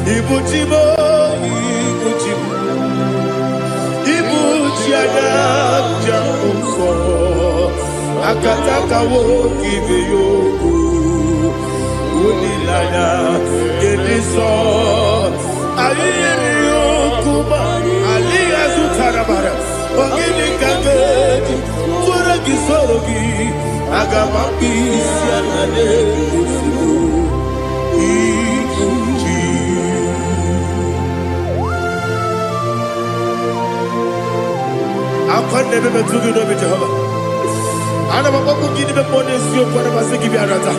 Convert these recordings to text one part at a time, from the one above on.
Ibuchimo, Ibuchimo, Ibuchiada, Jamuso, Akataka woki beyoku, Unilaya, Gediso, Ayiri Yokuba, Aliya Zutarabara, Ogini Kageti, Turagi Sorogi, Agamapi, Sianade, I can't never be too good over Jehovah. I never want to give the money to you for the Masiki Biarata.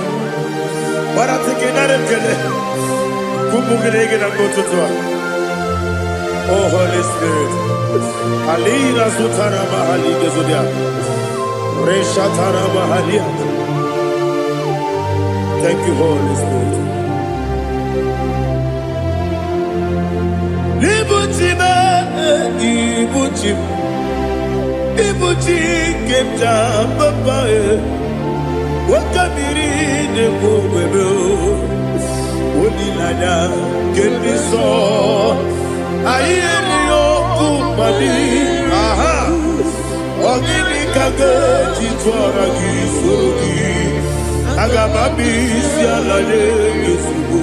But I'm taking that and get it. Kumbukin and go to Tua. Oh, Holy Spirit. Alina Sutana Mahali Gezudia. Reshatana Mahalia. Thank you, Holy Spirit. Ibuchima, Ibuchima. Ibuchi kemja papa wakamiri ne bobebe onilanya kendiso ayeni okupani aha ogini kageti twara gisogi agamabi sialale yesugo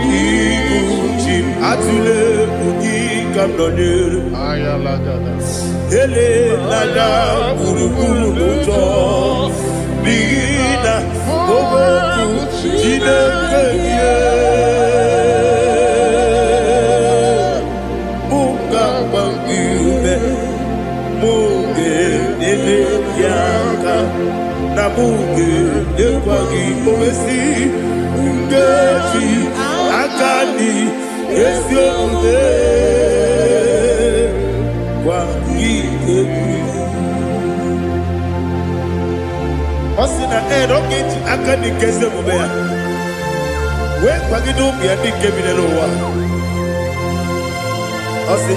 Ibuchi atule ugi kamdonyer ayala dada ele nada buruburu moto bina oboku jinekeye munga bangiume munge nele yaka na munge nekwagi owesi ngeji akani esiomude Osina rocket akani kese mubea. We kwagido bia di kebine lowa. Osi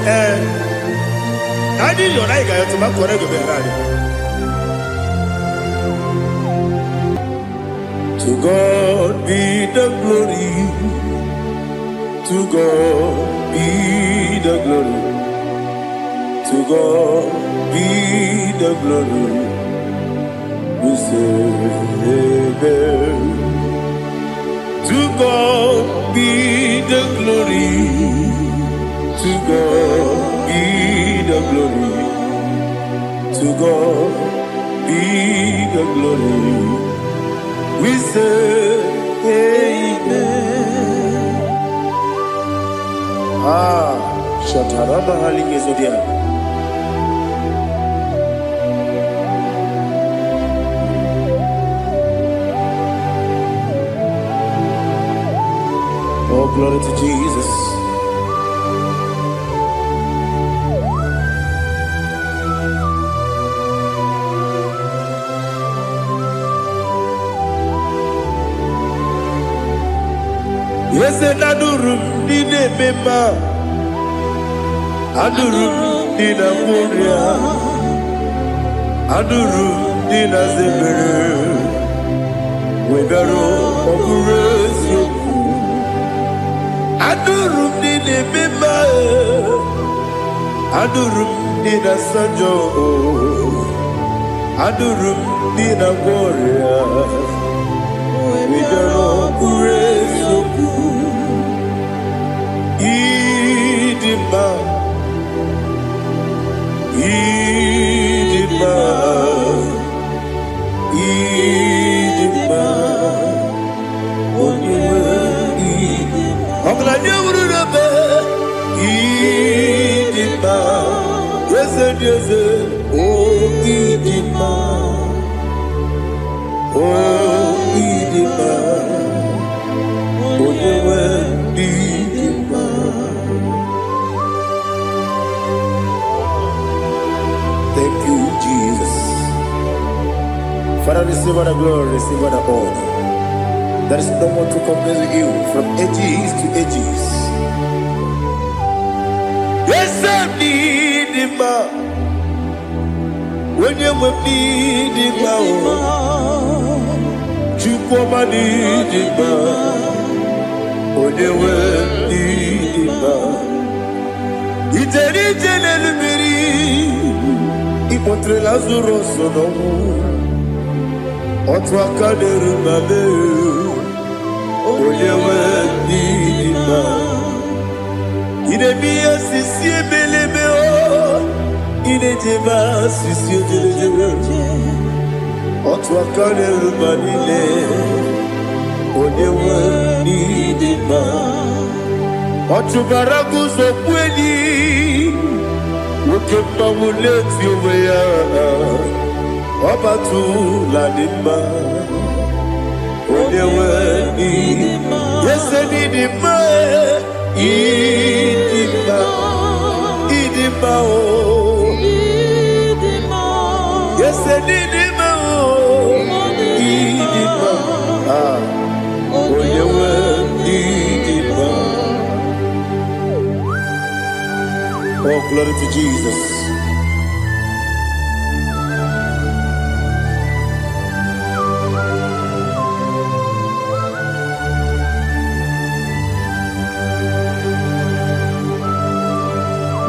nadi yo na iga yo tuma kore go berari. To God be the glory. To God be the glory. To God be the glory. We say amen. To God be the glory. To God be the glory. To God be the glory. We say amen. Shataraba Haligezodia. Oh, glory to Jesus. Yes, and Adurum did a member. Adurum did a Moria. Adurum did a Zimmer. We better operate you. Adurum did a member. Adurum did a Sanjo. Adurum did a warrior. We don't operate you. Idima. Idima. Idima. Idima, yes, oh Idima, oh Idima, oh Idima. Thank you, Jesus. Father, receive all the glory, receive all the honor. There is no one to compare with you from ages to ages. Yes, I need him. When you need him, you come and need him. When you Ijele lumiri Ipotre Lazarus sonomu Otwa kaderu mame Oyewe nidima Idemiya sisi ebelebe o Idejeba sisi ojelejebe Otwa kaderu manile Oyewe nidima Otubaraguzo kweli Ukemba muleti uweya Wabatu ladima Oyewe nidima Yese nidima Idima Idima o Yese nidima o Idima Oyewe nidima. Oh, glory to Jesus.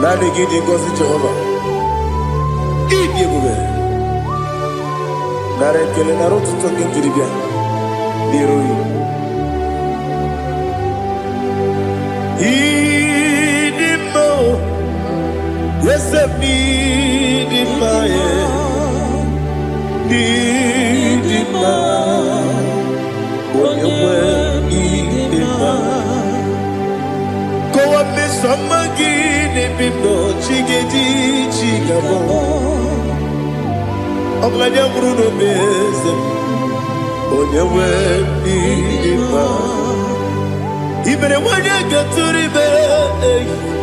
Nani gidi ngozi Jehovah. Idi bube. Nare kele naro tuto kendiribia. Diroi. Idimo. Yes, Idimo. Idimo. Oyewe Idimo. Go up me somagi. Bimbo chigedi chigabo Ogladia Bruno Beze Onyewe Idima Ibere wanya gaturibe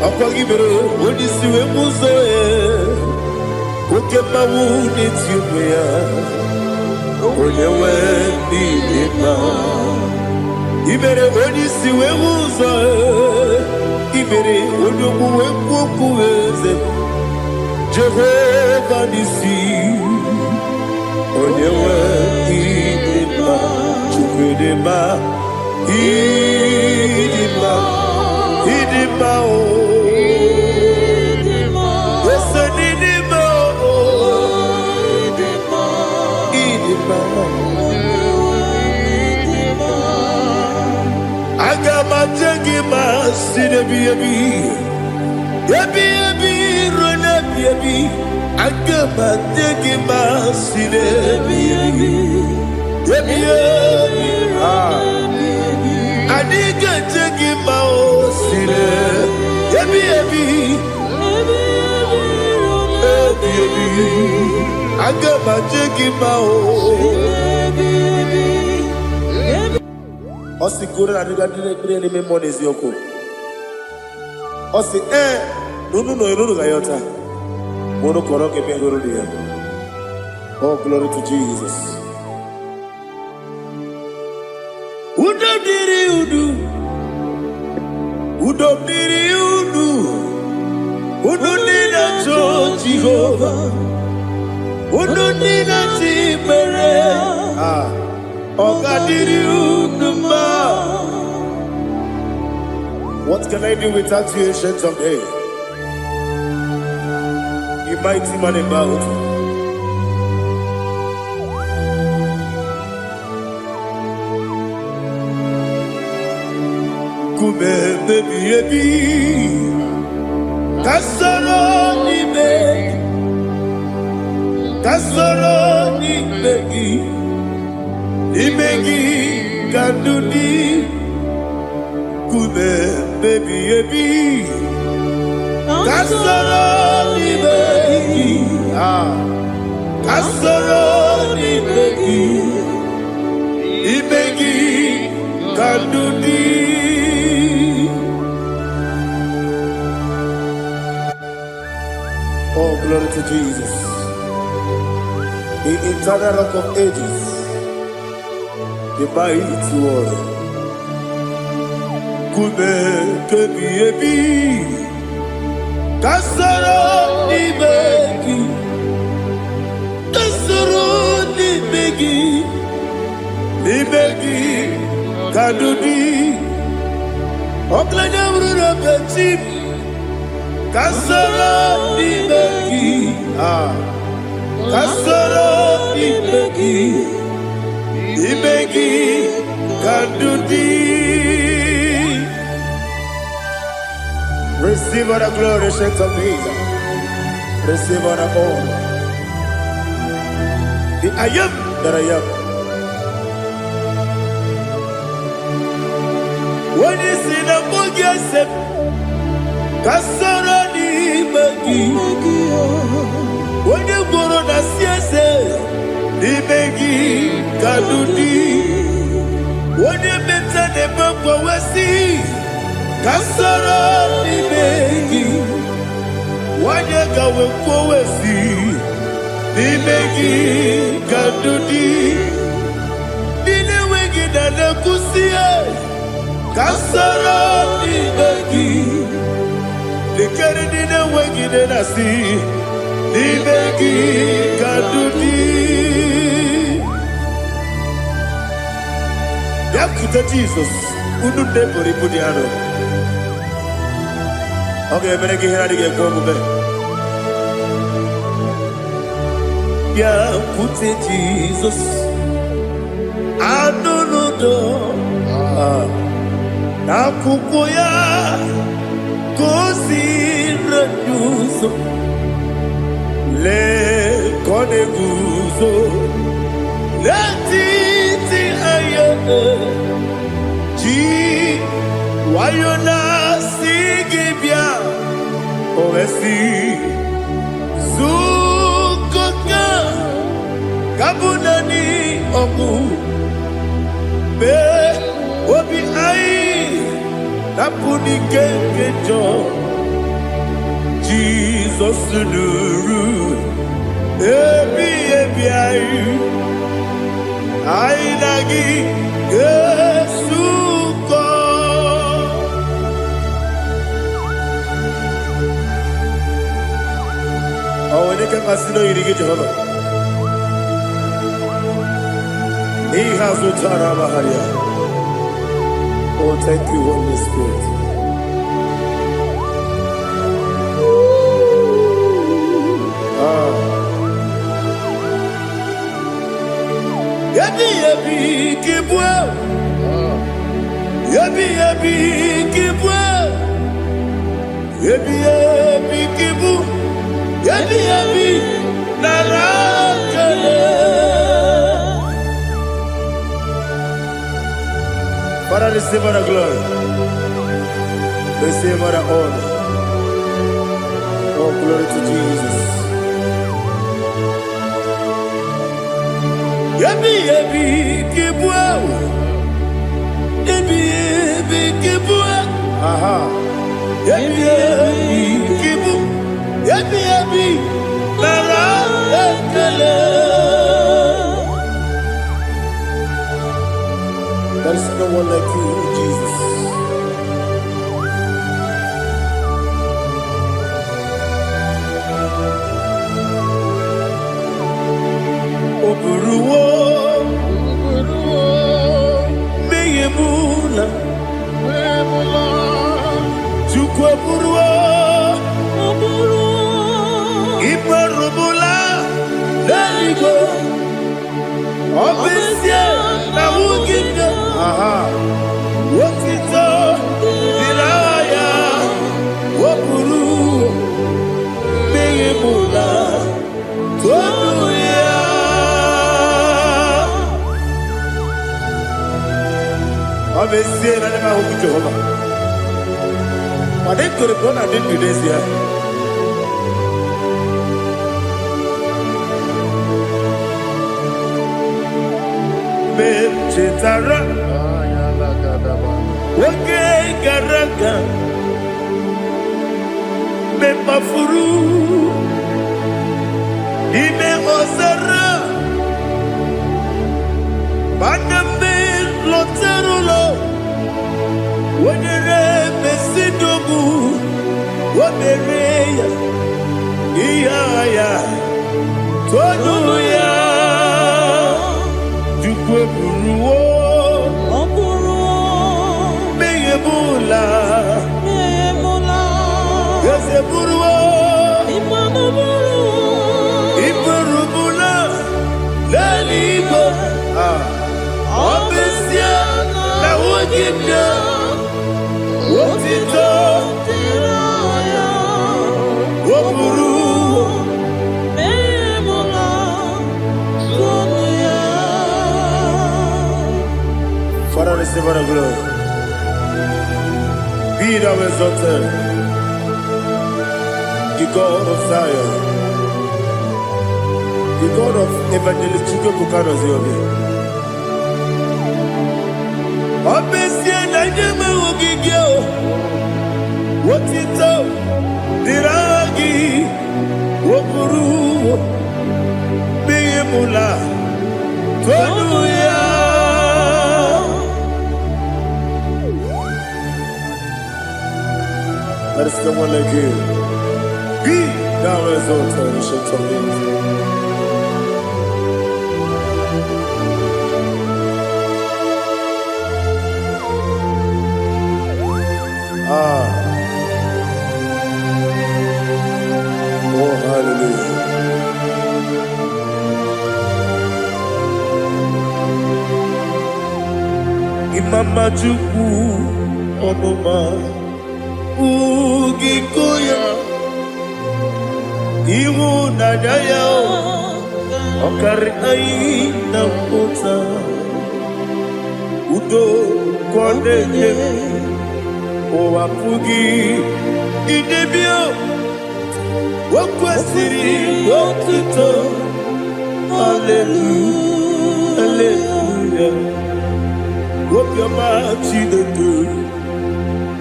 Akwa gibere Onisiwe muzoe Ukema wuni tiumea Onyewe Idima Ibere onisiwe muzoe Ibere odogu wekuoku eze Jehovah nisi Onyewe Idima Chukwudema Idima Idima o Yese Idima o Idima Agama jengima sinebi yebi rona yebi Agama jengima sinebi yebi Adiga jengima o sine yebi Agama jengima o Osi kure na diga dire ni me monezi yoko. Osi nunu gayota. Mono koroke me goro dia. Oh, glory to Jesus. Udo diri udu. Udo nina cho Jehovah. Udo nina tibere. What can I do without you, ancient of days? You mighty man about. Kume baby, kasoro ni begi. Imegi kandudi Kume baby Kasoro ni begi Kasoro ni begi Imegi kandudi Oh, glory to Jesus. The eternal rock of ages, the mighty one. Kume kebi kasoro ni begi kadudi oklanya bruno petit Kasoro Nimegi, Kasoro Nimegi, Nimegi Kandudi. Receive all the glory, shake of Jesus. Receive all the honor. The I am that I am. When you see the book, yes, Kasoro Nimegi. When you go on the CS, Nimegi Kandudi. When you mention the book, we see Kasoro Nimegi. Wanyaka wekowesi Nimegi Kandudi. Nine wegi dana kusiye Kasoro Nimegi. Nikere nine wegi dana si Nimegi Kandudi. Yakuta Jesus Ununde pori pudiano. Okay, I'm going to get yeah, put it Jesus. I don't know. Na kukoya kosi renuso le kone guzo le titi ayane ji wayona sigibia oesi zukoka kabunani oku be obi ai napuni kenkejo Jesus nuru ebi ai nagi Yesu ko. Oh, when you can consider you get Jehovah. He has no Tarabaharia. Oh, thank you, Holy Spirit. Yabi kibwa. Yabi kibwa. Yabi kibu. Yabi narakale. Father, receive our glory. Receive our honor. Oh, glory to Jesus. Yabi kibwa. Yabi kibwa. Aha. Yabi kibu. Yabi narakale. There is no one like you, Jesus. Oburuwo, meyemula, chukwu oburuwo, imarubula, leligo, obesie na wugide. Aha. Wotito dilaya wopuru meyemula tonuya. Obesie na nema huku Jehovah. Madem kore kona din Indonesia. Chetara Wage Garaga Me Mafuru Ime Ozara Bandambe Loterulo Wadere Mesidobu Wabereya Iyaya Tonuya Jukwe Buruwo Meyemula Yese Buruo, Iburubula, Lalibo, Obesia, La Wogibia, Wotito, Woburu, Father, receive our glory. Be thou exalted, the God of Zion, the God of Evangelist Chike Bukano Ziobi. Obesia na nyama wogigio, wotito, diragi, woburu, beyemula, tonuya. There is no one like you. Be thou exalted, ancient of days. Oh, hallelujah. Imama Juku, Onoma. Ugikoya Iwu nadaya Okari aina mota Udo kondeye Owapugi Idebio Wakwasiri Wakito Hallelujah Hallelujah Wapiama Chidetu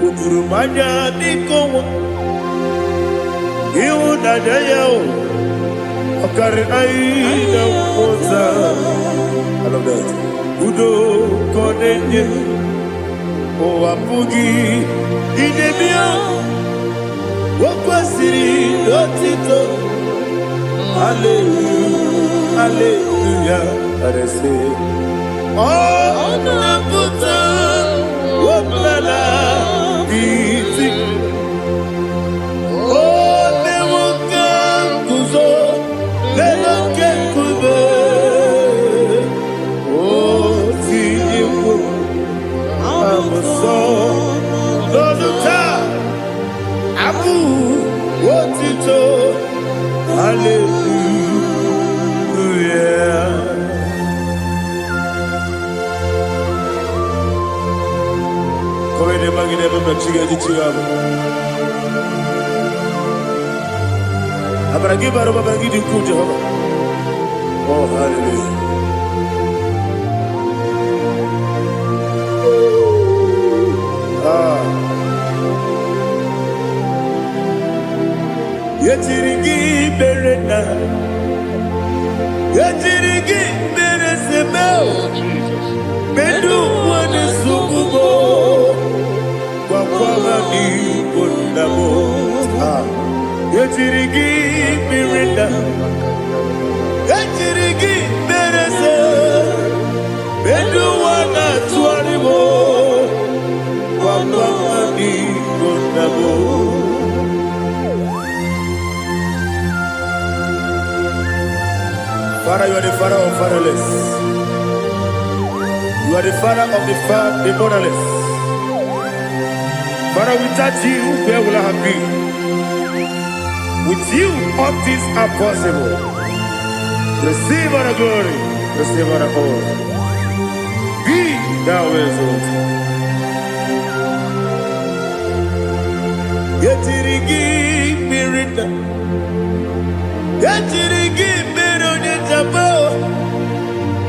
Ukurumanya nikowa Iwu nadaya Okari aina mota I love that Udo konenye Owapugi Idebia Wakwasiri Lotito Hallelujah Hallelujah I say Oh Naputa Waplala Biti Oh Newoka Kuzo Leloke Kube Oh Tiyiwu Amoso Loluta Abu Wotito Hallelujah Koine magine baba chiga jichigabo Abragi baro baba gidi ku Jehovah Oh hallelujah Yetirigi berena Yetirigi beresebeo Bedu wane sububo Kwa ni kondamo Yetirigi berena Yetirigi berese Bedu wana tuaribo Kwa ni kondamo Father, you are the father of fatherless. You are the father of the motherless. Father, without you, where will I have been? With you, all things are possible. Receive our glory, receive our honor. Be thou exalted. Yetirigi mirita, yetirigi mironye jabo,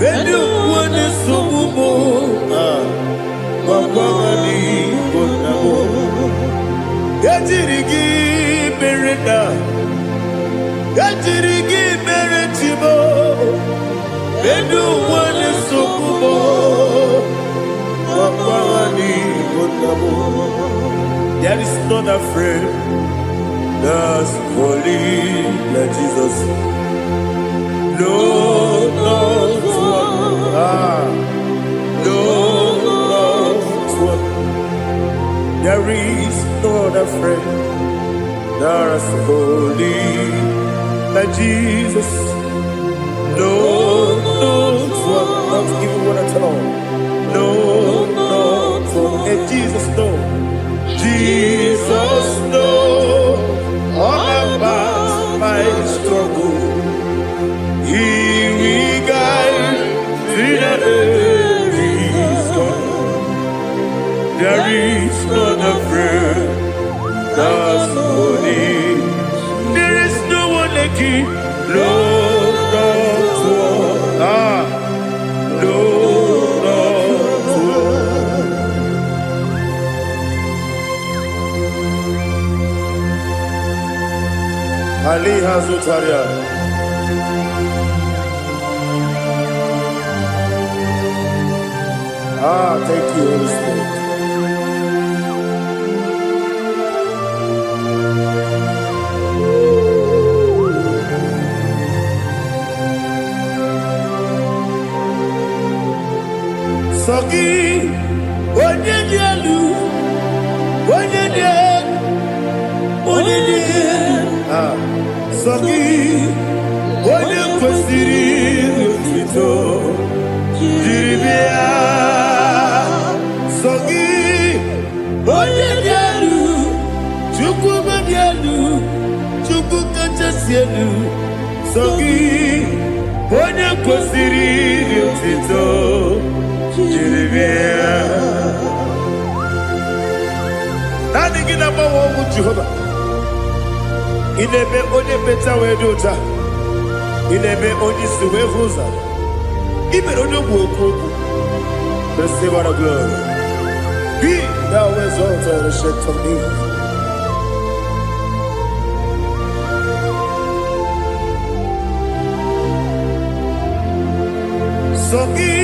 bedu wane sububo, wapamani konamo. Yetirigi mirita, yetirigi miritibo, bedu wane sububo, wapamani konamo. There is none afraid that's holy like Jesus. No, not one. No, not one. There is no other friend There's holy like Jesus. No, not even one at all. No, and Jesus, no. Jesus, no. All about my struggle. He will guide through the days gone. There is not a friend that's holy. There is no one like him. Lord, Ali Hazutaria. Thank you, Holy Spirit. Sogi, Onyedielu, Sogi, Onyekwesiri otito, jiribia. Sogi, Onyedielu, Chukwu Madielu, Chukwu Kachasielu. Sogi, Onyekwesiri otito, jiribia. Nani gina mawa omu Jehovah. Inebe onye beta we dota. Inebe onye siwe huza. Ibe onye woku. Receive our glory. Be thou exalted and shed to me. Sogi,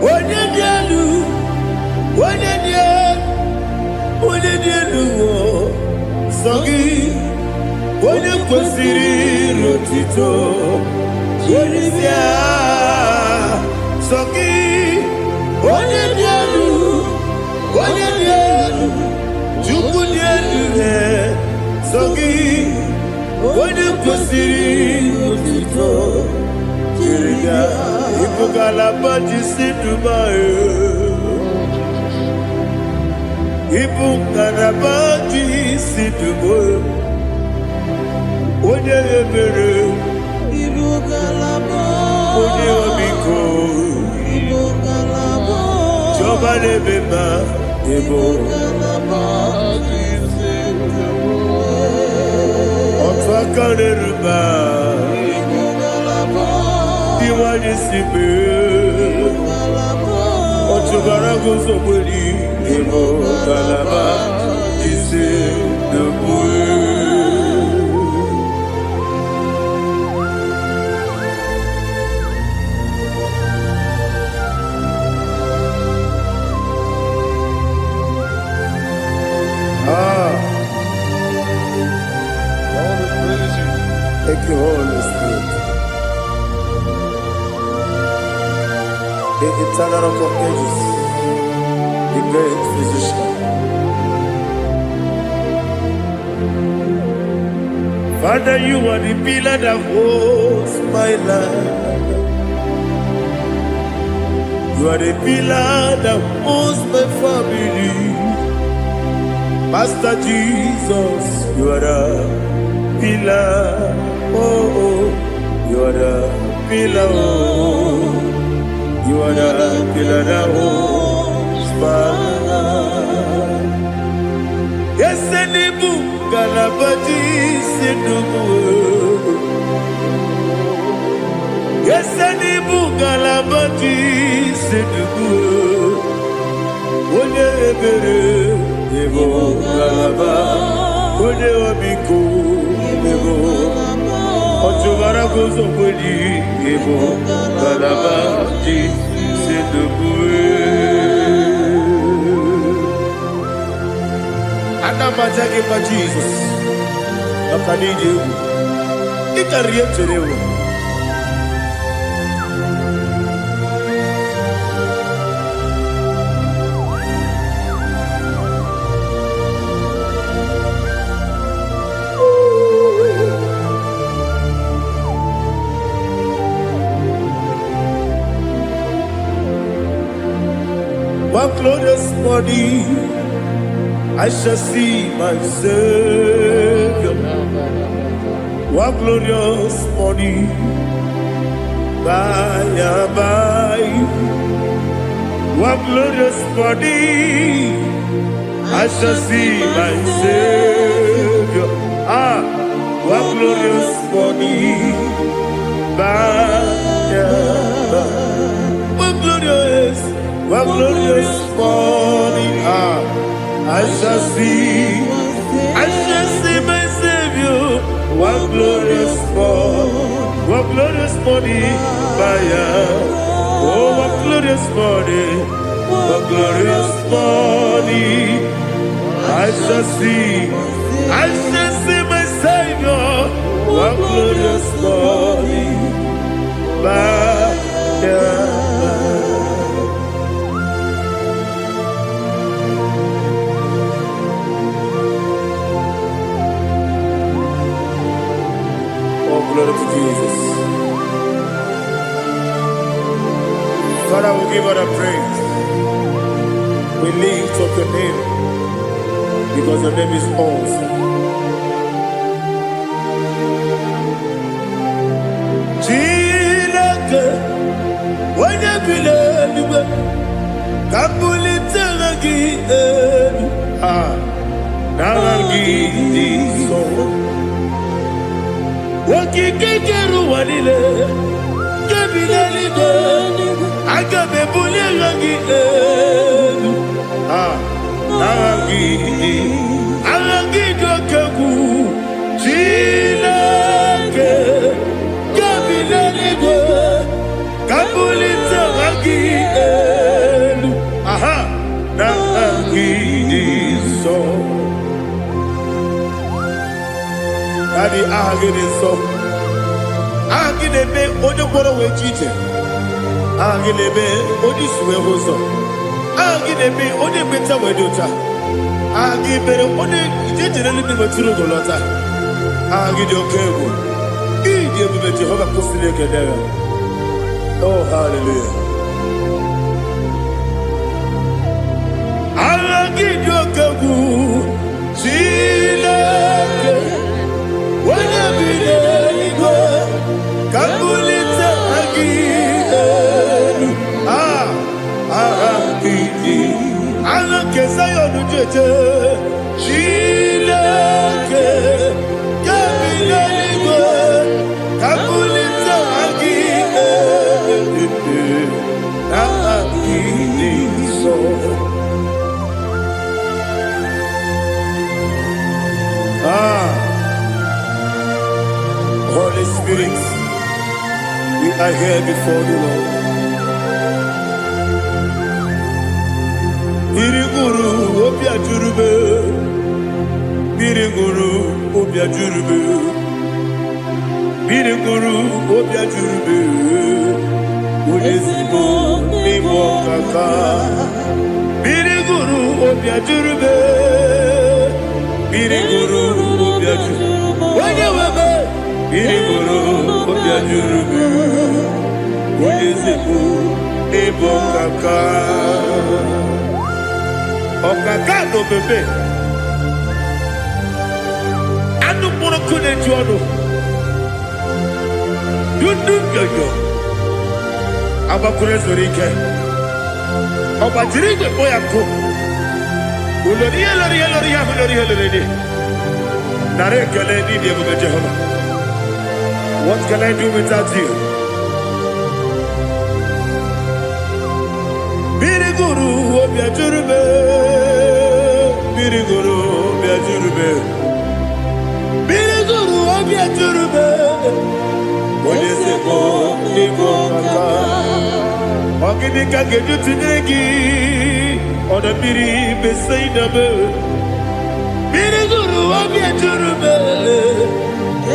onye dielu, Sogi, Onyekwesiri otito, jiribia. Sogi, Onyedielu, Chukwu dielu. Sogi, Onyekwesiri otito, jiribia. Ibugalaba jisidumae. Ibugalaba jisidumae. Onye ebere, onye omiko, Jehova nebema, otu aka na-eruba, iwanye sibe, otu gara guzo gberi, Ibugalaba jisidumae. Thank you, Holy Spirit. The eternal rock of ages, the great physician. Father, you are the pillar that holds my life. You are the pillar that holds my family. Master Jesus, you are the pillar. Oh, you are the pillar. Oh, you are the pillar that holds my life. Yes, Enibu Galabaji Sidumu. Yes, Enibu Galabaji Sidumu. Onye ebere, Ibu Galaba. Onye omiko, Ibu. Otubara gozo kweli, Ibu Galaba Sidumu. Anamajage pa Jesus. Akanije. Ikariyeterewo. morning I shall see my Savior. What glorious morning by and by. What glorious morning I shall see my Savior. What glorious morning by and by. What glorious morning I shall see my Savior. What glorious morning by oh, what glorious morning I shall see my Savior. What glorious morning by glory to Jesus. Father, we give all the praise. We lift up your name because your name is awesome. Chilake, when you believe, Kabulitagi, Nagi, so. Wakikekeru walile Kebilaligo Agabe bulilangi Alangi dokagu Chilake Kebilaligo Kabulita wangi Nangi so Daddy, so. Agilebe, Odoboro we cheated. Agilebe, Odiswe Hoso. Agilebe, Odebeta Wedota. Agibere, Ode, generally be Maturo Dolota. Agidio Kebu. Idiot be Jehovah Costile Kedera. Oh, hallelujah. Agidio Kebu. Chilake. When I be there, Kabulita again. Alake Sayonu Jete, Chilake, Kabilaligo, Kabulita again. So. Holy Spirit, we are here before you, Lord. Biriguru Obia Jurube, Biriguru Obia Jurube, Biriguru Obia Jurube, Udesibo Nimo Kaka, Biriguru Obia Jurube, Biriguru Obia Jurube. Biriguru Obia Jurube, Udesibo Nimo Kaka. Okaka no bebe. Anu mono kune juano. Yundu yoyo. Abakure zorike. Obajirige boyako. Uloria. Nare kele ni diye Jehovah. What can I do without you? Biriguru Obia Jurube, Biriguru Obia Jurube, Biriguru Obia Jurube. Odesibo Nimo Kaka. Oginika geju tinegi, oda biri besainabe. Biriguru Obia Jurube,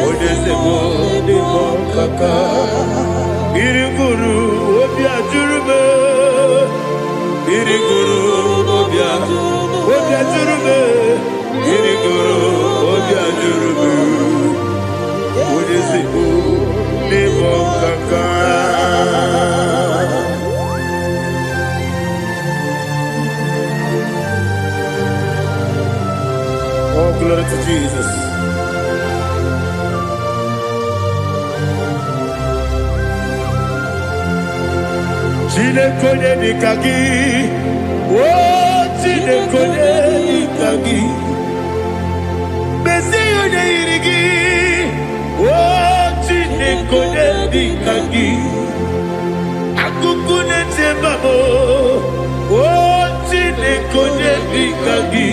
Odesibo Nimo Kaka. Biriguru Obia Jurube. Biriguru Obia Jurube, Biriguru Obia Jurube, Udesibo Nimo Kaka. glory to Jesus. Chinekonye nikagi, oh chinekonye nikagi, Mesiyo ne irigi, oh chinekonye nikagi, Akukune tebabo, oh chinekonye nikagi,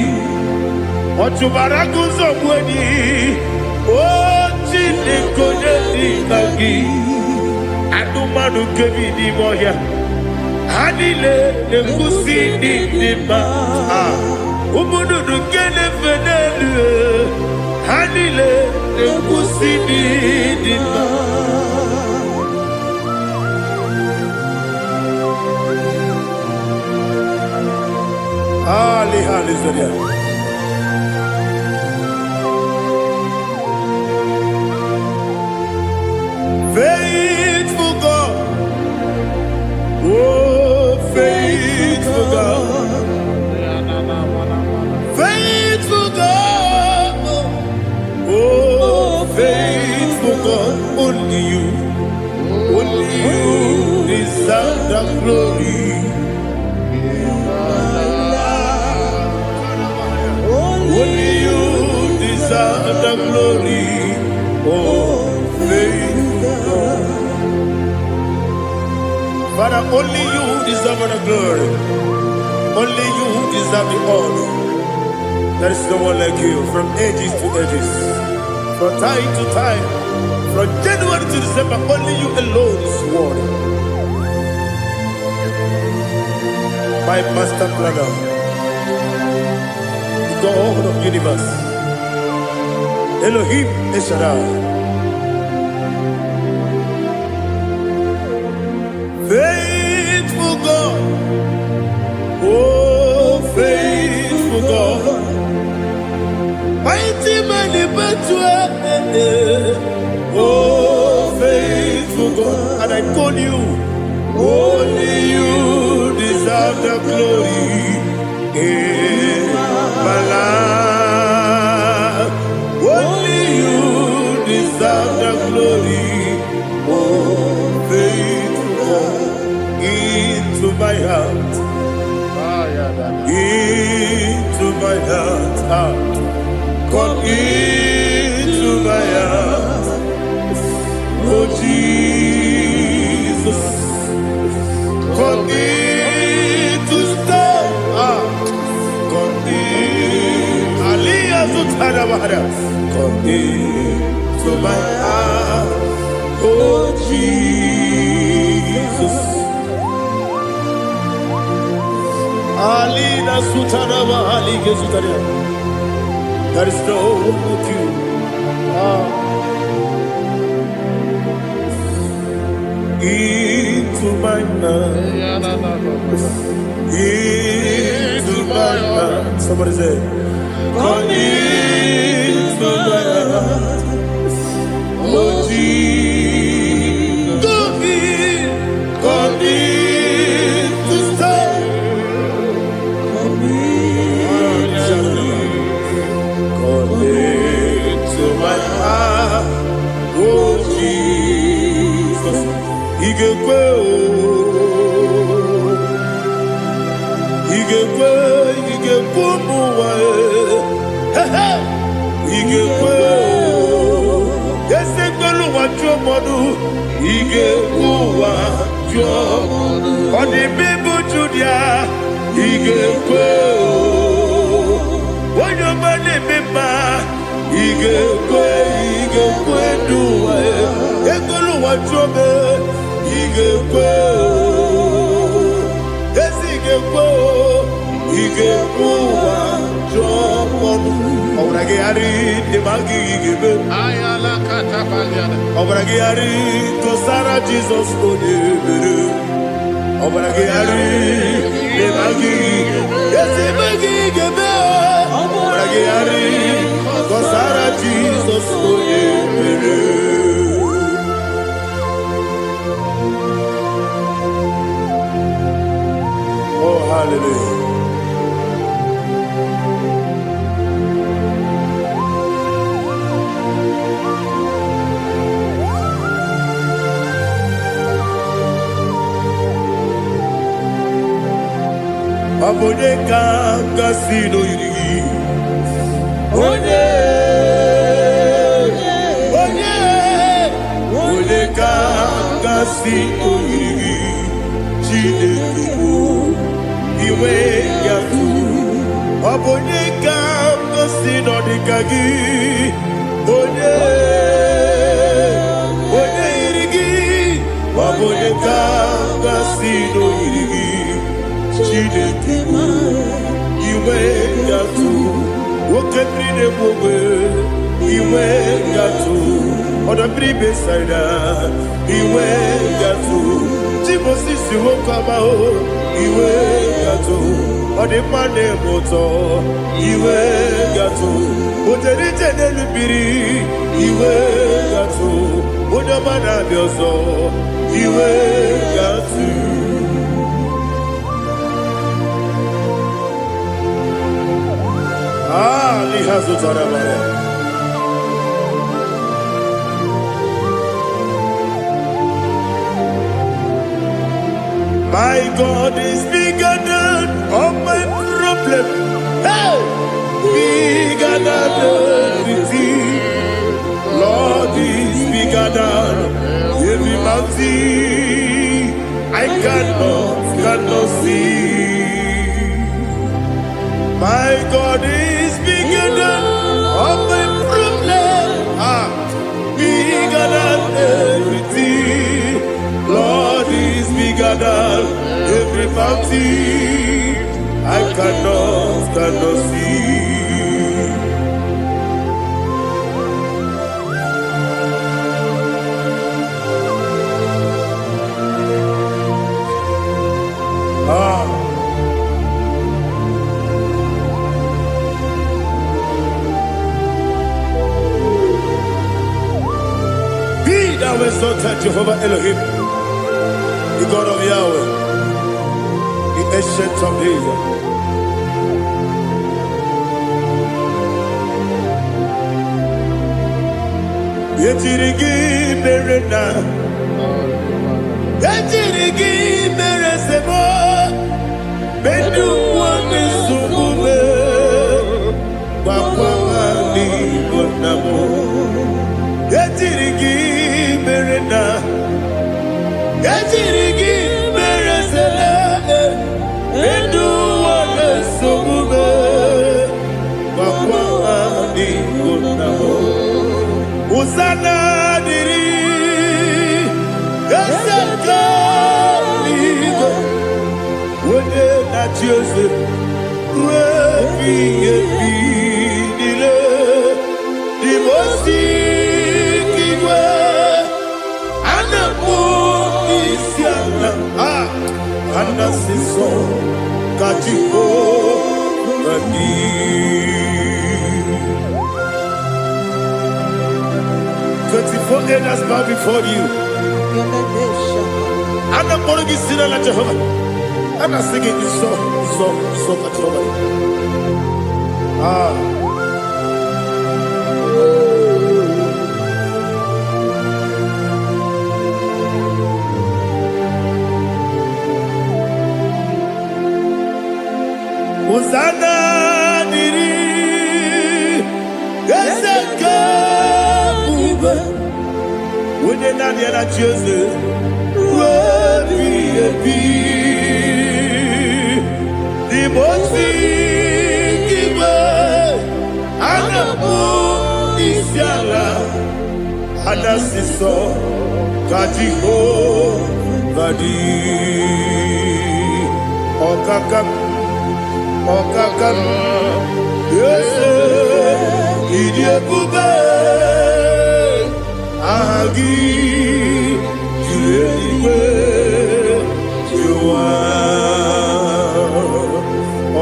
Otubaragu zobweni, oh chinekonye nikagi, Adumanu kevini moya. Hanile ne kusidi dima, umudu kene fenelu. Hanile ne kusidi dima. Ali Zoria. Faithful God, oh faithful God, faithful God, oh faithful God, only you deserve the glory. Only you deserve the glory, oh faithful God. Father, only you deserve the glory. Only you deserve the honor. There is no one like you, from ages to ages, from time to time, from January to December. Only you alone is worthy. My master planner, the God of the universe, Elohim Eshadai. Faithful God, oh faithful God, mighty man in battle, oh faithful God, and I call you, only you deserve the glory in my life, only you deserve the glory, oh faithful God. Into my heart, into my heart, come into my heart, oh Jesus, come in to stay, come in, Aliyah Zutadabara, come into my heart, oh Jesus. Alina Sutanaba Ali Gesutaria. There is no one like you. Into my mind. Into my heart. Somebody say, come into my heart. Oh Jesus. Come in to stay. To my heart, oh Jesus, Igekwe, muwa, Igekwe, Yesekelu wajomodu, Igekwe wajomodu, Odi bibu Judia, Igekwe, Wanyomane mema. Igekwe duwa, Ekolu wajobe, Igekwe, Igekwe wajomodu. Obrage ari demagi igebe. Ayala katapaliana. Obrage ari tosara Jesus odebere. Obrage ari demagi igebe. Obrage ari tosara Jesus odebere. Oh hallelujah. onye ka gasị n'oyiri onye ka gasị n'oyiri Chineke bụ iwe ya tu ọ bụ onye ka gasị n'ọdịka gị onye yiri gị ọ bụ onye ka gasị n'oyiri gị Chineke bụ iwe ya tu nwoke mmiri na-egbu ogbe iwe ya tu ọdọ mmiri besaida iwe ya tu Timosisi nwoke amahụ iwe ya tu ọ dị mma na-eme ụtọ iwe ya tu ojere ije n'elu mmiri iwe ya tu onye ọma na-abịa ọzọ iwe ya tu lihazo tarabaya My God is bigger than all my problem. Hey! Bigger than everything. Lord is bigger than every mountain I cannot see. My God is bigger than all my problem. Bigger than everything. Lord is bigger than every mountain I cannot see. Be thou exalted, Jehovah Elohim, the God of Yahweh, the ancient of days. Yetirigi merena, yetirigi meresemo, bedu wane subume, wakwa ni bonamo. Yetirigi merena, yetirigi meresele, bedu wane subume, wakwa ni bonamo. Usana diri, esaka ligo, wode na Joseph, refi nile, dimosi kiwe, anamu isiana, anasiso kajiko gani. 24 elders bow before you. And I'm going to sing like Jehovah. And I'm singing this song like Jehovah. Hosanna diri, Ezeka. When you're not yet at Jesus, the most giver, and the moon is yala, and the sister, Kajiho, Vadi, Okakam, yes, Idiot Bube. Agi julewe juwa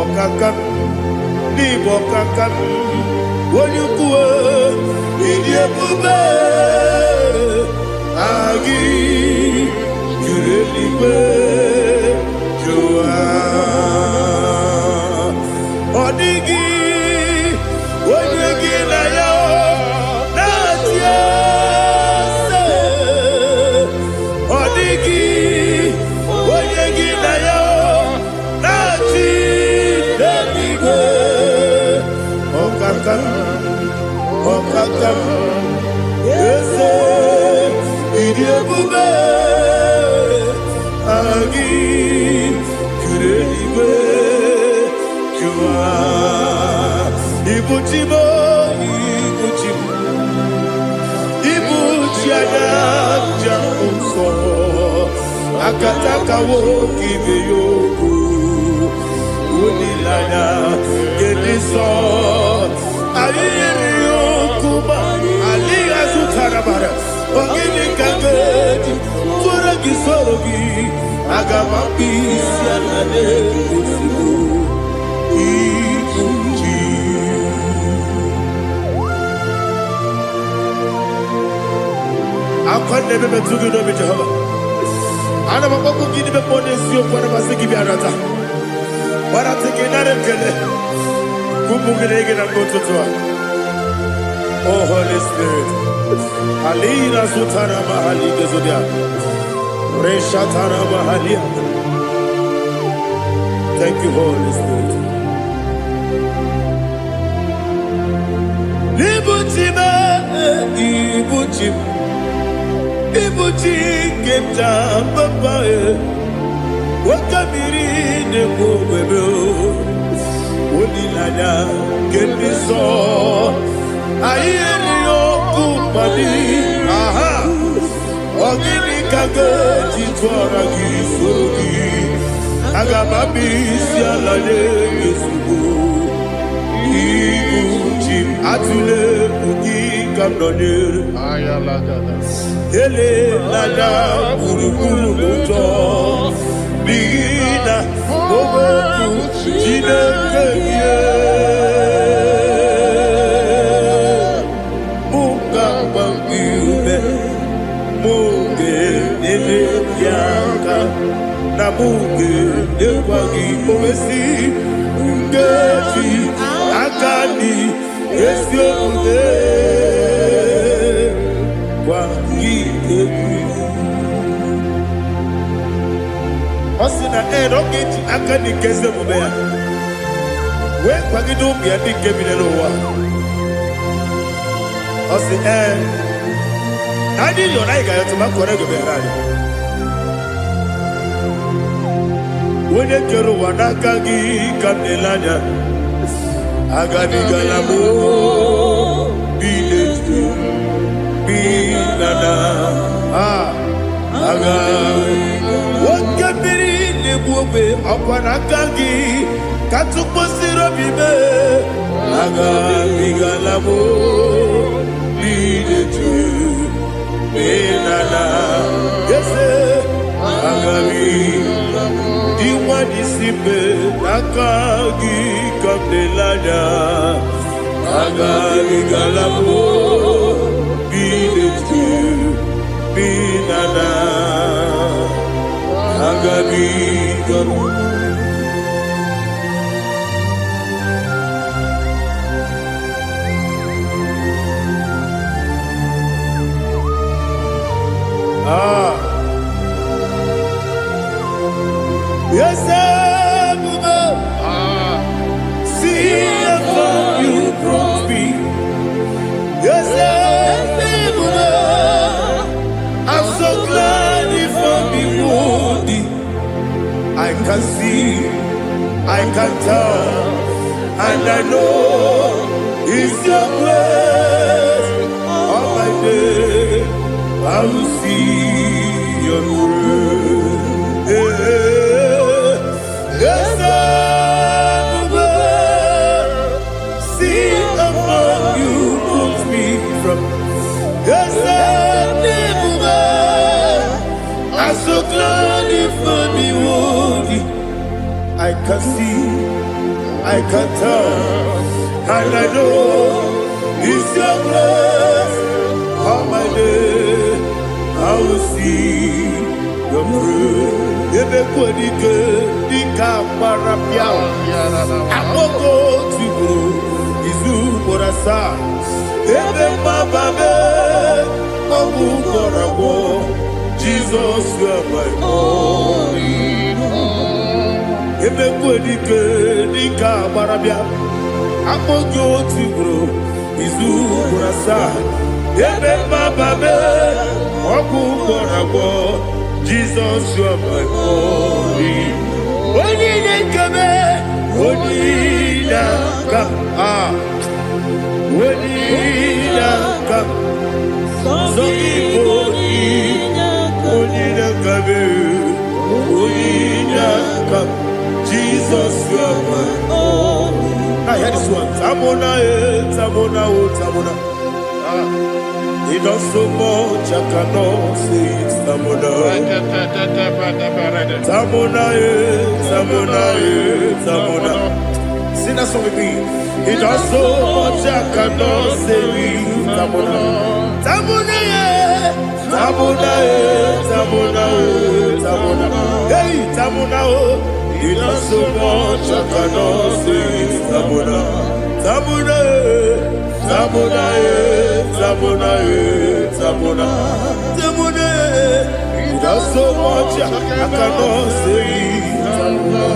okakan ni bokakan wonyukwe idiebube agi julewe juwa odigi wonyegi na yo natie Odigi, Oyegi na yo, Nachi. Okaka Ese Idiabube Agi Kureliwe Jua Ibuchimo Ibuchimo Ibuchiana Jamuso Akataka woki beyoku Unilana Gediso Aliyeri yokuba Aliya Zutarabara Ogini kagedi Tura gisorogi Agamabi Sianane Kusibu Ikunji Akwande bebe tugi no Jehovah Ana maboko gini be pone sio kwa na basiki bi arata. Bara teke na rekele. Kumugirege na mtoto. Oh Holy Spirit. Alina sutara mahali gezodia. Resha tara mahali. Thank you Holy Spirit. Ibuchime, ibuchime. Ibuchi kemta papaye Wakamiri ne kubebe Unilanya kemiso Ayeri yokupali Aha Ogini kage Jitwara kisogi Agamabisi alane Yesubu Ibuchi Atule Ugi kamdonir Ayalagada Ele nada burukuru muto Bigina Ogoku Jine keye Muka bangiume Muge nene yaka Na muge nekwagi omesi Ngeji akani Esyo ude Osina roketi akani keze mubea we kwagido bia dike bilelowa osi nadi yo naiga yo tuma korego berari wone kero wanakagi kamdelanya agadi galamo biletu binana aga wakabiri nebuwe akwanakagi katuposiro bibe aga bigalamo biletu binana yese aga diwa disipe nakagi kamdelanya aga bigalamo biletu binana agabi garu yes see if you brought me yes I'm so glad if I'm wounded. I can see, I can tell, and I know it's your grace. On my day, I will see your grace. Yes, see among you moves me from. Yes, I'm so glad if I'm wounded. I can see, I can tell, and I know it's your grace. On my day, I will see your grace. Ebe kwenike, dika marapia. Akoko tibu, izu morasa. Ebe mababe, mabu korabo. Jesus, you are my only home. Ebe kwenike, dika marapia. akpọghị otu ugboro izu ugboro asaa ebe mmababe ọgwụ gwọrọ agwọ Jizọs ọbụghị onye na-ekebe onye na-aka onye na-aka sọ Igbo onye na-akabe onye na-aka Jizọs ọbụghị. I hear this one. Tamona, Tamona, Tamona. He does so much, I cannot say it. Tamona, Tamona, Tamona, Tamona. Sing that song with me. He does so much, I cannot say it. Tamona, Tamona, Tamona, Tamona, Tamona. Hey, Tamona, he does so much, I cannot say it. Tamona, Tamona, Tamona, Tamona, Tamona, Tamona. He does so much, I cannot say it. Tamona.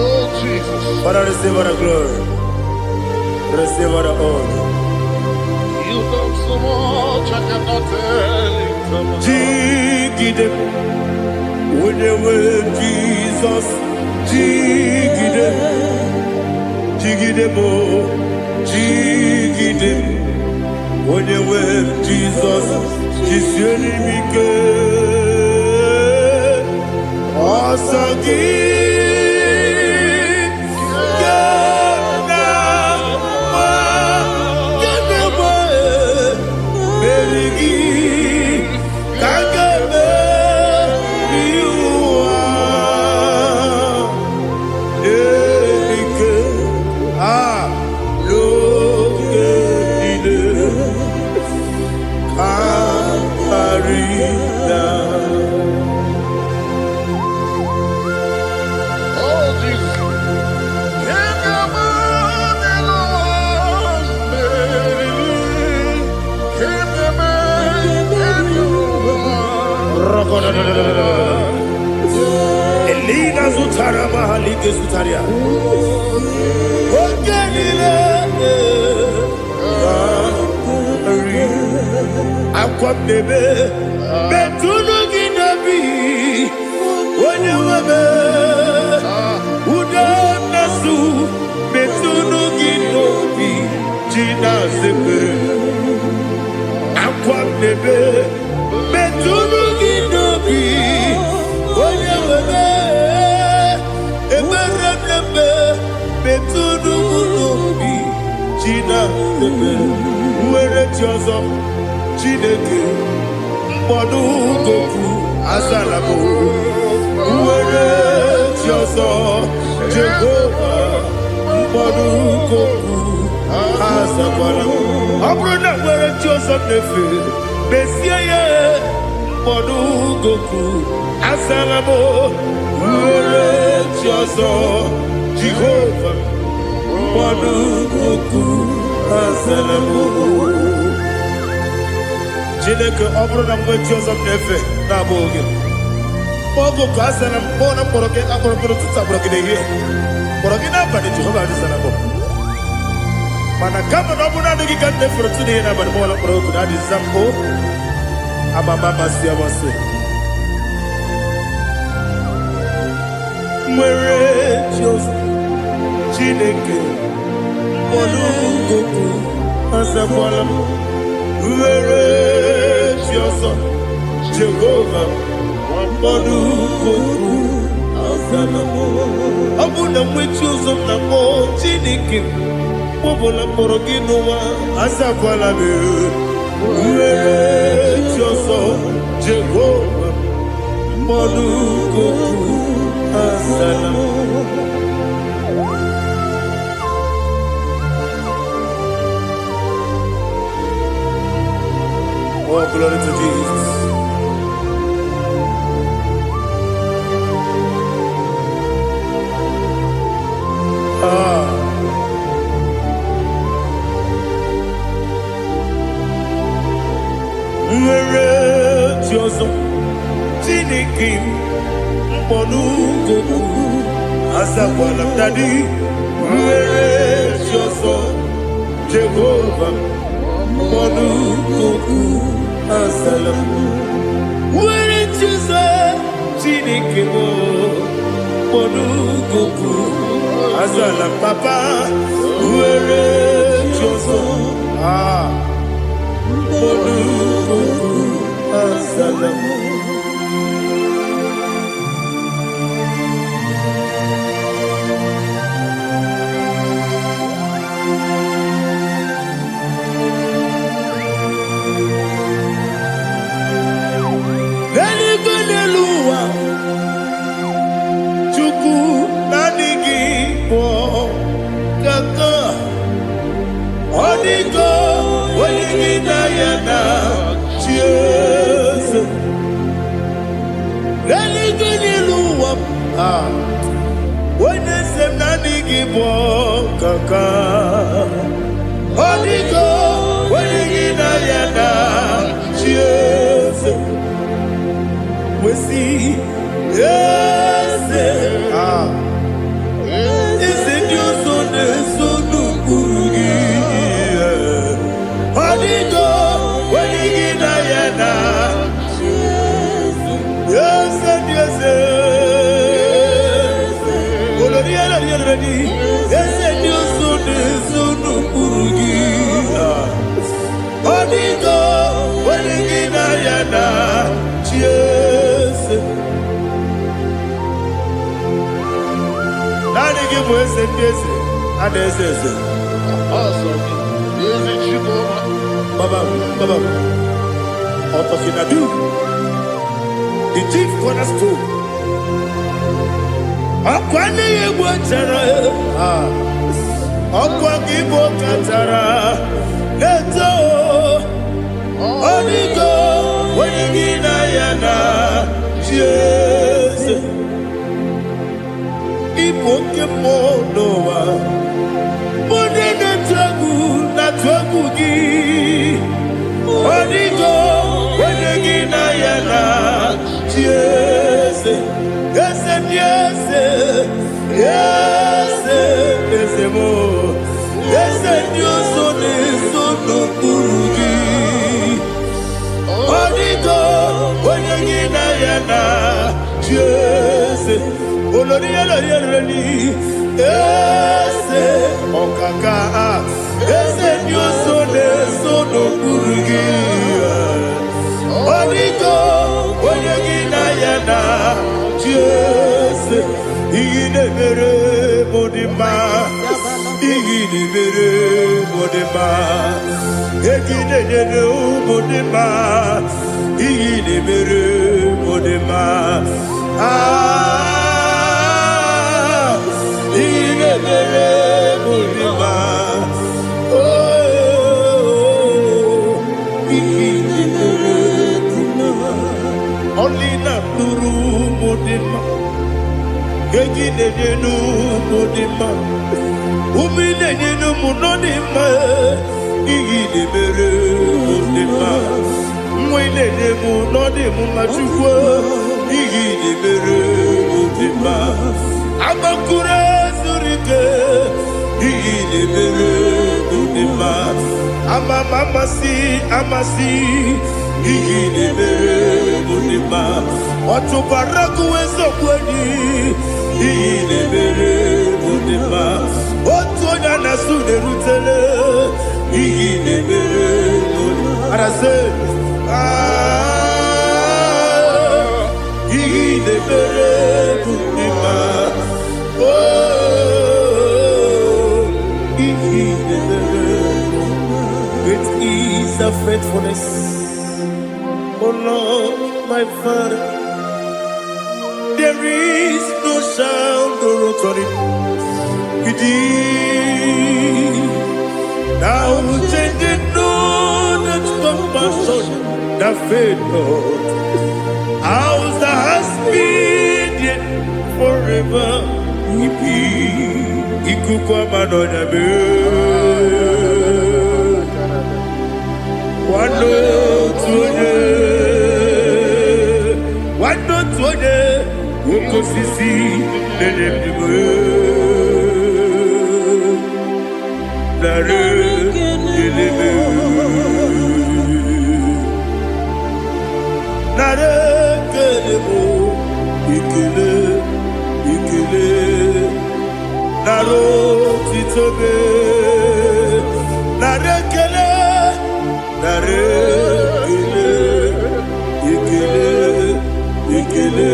Oh, Jesus. Father, receive all the glory. Receive all the honor. You done so much, I cannot tell it. Jigide, when you were Jesus, Jigide, Jigide mo, Jigide, when you were Jesus, Jisyenimike, Asagi. Elina Zutara Mahalike Zutaria. Ogenile Akwabebe Betunu Ginabi Onye Webe Uda Nasu Betunu Ginobi Jina Zepe Akwabebe Betunu Ginobi Onye Webe Eberebe Betunu Ginobi Jina Zepe Uwere Tiozo Chineke mkpọdụ goku azalabo uwere chi ọzọ Jehova mkpọdụ goku azakwala ọ bụrụ na nwere chi ọzọ na-efe mesie ya mkpọdụ goku azalabo uwere chi ọzọ Jehova mkpọdụ goku azalabo. Chineke ọ bụrụ na mgbe chi ọzọ m na-efe na-abụ oge ọgụ ka a sara m kpọọ na mkpọrọ gị akpọrọ mkpọrọ tutu akpọrọ gị n'ehihie mkpọrọ gị n'abalị Jehova adịsara m mana kama na ọ bụ naanị gị ka m na-efere tụ n'ihe n'abalị mụọla mkpọrọ oku na adịza mbụ amama amasị amasị nwere chi ọzọ Chineke mkpọrọ oku azakwala m nwere chi ọzọ Jehova mkpọrọ oku azala m ọ bụ na nwechi ụzọ m na mkpọ Chineke kpọbụla mkpọrọ gị n'ụwa azakwala m nwere chi ọzọ Jehova mkpọrọ oku azala m. Oh, glory to Jesus. nwere chi ọzọ Chineke mkpọnụ gogo azakwala m dadi nwere chi ọzọ Jehova mkpọnụ gogo azala m nwere chi ọzọ Chineke mkpọnụ gogo azala m papa nwere chi ọzọ mkpọnụ gogo azala m. The chief cornerstone. Akwani yegwa tara. Akwa kibo katara. Leto. Onigo. Wenigina yana. Jesus. Ipoke monowa. Monene tragu na tragu gi. Onigo. Wenigina yana. Yes, yes, yes, yes, yes, more. Yes, Dios son eso no purugi. Onigo, onegina yana. Yes, oloria loriani. Yes, okaka. Yes, Dios son eso no purugi. Onigo, onegina yana. Yes, igidebere modima, igidebere modima, igidebere modima, igidebere modima. Igidebere modima. Only na nuru modima, gegi nenu modima, umi nenu munodima, igi nebere modima, mwe nenu munodimu machukwa, igi nebere modima, amakure surike, igi nebere modima, amasi. Igidebere modima, otubaraku wezo kweni. Igidebere modima, otonya nasude rutele. Igidebere modima, arase. Igidebere modima, oh, igidebere. Great is the faithfulness. Oh Lord, my Father, there is no sound or authority. Thou changest not that compassion, that faith, Lord. Ours that has been yet forever. Ikukwa manonya be. Wano tuye. kosisi nenebime nare kelebe nare kelebo ikele ikele naro titobe nare kele nare kele ikele ikele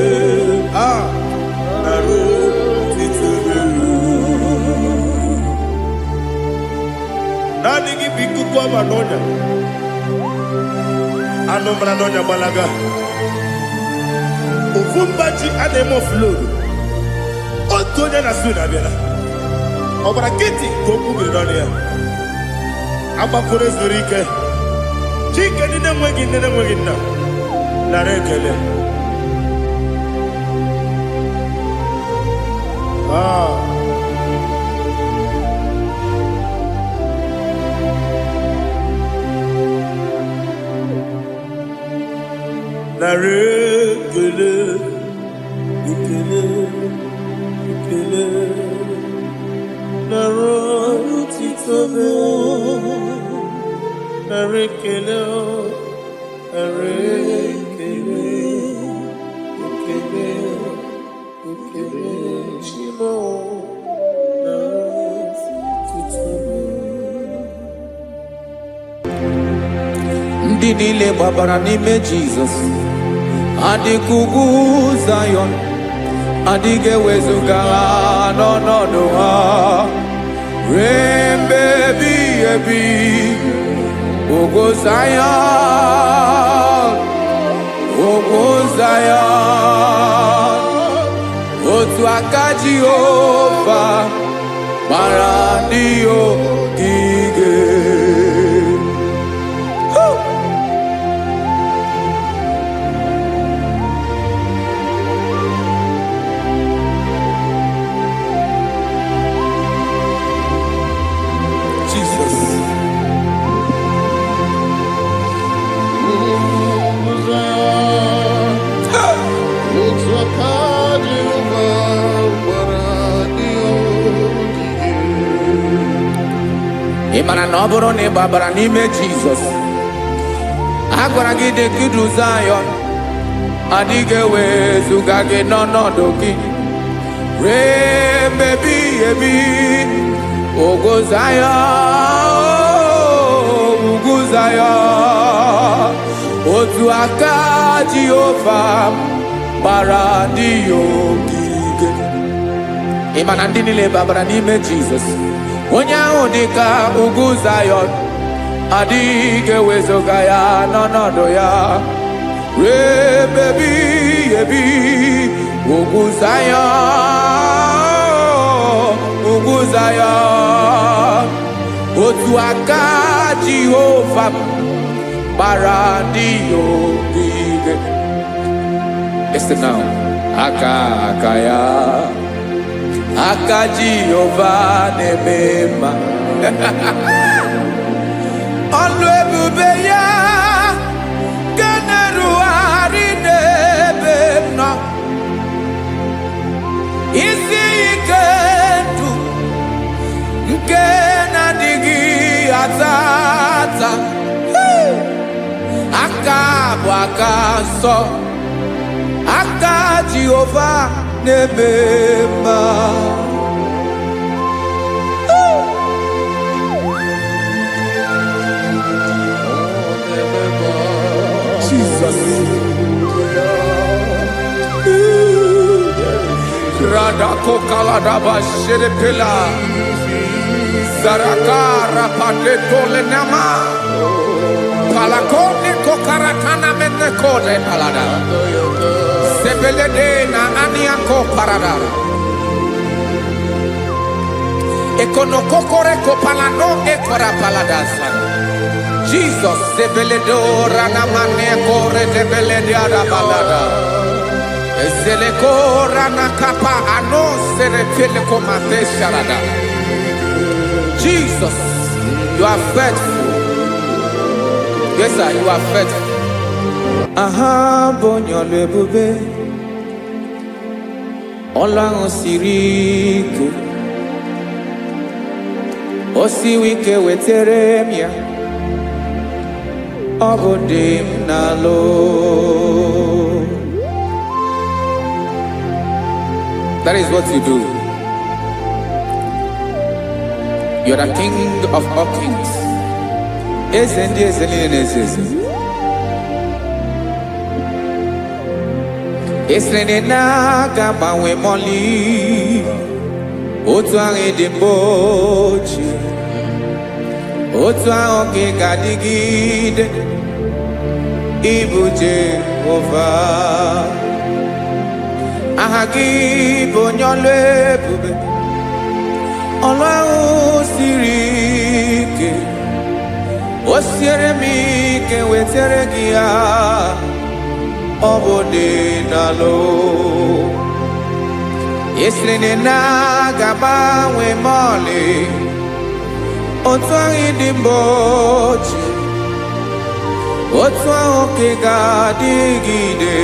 naro titobe nani gibiku kwa manonya anombra nonya balaga ufumbaji anemo flow otonya na suna bela obra kiti koku bironia abakure zurike chike nine mwegi na narekele narekele ikele ikele naro titobe narekele narekele ikele ikele shimo naro titobe ndị niile gbabara n'ime Jizọs adịghị ugwu Zayọn adịghị ewezuga ha n'ọnọdụ ha ruo mgbe ebighị ebi. Ugwu Zayọn, ugwu Zayọn, otu aka Jehova gbara ndị ogige. Ị mara na ọ bụrụ na ị gbabara n'ime Jizọs, a gwara gị dị ka Ugwu Zayọn adịghị ewezuga gị n'ọnọdụ gị ruo mgbe ebighị ebi. Ugwu Zayọn, ugwu Zayọn, otu aka Jehova gbara ndị ogige. Ị ma na ndị niile gbabara n'ime Jizọs, onye ahụ dị ka ugwu Zayọn adịghị ewezuga ya n'ọnọdụ ya ruo mgbe ebighị ebi. Ugwu Zayọn, ugwu Zayọn, otu aka Jehova gbara ndị ogige. Listen now, aka ya, aka Jehova na-eme mma. Ọlụ ebube ya ga na-erugharị n'ebe m nọ. Isi ike ndụ nke na-adịghị ata ata. Aka bụ aka nsọ, aka Jehova na-eme mma. Jesus. Radako kaladaba sherepela zarakara patole nama palakone kokaratana mene kode palada sebelede na aniako parada ekono kokore kopalano ekora paladasa. Jesus sebeledo rana mane kore debelede ada balada. Ezele kora na kapa ano sere pele komate sharada. Jesus, you are faithful. Yes, sir, you are faithful. Aha bonyo lebube ọlụ ahụ siri ike, o siwe ike wetere m ya, ọ bụ dị m n'alụ. That is what you do. You are the king of all kings. Eze ndị eze niile na-eze eze. Esere na-aga gbanwe mọlị, otu ahụ dị mgbe ochie, otu ahụ ka ị ga-adịgide, ịbụ Jehova. Aha gị bụ onye ọlụ ebube, ọlụ ahụ siri ike, o siere m ike wetere gị ya, ọ bụ dị n'alụ. Esiri na-agbanwe mọlị, otu ahụ dị mgbe ochie, otu ahụ ka ị ga-adịgide,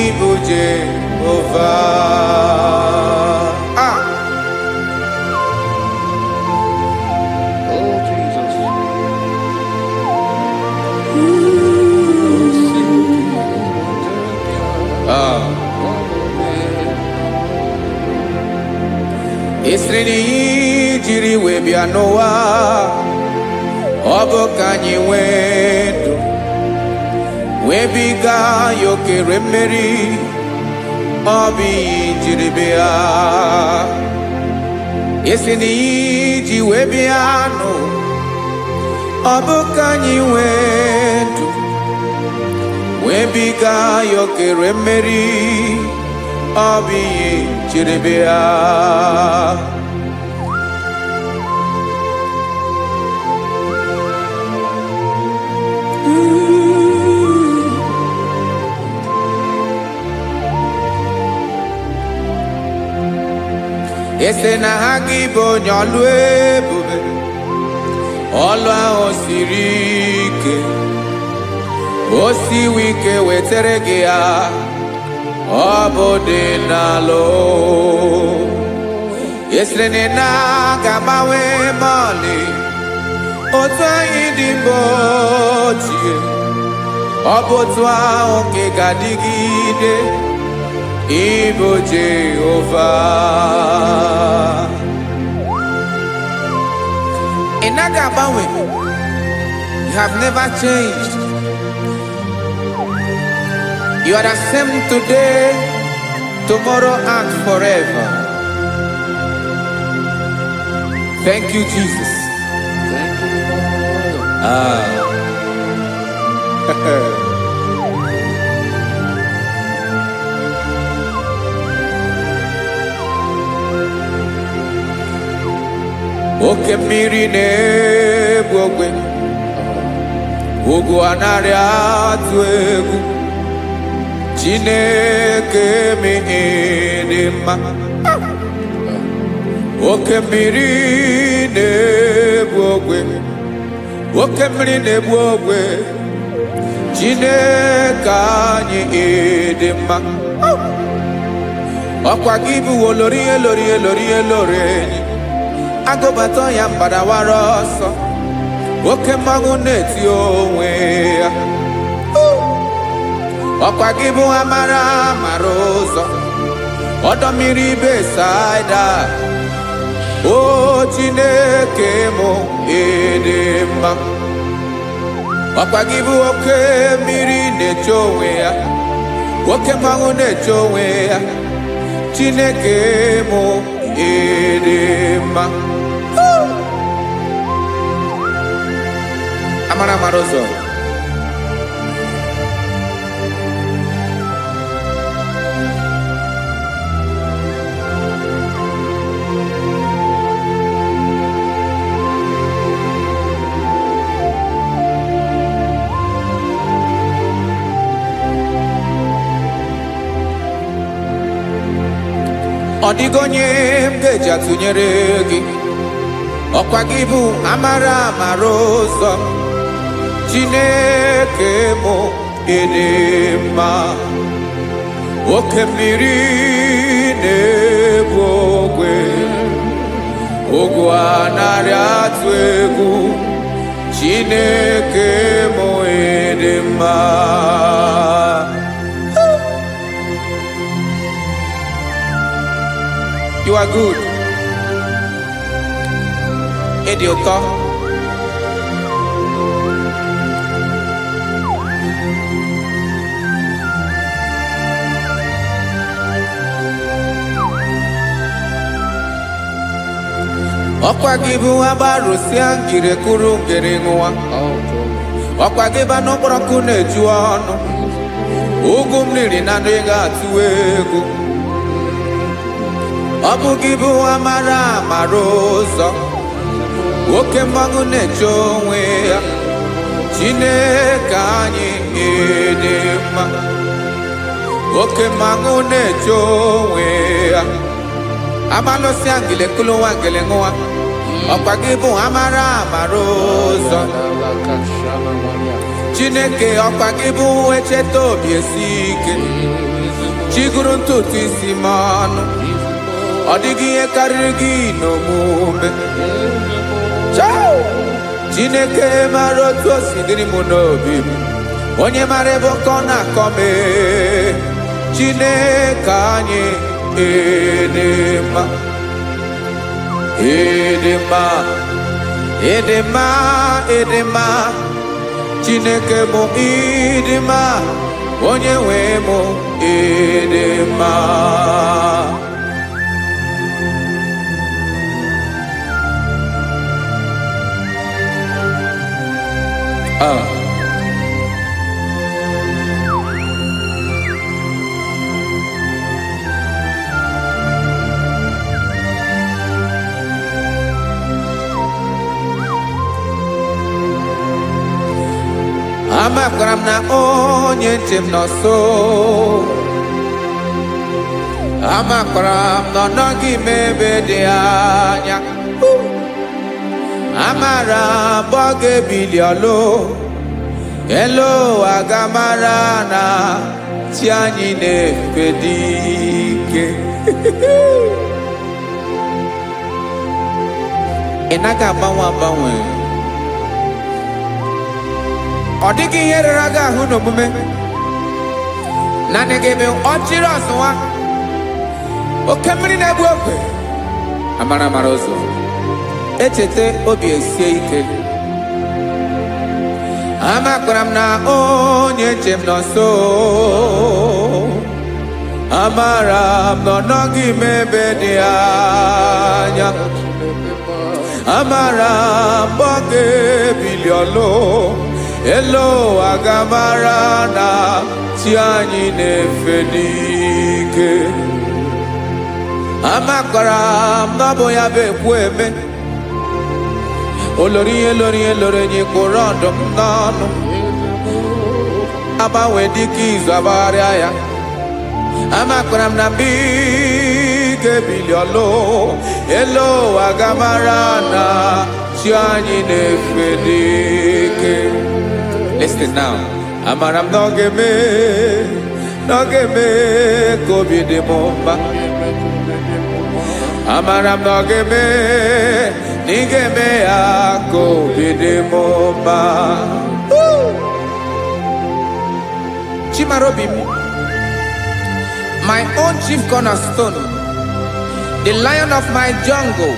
ịbụ Jehova. Oh, Jesus. Esiri na ihe jiri wee bịa n'ụwa, ọ bụ ka anyị nwee ndụ, wee biga ya okere mmeri, ọ bụ ihe jiri bịa. Esiri na ihe ji wee bịa nụ, ọ bụ ka anyị nwee ndụ, wee biga ya okere mmeri, ọ bụ ihe jiri bịa. Ese na ha gị bụ onye ọlụ ebube, ọlụ ahụ siri ike, o siwe ike wetere gị ya, ọ bụ dị n'alụ. Esere na-agbanwe mọlị, otu anyị dị mgbe ochie, ọ bụ otu ahụ ka ị ga-adịgide, ịbụ Jehova. Ị naghị agbanwe. You have never changed. You are the same today, tomorrow and forever. Thank you, Jesus. Thank you, Lord. Oke mmiri na-egbu ogwe, ugwu anaghị atụ egwu, Chineke mi dị mma. Oke mmiri na-egbu ogwe, oke mmiri na-egbu ogwe, Chineke anyị dị mma. Ọkwa gị bụ olori elori elori elori enyi, agụbata ya mbadawara ọsọ, oke mmanwụ na-eti onwe ya. Ọkwa gị bụ amara amara ụzọ, ọdọ mmiri Besaida, o Chineke mụ dị mma. Ọkwa gị bụ oke mmiri na-eche onwe ya, oke mmanwụ na-eche onwe ya, Chineke mụ dị mma. Amara amara ụzọ, ọ dịghị onye m ga-eji atụnyere gị. Ọkwa gị bụ amara amara ụzọ, Chineke mụ dị mma. oke mmiri na-ebu ogwe ogwu anarị atụ egwu Chineke m ịdị mma. You are good. Ịdị ụtọ. Ọkwa gị bụ agbarụsịa ngire kụrụ ngere nwa. Ọkwa gị bụ n'okporoko na-eju ọnụ. Ugwu mmiri na ndị ga-atụ egwu. Ọ bụ gị bụ amara amara ụzọ. Oke mmanwụ na-eche onwe ya. Chineke anyị ịdị mma. Oke mmanwụ na-eche onwe ya. Amalụsịa ngile kụrụ nwa ngele nwa. Ọkwa gị bụ amara amara ụzọ. Chineke ọkwa gị bụ echeta obi esi ike. Chigụrụ ntutu isi m ọnụ. Ọ dịghị ihe karịrị gị n'omume. Chineke mara otu o si dịrị m n'obi m. Onye mara ebe ọkọ na-akọ m. Chineke anyị ịdị mma. Ịdị mma. Ịdị mma. Ịdị mma. Chineke bụ ịdị mma. Onye nwe m ịdị mma. Amakwara m na onye nche m nọ nso. Amakwara m na ọ nọghị m ebe dị anya. Amara m ọ ga-ebili ọlụ. Elu aga mara na chi anyị na-efe dị ike. Ị naghị agbanwe agbanwe. Ọ dịghị ihe rere gị ahụ n'omume. Naanị gị bụ ọchịrị ọzụwa. Oke mmiri na-egbu ogwe. Amara amara ụzọ. Echeta obi esie ike. Amakwara m na onye nche m nọ nso. Amara m na ọ nọghị m ebe dị anya. Amara m ọ ga-ebili ọlụ. Elu aga mara na chi anyị na-efe n'ike. Amakwara m na ọ bụ ya bụ ekwu eme. Olori ihe lori ihe lori enyi kwụrụ ọdụm n'ọnụ. Agbanwe dịka izu agbagharịa ya. Amakwara m na mgbe ị ga-ebili ọlụ. Elu aga mara na chi anyị na-efe n'ike. Listen now. Amara m na ọ ga-eme ka obi dị m mma. Amara m na ọ ga-eme na ị ga-eme ya ka obi dị m mma. Chimara obi m. My own chief cornerstone. The lion of my jungle.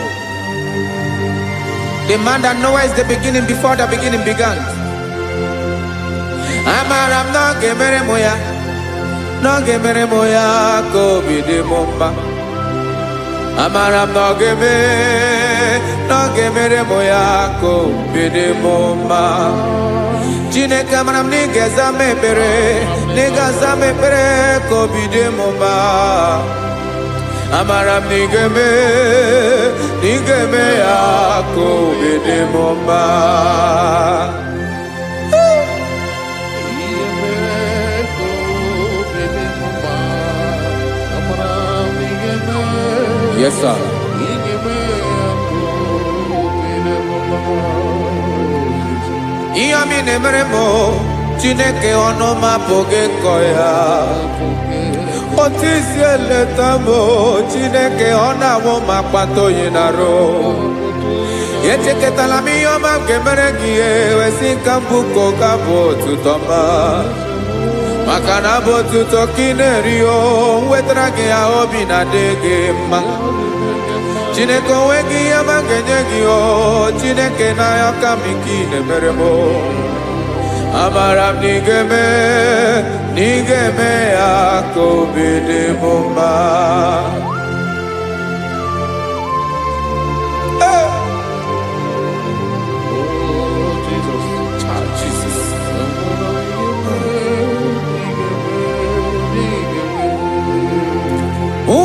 The man that knows the beginning before the beginning began. Amara m na ọ ga-emere m ya. Na ọ ga-emere m ya ka obi dị m mma. Amara m na ọ ga-emere m ya ka obi dị m mma. Chineke amara m na ị ga-aza m ekpere. Na ị ga-aza m ekpere ka obi dị m mma. Amara m na ị ga-eme ya ka obi dị m mma. Yes, sir. Ihe mi na-emere m Chineke ọnụ m apụghị ịkọ ya. otisi eleta m Chineke ọ na-awụ ma kpata oyi na-arụ echeketala m ihe ọma nke mere gị wesị ka mbụ ka ọ ga-abụ otuto ma maka na abụ otuto ka ị na-eri o wetara gị ya obi na-adị gị mma Chineke onwe gị ihe ọma ga-enye gị o Chineke n'anya ka m ike ị na-emere m amara m na ị ga-eme ya ka obi dị m mma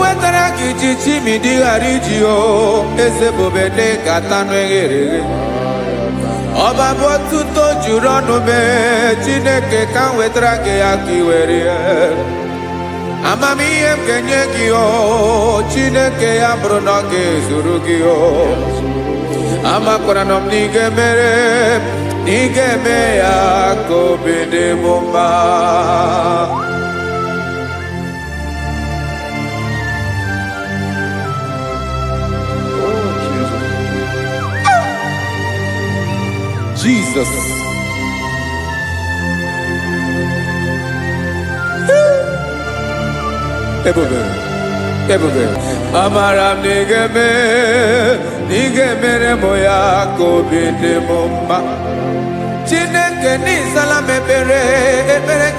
wetara gị chichi ma ị dịghara iji o eze bụbede ka tanụ eghere eghe ọba bụ otuto juru ọnụ mee Chineke ka m wetara gị ya ka ị were amamihe m ga-enye gị o Chineke ya bụrụ na ọ ga-ezuru gị o amakwara na m na ị ga-eme ya ka obi dị m mma Jesus. Ebube. Amara m na ị ga-emere m ya ka obi dị m mma. Chineke n'ịzala m ekpere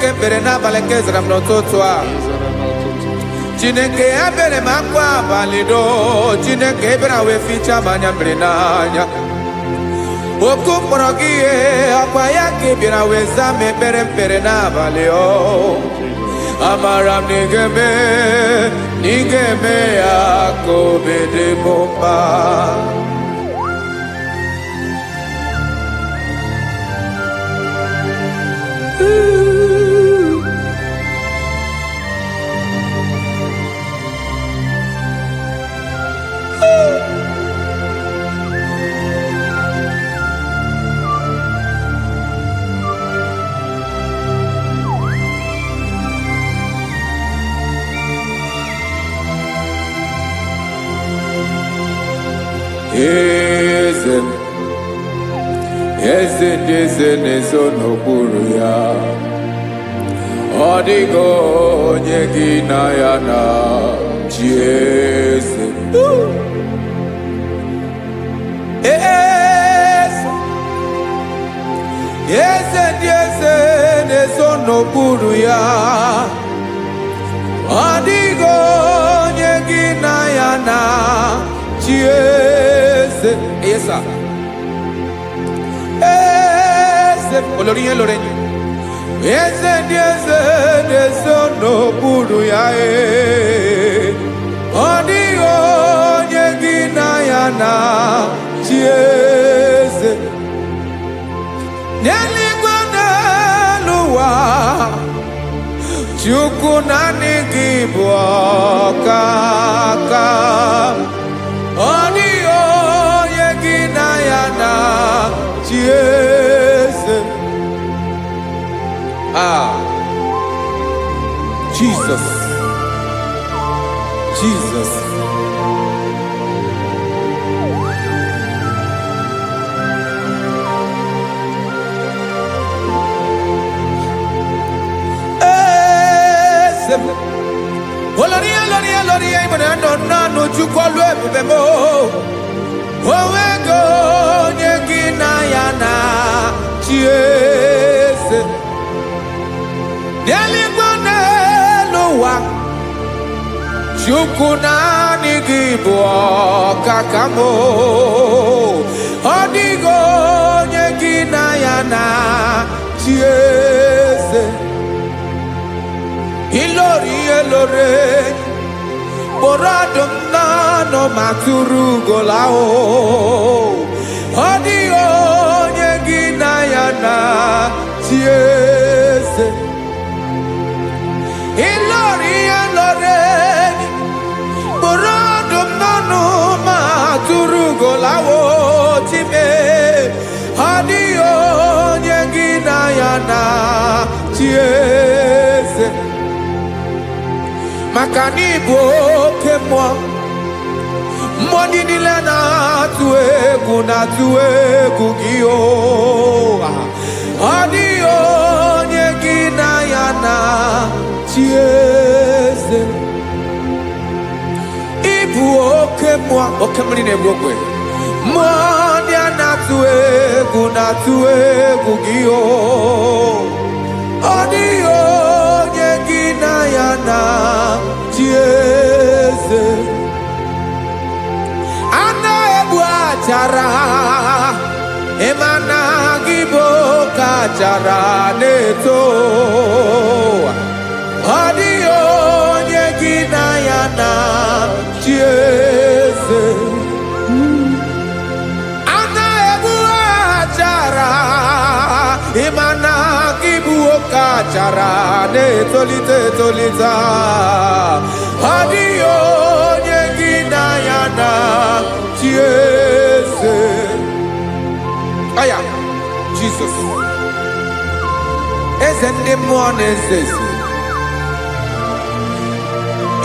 ka ekpere n'abalị ka ezara m n'ụtụtụ a. Chineke ya bere m akwa abalị do. Chineke ebere wee ficha m anya mmiri n'anya. Oku mkpọrọ gị ihe akwa ya ka ị bịara wee zaa m ekpere n'abalị o amara m na ị ga-eme ya ka obi dị m mma eze na-ezo n'okpuru ya ọ dịghị onye gị na ya na chi eze ndị eze na-ezo n'okpuru ya ọ dịghị onye gị na ya na chi eze olórí lórí eze ndị eze na-eso n'okpuru ya ọ dịghị onye gị na ya na chi eze n'eluigwe n'elu ụwa Chukwu naanị gị bụ ọkaka ọ dịghị onye gị na ya na chi eze Jesus olórí ìmọ̀nà nọ Chukwu ọlụ ebube m onwego onye gị na ya na chi eze n'eluigwe n'elu ụwa Chukwu naanị gị bụ ọkaka m ọ dịghị onye gị na ya na chi eze ilori kpọrọ ọdụm n'ọnụ ma tụrụ ugola ọ dịghị onye gị na ya na chi eze ilori kpọrọ ọdụm n'ọnụ ma tụrụ ugola time ọ dịghị onye gị na ya na chi eze maka na ịbụ oke mmụọ. Mmụọ niile na-atụ egwu gị o. Ọ dịghị onye gị na ya na-achị eze. Ịbụ oke mmụọ, oke mmiri na-egbu ogwe. Mmụọ ndị a na-atụ egwu gị o. Ọ dịghị onye gị na ya na-achị eze. A na-egbu achara, ịma na gị bụ oke achara na-eto. Ọ dịghị onye gị na ya na-achị eze. A na-egbu achara, ịma na gị bụ oke achara na-etolite etolite. Ọ dịghị onye gị na ya na-achị eze. Aya, Jesus. Eze ndị mmụọ na-eze eze.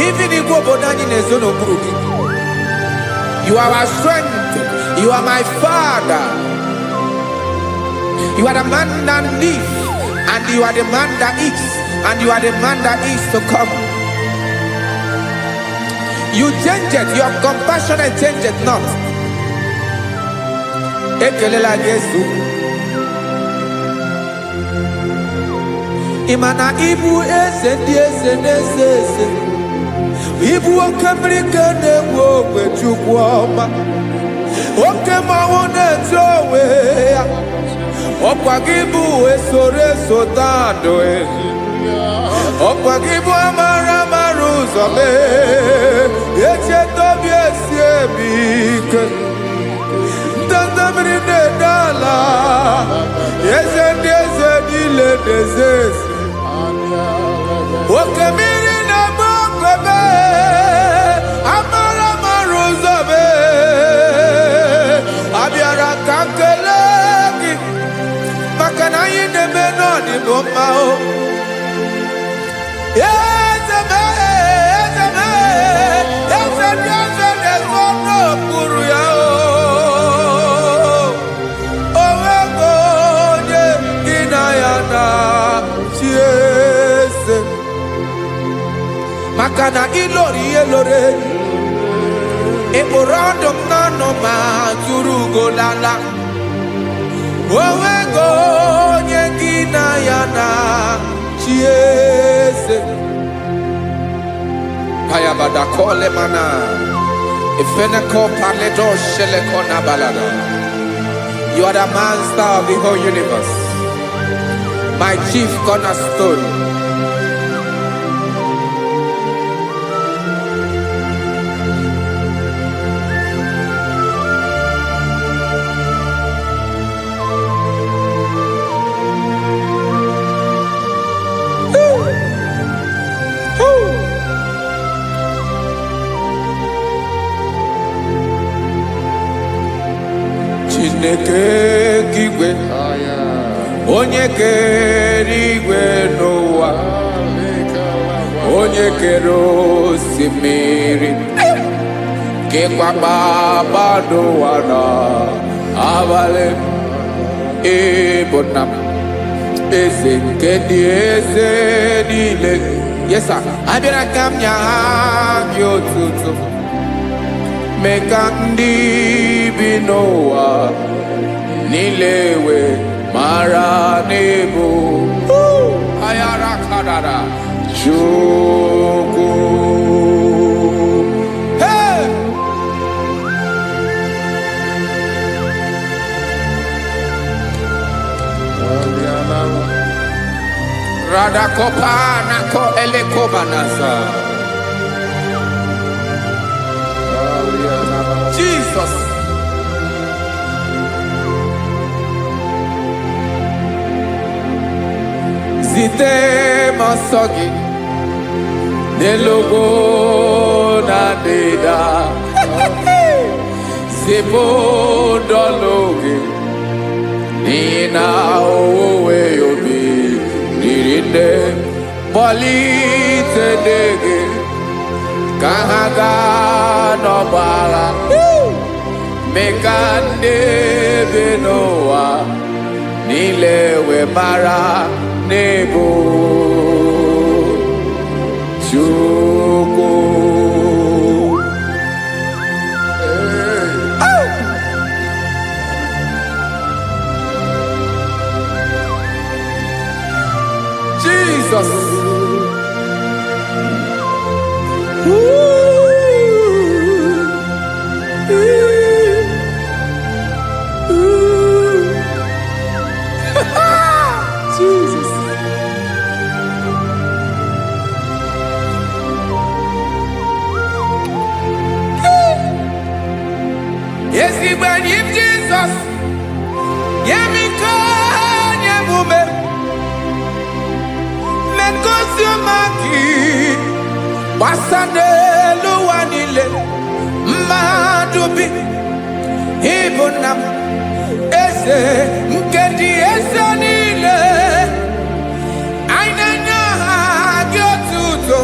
Even igwe obodo anyị na-ezo n'okpuru gị. You are our strength. You are my Father. You are the man that lives, and you are the man that eats, and you are the man that is to come. You change it. Your compassion change it not. Ekelela Yesu. Imana ibu eze ndị eze na-eze eze. Ibu oke mmiri ka na-egbu ogwe Chukwu ọma. Oke mmanwụ na-eti onwe ya. Ọkwa gị bụ eso tando. Ọkwa gị bụ amara ụzọ mee. Echeta obi esi ebi ike. Ndanda mmiri na-ede ala. Eze ndị eze niile na-eze eze. Oke mmiri na-agba ogwe mee. Amara ụzọ mee. Abịara ka m kelee gị maka na anyị na-eme n'ọdịbụ mma o. Eze mee, eze mee, eze ndị eze na-ezo n'okpuru ya o. O nweghị onye gị na ya na-achị eze. Maka na ịlọrọ ihe lọrọ ịkpụrụ ọdụ m n'ọnụ ma tụrụ ugo lala. O nweghị onye gị na ya na-achị eze. Payabada kole mana ifeneko paledo sheleko na balada. You are the master of the whole universe, my chief cornerstone. Chineke igwe, onye kere igwe n'ụwa, onye kere osimiri, kekwa kpakpando ụwa n'abalị. Ịbụ nna m, eze nke ndị eze niile. Yes sir, abịara ka m nye gị otuto. Mee ka ndị bi n'ụwa niile wee mara n'ebu ayara kadara Chukwu. Hey! Radakopa nako elekobanasa. Jesus. Zite masogi nelogo na deda. Zibo dologe nina owe yobi nirinde polite dege kahaga n'ọgbagha meka ndị bi n'ụwa niile wee mara n'ebo Chukwu. Jesus. Jesus. Yes, he when him Jesus. Yemiko nyemume. Menkosumaki. Wasande luwanile. Madubi. Ibunam. Ese nkedi ese nile. Ainanya gyotuto.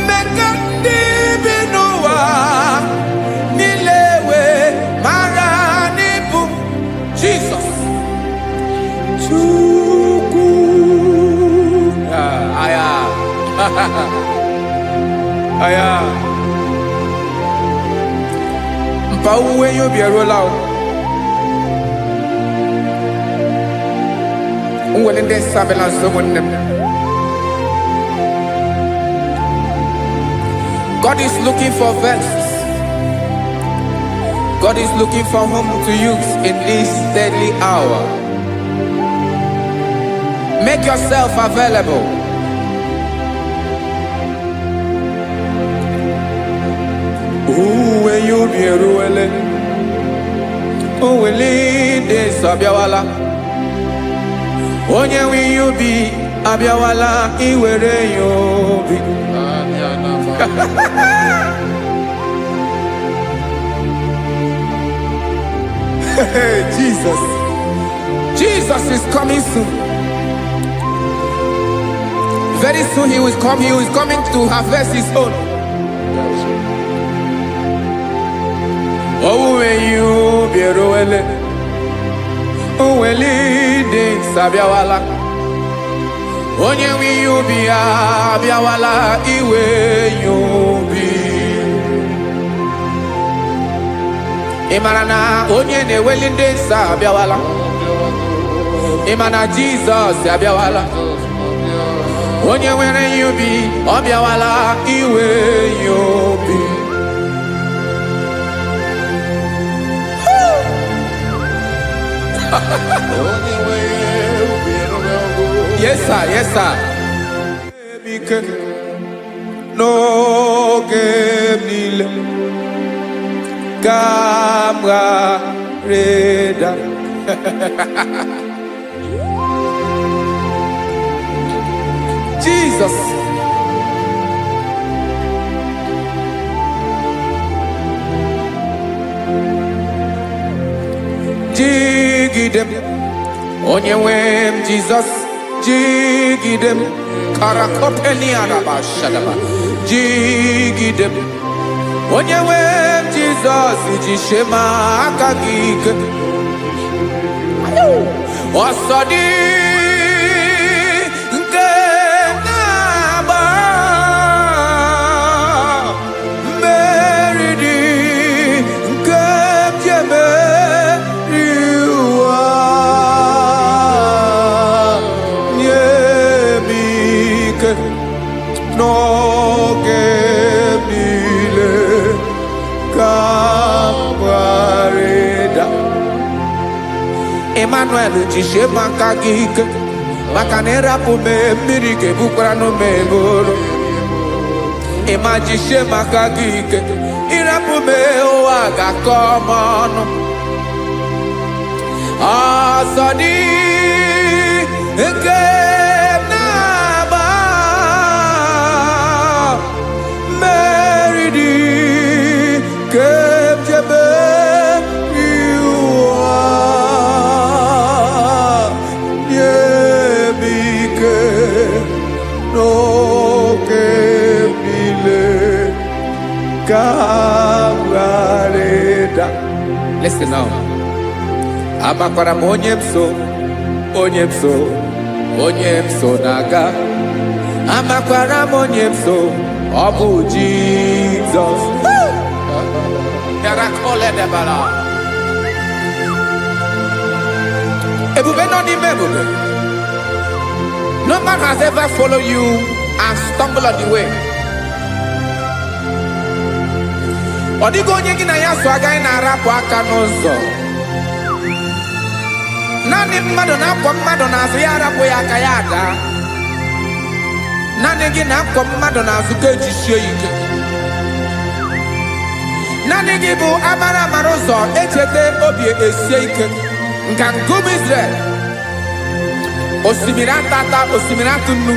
Mekandi binuwa. Nilewe maranibu. Jesus. Chukwu. Aya. Aya. Mpa uwe yo bierola o. Unwelende sabela someone. God is looking for vessels. God is looking for whom to use in this deadly hour. Make yourself available. Uwe you be ruele. Uweli de sabiawala. Onye wi you be abiawala iwere you be. Jesus. Jesus is coming soon. Very soon he will come. He is coming to harvest his own. Oh, when you be roele, oh, when leading sabiawala, onye wi you be abiawala, iwe you be. Imarana onye ne welinde sabiawala, imana Jesus sabiawala, onye were you be abiawala, iwe you be. Yes, sir. Yes, sir. No game Camera Reda. Jesus. Jigidem, Onyewem Jesus, Jigidem, Karakopeni Araba Shadaba, Jigidem, Onyewem Jesus, Jishema Akagik, Osadi. No gemile camarada Emmanuel jishe makagik makanera pume mirike bukrano meboro Ema jishe makagik irapume oaga komono Asadi eke no que Kawareda. Listen now. Amakwara monyemso, onyemso, onyemso naga. Amakwara monyemso, Obu Jesus. Yarakole debala. Ebube no di mebube. No man has ever followed you and stumbled on the way. Odigo onye gị na ya so agaghị na-arapụ aka n'ụzọ. Naanị mmadụ na-akwọ mmadụ n'azụ ya arapụ ya aka ya ada. Naanị gị na-akwọ mmadụ n'azụ ka ejisie ike. Naanị gị bụ amara amara ụzọ echete obi esie ike. Nka ngụm Israel. Osimiri atata, osimiri atụ nnu.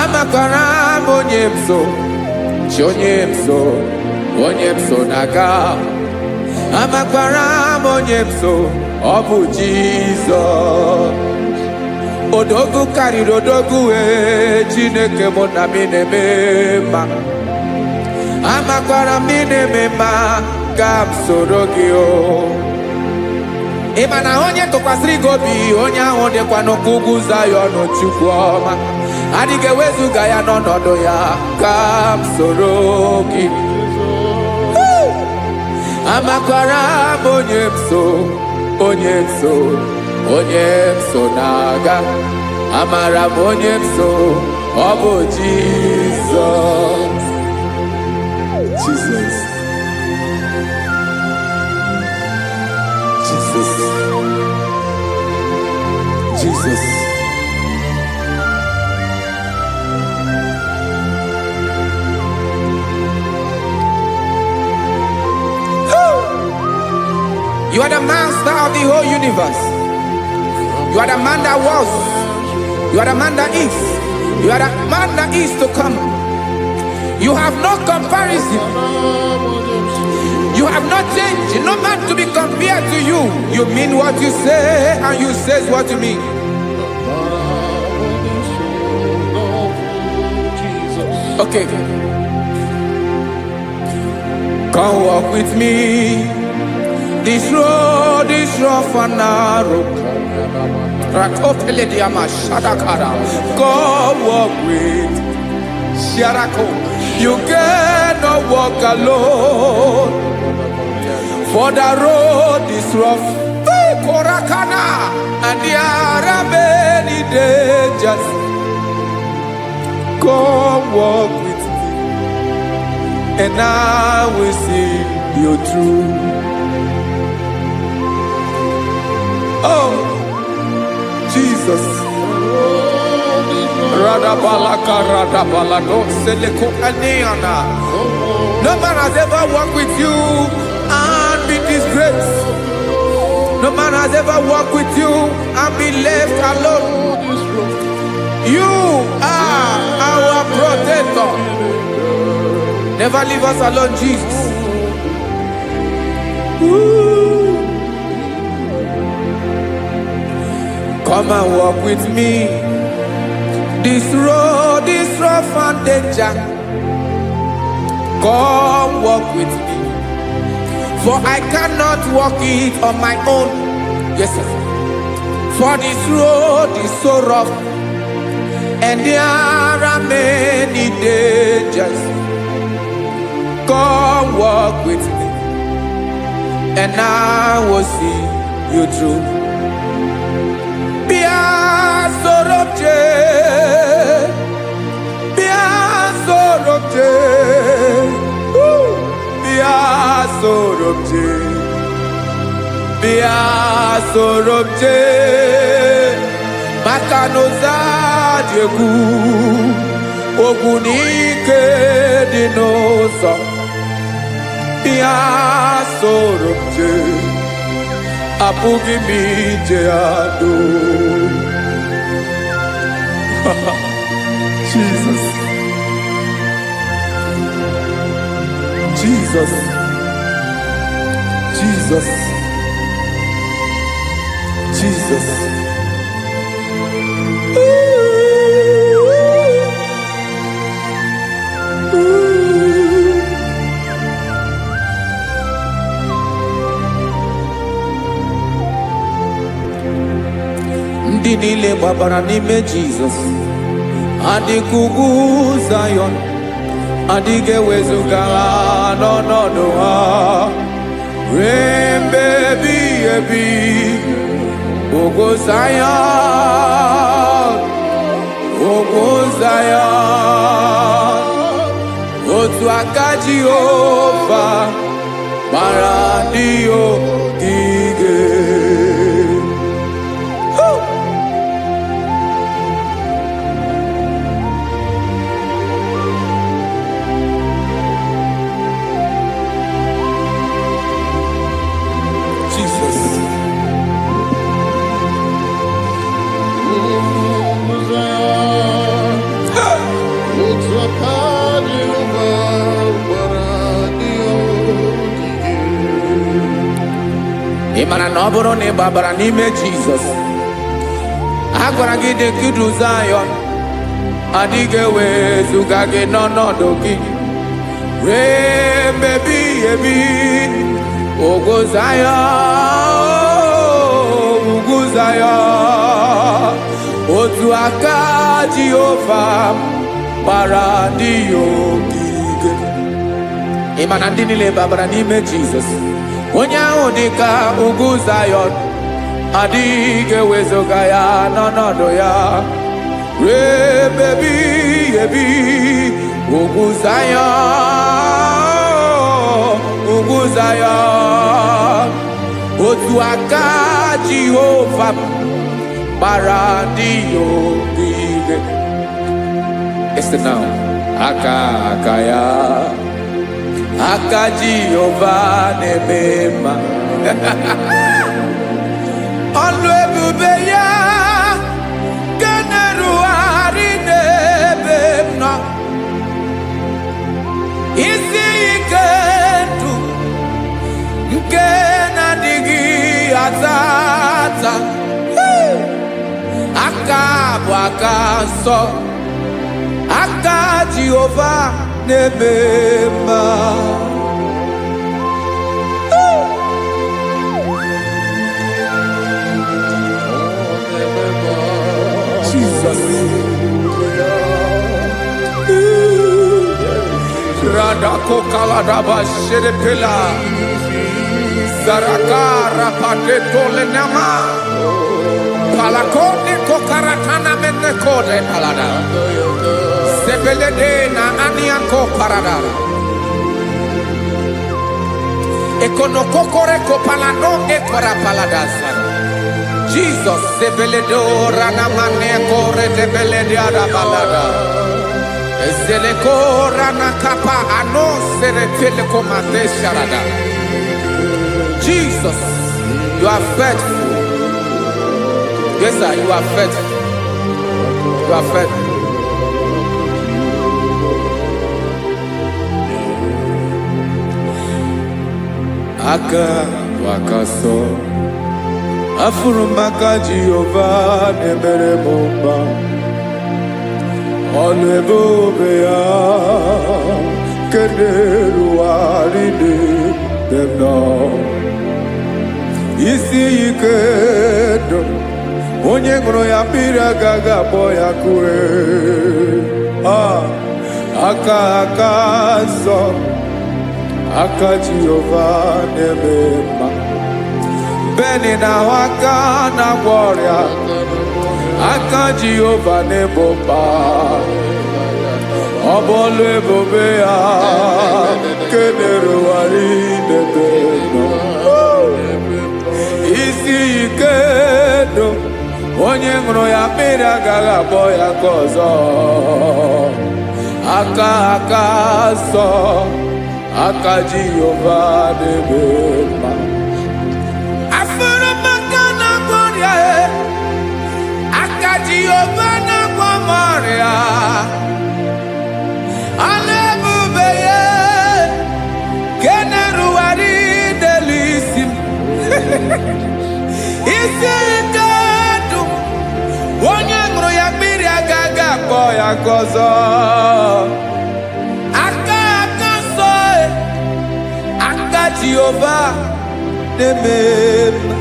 Amakwara monyemso, chonyemso, onyemso naga. Amakwara monyemso, Obu Jesus. Odogu karịrị odogu Chineke mụ na mi na-eme mma. Amakwara mi na-eme mma ka m soro gị o. Ị ma na onye tụkwasịrị gị obi, onye ahụ dịkwa n'ụkwụ ugwu Zayọn Chukwu ọma. Adịghị ewezuga ya n'ọnọdụ ya ka m soro gị. Amakwara m onyemso, onyemso, onyemso na-aga. Amara m onyemso, ọ bụ Jizọs. Jesus. Jesus. Jesus. You are the master of the whole universe. You are the man that was. You are the man that is. You are the man that is to come. You have no comparison. You have not changed. No man to be compared to you. You mean what you say and you say what you mean. Okay. Come walk with me. This road is rough and narrow. Come walk with Sharako. You cannot walk alone. For the road is rough. Korakana. And there are many dangers. Come walk with me. And I will see you through. Oh, Jesus. No man has ever walked with you and been disgraced. No man has ever walked with you and been left alone. You are our protector. Never leave us alone, Jesus. Woo. Come and walk with me. This road is rough and danger. Come walk with me. For I cannot walk it on my own. Yes, sir. For this road is so rough. And there are many dangers. Come walk with me. And I will see you through. Sorobje Makanoza Diegu Ogunike Dinosa Bia Sorobje Apugi Mijeado. Jesus. Jesus. Jesus. Jesus. Ooh. ndị niile gbabara n'ime Jizọs adịghị ugwu Zayọn, adịghị ewezuga ha n'ọnọdụ ha ruo mgbe ebighị ebi. Ugwu Zayọn, ugwu Zayọn, otu aka Jehova gbara ndị ogige. Ị mara na ọ bụrụ na ị gbabara n'ime Jizọs, a gwara gị dị ka Zayọn, adịghị ewezuga gị n'ọnọdụ gị ruo mgbe ebighị ebi. Ugwu Zayọn, ugwu Zayọn, otu aka Jehova gbara ndị ogige. Ị ma na ndị niile gbabara n'ime Jizọs, onye ahụ dị ka ugwu Zayọn, adịghị ewezuga ya n'ọnọdụ ya ruo mgbe ebighị ebi. Ugwu Zayọn, ugwu Zayọn, otu aka Jehova gbara ndị ogige. Listen now, aka ya, aka Jehova na-eme mma. Ọlụ ebube ya ga na-erugharị n'ebe m nọ. Isi ike ndụ nke na-adịghị ata ata, aka bụ aka nsọ, aka Jehova na-eme mma. Jesus. Radako kaladaba sherepela zarakara pateto lenama palakone kokaratana menekode palada sebelede na aniako paradara ekonokokore kopalano ekora paladasa. Jesus sebeledo rana maneko redebelede arabalada eseleko rana kapa ano serepele komate sharada. Jesus, you are faithful. Yes sir, you are faithful. You are faithful. Aka so afuru maka Jehova na-emere m mma. Ọlụ ebube ya nke na-erugharị n'ebe m nọ. Isi ike ndụ onye ṅụrụ ya mmiri agaghị akpọ ya kue. Aka nsọ, aka Jehova na-eme mma. Beni na aka na-agwọ ọrịa, aka Jehova na-ebo mma. Ọ bụ ọlụ ebube ya nke na-erugharị n'ebe m nọ. Isi ike ndụ onye ṅụrụ ya mmiri agaghị akpọ ya ka ọzọ. Aka nsọ, aka Jehova na-eme mma. Afụrụ m aka na-agwọ ọrịa, aka Jehova na-agwọ m ọrịa. Ọlụ ebube ya nke na-erugharị n'elu isi m. Isi ike ndụ onye ṅụrụ ya mmiri agaghị akpọ ya ka ọzọ. Aka nsọ, aka Jehova na-eme mma.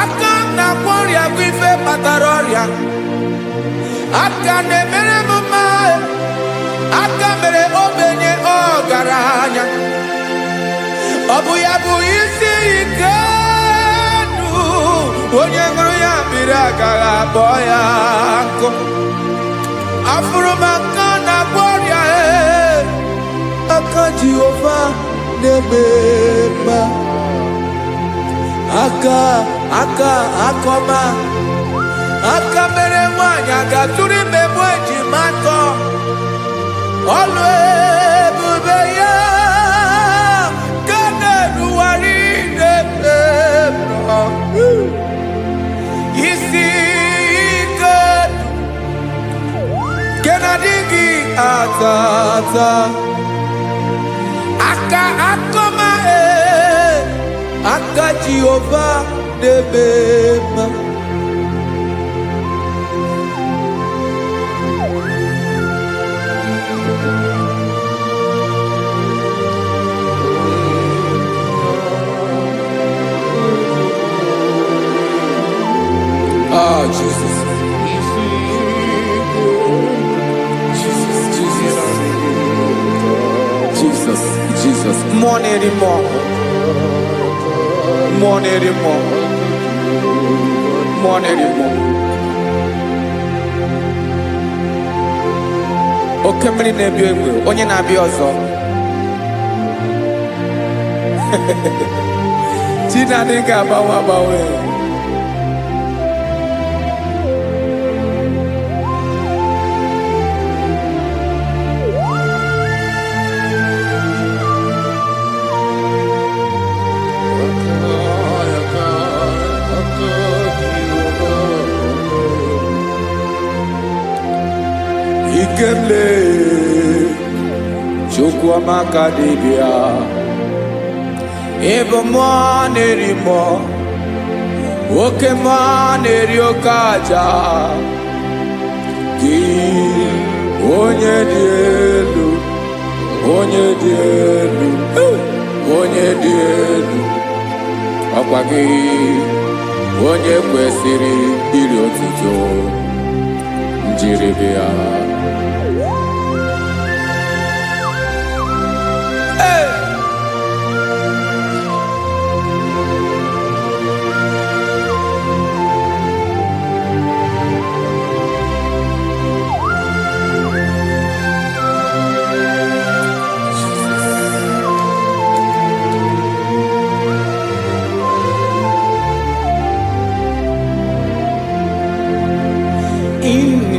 aka na ọrịa bụ ife kpatara ọrịa, aka na-emere m mma, aka mere ogbenye ọgaranya, ọ bụ ya bụ isi ike ndụ, onye ṅụrụ ya mmiri agaghị akpọ ya nkụ. Afụrụ m aka na ọrịa, aka Jehova na-eme mma, aka akọma, aka mere nwanyị ga-atụrụ ime mụ ejima atọ, ọlụ ebube ya ka na-erugharị n'ebe isi ike nke na-adịghị ata ata, aka akọma, aka Jehova na-eme mma. Oh, Jesus. Jesus. More anymore. Oke mmiri na-ebi egbe, onye na-abịa ọzọ. Chinadị ga-agbanwe. Ikemle Chukwuamaka dibịa, ebe mmụọ na-eri mmụọ, oke mmụọ na-eri oke aja, gị onye dị elu, onye dị elu, ọkwa gị onye kwesịrị iri otuto, njiribịa.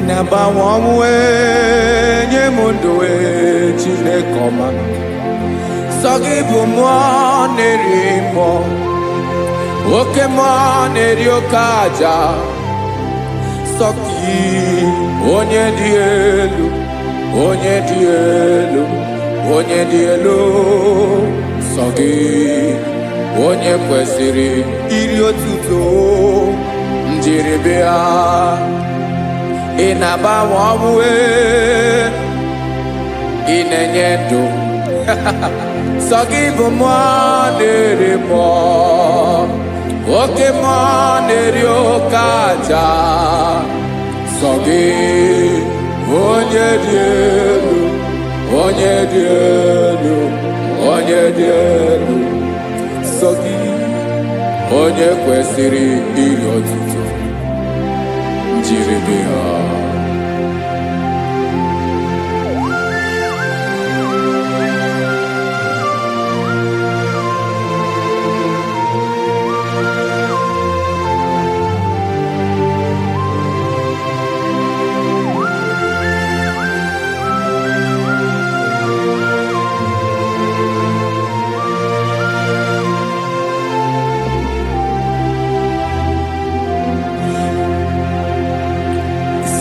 Na-agbanwe ọnwụ nye m ndụ Chineke ọma, sọ gị bụ mmụọ na-eri mmụọ, oke mmụọ na-eri oke aja, sọ gị onye dị elu, sọ gị onye kwesịrị iri otuto, njiribịa. Ị na-agbanwe ọnwụ, ị na-enye ndụ, sọ gị bụ mmụọ na-eri mmụọ, oke mmụọ na-eri oke aja, sọ gị onye dị elu, sọ gị onye kwesịrị iri otuto, njiribịa.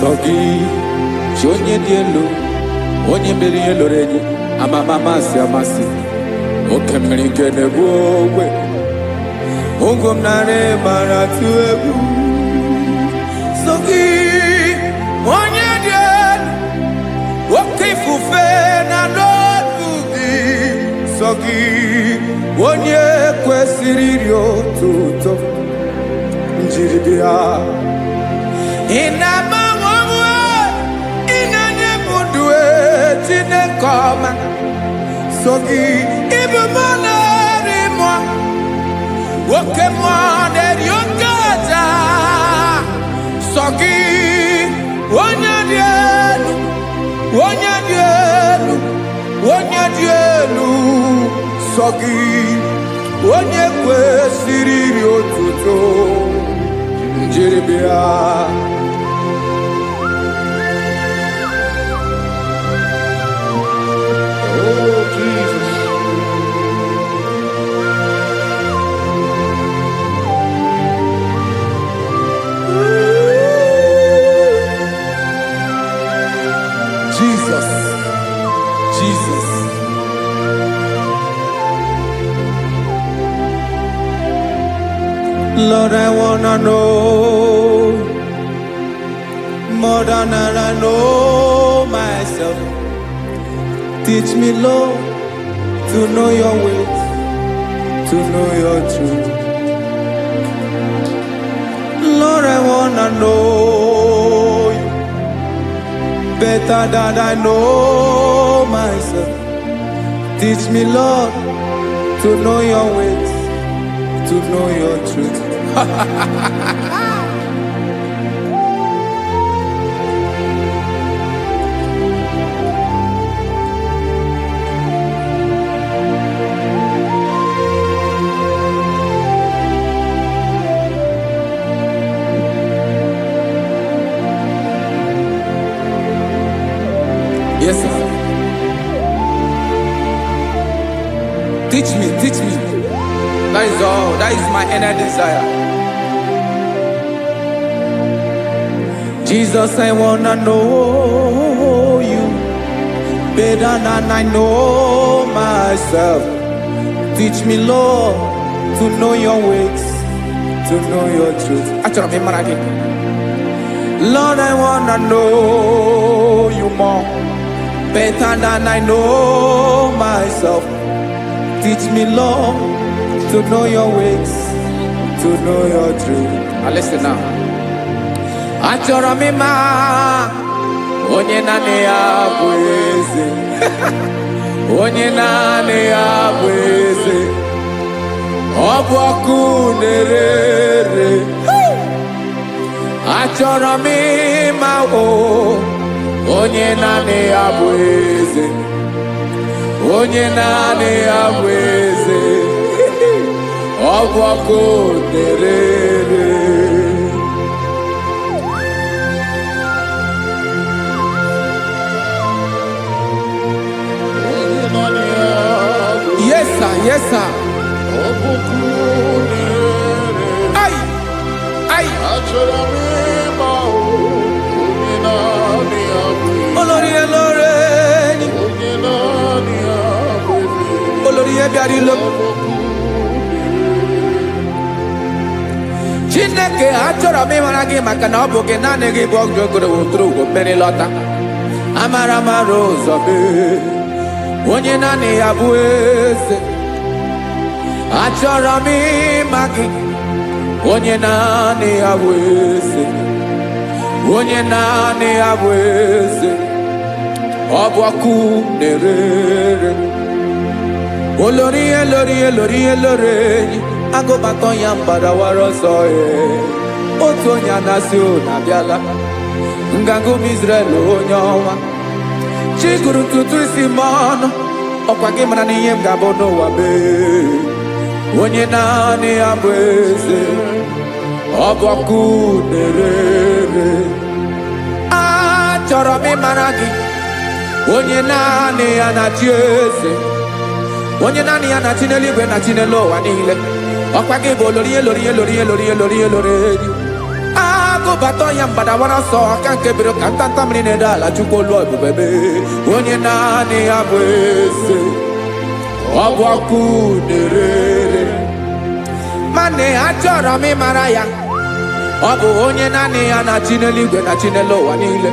Sọ gị chi onye dị elu, onye mere ihe loro enyi, amama amasị, oke mmiri nke na-egbu ogwe, ụgwọ m narị mara atụ egwu. Sọ gị onye dị elu, oke ifufe na n'ọdụ gị, sọ gị onye kwesịrị iri otuto njiri bịa. Ị na-agbanwe onwe, ị na-enye m ndụ Chineke ọma, sọ gị ịbụ mmụọ na-eri mmụọ, oke mmụọ na-eri oke aja, sọ gị onye dị elu, onye dị elu, onye dị elu, sọ gị onye kwesịrị iri otuto njiri bịa. Oh, Jesus. Jesus, Jesus. Lord, I wanna know more than I know myself. Teach me, Lord, to know your ways, to know your truth. Lord, I wanna know you better than I know myself. Teach me, Lord, to know your ways, to know your truth. Yes, sir. Teach me, teach me. That is all. That is my inner desire. Jesus, I wanna know you better than I know myself. Teach me, Lord, to know your ways, to know your truth. Actually, I'm in Lord, I wanna know you more better than I know myself. Teach me, Lord, to know your ways, to know your truth. Now listen now. Achọrọ m ịma onye naanị ya bụ eze, onye naanị ya bụ eze, ọ bụ ọkụ na-ere. Achọrọ m ịma onye naanị ya bụ eze, onye naanị ya bụ eze, ọ bụ ọkụ na-ere. Yes, sir. Yes, sir. Ay, ay. Olórí ẹlọ́rẹ́ ni. Olórí ẹbí àdìlọ́. Chineke achọrọ m ịmara gị maka na ọ bụ gị naanị gị bụ ọgụ ogologo wotoro ugwo mmeri lọta. Amara mara ụzọ mee. Onye naanị ya bụ eze. Achọrọ m ịma gị. Onye naanị ya bụ eze. Onye naanị ya bụ eze. Ọ bụ ọkụ na-ere. Olórí elórí elórí elórí enyi. Agụbatọ ya mgbadawara ọsọ ya. Otu onye anasị na-abịala. Nganga ụmụ Izrel onye ọma. Chi gụrụ ntutu isi m ọnụ. Ọkwa gị mara na ihe m ga-abụ n'ụwa mee. Onye naanị ya bụ eze. Ọ bụ ọkụ na-ere. Achọrọ m ịmara gị. Onye naanị ya na-achị eze. Onye naanị ya na-achị n'eluigwe na-achị n'elu ụwa niile. Ọkwa gị bụ olórí elórí elórí elórí elórí elórí enyi. Agụbatọ ya mgbadawara ọsọ aka nke biri ka ntanta mmiri na-ede ala Chukwu olu ebube mee. Onye naanị ya bụ eze. Ọ bụ ọkụ na-ere. Mane achọrọ m ịmara ya. Ọ bụ onye naanị ya na-achị n'eluigwe na-achị n'elu ụwa niile.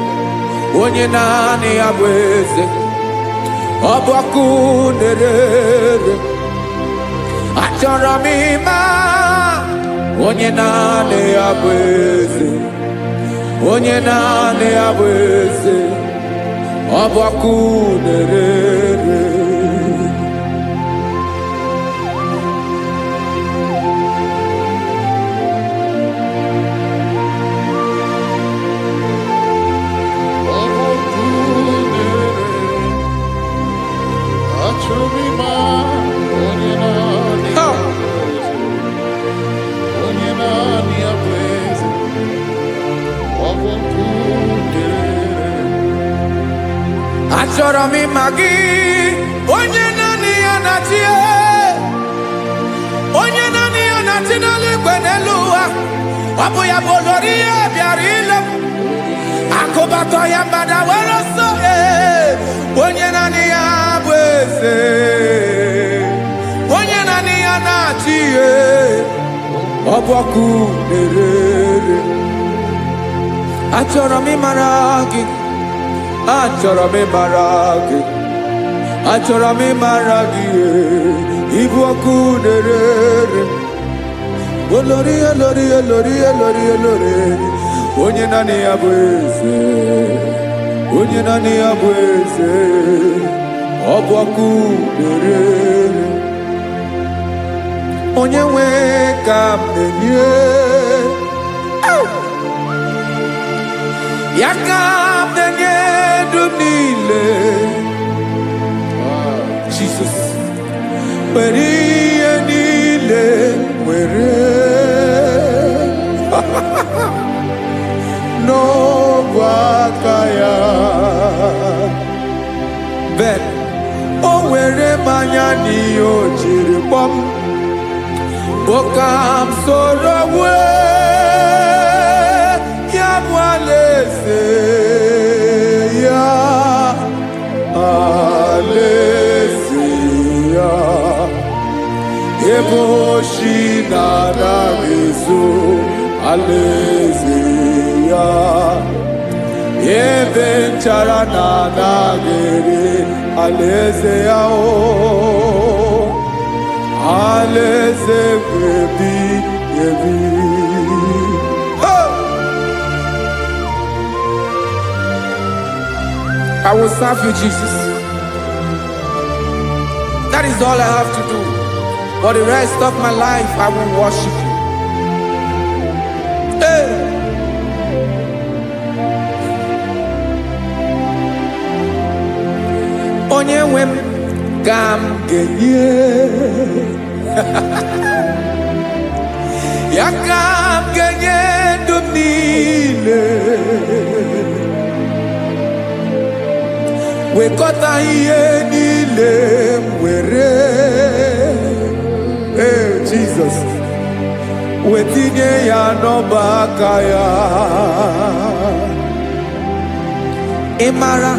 Onye naanị ya bụ eze. ọbọkụ na-ere achọrọ m ịma onye naanị ya bụ eze, onye naanị ya bụ eze, ọbọkụ na-ere. Achọrọ m ịma gị, onye naanị ya na-achị, onye naanị ya na-achị n'eluigwe n'elu ụwa. Ọ bụ ya bụ olori ya bịara ile m, akụbatọ ya mgbada were ọsọ. Onye naanị ya bụ eze, onye naanị ya na-achị ihe, ọbọkụ na-ere. Achọrọ m ịmara gị, achọrọ m ịmara gị, achọrọ m ịmara gị, ịbụ ọkụ na-ere. Olori olori olori olori olori, onye naanị ya bụ eze, onye naanị ya bụ eze, ọ bụ ọkụ na-ere. Onye nwe ka m na-enye, ya ka m na-enye ndụ niile. Jesus, were ihe niile were n'ọbụ aka ya. Ben, o were mmanya n'ihe o jiri kpọọ m, bụ ka m soro wee ya bụ alaeze ya, alaeze ya, ebe oshi na-anaghị ezo, alaeze ya, ebe nchara na-anaghị ere, alaeze ya. Alaeze ebi ebi. I will serve you, Jesus. That is all I have to do. For the rest of my life, I will worship you. Hey. Onye nwe m ka m ga-enye, ya ka m ga-enye ndụ m niile, wekọta ihe niile m were, Jesus, wetinye ya n'ọba aka ya. Ị mara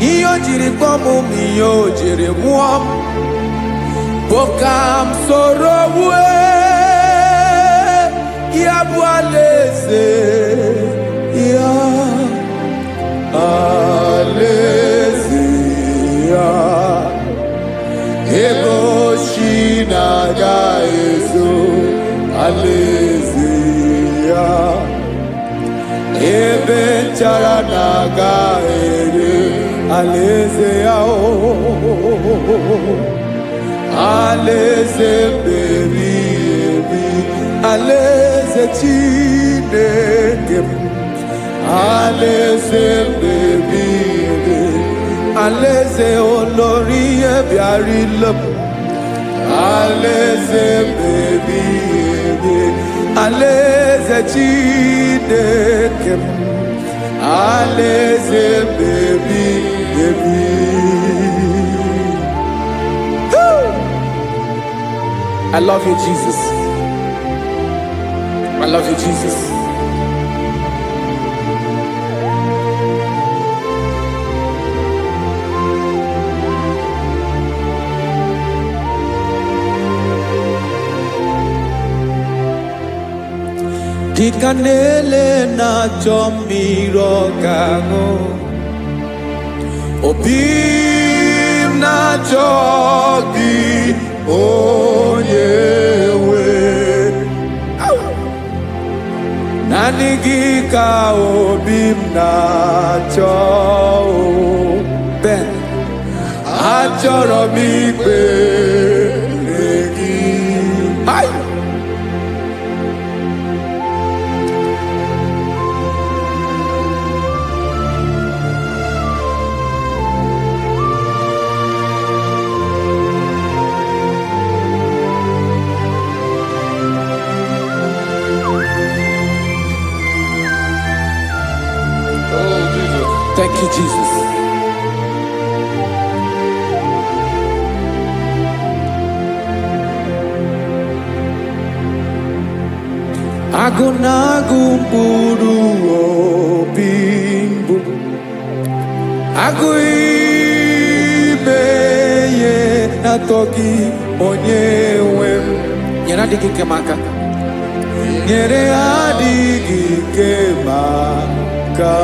ihe o jiri kpọọ m, ihe o jiri mụọ m, bụ ka m soro wee ya bụ alaeze ya, alaeze ya, ebe oshi na-agaghị ezo, alaeze ya, ebe nchara na-agaghị ere, alaeze ya. Alaeze ebi ebi, alaeze Chineke m, alaeze ebi ebi, alaeze olori ya bịara ile m, alaeze ebi ebi, alaeze Chineke m, alaeze ebi ebi. I love you, Jesus. I love you, Jesus. Dịka na-ele na-achọ mmiri ọ ga-aṅụ, obi m na-achọ gị onye nwe. Naanị gị ka obi m na-achọ. Ben, achọrọ m ikpere gị. Hai! Thank you, Jesus. Agụ na-agụ mkpụrụ obi mbụ, agụ ime ihe na-atọ gị onye nwe m. Nyere adịghị ike m aka, nyere adịghị ike m aka.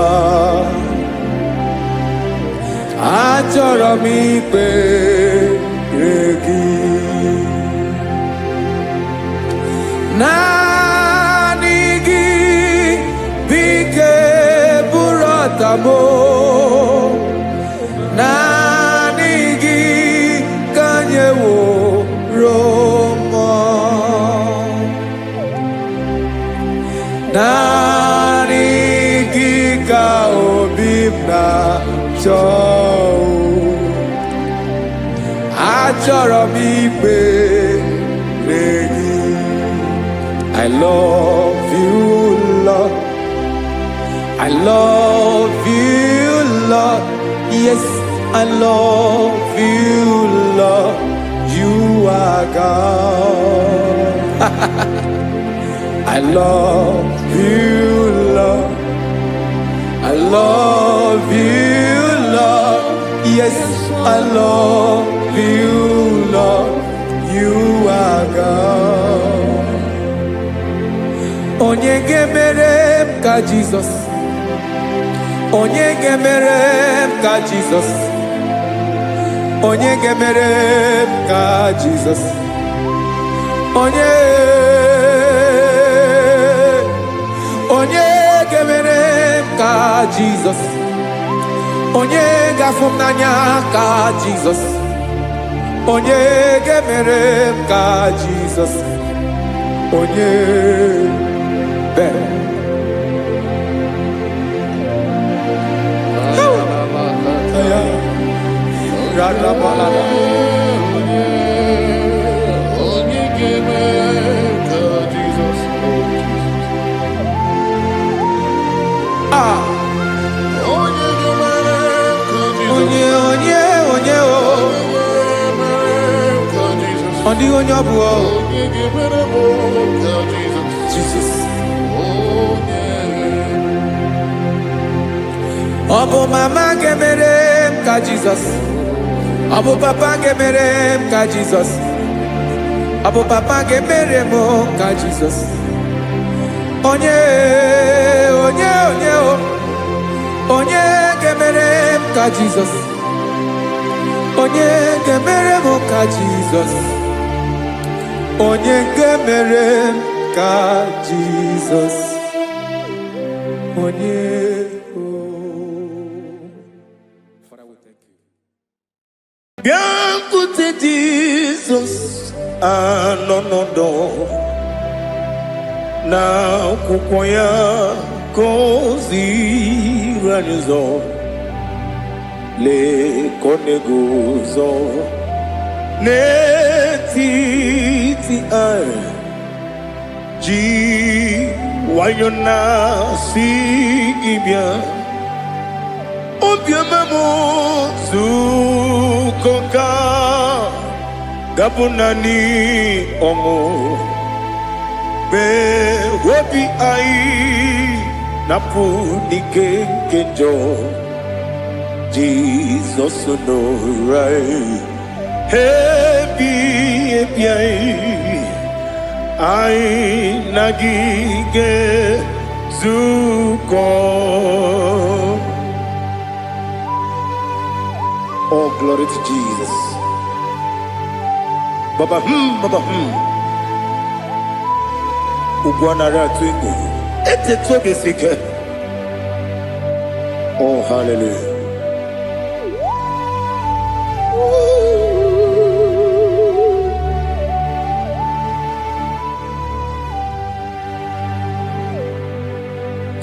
Achọrọ m ikpere gị. Naanị gị bike bụrụ ọtabo. Naanị gị ka nyeworo m. Naanị gị ka obi m na-achọ. Achọrọ m ikpere gị. I love you, Lord. I love you, Lord. Yes, I love you, Lord. You are God. I love you, Lord. I love you, Lord. Yes, I love you, Lord. You are God. Onye ga-emere m ka Jizọs. Onye ga-emere m ka Jizọs. Onye ga-emere m ka Jizọs. Onye ga-emere m ka Jizọs. Onye ga-afụ m n'anya ka Jizọs. Onye ga-emere m ka Jizọs. Onye Ben. Jesus. Ọbụ mama ga-emere m ka Jizọs. Ọbụ papa ga-emere m ka Jizọs. Ọbụ papa ga-emere m ka Jizọs. Onye ga-emere m ka Jizọs. Onye ga-emere m ka Jizọs. Onye ga-emere m ka Jizọs. Onye. Bịakwute Jizọs anọ n'ọdụ n'akwụkwọ ya ka o ziri anyị ụzọ. Lee ka ọ na-eguzo n'etiti anyị, ji nwayọọ na-asị gị bịa. Obiọma m nzukọ ka gabụ naanị ọṅụ mgbe obi anyị na-apụ n'ike nke njọ. Jizọs nọrọ anyị ebi anyị na gị ga-ezukọ. Oh, glory to Jesus. Baba, Baba, Ugwanara twingo. Ete tobe sike. Oh, hallelujah.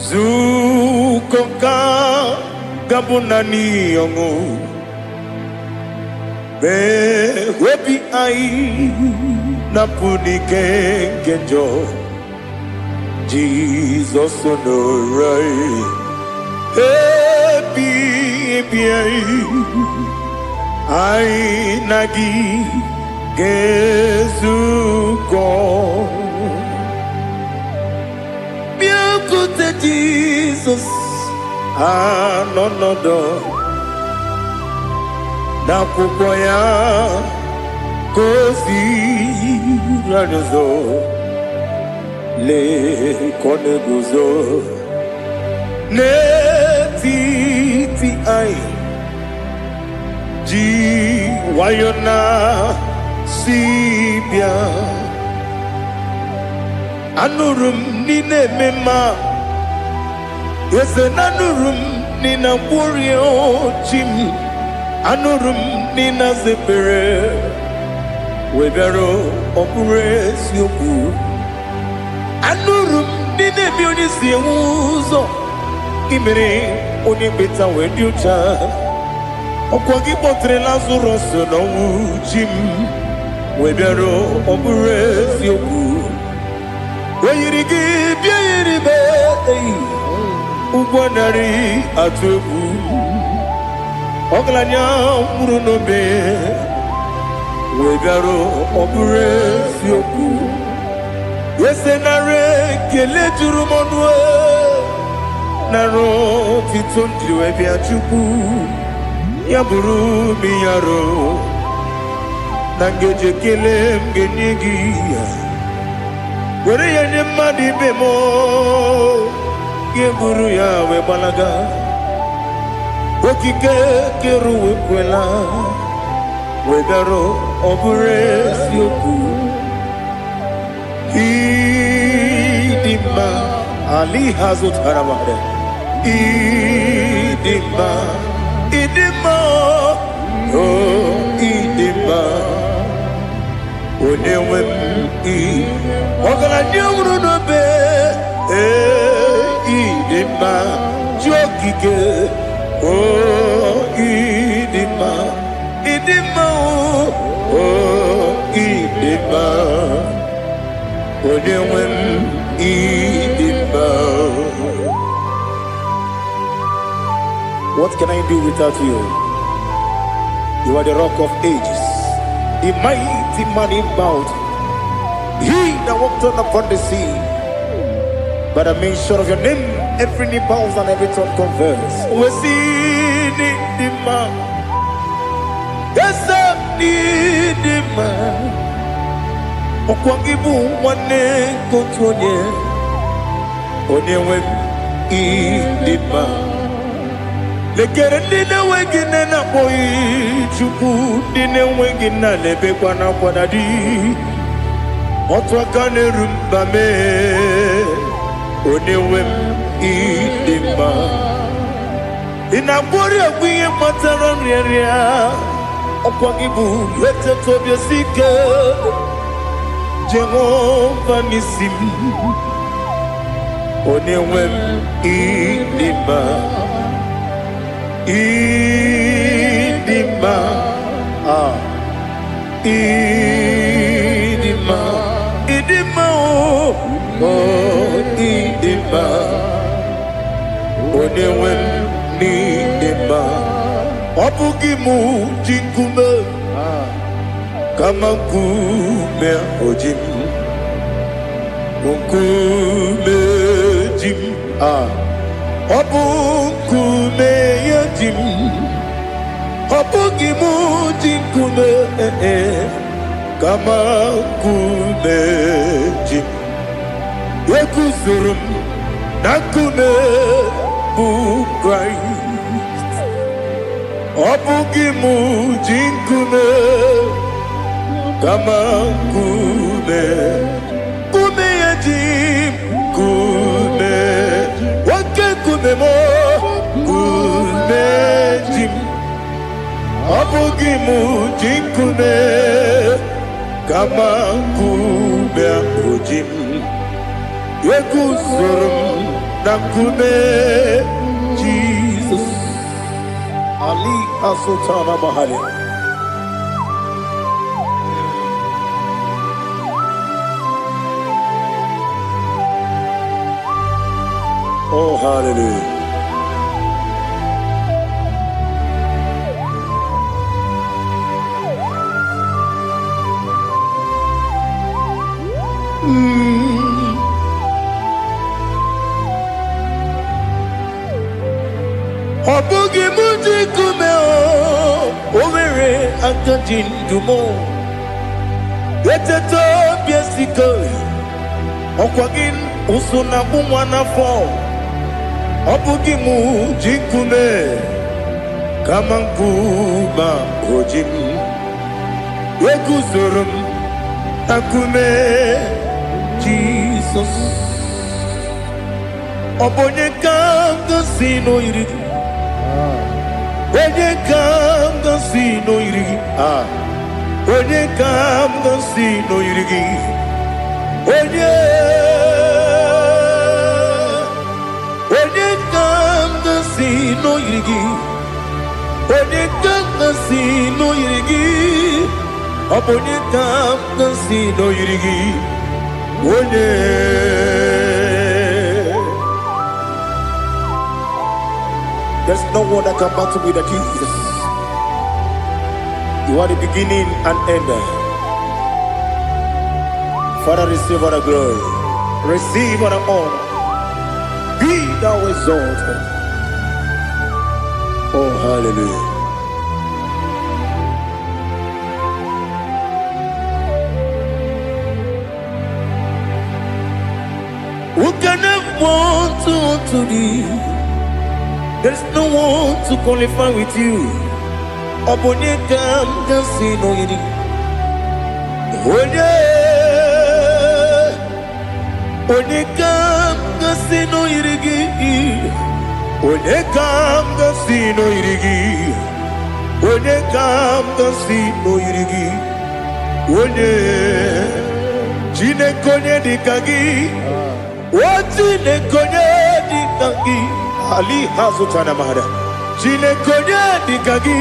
Zukoka gabunani yongo be webi ai napuni kenjo Jesus onorai happy ai nagi gezuko Jesus, no, na kukoya kosi radozo le koneguzo ne ti ai ji wayona sibia anurum nine mema. Yes, anurum nina warrior chim, anurum nina zepere, webero opures yoku, anurum nina bionisi uzo, imere onibeta weducha, okwagi potre lazuros no chim, webero opures yoku, weyirigi biayiribe. Ugwanari atubu Oglanya murunobe Wegaro obure sioku Yesenare kele jurumonwe Naro titondriwe biachuku Yaburu miyaro Nangeje kele mgenyegi Were yenye madi bemo Guru Yahweh balaga Okike keru wekwela Wegaro obure sioku Idima Ali hazut haramare Idima Oh Idima Onewem Ogala nyamuru nobe Idima jokike oh idima oh idima onewem idima. What can I do without you? You are the rock of ages, the mighty man in mountain, he that walked upon the sea. By the mention of your name, every knee bows and every tongue confess. We see the man. Yes, I need the man. Okwangibu wane kotonye. Onyewe idima. Lekere nina wengine na boy chuku. Nina wengine lebe kwa na kwa dadi. Otwakane rumbame. Onewem idima Inabori agwiye mataran ria Okwagibu lete tobye sike Jehova nisim Onewem idima Idima Idima Idima oh idima Onewem idima Obugimu jinkume Kama kume ojim Kume jim Obukume yajim Obugimu jinkume Kama kume jim Yekuzurum nakune bu Christ Obugi muji nkume kama nkume kume ya jim kume wake kume mo kume jim Obugi muji nkume kama nkume ujim Yekuzurum na nkume Jesus Ali Asultana Mahali. Oh, hallelujah. Obugi muji kume Owere akadin dumo Yeteto biesiko Okwagin usuna umwana fo Obugi muji kume Kama nkuma ojim Yekuzurum akume Jesus Obonye kanga sino irigi Onye kam gansi no irigi Onye kam gansi no irigi Onye kam gansi no irigi Onye kam gansi no irigi Onye kam gansi no irigi Onye There's no one that can battle with Jesus. You are the beginning and end. Father, receive all the glory. Receive all the honor. Be thou exalted. Oh, hallelujah. Who can have one to thee? There's no one to qualify with you. Obonye kam gansi no yiri. Onye kam gansi no yirigi. Onye kam gansi no yirigi. Onye kam gansi no yirigi. Onye chine konye dikagi. Chine konye dikagi. Ali Hazutana Mahada. Chine konye dikagi.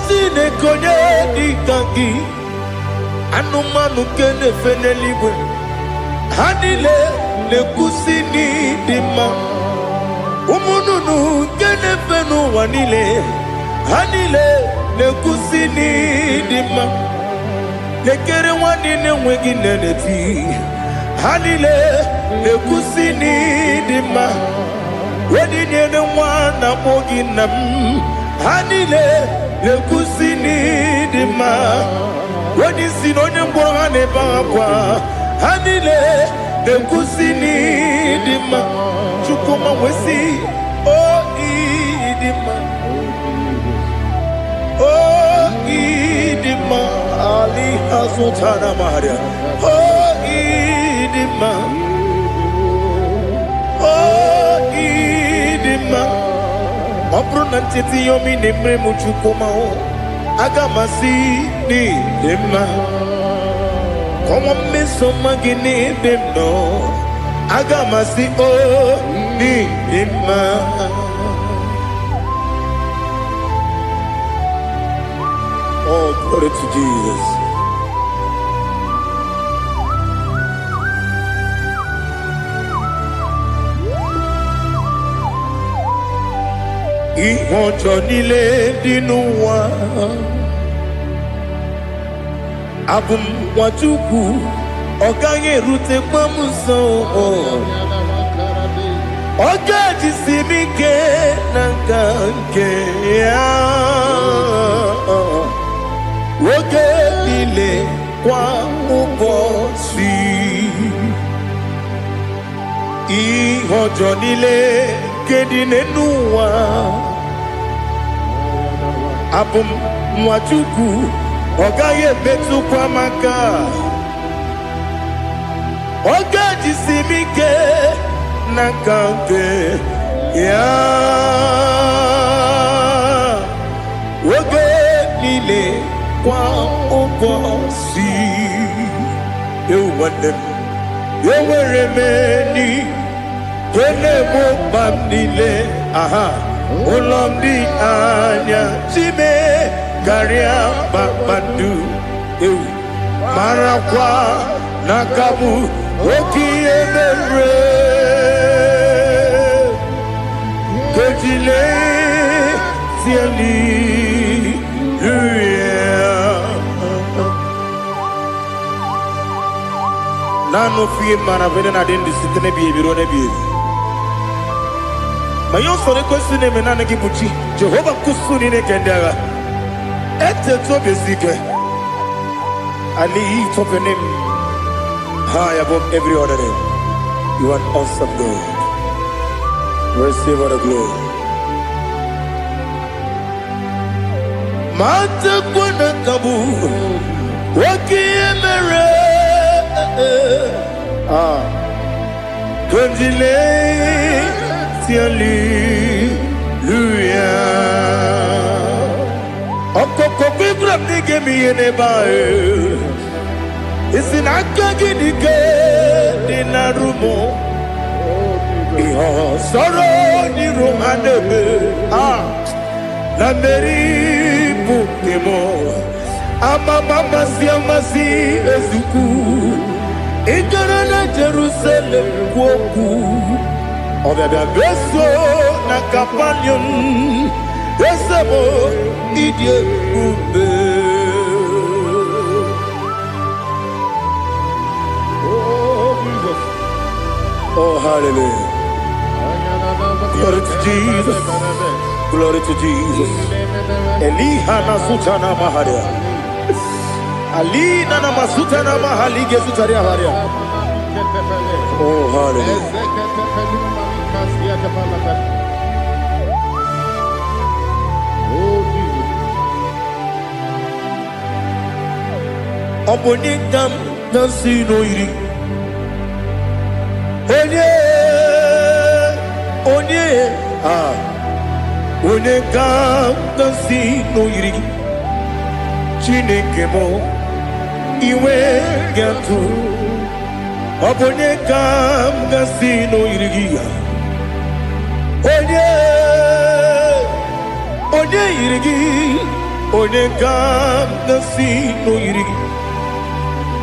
Chine konye dikagi. Anumanu kene feneligwe. Hanile le kusini dima. Umununu kene fenu wanile. Hanile le kusini dima. Lekere wanine wegi neneti. Hanile le kusini dima. Wedi nyene wana mogi nam Hanile le kusini dima Wedi sinonye mbwana bakwa Hanile le kusini dima Chukuma wesi oh idima Oh idima Ali Hazutana Maria Oh idima Obruna titi yomi nemre muchukoma o agamasi ni dema Komo meso magini demno agamasi o ni dema Oh, glory to Jesus. Ìwọ̀njọ́ nílé nínú wa Abumwachukwu ọ̀gá yẹn rute pọ́mùsọ ọ̀gá jisi mi ké na nke ya Oge nílé kwa ụbọchị Ìwọ̀njọ́ nílé kedine n'ụwa abụm nwa Chukwu ọ gaghị emetụkwa m aka ọ ga-ejisi m ike n'aka nke ya oge niile kwa ụbọchị ewu nwanne m enwere m enyi na-egbu mkpa m niile aha ụlọ m dị anya chime karịa kpakpando ewu marakwa n'aka m oke ihe mere kejile tieli nanu fie mana vene na den disitene bi ebiro ne bi mayo sore kwesi ne menana ki buchi Jehova kusuni ne kendaga ete to besike ali top your name high above every other name. You are awesome God. Receive all the glory. Mata kuna kabu wakiemere Kondile Hallelujah. Okoko bibra nige mi enebae. Isinaka gidike dinarumo. Iho soro ni romanebe. Na meri pukemo. Ama mama si ezuku. Ikarana Jerusalem woku. Obebe beso na kapanion. Esebo idie ube. Oh, hallelujah. Glory to Jesus. Glory to Jesus. Elihana sutana maharia. Alina na masutana mahalige sutaria haria. Oh, hallelujah. Obonikam nasino iri. Onye ka nasi n'oyiri Chineke mo iwe gatu Onye ka nasi n'oyiri Onye yiri gị Onye ka nasi n'oyiri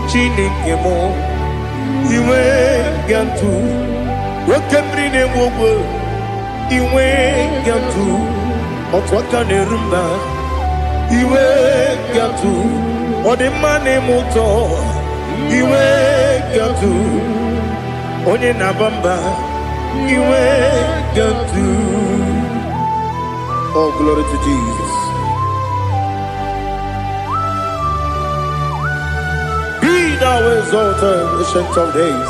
Chineke mo iwe gatu Wakemri ne mwogwe iwe gatu Otwaka ne rumba iwe gatu Odemane muto iwe gatu Onye nabamba iwe gatu. Oh, glory to Jesus. Be thou exalted, ancient of days.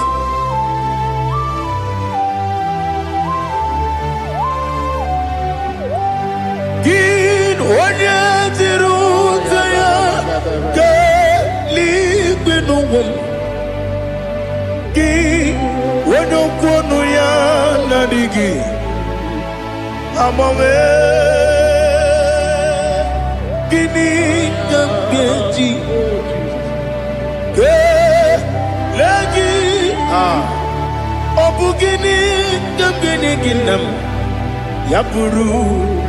Onye tiruta ya ka ligbe n'ụwa gị onye okwunu ya na-adịghị agbanwe gịnị ka m ga-eji kelee gị ọ bụ gịnị ka m ga-enye gị nna m ya bụrụ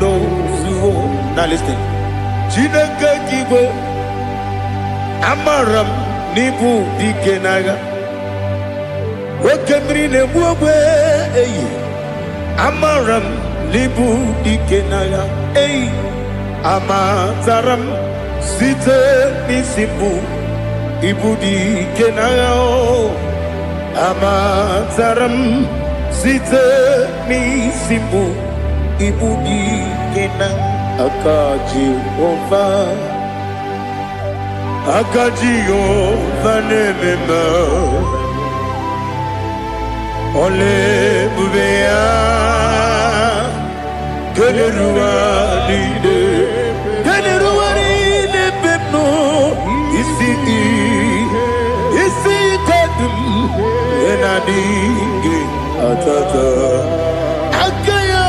n'ozuo. Now listen. Chineke kibo amaram nibu dikenaga. Okemri ne buogwe eyi. Amaram nibu dikenaga eyi. Amataram site nisimbu ibu dikenaga o. Amataram site nisimbu ibu dikenaga. Akajihova nemema ole bubea kelerua lide kene adigi atata akayo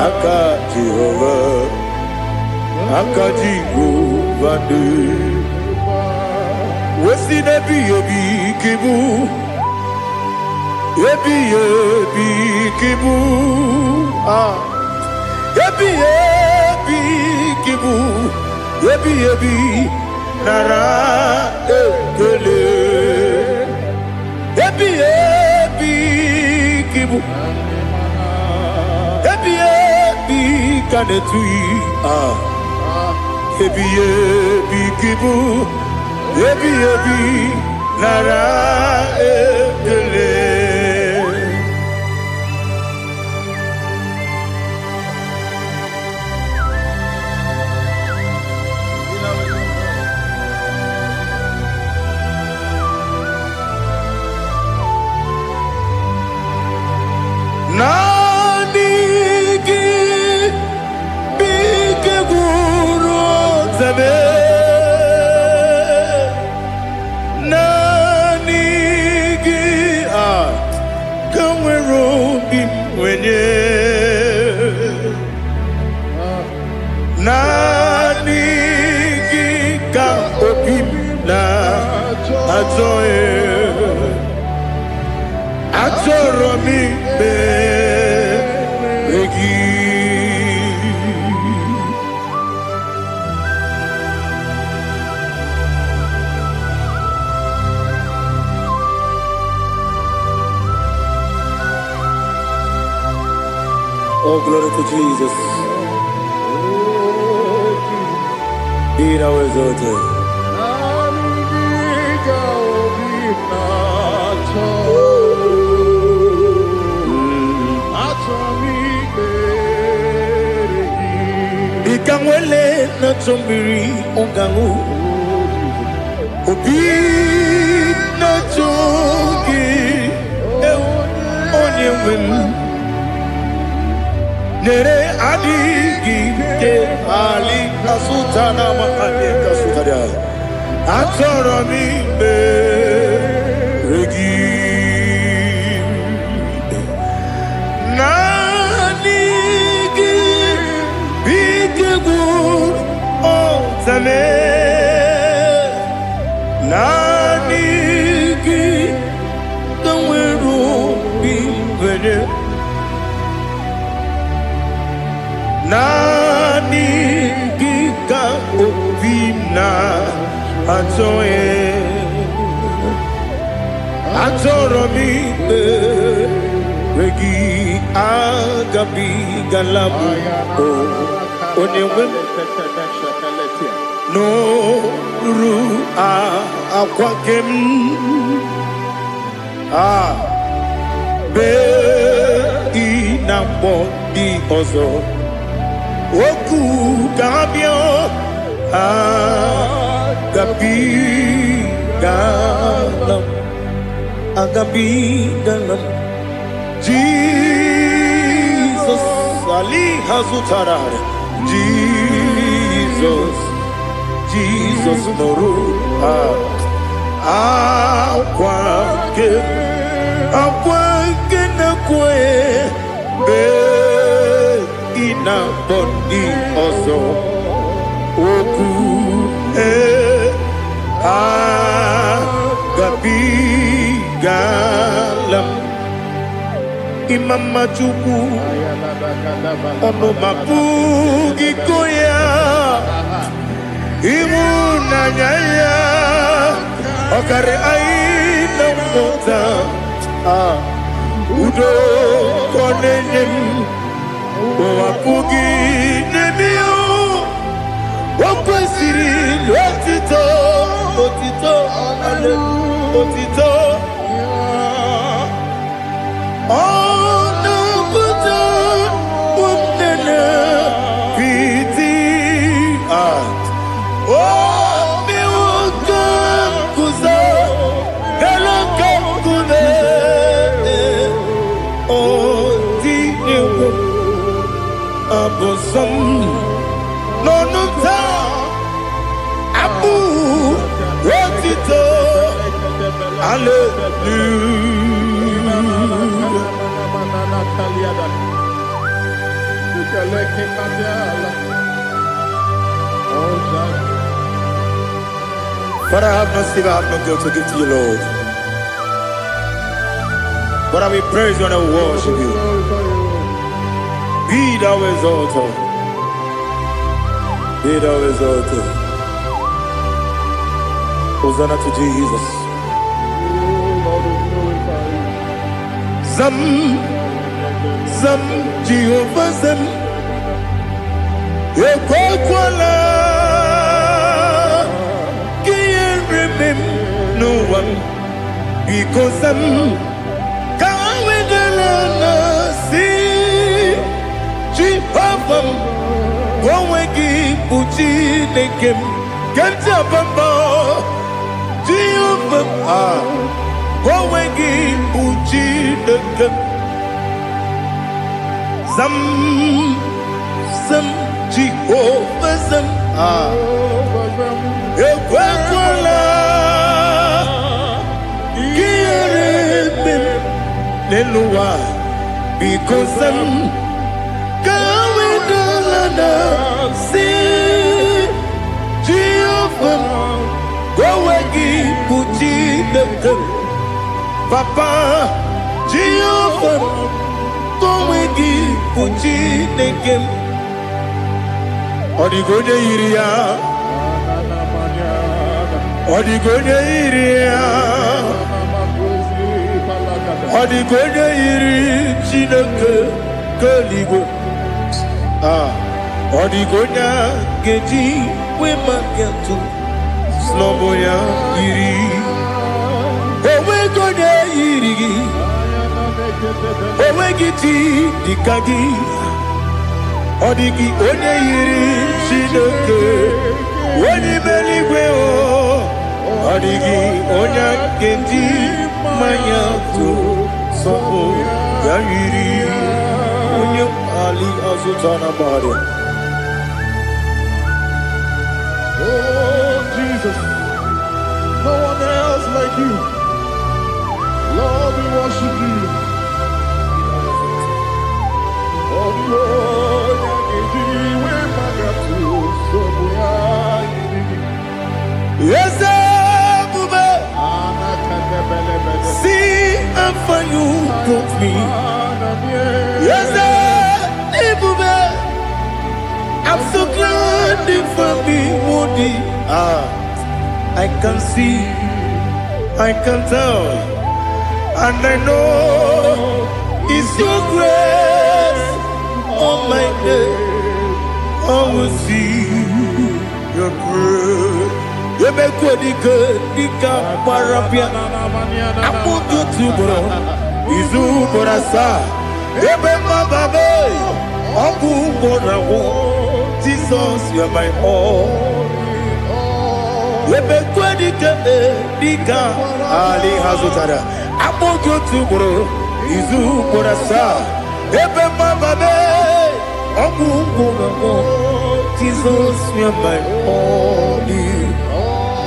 aka Jehovah aka Jehovah wesi nebi ebi kibu ebi kibu ebi kibu ebi nara ekele ebi kibu ebi kanetui ebi kibu ebi nara ekele Nanigi bige guru zabe Nanigi kamwero bimwenye Nanigi ka opim na ajoe Atoro mi beregi Oh, glory to Jesus. Be thou exalted. Ikamwele na chombiri ongangu Obi na chogi onye wem Nere adigi ke ali kasutana ma ali kasutaria Atoro mi beregi Nanigi kamweru bimwenye Nanigi ka opina atoye Atoro mi regi agabi galabu onyewe no ru akwakem be inambo di ozo oku kabio agabi galam Jesus ali hazutarare Jesus noru akwake na kwe be ina bondi ozo oku gabi galam imama chuku ono mapugi koya imu nanyaya okare aina mota udo konenyem wapugi nemio wakwesiri lotito ale otito Father, I have no silver, I have no gold to give to you, Lord. But I will praise you and I will worship you. Be thou exalted. Be thou exalted. Hosanna to Jesus. Zam, Zam, Jehovah Zam. Ekwakwala. Kiyeremem no one. Because I'm Kawedalana si Jehovah. Gowegi Uchi Nekem. Kenta Bamba. Jehovah. Gowegi Uchi Nekem. Zam, Zam, Jehovah Zam. Ekwakwala. Kiyeremem Nenua. Because I'm Kawedalana si Jehovah. Gowegi Uchi Nekem. Papa Jehovah. Gowegi Uchi Nekem. Odigoje iria. Odigoje iria. Odigoje iri Chineke Keligo. Odigonya geji wema kentu sloboya iri. Owegoje iri. Owegiti dikagi. Odigi onye iri Chineke. Oni meligwe o. Odigi onye geji manya tu sopo ya iri. Onye ali azutana bari. Oh, Jesus. No one else like you. Lord, we worship you. Oh, Lord, Yes, Bube. See how you put me. Yes, Bube. I'm so glad for me, Woody. I can see, I can tell, and I know it's your grace. Oh my God, I will see your grace. You make good, Dika Parapia. I put you to bro. Izu Borasa. You make my baby. Oku Borawo. Jesus, you are my all. You make good, Dika Ali Hazutara. I put you to bro. Izu Borasa. You make my baby. Oku Borawo. Jesus, you are my all.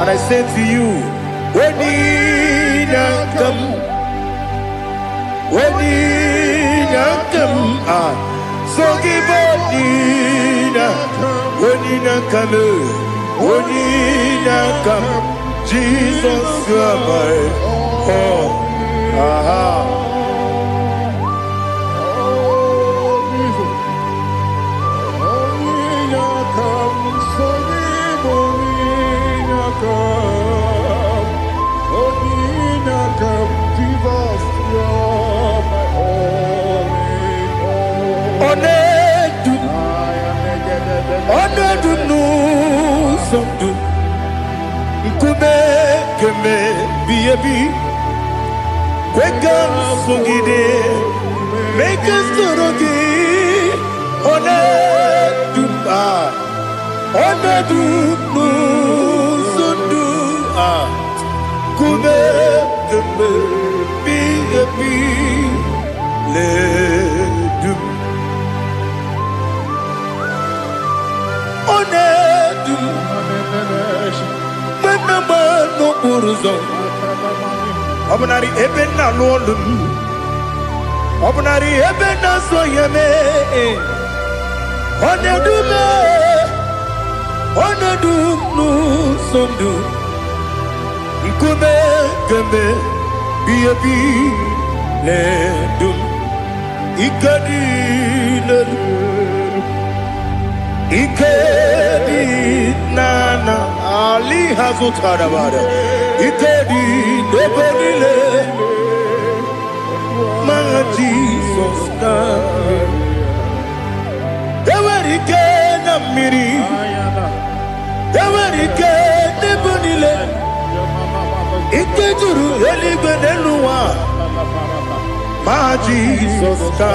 And I say to you, when you come, so give when you come, Jesus, you are my all. Make us Obunari ebe na lolu. Obunari ebe na so yeme. Onedume. Onedunu sondu. Ikume kembe. Biyebi ledum. Ikadi ledum. Ikedi nana Ali hazutara bada. Ikedi nebonile. My Jesus na. Ewerike na miri. Ewerike nebonile. Ikejuru eligwe neluwa. My Jesus na.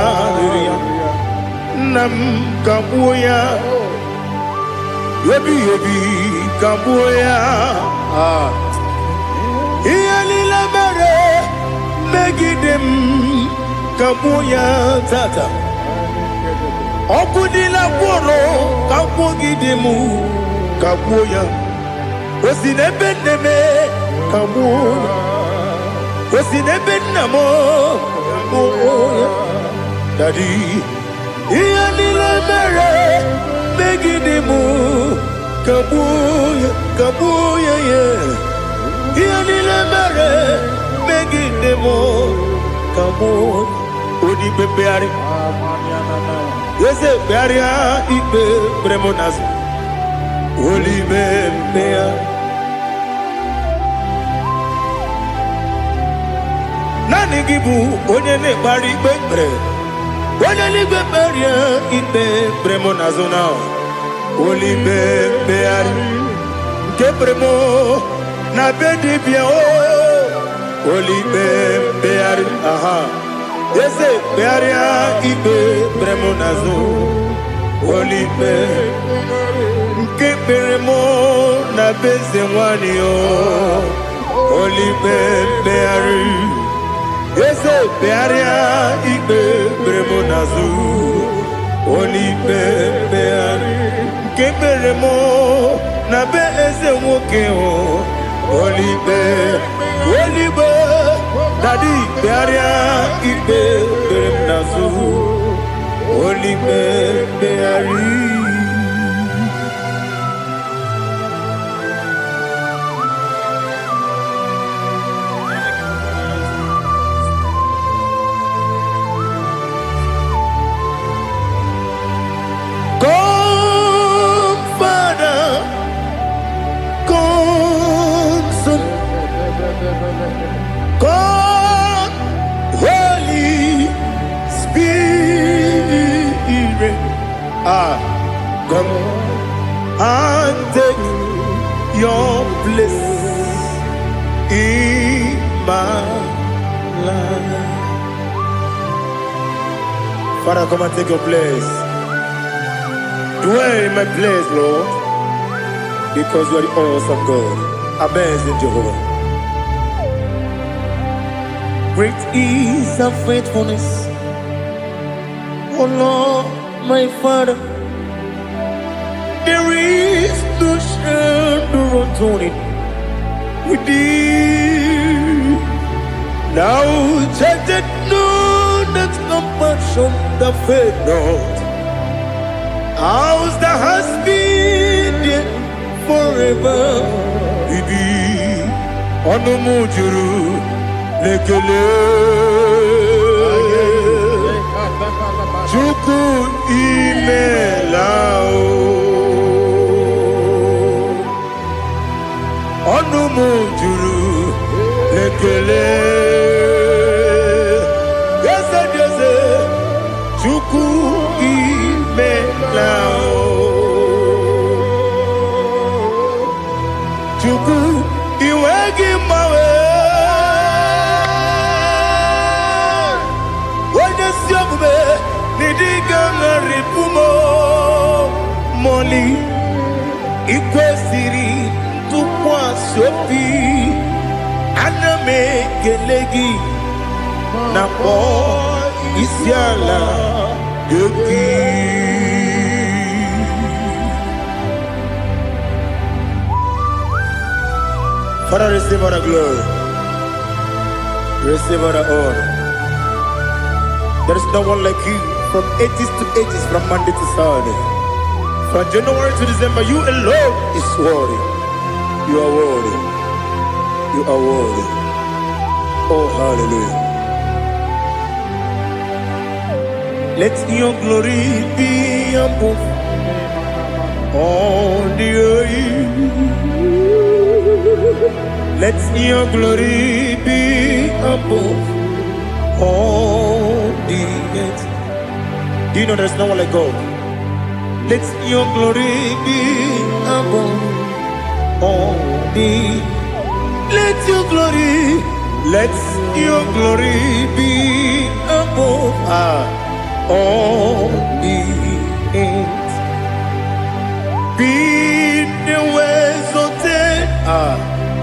Nam kabuya. Yebi kabuya. Iyalila mere megidem kabuya tata. Okudila kworo kabugidemu kabuya. Osinebendeme kabuya. Osinebennamo kabuya. Daddy. Iyalila mere megidemu kabuya kabuya yeah. Iyalila mere megidemu kabuya. Odi bebeari. Yese bearia ibe bremonas. Oli bebea. Nani gibu onye ne bari bebre. Onye ligwe beria ibe bremonazona. Oli bebeari. Ke bremo na bedi bia o. Oli bebeari. Aha. Yese bearia ibe bremonazo. Oli be. Ke bremo na beze wani o. Oli bebeari. Yese bearia ibe bremonazo. Oli bebeari. Ke bremo na beze woke o. Oli be. Oli be. Daddy bearia ibe bremonazo. Oli beari. God, Holy Spirit, come and take your place in my life. Father, come and take your place. Dwell in my place, Lord, because you are the awesome God. Amazing Jehovah. Great is thy faithfulness, oh Lord, my Father. There is no shadow of turning with thee. Now check that no, that compassion that faith not. Ours that has been there forever. Bibi, Onomujuru. Lekele Chuku imelao Onumujuru Lekele Yese yese Chuku imelao Chuku iwegi mawe Moli ikwesiri tụkwasị obi ana m ekele gị na kpọ isi ala gị. Father, receive all the glory. Receive all the honor. There is no one like you. From ages to ages, from Monday to Sunday. From January to December, you alone is worthy. You are worthy. You are worthy. Oh, hallelujah. Let your glory be above all the earth. Let your glory be above all the earth. Do you know there's no one like God? Let your glory be above all the earth. Let your glory be above all the earth. Be the ways of death,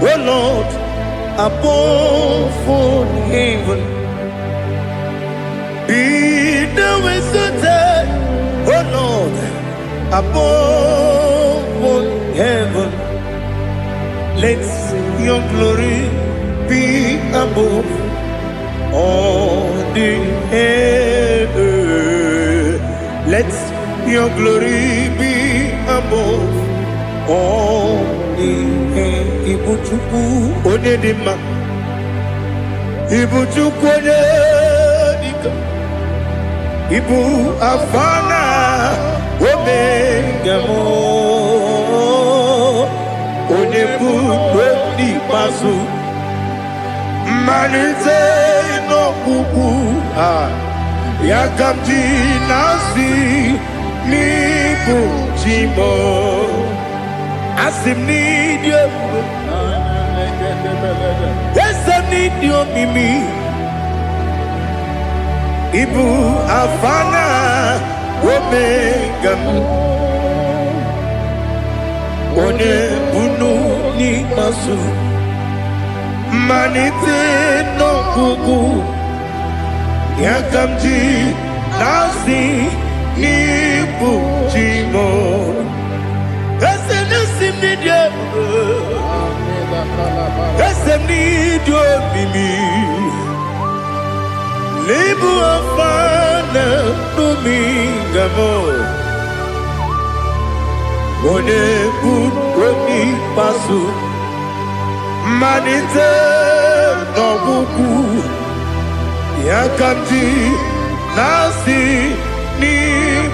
oh Lord, above all heaven. Be the ways of death, oh Lord, above all heaven. Let your glory be above all the earth. Let your glory be above all the earth. Ibuchuku onedima, Ibuchuku onedika, Ibu afana omega mo. Onebu kwendi pasu manite no kuku yakamji nasi nibu chimo asim nidio esem nidio mimi ibu afana omega one bunu ni masu manite no kuku yakamji nasi ni bujimo ese nasi nidio ese nidio mimi libu afana numingamo one buni pasu manite no buku yakamji nasi ni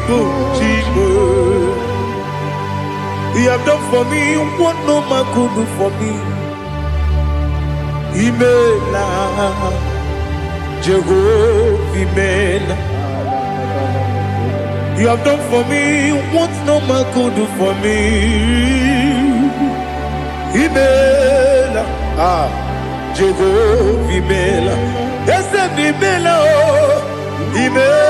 buchibo. You have done for me what no man could do for me. Imela Jehovah Imela. You have done for me what no man could do for me. Imela, Jehovah Imela. Yes, Imela, Imela.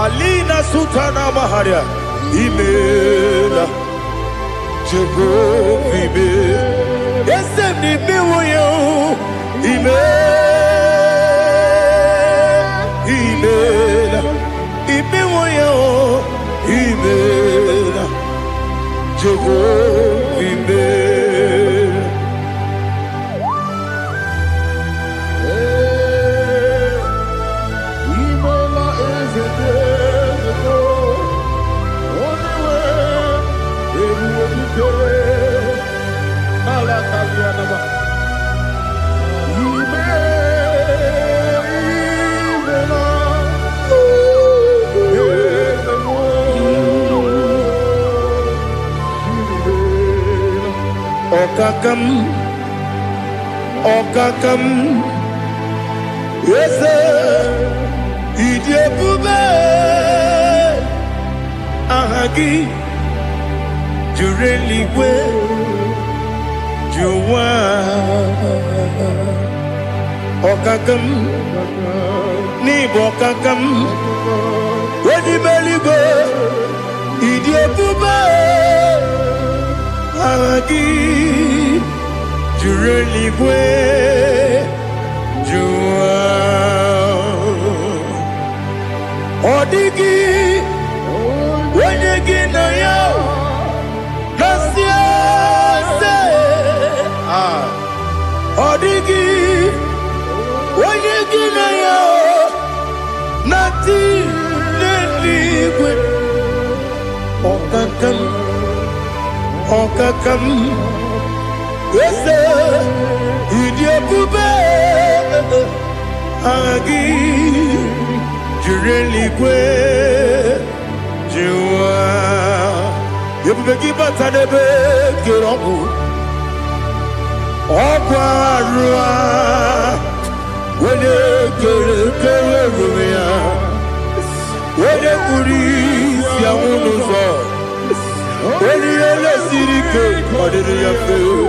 Alina Sutana Maharia. Imela, Jehovah Imela. Yes, Imela, Imela, Imela, Jehovah Imela. Imela is a day only way everyone can. Alakalianaba. Okakam, yes, Idiabube, Ahagi, Jureli, Juwa, Okakam, Nibokakam, Wedi Beligo, Idiabube, Ahagi. Jureligwe Jua Odigi Wenegi na yo Nasia se Okakam, yes, idiot, Agi, Jureligwe, Jua, you begin but I never get on. Okwarua, when you get when you police, Yamuno, when you see the cake, what did you feel?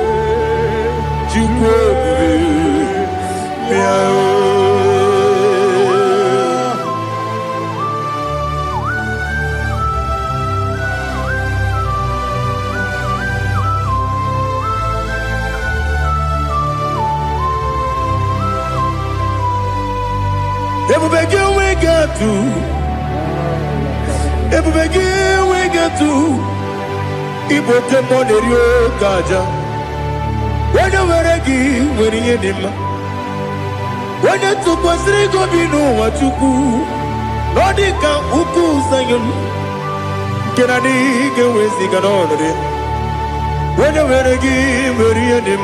You we get to Ibo Temonerio Gaja. When you were a give, when you did when you took was Rigo Bino, what you do, Nodika Uku Sayon. Can I dig away Siganone? When you were a give, when you did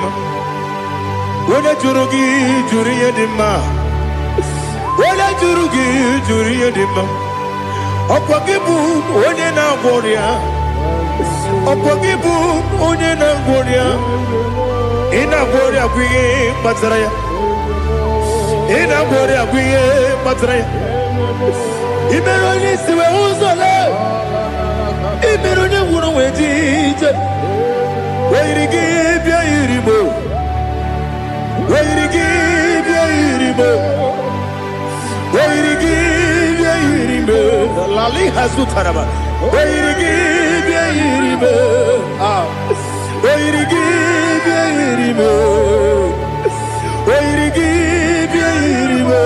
when you Jurugi, Juria Dima. When I Jurugi, Juria Dima. Okwagibu onye na-agwọrịa Okwagibu onye na-agwọrịa Ị na-agwọrịa bụ ihe kpatara ya Ị na-agwọrịa bụ ihe kpatara ya Ị mere onye isi wee ụzọ lee Ị mere onye nwụrụ wee dị ije Wee yiri gị bịa yiri mo Wee yiri gị bịa yiri mo Wee yiri gị bịa yiri mo Lali Hazutaraba. Oirigi, Oirime. Oirigi, Oirime. Oirigi, Oirime.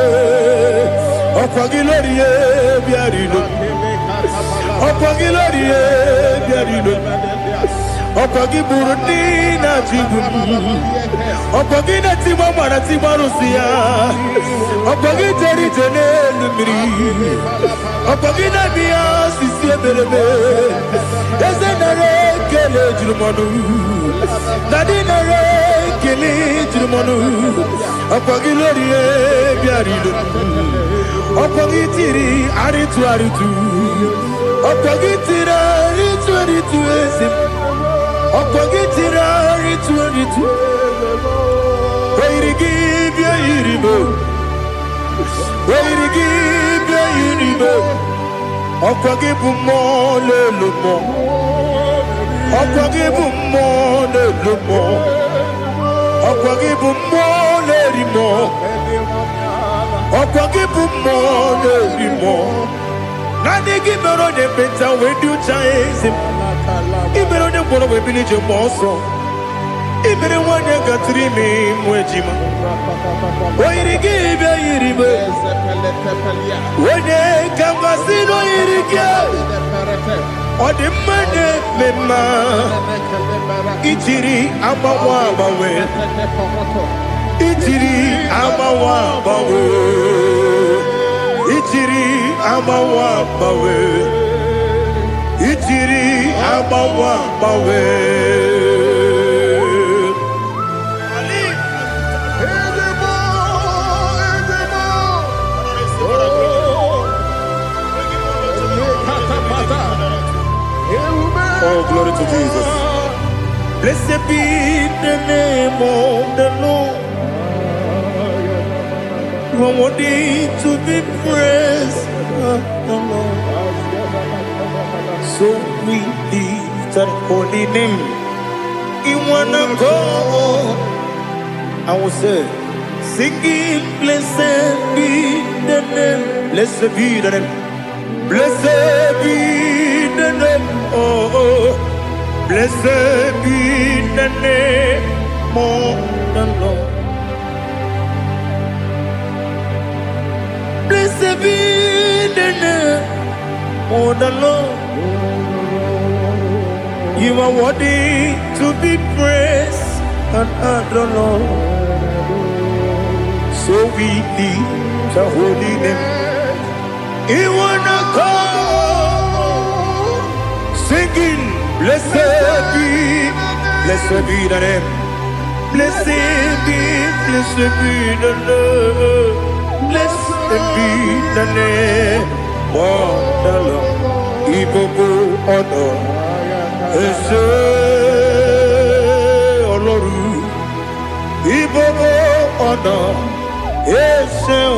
Okwagilorie, Biarino. Okwagilorie, Biarino. Okwagiburundi na Jibun. Okwagina Timama na Timarusia. Okwagiteri Jenel Miri. Okwagina Bia Sisi Belebe. Ezenare Kele Jumanu. Nadinare Kele Jumanu. Okwagilorie Biarino. Okwagitiri Aritu Aritu. Okwagitira Aritu Aritu Esim. Okwagitira Aritu Aritu. Oirigi bia yiribo. Oirigi bia yiribo. Okwagibu mo lelumo. Okwagibu mo lelumo. Okwagibu mo lerimo. Okwagibu mo lerimo. Nani gimero de beta we do chaizim. Ibero de boro we bilije moso. Ibere wanya gatrimi mwejima. Oirigi bia yiribo. Wene kambasino yirige. Odimane mema. Itiri amawa bawe. Itiri amawa bawe. Itiri amawa bawe. Itiri amawa bawe. Oh, glory to Jesus. Blessed be the name of the Lord. You are worthy to be praised, the Lord. So we lift that holy name. You wanna go? I will say, singing, blessed be the name. Blessed be the name. Blessed be the name. Oh, blessed be the name of the Lord. Blessed be the name of the Lord. You are worthy to be praised and adored, Lord. So we lift the holy name. You wanna call singing. Blessed be the name. Blessed be the name. Blessed be the name of the Lord. Ibobo honor. Ese Oloru. Ibobo honor. Ese o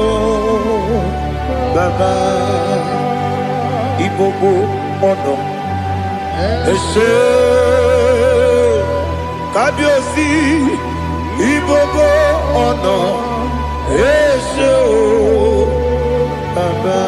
Baba. Ibobo honor. Ese Kabiosi. Ibobo honor. Ese o Baba.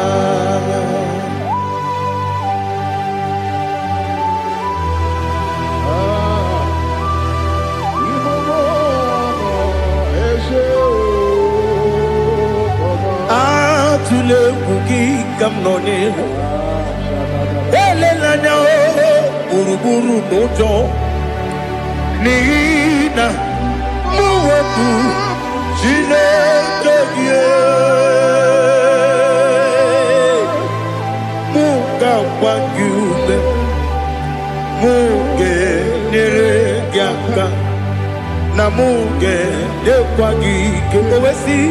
Atule kuki kamnoni. Ele lanya o buruburu nojo. Nina muwetu jine kebie. Muka wagyume. Muge nere gyaka. Na muge dekwagi kewesi.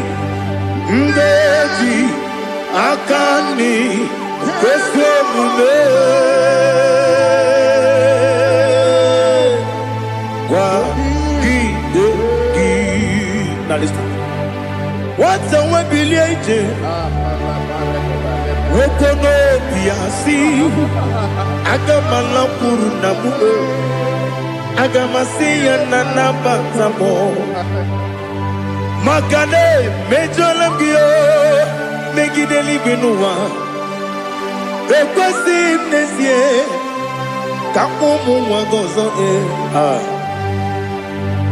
Ndeji akani kweso mume kwa gidegi. Now listen. What's a webili eje? Wokono biasi. Agamala puru na mume. Agamasiya na nabatamo. Makane mejolamgio megideli binuwa ekwesi nesie kamumu wagozo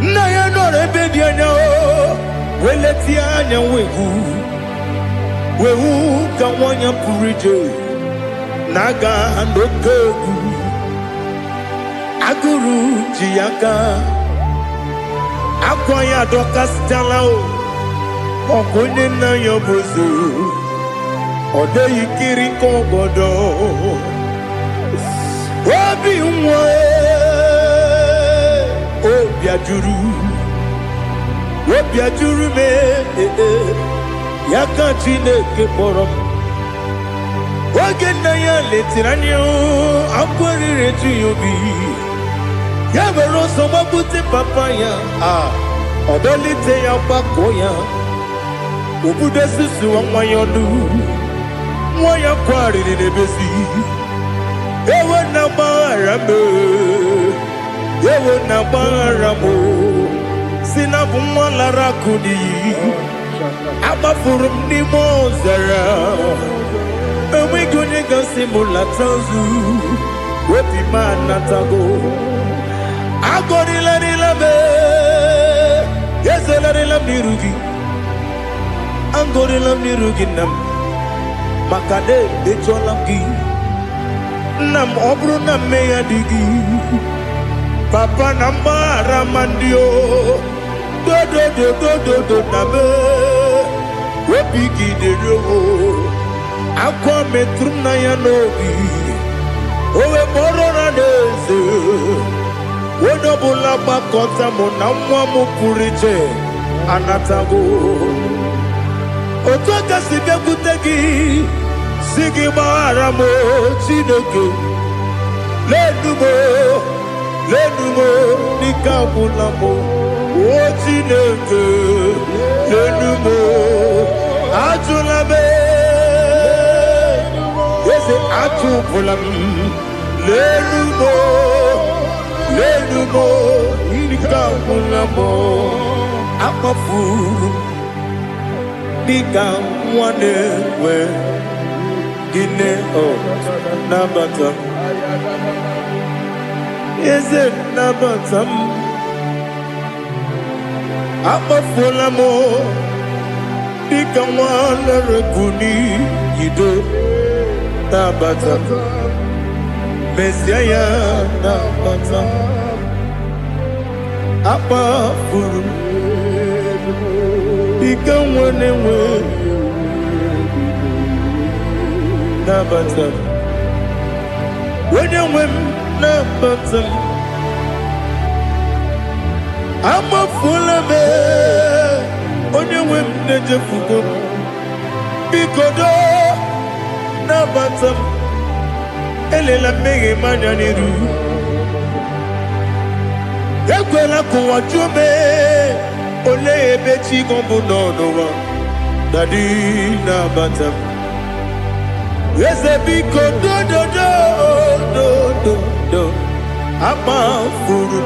na ya nore bedi anya o weleti anya wehu ka wanya purije naga ndokogu aguru jiyaka akwanya doka stala o okonye na yobozo ode yikiri kogodo obi nwa obi ajuru me yaka Chineke kpọrọ m oge nna ya letiri anya akwarire tu yobi ya mere ọsọ gbapute papa ya ọdọlite ya gbakọ ya obodo susu nwa ya ọnụ nwa ya kwariri n'ebezi ewe na gbaghara m si na bụ nwa lara akụ n'iyi agbafuru m n'ime ọzara enweghị onye gasị m lata nzu obi m anatago agọrịlarịla m ezelarịla m n'iru gị agọrịla m n'iru gị nna m maka na emejuola m gị nna m ọ bụrụ na mmehie dị gị papa na mgbaghara ma ndị o dodododododo na m obi gị dịrị owo akwa metụrụ m na ya n'obi owe kpọrọ na n'eze onye ọbụla gbakọta mụ na nwa m pụrụ iche anatago otu aka si bịakwute gị si gị gbaghara m Chineke lenumo dịka agwụla m o Chineke lenumo ajụla m eze atụpụla m lenumo dịka agwụla m akpafuru dịka nwa na-enwe gịnị nabata m eze nabata m akpafuola m dịka nwa na-erebu n'iyido nabata m mezie ya nabata m akpafuru dịka nwa na-enwe nabata m onye nwe m nabatam amafula me onye nwe m na-ejefugo bikodo nabatam elela mmehie m anya n'iru ekwela ka ụwa jụọ m olee ebe chi gị bụ n'ụwa dadi nabata m eze biko do amafuru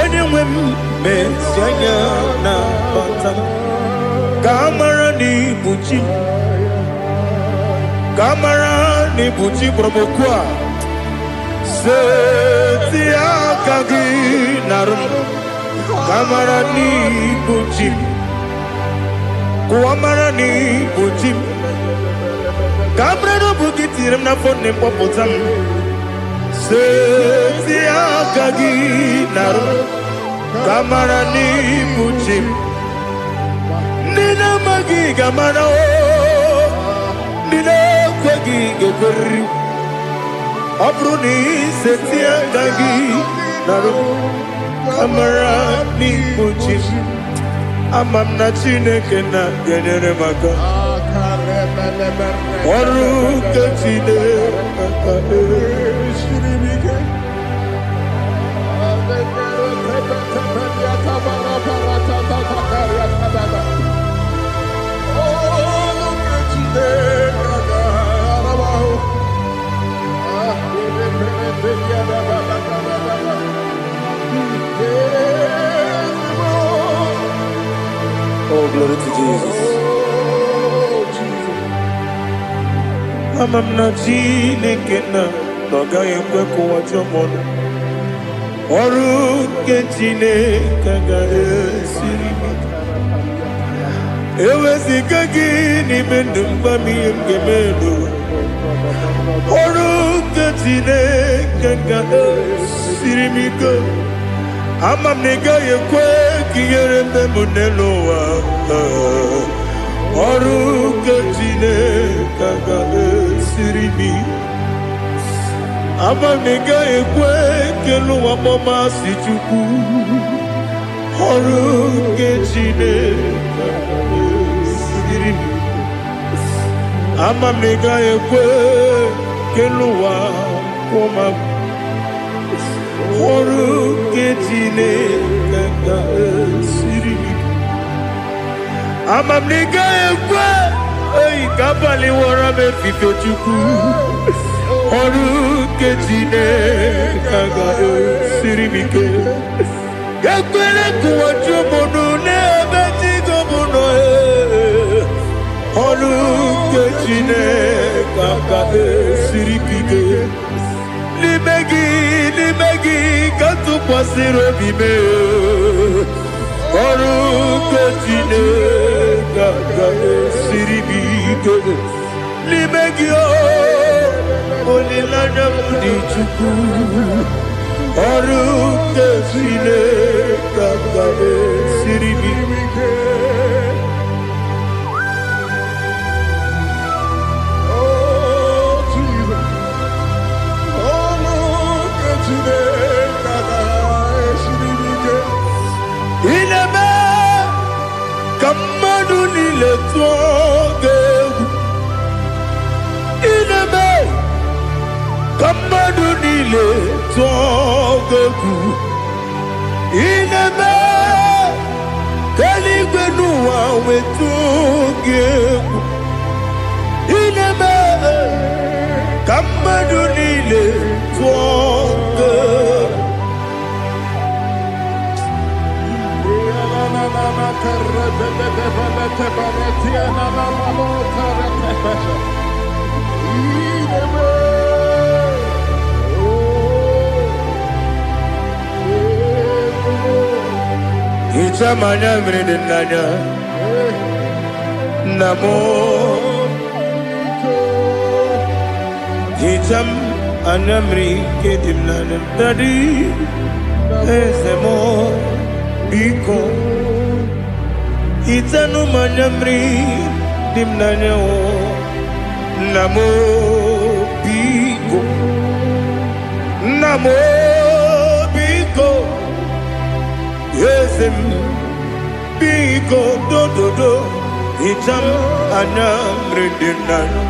onye nwe m mesi anya nabata m ka amara n'ibu chi kamara ni buchi promokua seti akagi narum kamara ni buchi kuamara ni buchi kamara no bukitirim na phone popotam seti akagi narum kamara ni buchi nina magi kamara nina kwagi gobri abruni setia gagi naru kamara ni buchi amam na chineke na genere maka oru kachide maka shiribike Oh, glory to Jesus. Amam na chineke na gaghị ekwe ka ụwa jọọ m ọrụ nke chineke ga-esiri m eweziga gị n'ime ndụ mgba m ihe m ga-eme n'ụwa ọrụ nke chineke ga-esiri m ike ama m na ị gaghị ekwe ka ihere mbe m n'elu ụwa ọrụ nke chineke ga-esiri m ama m na ị gaghị ekwe ka elu ụwa mọmasị chukwu ọrụ nke chineke ga-esiri m ama m na ị gaghị ekwe ka elu ụwa kwụma ọrụ nke chineke ga-esiri m ama m na ị gaghị ekwe oyi ka abalị wara m efife chukwu ọrụ nke chineke ga-esiri m ike ekwere ka ụwa jụọ m n'ebe chi gị bụ nọ ọrụ nke chineke ga-esiri m ike n'ime gị ka tụkwasịrị obi m ọrụ nke chineke ga-esiri m ike n'ime gị olileanya m dị chukwu ọrụ nke chineke ga-esiri m ike Kamadu nile tuogegu inebe Kamadu nile tuogegu inebe Keligwe nuwa wetugegu inebe Kamadu nile tuogegu Ichamanya mridinanya Namo Icham anamri kedimnana Dadi Ezemo Biko Itanu manyamri dimnanyo namo biko yesem biko do itam anyamri dimnanyo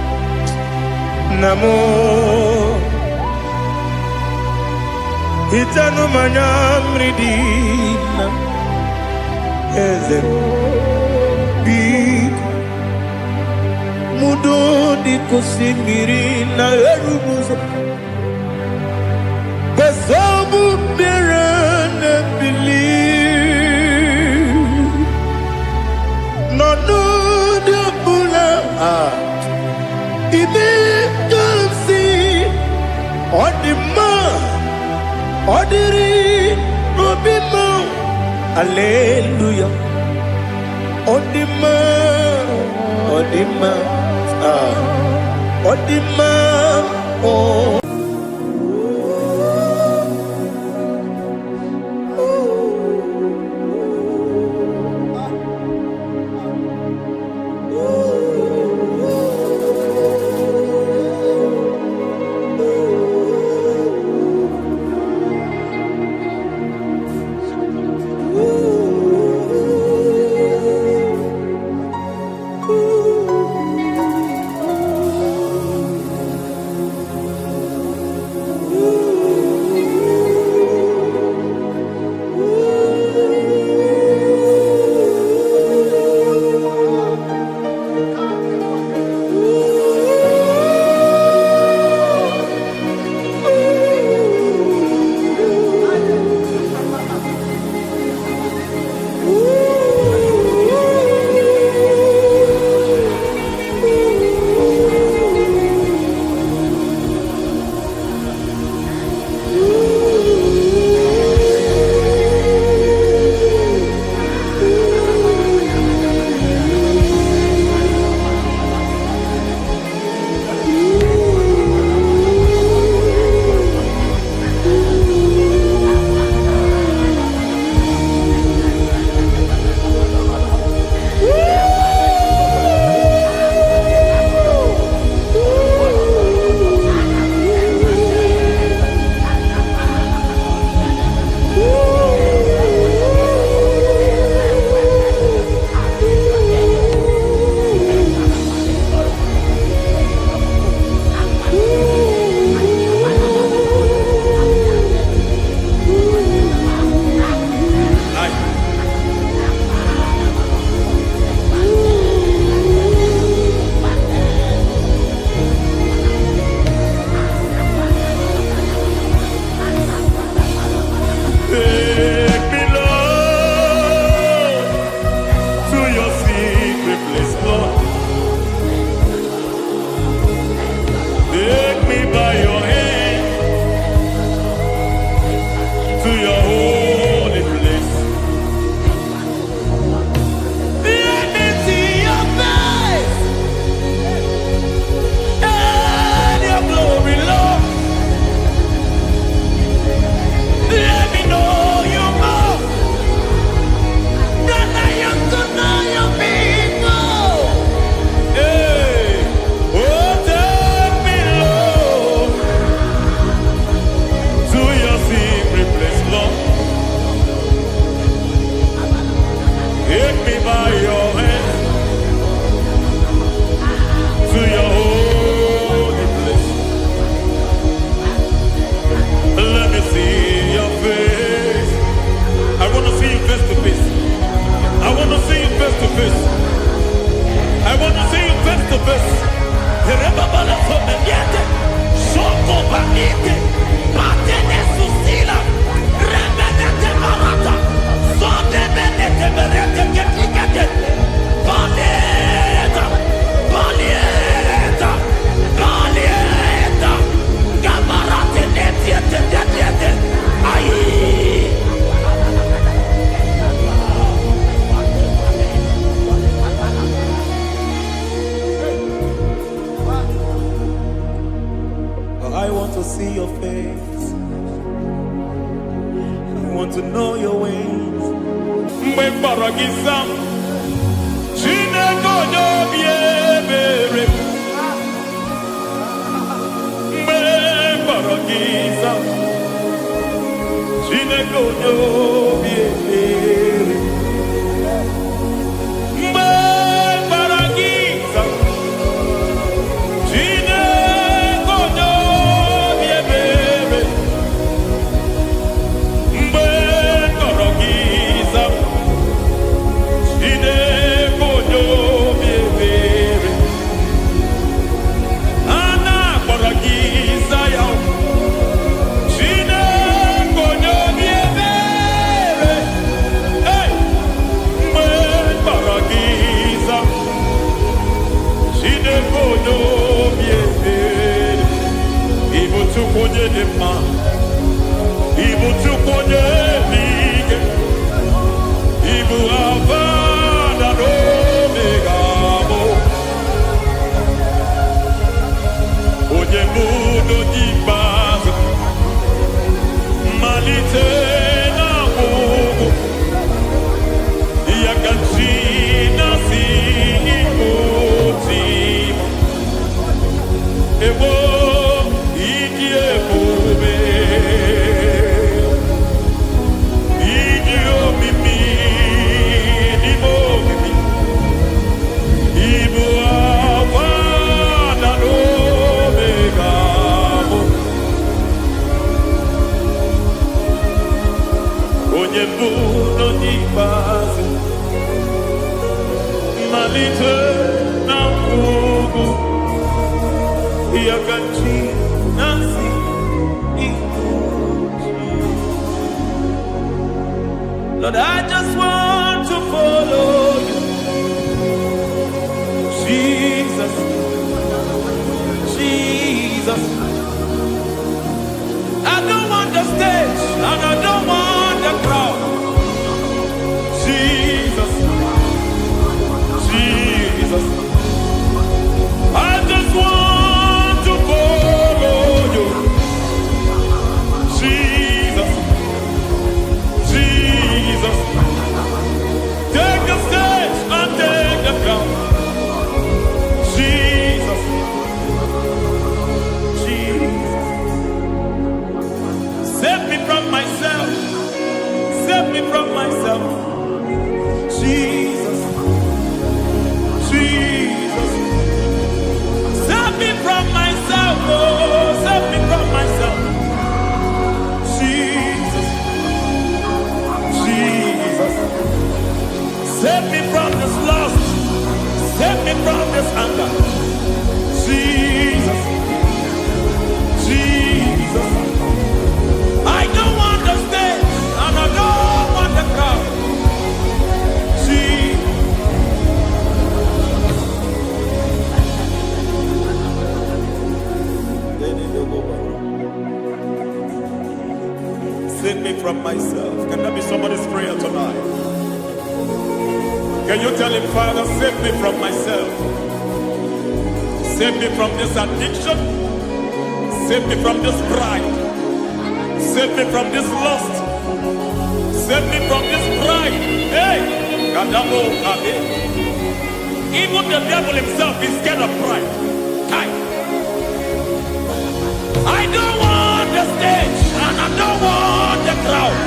namo itanu manyamri dimnanyo yesem mudo di kusimiri na erubuzo besobu mirane believe no de bula ibe kansi odima odiri obima hallelujah odima oh. want to know your ways. Mgbe mkpọrọ gị zam, biebere. Me baragiza. Chine konyo biebere. Me baragiza. Chine konyo biebere. Me baragiza. Chine konyo biebere. Ana baragiza yao. Chine konyo biebere. Hey, me baragiza. Chine konyo biebere. Ibu tu konye dema. Ibu tu konye lige. Ibu avada no megamo. Onye mudo di base. Malite na mugu. Yakachina si imuti. Ewo iki ebube. Iki omimi. Ibo mimi. Ibu avada no megamo. Onye mudo di base. Malite na mugu. Yakachina si imuti. Lord, I just want to follow you, Jesus, Jesus. I don't want the stage and I don't want the crowd. Jesus, Jesus. I just want to follow you, Jesus, Jesus. Take the stage and take the crown. Jesus, Jesus. Save me from myself. Save me from myself. Jesus, Jesus. Save me from myself. Oh, save me from myself. Jesus, Jesus. Save me from this lust. Save me from this anger. Jesus, Jesus. I don't want the stage and I don't want the crowd. Jesus. Save me from myself. Can that be somebody's prayer tonight? Can you tell him, Father, save me from myself? Save me from this addiction. Save me from this pride. Save me from this lust. Save me from this pride. Hey! Kadamo Kabe. Even the devil himself is scared of pride. Hi. I don't want the stage and I don't want the crowd.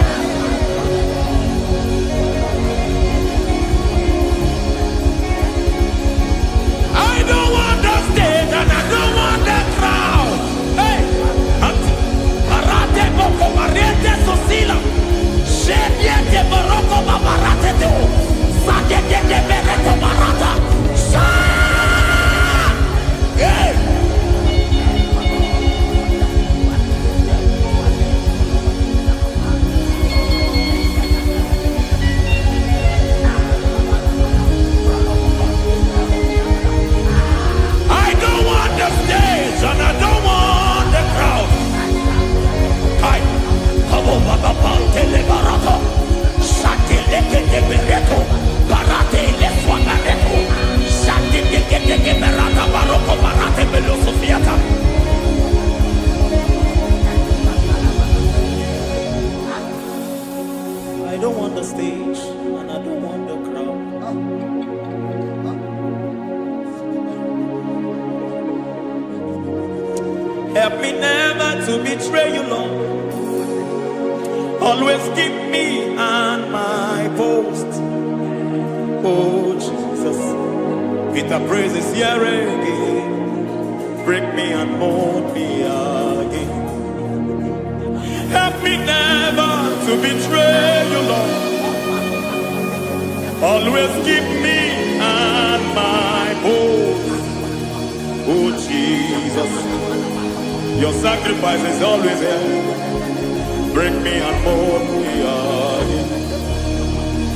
I don't want the stage and I don't want the crowd. Hey, Marate Boko Mariete Sosila. Shediete Baroko Babarate Teo. Sadete Bereto Barata. Hey! Help me never to betray you, Lord. Always keep me on my post. Oh Jesus, with the praises here again, break me and mold me again. Help me never to betray you, Lord. Always keep me on my post. Oh Jesus, your sacrifice is always here. Break me and mold me again.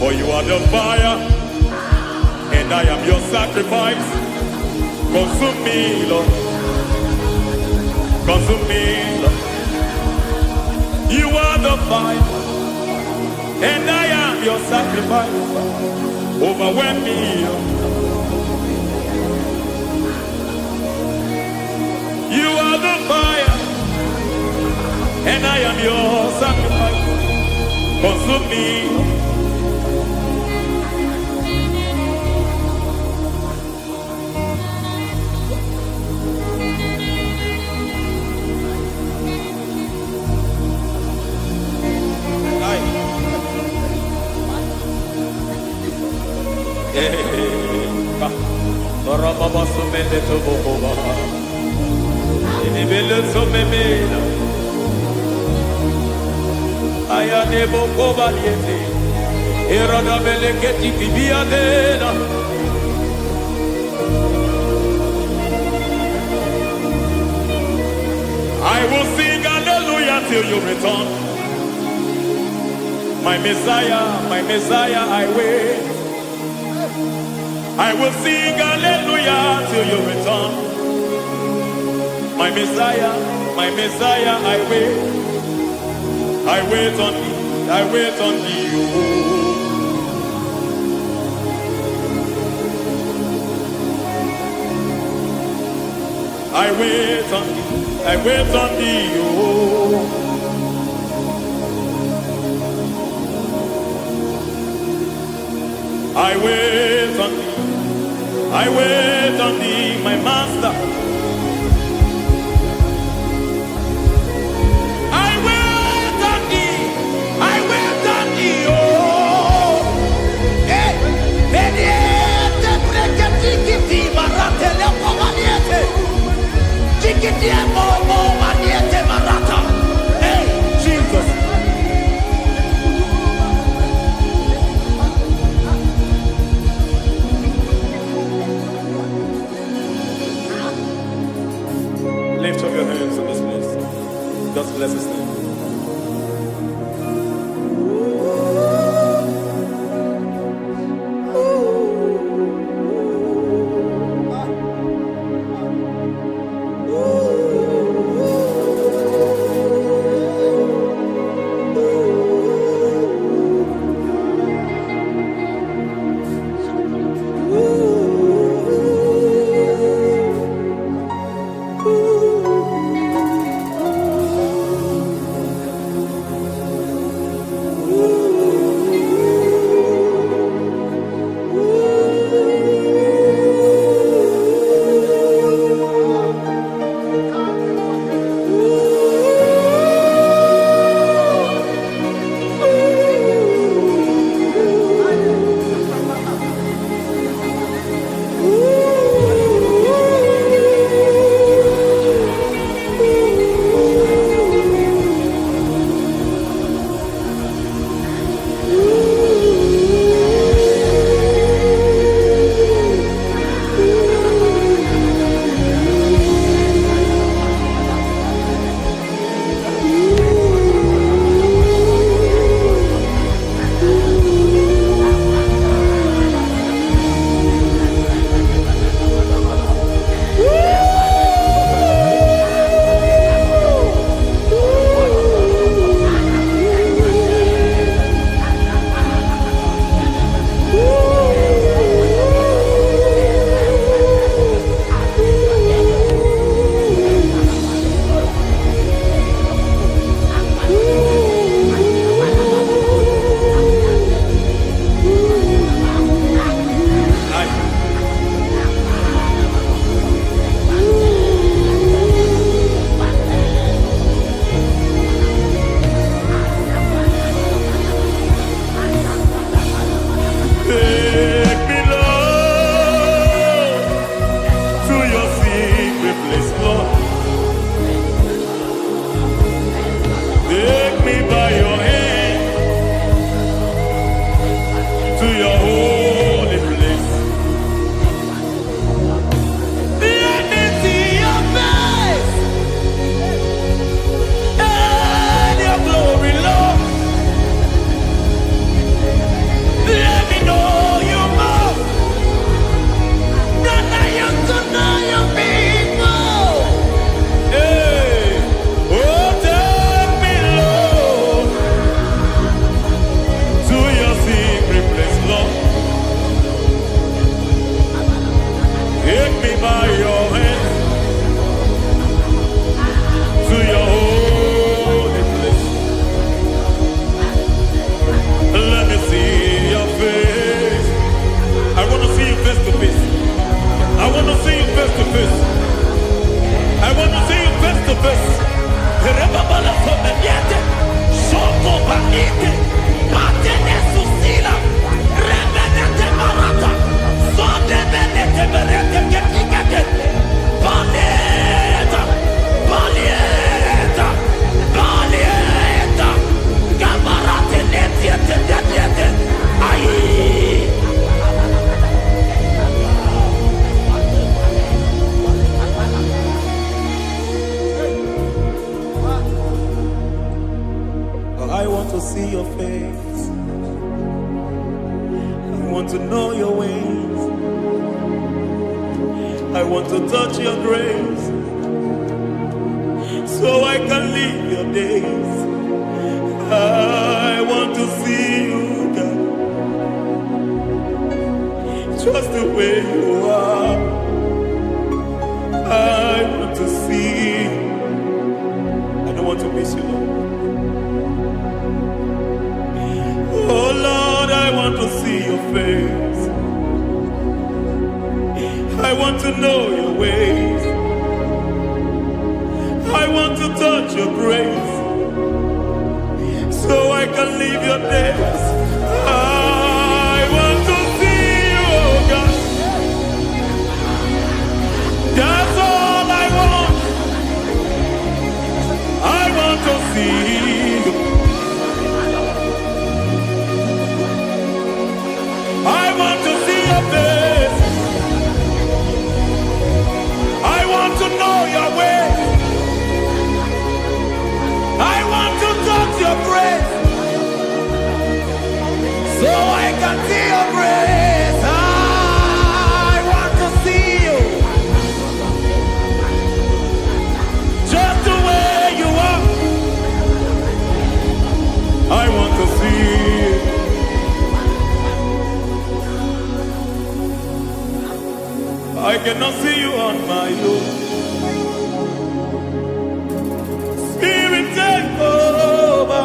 For you are the fire, and I am your sacrifice. Consume me, Lord. Consume me, Lord. You are the fire, and I am your sacrifice. Overwhelm me, Lord. You are the fire, and I am your sacrifice. Consume me. I will sing hallelujah till you return. My Messiah, I wait. I will sing hallelujah till you return. My Messiah, I wait. I wait on thee, I wait on thee. Oh. I wait on thee, I wait on thee. Oh. I wait on thee, I wait on thee, my master. I wait on thee, I wait on thee, oh. Eh, vediete, prekatiki, marate, lepo maniete. Tikiti, mo, maniete, marata. Hey, Jesus. Lift up your hands in this place. Just bless his name. see your face. I want to know your ways. I want to touch your grace, so I can live your days. I want to see you, God, just the way you are. I want to see you. I don't want to miss you, Lord. Oh Lord, I want to see your face. I want to know your ways. I want to touch your grace, so I can live your days. I want to see you, oh God. That's all I want. I want to see you. I want to see your face. I want to know your ways. I want to touch your grace, so I can see your grace. I want to see you, just the way you are. I want to see you. I cannot see you on my own. Spirit, take over.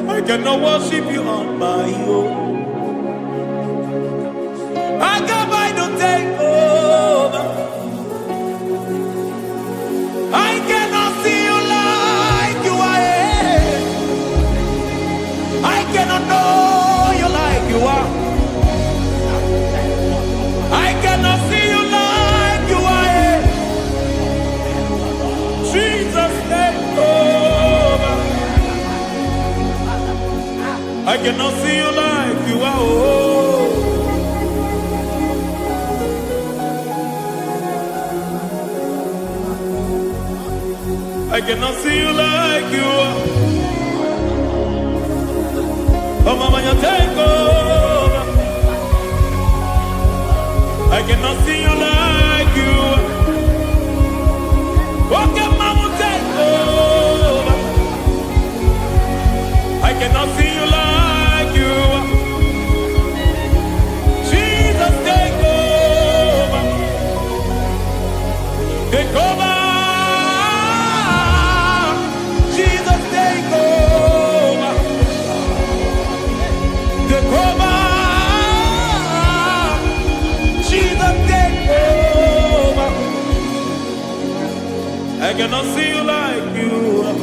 I cannot worship you on my own. I come by to take over. I cannot see you like you are. I cannot know you like you are. I cannot see you like you are. Jesus, take over. I cannot see you like you are. Oh. I cannot see you like you are. Oh, Mama, you take over. I cannot see you like you are. Okay, Mama, take over. I cannot see you like you are. Jesus, take over. Take over. Jesus, take over. Take over. Jesus, take over. I cannot see you like you are.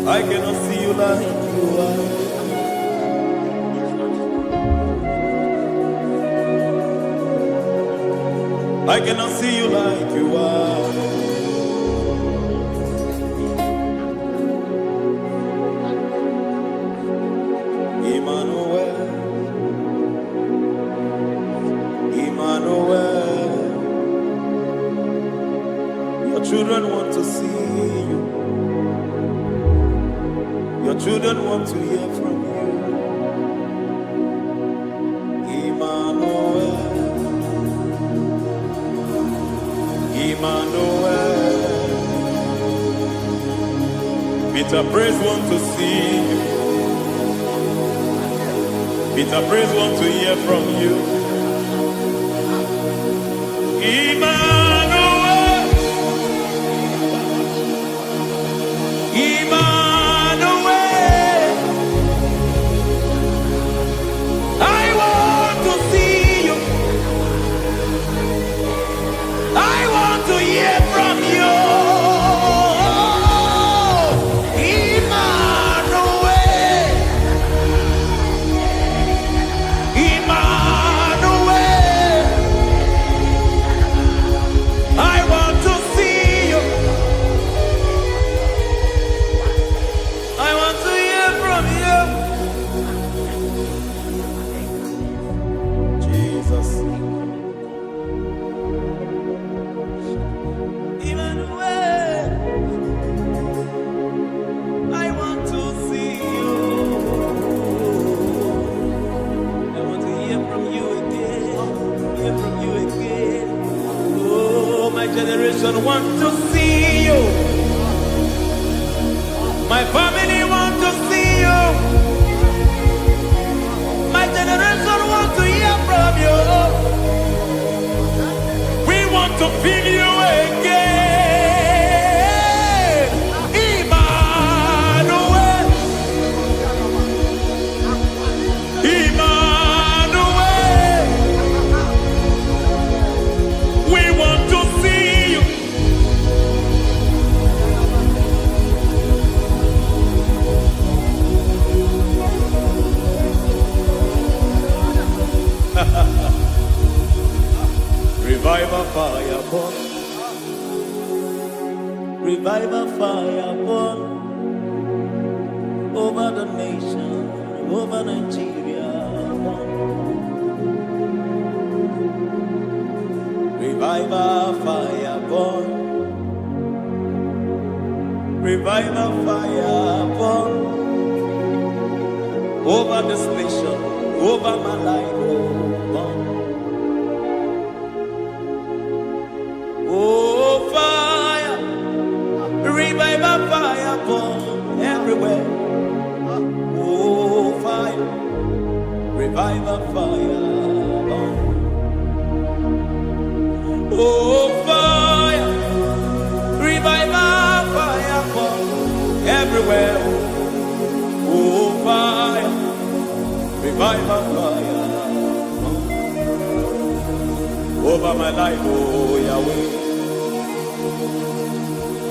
I cannot see you like you are. I cannot see you like you are. Emmanuel, Emmanuel, your children want to see you. Your children want to hear from you. Emmanuel, Emmanuel. Peter Praise want to see you. Peter Praise want to hear from you. Emmanuel, Emmanuel. I want to see you. I want to hear from you. Emmanuel, Emmanuel. hear from you again. Oh, my generation wants to see you. My family wants to see you. My generation wants to hear from you. We want to feel you again. Emmanuel. Emmanuel. We want to see you. Revival fire burn. Revival fire burn over the nation, over Nigeria. Burn. Revival fire burn. Revival fire burn over this nation, over my life. Burn. Oh, fire, revival fire burn everywhere. Oh, fire, revival fire burn. Oh, fire, revival fire burn everywhere. Oh, fire, revival fire burn over my life, oh Yahweh.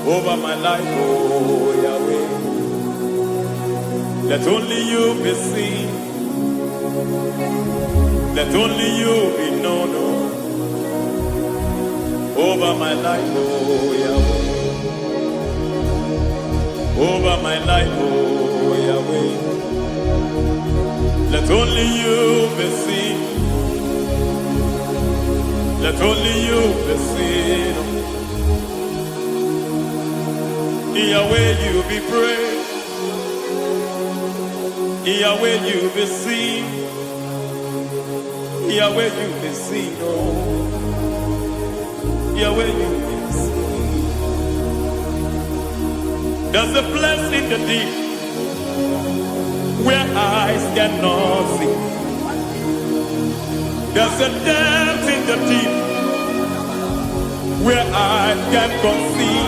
Over my life, oh Yahweh. Let only you be seen. Let only you be known. Over my life, oh Yahweh. Over my life, oh Yahweh. Let only you be seen. Let only you be seen. Yahweh, you be praised. Yahweh, you be seen. Yahweh, you be seen. Oh, Yahweh, you be seen. There's a place in the deep where eyes cannot see. There's a depth in the deep where eyes cannot see.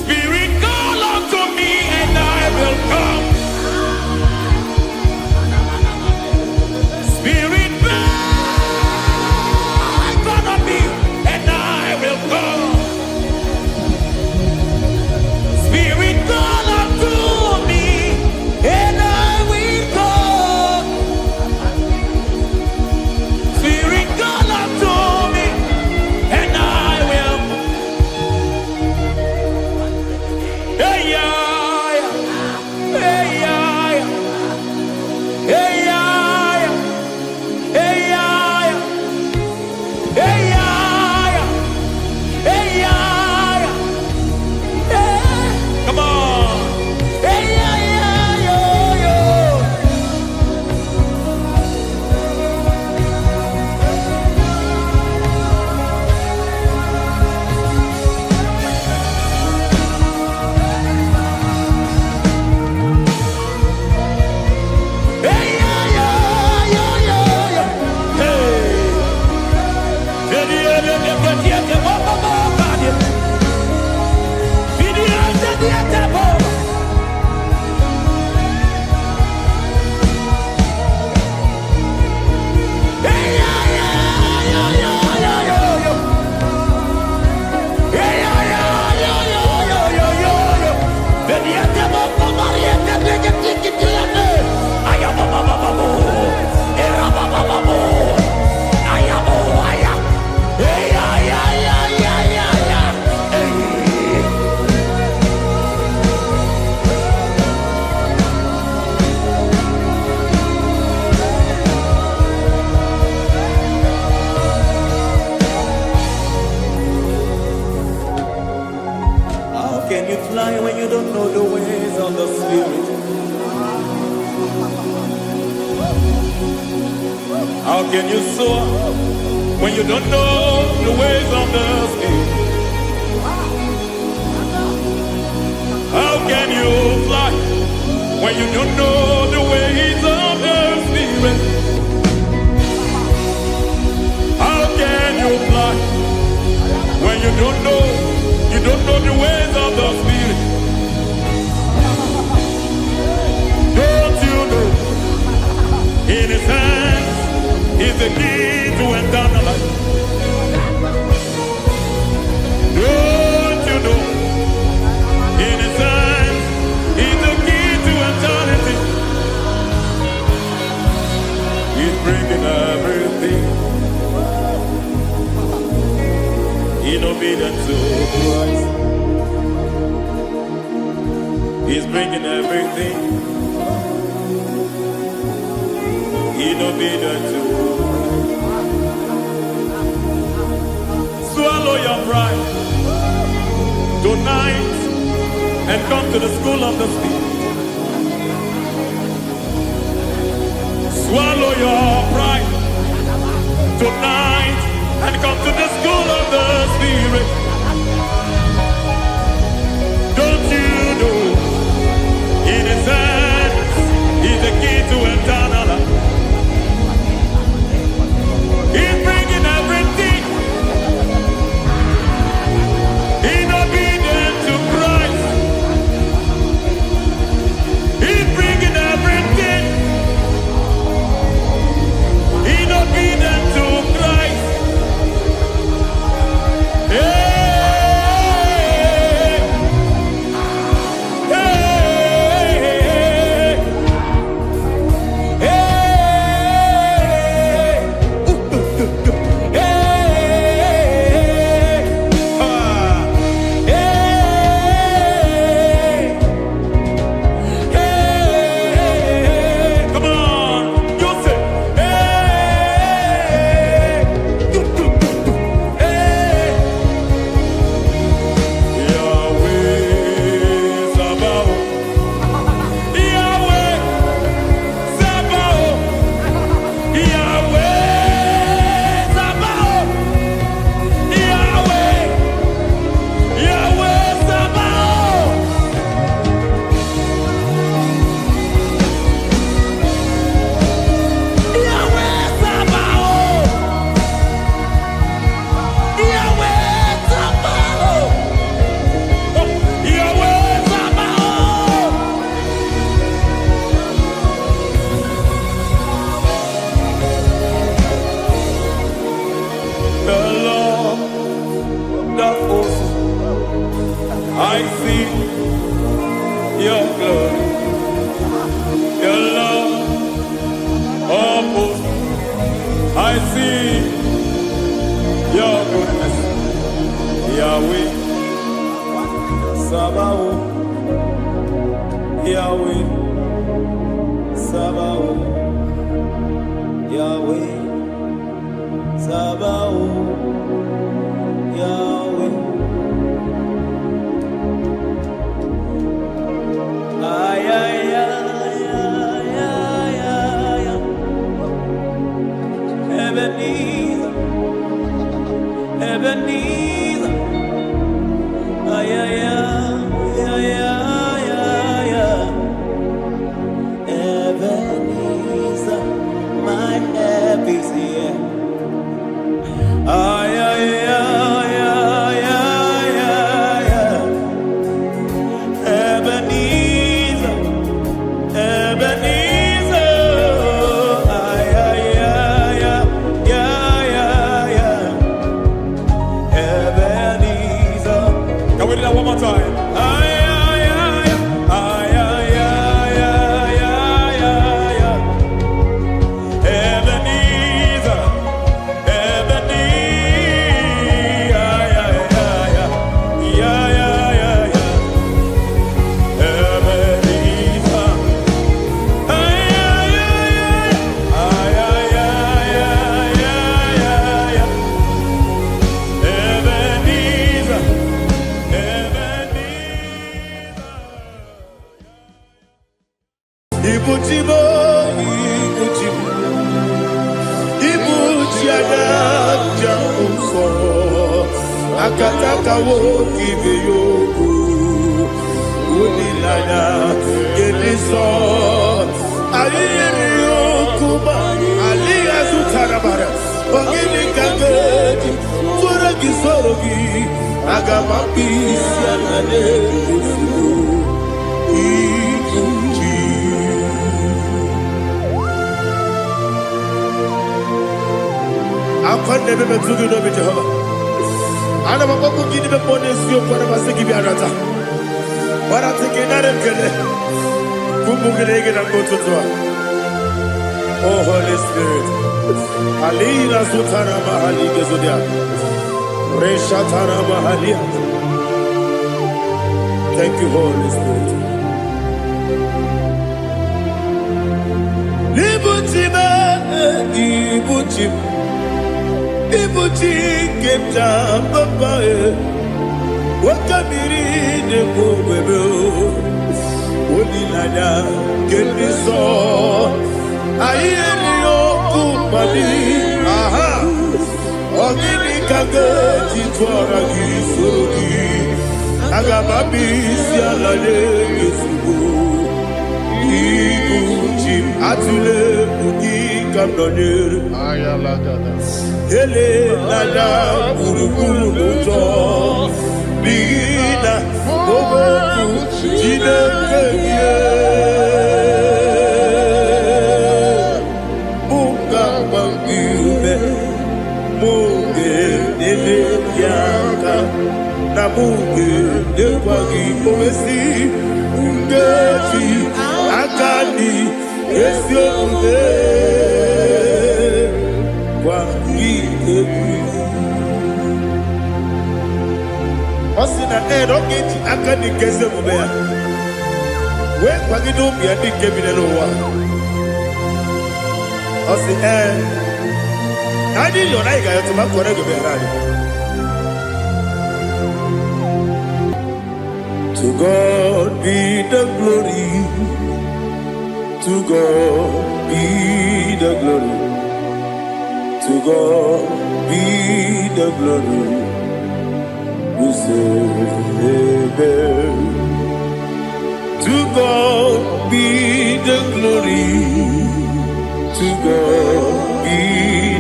Spirit, call unto me and I will come. Spirit, beg unto me and I will come. Spirit, call unto me and I will come. Spirit, call unto me and I will. How can you soar when you don't know the ways of the Spirit? How can you fly when you don't know the ways of the Spirit? How can you fly when you don't know the ways of the Spirit? Don't you know in His hands is the key to eternal life? Don't you know in His hands is the key to eternity? He's bringing everything in obedience to Christ. He's bringing everything in obedience to Christ. Swallow your pride tonight and come to the school of the Spirit. Swallow your pride tonight and come to the school of the Spirit. Don't you know in His hands is the key to eternal life? He's bringing everything in obedience to Christ. He's bringing everything in obedience to Christ. Hey, hey, hey, hey, come on, you say, Yahweh Sabaoth, Yahweh Sabaoth, Yahweh Sabaoth, Yahweh, Yahweh Sabaoth. Yahweh Sabaoth, Yahweh Sabaoth, Yahweh Sabaoth. The Lord of hosts, I see your glory. The Lord of hosts, I see your goodness. Yahweh Sabaoth, Yahweh Sabaoth, Yahweh Sabaoth, Yahweh. Ay, ay, ay, ay, ay, ay, ay. Ebenezer, Ebenezer. Ay, ay, ay, ay, ay, ay, ay. Ebenezer, my help is here. Ay, ay, ay, ay, ay, ay, ay. Ebenezer, Ebenezer. Ay, ay, ay, ay, ay, ay, ay. Ebenezer. Can we do that one more time? Ay, ay, ay, ay, ay, ay, ay, ay, ay, ay. Ebenezer. Biada Jamuso Akataka woki beyoku Unilana Geliso Aliyeri Okuba Aliya Zutarabara Ogini Kageti Furagi Sorogi Agamapi Sianade Ikuji Akwande bebe tugi no be Jehovah. Ana maboko gidi be pone sio kwa na basiki bi arata. Bara teke na rekele. Kumugirege na kototwa. Oh Holy Spirit. Alina sutana mahali gezodia. Reshatana mahali. Thank you, Holy Spirit. Libutima, ibutim. Ibuti kemta papa wakamiri de bobebe onilada keniso ayeni okupani aha ogini kage titwara gisorogi agababi sialale yesugo ibuti atule ugi kamdonere Ayalagada. Ele lada buruburu moto bigina oboku jinekeye Munga mangiume Munge nele yaka na munge nekwagi omesi Ungefi akani esiomuge Osina roketi akani keze mubea. We kwagido bia dike binelo wa. Osi Nadi yona iga yotu makore go berani. To God be the glory. To God be the glory. To God be the glory. We say amen. To God be the glory. To God be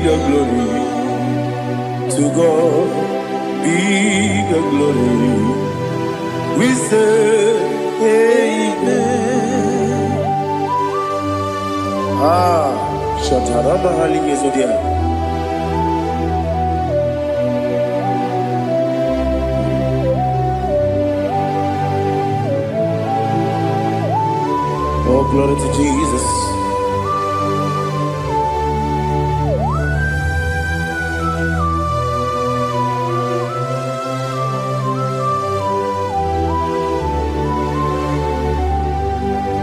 the glory. To God be the glory. We say amen. Shatarama Haligezodia. Oh, glory to Jesus.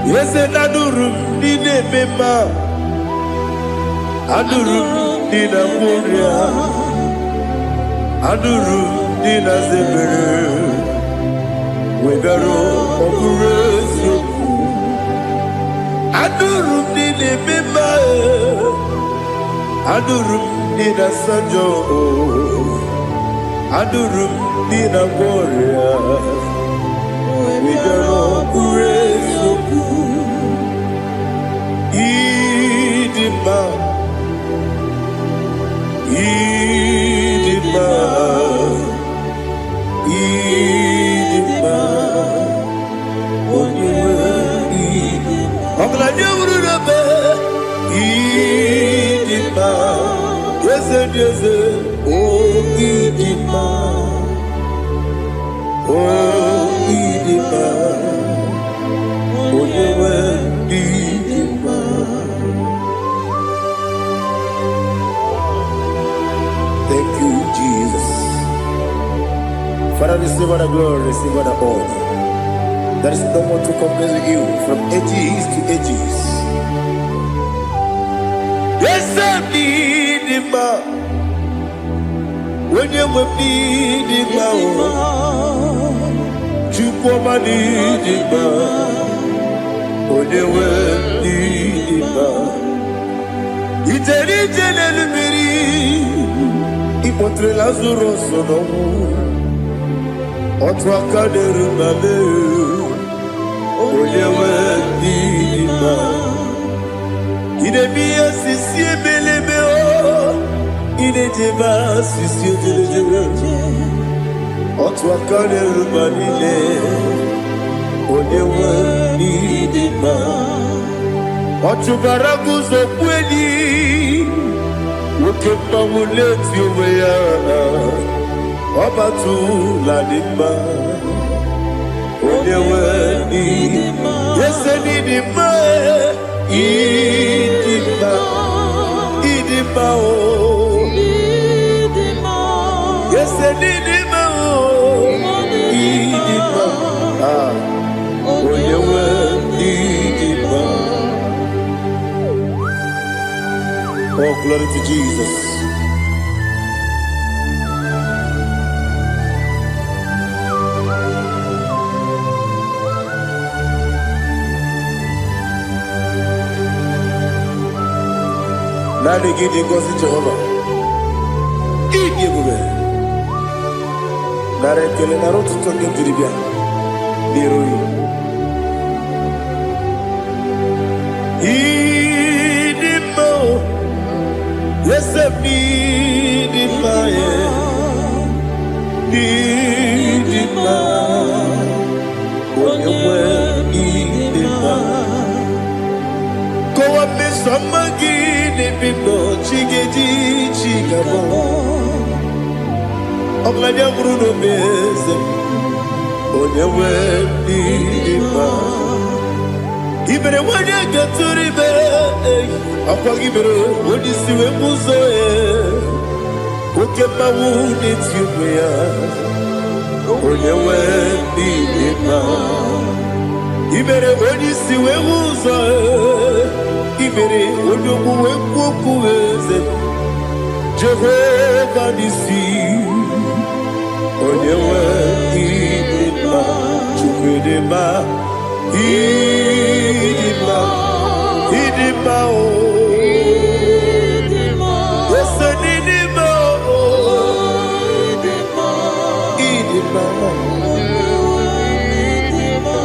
Yes, and Adurum Nine Mema Adurum Nina Muria Adurum Nina Zebere Wegaro Okurezio Adurum Nine Mema Adurum Nina Sanjo Adurum Nina Muria Wegaro Okurezio Idima Idima Idima Onyewe Idima Ogla nyurube Idima Yeze yeze Oh Idima Oh Idima Onyewe Idima Thank you, Jesus. Father, receive all the glory, receive all the honor. There is no one to compare with you from ages to ages. Yes, I need him. When you will need him, you come and need him. When you will need him, Iteri jenelu miri ipotre Lazarus n'ọnwụ otu aka na-erubale onye nwe ndị mma idebe ihe sisi ebelebe idejeba sisi ojelejebe otu aka na-erubale onye nwe ndị mma ọ chụbara guzo kweli nwoke mmanwụ na-eti onwe ya ọ batụla dị mma onye nwe ndị ese n'ịdị mma ịdị mma ịdị mma o ese n'ịdị mma o ịdị mma onye nwe ndị dị mma. Oh, glory to Jesus. Nani gidi ngozi Jehovah. Gidi ebube. Nare kele naro tuto ngendiribia. Niroi. Idimo. Yes, Idimo. Idimo. Onyewe Idimo. Kowa mesomagi nebino chigeji chigabo. Oglanya bruno meze. Onyewe Idimo. Ibere wanya gaturi be akwa ibere wodi siwe muzo oke mawu netiwe ya onyewe ndima ibere wodi siwe muzo ibere wodi muwe kukuweze Jehovah nisi onyewe ndima chukwedema Idima, Idima, oh, Idima, listen, Idima, oh, Idima, Idima, Idima.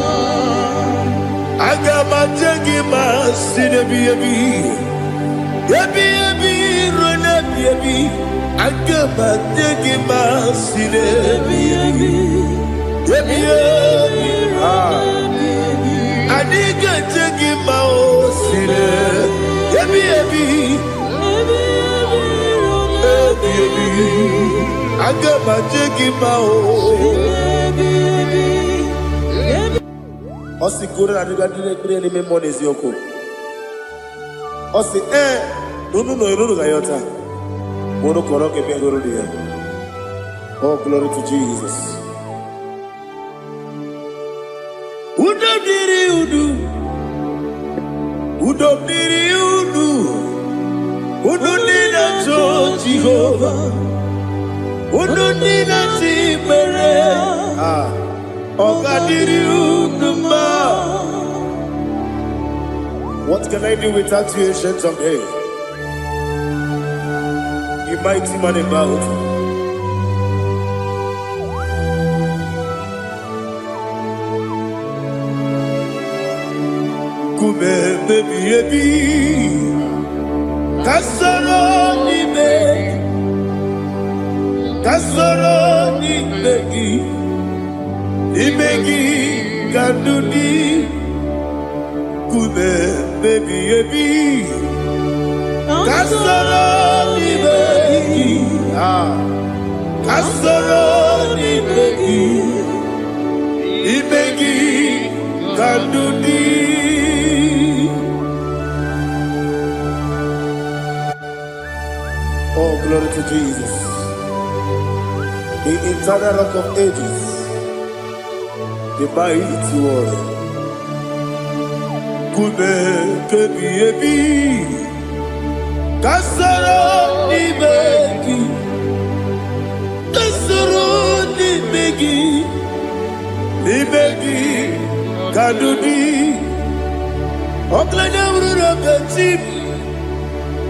Agama jagima, sinebi ebi, ebi ebi, rona ebi. Agama jagima, sinebi ebi, ebi ebi, Adiga jegi mao sire, ebi ebi, ebi, agama jegi mao. Osi kure na diga dire ni me monezi yoko. Osi nunu no iruru gayota. Mono koroke pe iruru dia. Oh, glory to Jesus. Udo diri udu, udo diri udu, udo dina to Jehovah, udo dina tibere, oga diri udu ma. What can I do without you, ancient of days? You mighty man about. Baby, baby, kasoro ni begi, kanduni, kube, baby, baby, kasoro ni begi, kanduni. Oh, glory to Jesus, the eternal rock of ages, the mighty one. Kube kebi ebi, kasoro ni begi, kadudi, oklanya urura beti.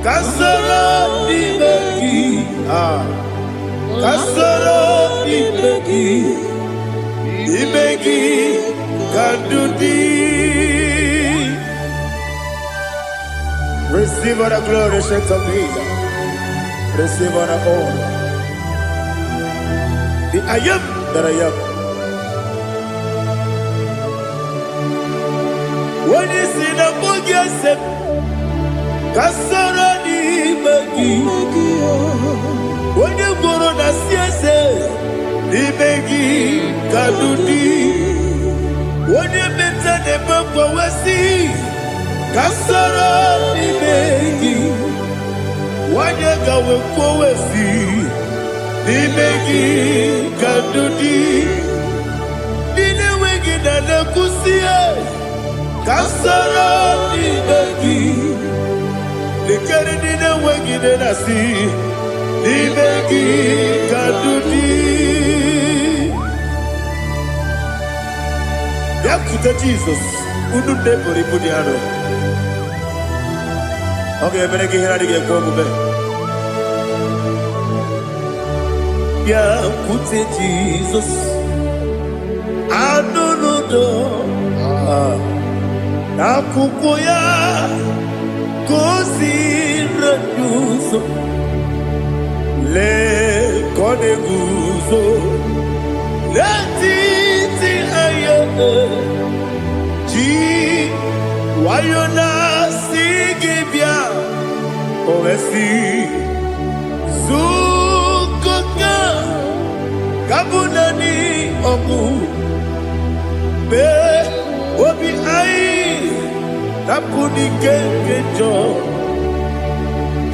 Kasoro n'imegi. Kasoro n'imegi. Imegi kadudi. Receive all the glory, strength of Jesus. Receive all the honor. The I am that I am. When you see the book, you say, Kasoro n'imegi. When you go on the siese, n'imegi kadudi. When you meet the book, you see, Kasoro n'imegi. When you go with you, n'imegi kadudi. N'imegi na nekusie. Kasoro n'imegi. Nikere n'imegi na nasi. N'imegi kadudi. Yakuta Jesus. Unu nebori pudiano. Okay, I'm going to get a Yakute Jesus. I don't know. Nakukoya. Kosi reduso. Le koneguso. Le titi ayane. Ji wayona sigibia. Oesi. Zukoka. Kabunani omu. Be obi ai. Napuni kenkejo.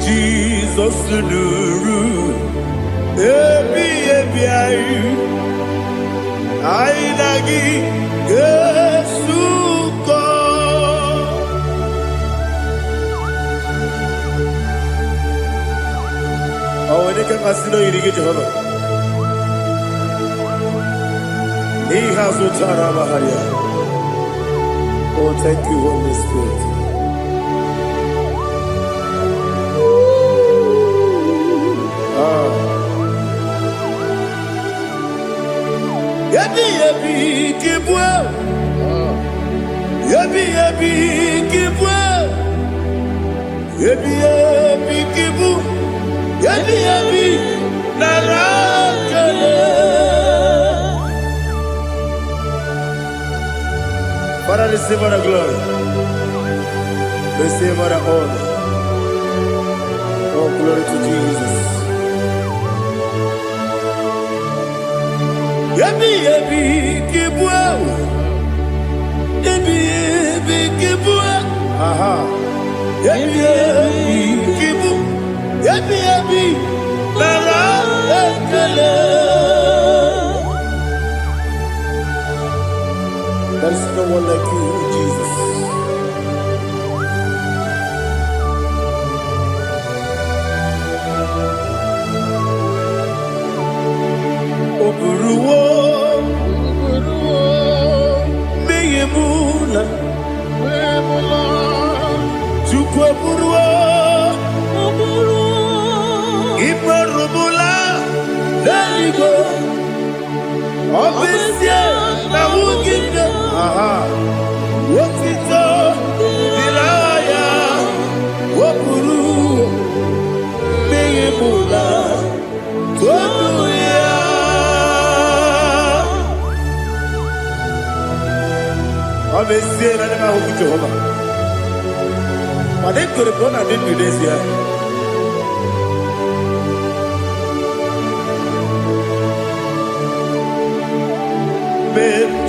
Jesus nuru. Ebi ai. Ai nagi. Yesuko. Oh, when you can masino irige Jehovah. He has utara baharia. Oh, thank you, Holy Spirit. Yabi kibwa. Yabi kibwa. Yabi kibu. Yabi narakale. Father, receive all the glory. Receive all the honor. Oh, glory to Jesus. Yabi kibwa. Yabi kibwa. Aha. Yabi kibu. Yabi narakale. There is no one like you, Jesus. Oburuwo, meyemula, chukwu oburuwo, imarubula, leligo, obesie na wugide. Wotito, dilaya, wopuru, meyemula, toduya. Obesie na nema huku Jehovah. But they could have gone and did this here.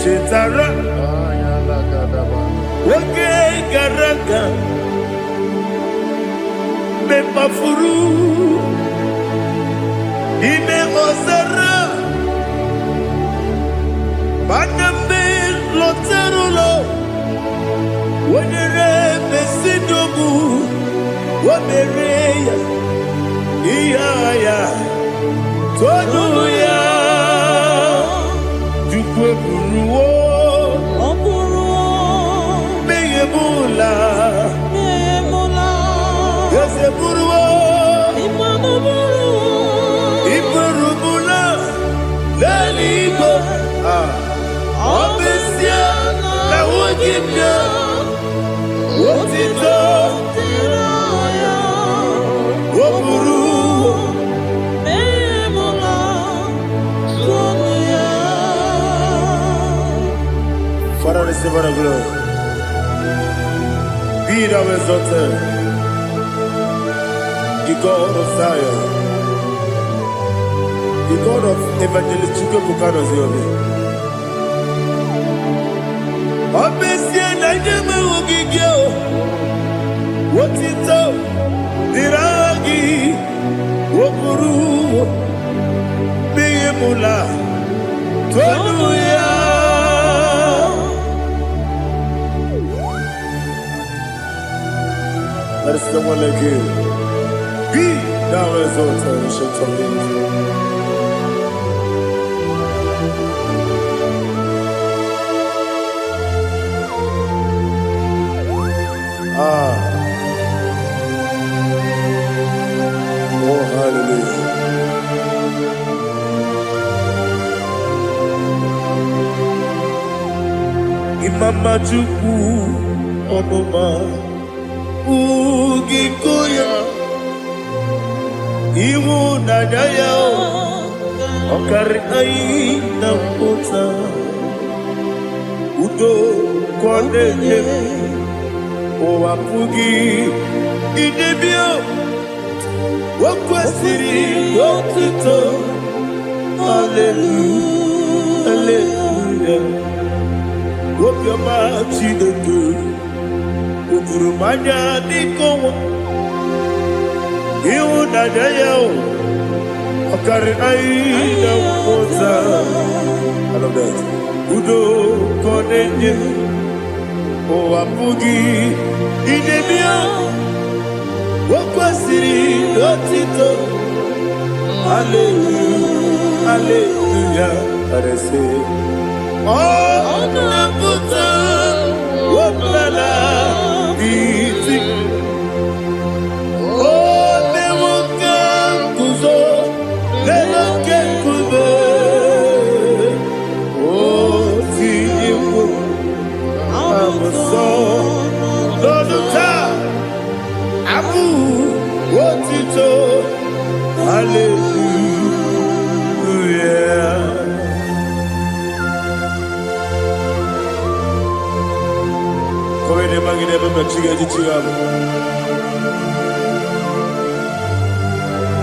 Chetara, Wake Garaka, Mepafuru, Ime Osara, Baname Loterulo, Wenere Mesidobu, Wamereya, Iaya, Toduya. Buruwo, meyemula, yese buruwo. Iburubula. Leligo. Obesia. Na wogibya. Wotito. Woburu. Father, receive our glory. Be thou exalted, the God of Zion, the God of Evangelist Chike Bukano Ziobi. Obesia na nyeme ugigyo, wotito, diragi, wokuru, biyemula, tonuya. There is no one like you. Be thou exalted, ancient of days. Oh, hallelujah. Imama Chukwu Onoma Ugikoya Iwu Nadaya Okari Aina Kota Udo Kondeye Owapugi Idebio Wakwasiri Wakito Hallelujah Hallelujah Wopioma Chideke Ukurumanya Nikowa Iwu Nadaya Okari Aina Kota I love that Udo Kondeye Owapugi Idebio Wakwasiri Lotito Hallelujah Hallelujah I say Oh Nabuta Wapala Biti Oh Newoka Kuzo Leloke Kube Oh Tiyiwo Amoso Loduta Abu Wotito Hallelujah Kowe ne magine baba chiga chiga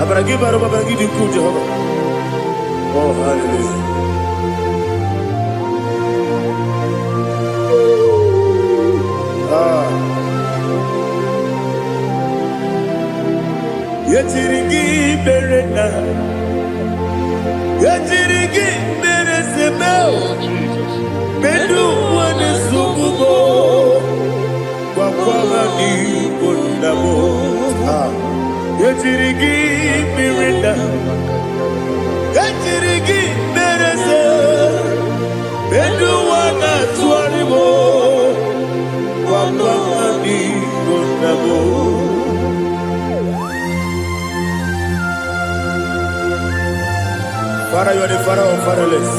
Abaragi baro babaragi diku Jehovah Oh hallelujah Yetirigi berena Yetirigi beresebel Bedu wane sububo Wakwama ni kondamo Yetirigi berena Yetirigi berese Bedu wana tuaribo Wakwama ni kondamo Father, you are the father of fatherless.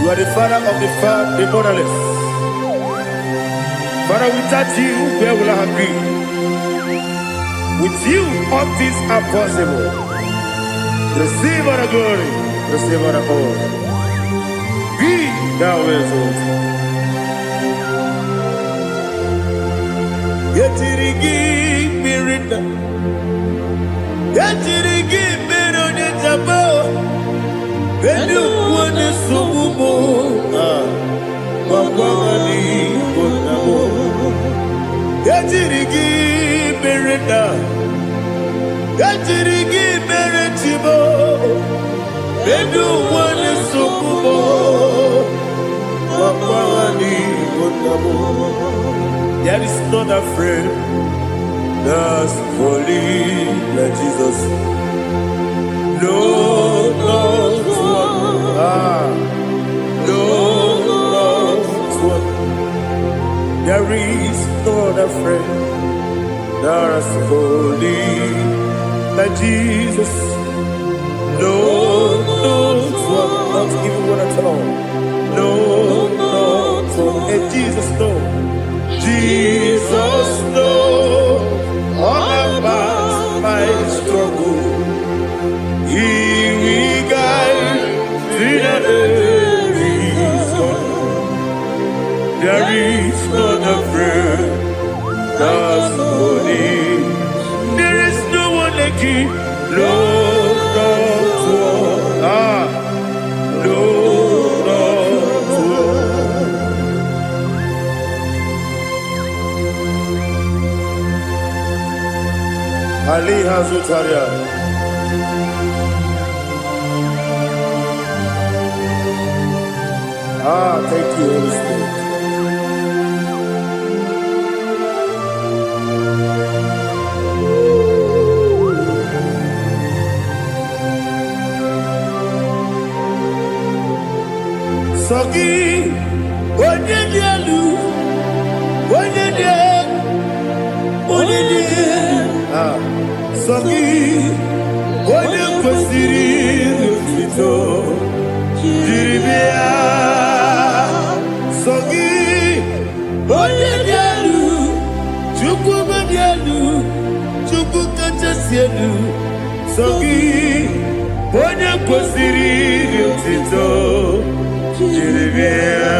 You are the father of the motherless. Father, without you, where will I have been? With you, all things are possible. Receive our glory, receive our honor. Be thou exalted. Yetirigi mirina, yetirigi mirone jabo, benu wane subumo, wakwani konamo. Yetirigi mirina, yetirigi miretibo, benu wane subumo, wakwani konamo. There is not a friend that's holy like Jesus. No, not one. No, not one. There is not a friend That's holy. Like Jesus. No, not even one at all. No, and Jesus, no. Jesus, no. All about my struggle. He will guide me. There is none a friend that's holy. There is no one like him. No, Ali Hazutaria. Thank you, Holy Spirit. Sogi, Onyedialu, Sogi, Onyekwesiri Lutito, Jiribia, Sogi, Onyedialu, Chukwumadialu, Chukwukachasielu, Sogi, Onyekwesiri Lutito, Jiribia.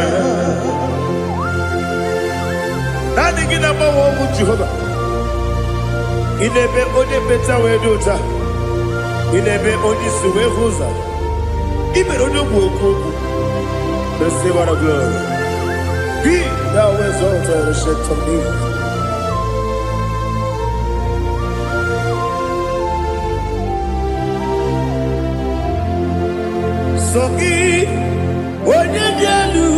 Nothing in our home with Jehovah. In a bed only better way to ta. In a bed only suwe huza. Even on your work, the Savior of glory. Be thou exalted and shed on me. Sogi, Onyedialu,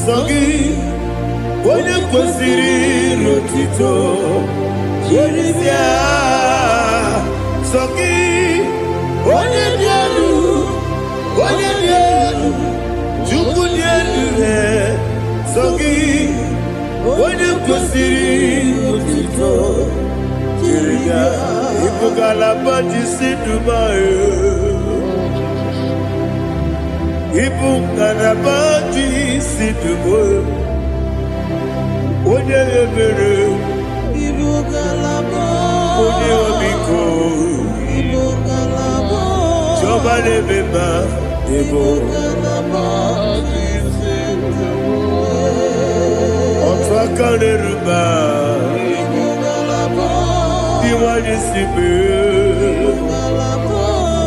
Sogi, Onyekwesiri Lutito, Jiribia, Sogi, Onyedialu, Chukwudialu, Sogi, Onyekwesiri Lutito, Jiribia, Ipugalabadi Dubai. Ipugalabadi Dubai. Onye ebere, onye omiko, Jehovah nebeba, otu aka na-eruba, iwanye sibe,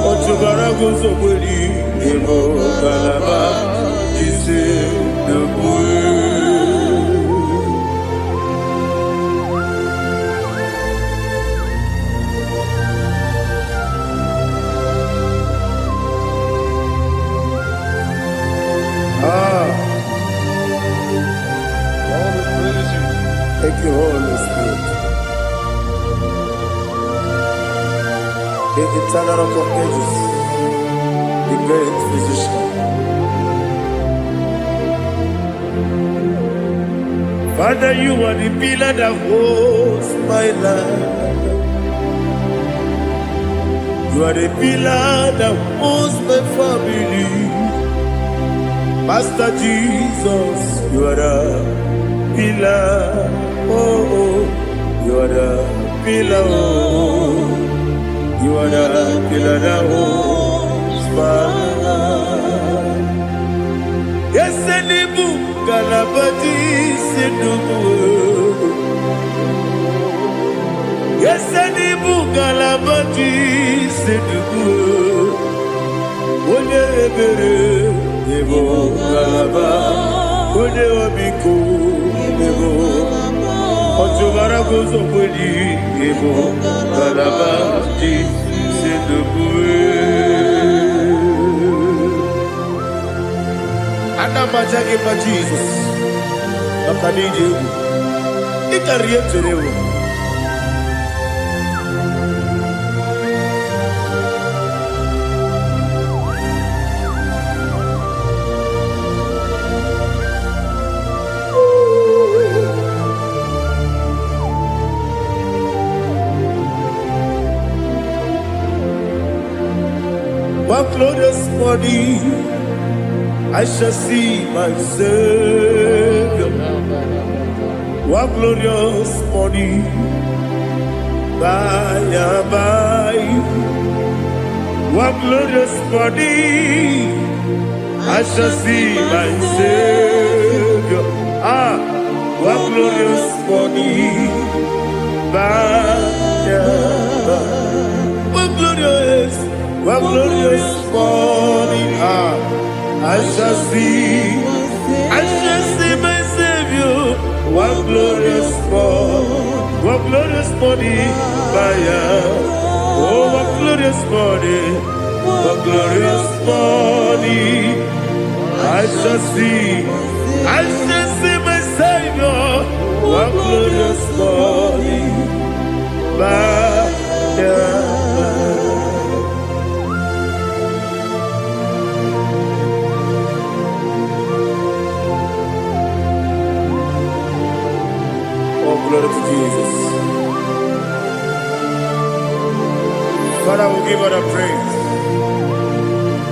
otu bara guzo kweli, Ipugalaba ise Dubai. Thank you, Holy Spirit. The eternal rock of ages, the great physician. Father, you are the pillar that holds my life. You are the pillar that holds my family. Master Jesus, you are the pillar. Oh, you are the pillar. Oh, you are the pillar that holds my life. Yes, Enibu Galabadi Sidubu. Yes, Enibu Galabadi Sidubu. Onye ebere, Ebo Galaba. Onye obiko, Ebo. Otubara gozo kweli, Ebo Galabadi Sidubu. Anamajage pa Jesus. Nakanije. Ikariyeterewo. morning I shall see my Savior. What glorious morning by and by. What glorious morning I shall see my Savior. What glorious morning by and by. What glorious morning I shall see my Savior. What glorious morning by oh, what glorious morning I shall see my Savior. What glorious morning by glory to Jesus. Father, we give all the praise.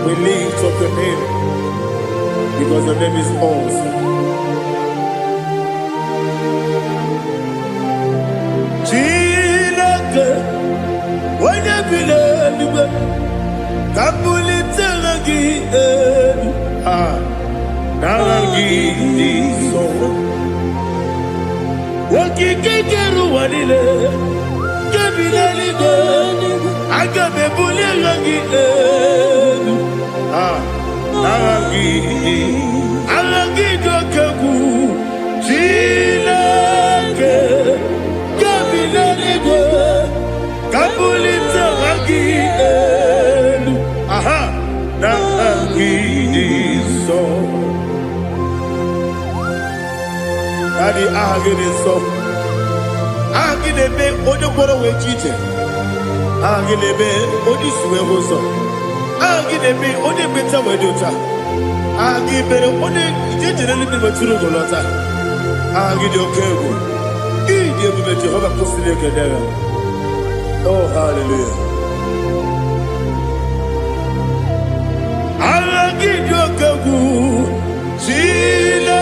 We lift up your name because your name is awesome. Chilake, when you believe, Kabuli Telagi, Naragi, so. Wakikekeru wanile Kebilaligo Agabe bulilangi Alangi dokeku Chilake Kebilaligo Kabulita wangi Nangi so Daddy, so. Agilebe, Odoboro Wechite. Agilebe, Odisue Hoso. Agilebe, Odebeta Wedota. Agibere, Ode, Generally Maturo Golota. Agidokego. Idi Jehovah Kosile Kedera. Oh, hallelujah. Agidokego. Chile.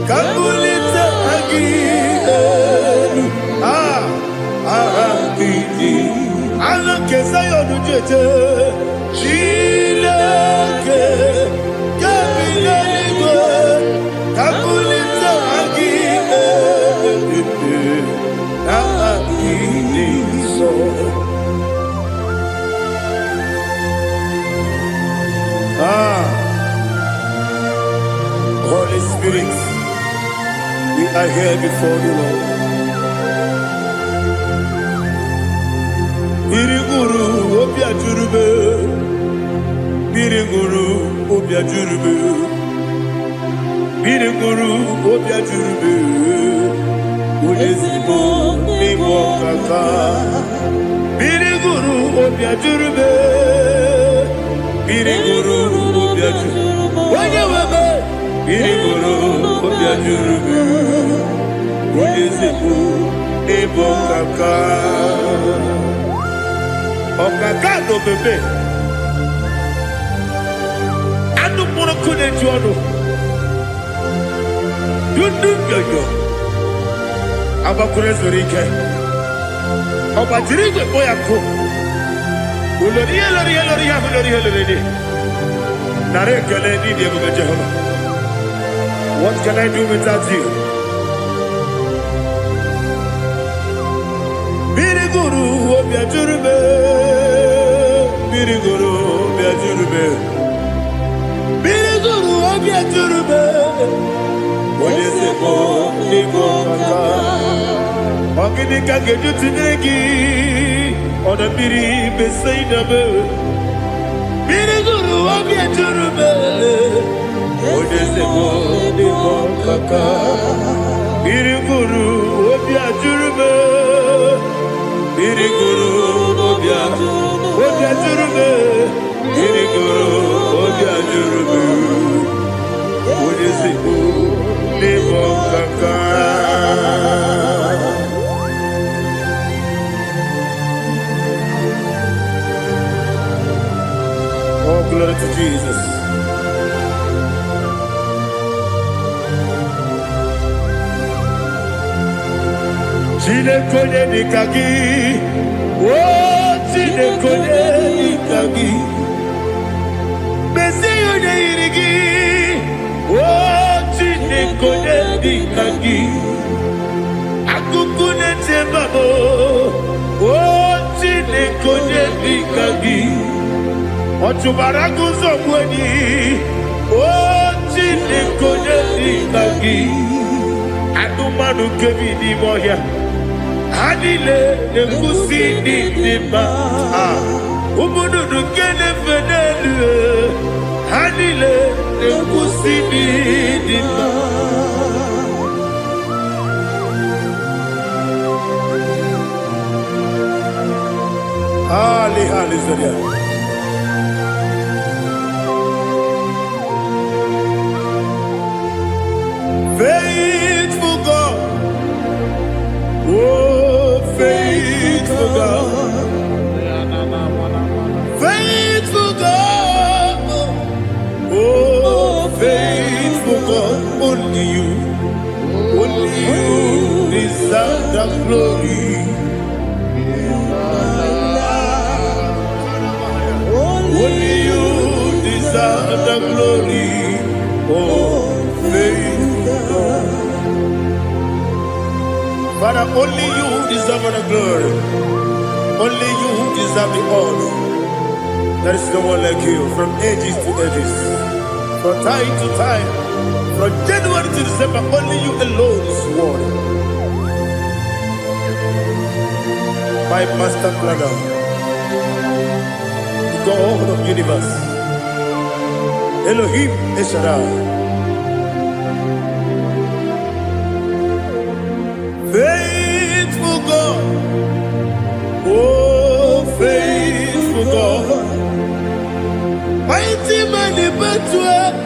Kabulita agilelu agidi alake sayonu jeje chileke kabilelu kabulita agilelu agidi so. Holy Spirit, we are here before you, Lord. Biriguru obia jurube, Biriguru obia jurube, Biriguru obia jurube, Udesibo nibo kaka, Biriguru obia jurube, Biriguru obia jurube, Wanyawebe. Biriguru obia jurube, Udesibo nibo kaka. Okaka no bebe. Anu mono kune jono. Yundu yoyo. Abakure zorike. Obatirige boyako. Uloriya. Nare kele ni diye Jehovah. What can I do without you? Biriguru obia jurube, Biriguru obia jurube, Biriguru obia jurube. Odesibo nibo kaka, ogini kageju tinegi, ona biri besaidabe. Biriguru obia jurube, Odesibo nibo kaka, Biriguru obia jurube. Biriguru obia jurube, Biriguru obia jurube, Udesibo nibo kaka. Chinekonye nikagi, oh chinekonye nikagi. Mesiyo ne irigi, oh chinekonye nikagi. Akukune tembabo, oh chinekonye nikagi. Otubaraguzo kweni, oh chinekonye nikagi. Adumanu kevini moya. Hanile ne kusini nima, umudu kene fenelu. Hanile ne kusini nima. Ali zoria. Faithful God, oh faithful God, faithful God, oh faithful God, only you deserve the glory. Only you deserve the glory, oh faithful God. Father, only you deserve the glory. Only you deserve the honor. There is no one like you, from ages to ages, from time to time, from January to December. Only you alone is worthy. My master planner, the God of the universe, Elohim Eshadai. Faithful God, oh faithful God, mighty man in battle,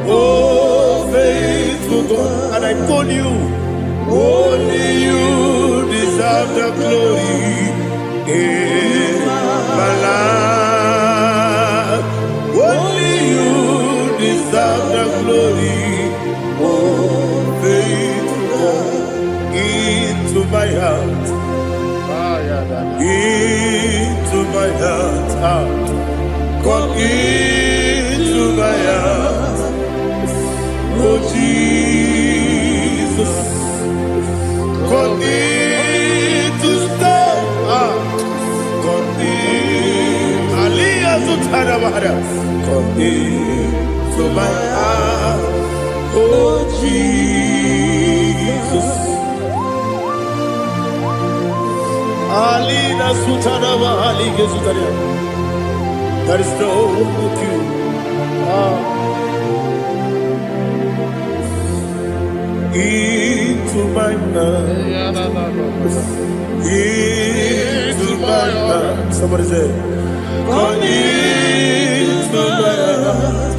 oh faithful God, and I call you, only you deserve the glory in my life, only you deserve the glory, oh faithful God. Into my heart, into my heart, come into my heart, oh Jesus, come in to stay, come in, Aliyah to Tanabara, come into my heart, oh Jesus. Alina Sutanaba Ali Gesutaria. There is no one with you. Into my heart. Into my heart. Somebody say, come into my heart.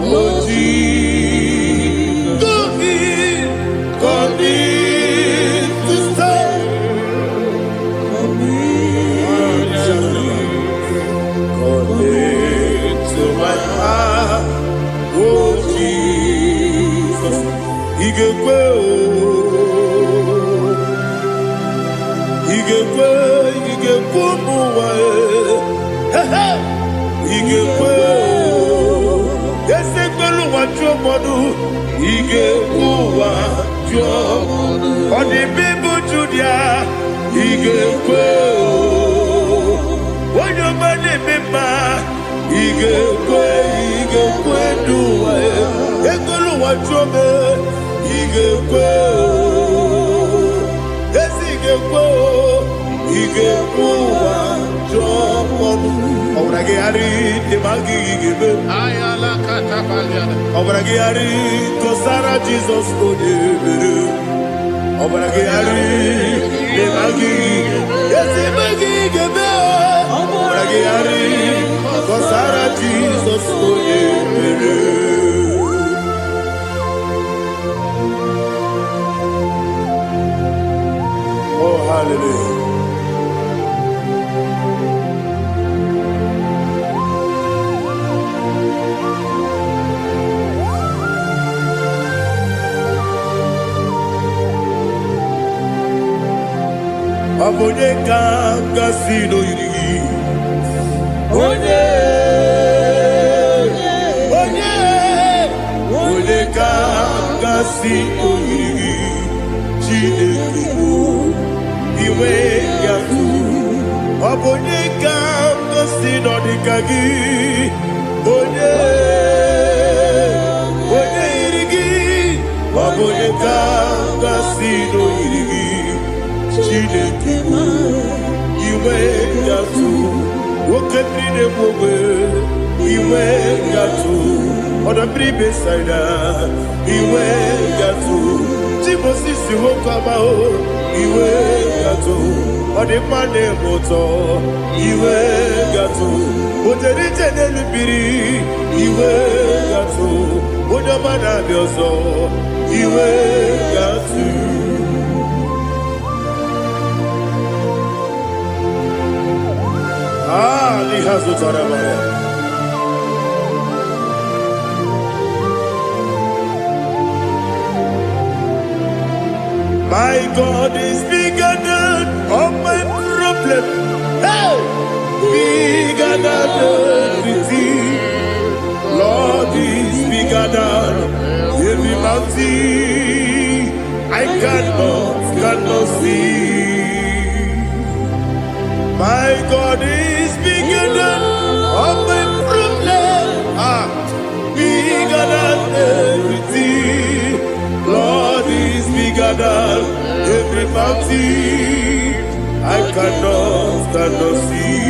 Oh Jesus. Come in to stay. To my heart, oh Jesus, He gave on the people Judah, He gave when your money member, He gave do Ekolu wa jobe, He gave yes He gave wa jobe. Obragi ari de magi give. Ayala katapaliana. Obragi ari to Sarah Jesus ode. Obragi ari de magi yes magi give. Obragi ari to Sarah Jesus ode. Oh hallelujah. Obonye kanga sino yirigi. Onye kanga sino yirigi. Chineke iwe yatu. Obonye kanga sino dikagi. Onye yirigi. Obonye kanga sino yirigi. Chineke iwe yatu. Okepine mwe iwe yatu. Oda bribe saida iwe yatu. Timosisi wokama o iwe yatu. Ode mane moto iwe yatu. Oderite nelubiri iwe yatu. Oda mana biozo iwe yatu. Lihazu Tarabaya. My God is bigger than all my problem. Hey! Bigger than everything. Lord is bigger than every mountain. I cannot see. My God is bigger than all my problems. Bigger than everything. Lord is bigger than every mountain. I cannot see.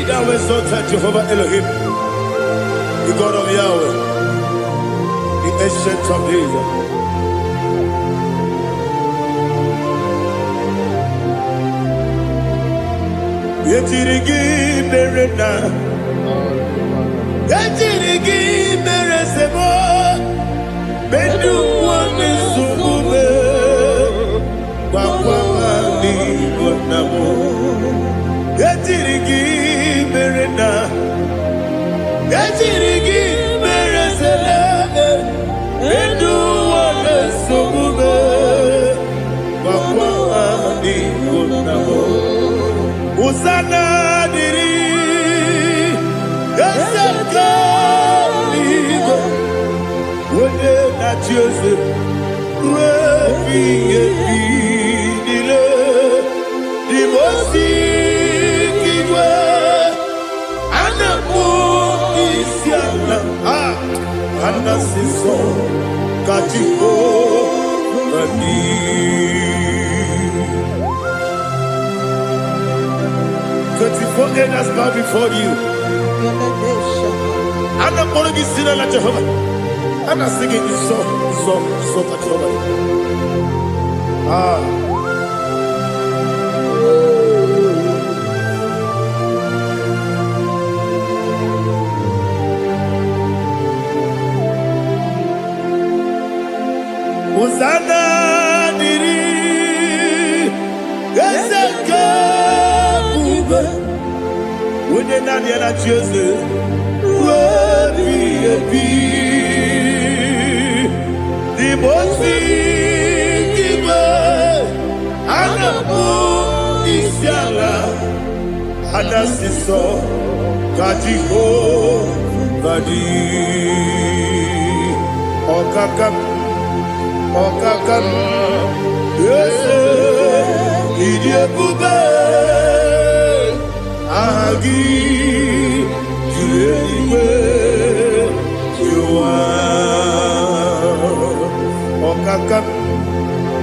Thou exalted Jehovah Elohim, the God of Yahweh, the ancient of days. Yetirigi berena, yetirigi beresemo, bedu wani sumube, wakwamani gonamo. Yetirigi berena, yetirigi beresele, bedu wani sumube, wakwamani gonamo. Usana diri, yeseka ligo, wode na Joseph, wepi dile, dimosi kiwe, anamu isiana, anasiso katiko bani. 24 angels bow before you. I'm not going to be singing like Jehovah. I'm not singing this song like Jehovah. Hosanna diri, Ezeka. When you're not yet at Joseph, the most giver, Anamu Isiala, Anasiso, Kajiho, Vadi, Okakam, yes, Idiabube. Agi, you anywhere you are. Okakam,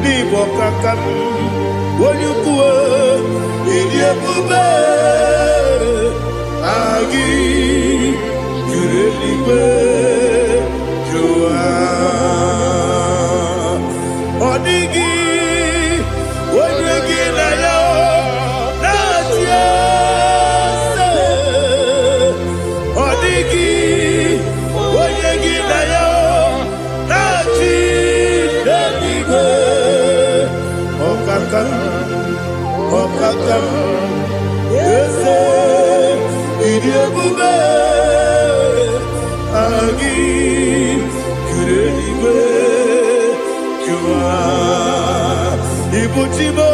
leave Okakam. When you go, in your bube, Agi, you anywhere you are. Odigi, when you get a ebube agi kireniwe kiwa ibuchimo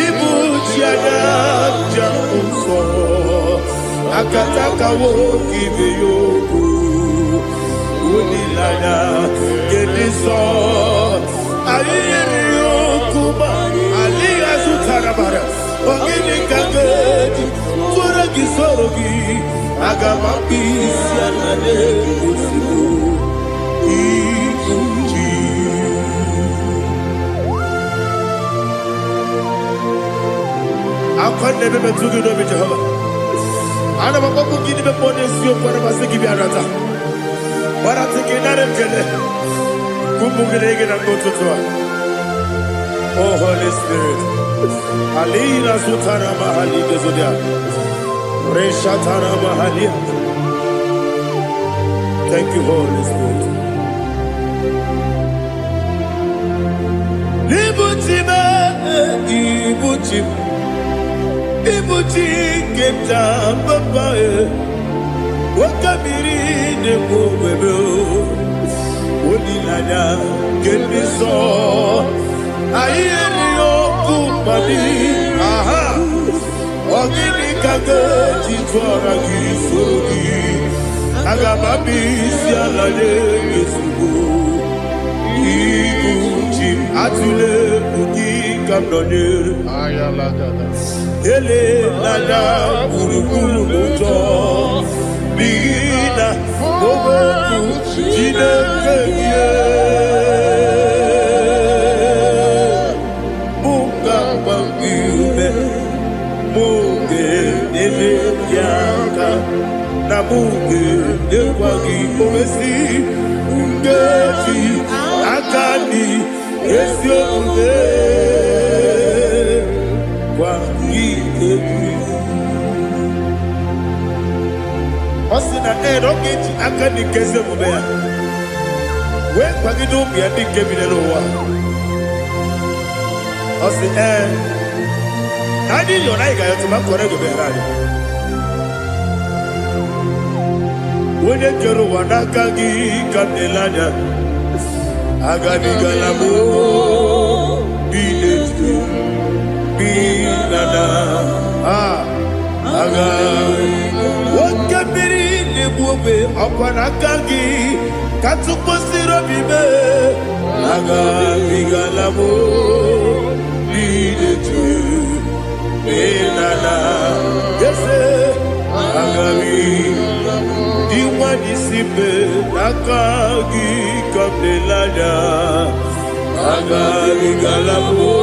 ibuchiana jamuso akataka wo kibe yoku unilana gediso ayiri yokuba aliya sutarabara ogini kagedi fura gisorogi agamapisi anane usiku ikunji akwande bebe tugi no be Jehova ana bakoku gidi be pone sio kwa basiki bi arata bara tiki nare kele kumbugirege na kototwa. Oh Holy Spirit alina sutara mahali gezodia resha tara mahali. Thank you Holy Spirit. Libutime ibuti keta papa wakamiri ne mwebe onilanya kemiso ayeri yokumani aha ogini kage jitwara gisorogi agamabisi alade yesugo ibuti atule buki kamdonir Ayalagada. ele lada burukuru moto bina oboku jinekeye munga bangiume munge nele yaka na munge nekwagi omesi ungefi akani esiomunge Osina rogeji akani keze mubea. We kwagido bia di kebile wa. Osi nani yona iga yotu makore go berani. Wene kero wanakagi kandelanya. Agadi galamo binetu. Binana aga wakabiri nebuobe akwanakagi katuposiro bibe aga bigalamo binetu binana yese aga diwani sibe nakagi kabdelanya aga bigalamo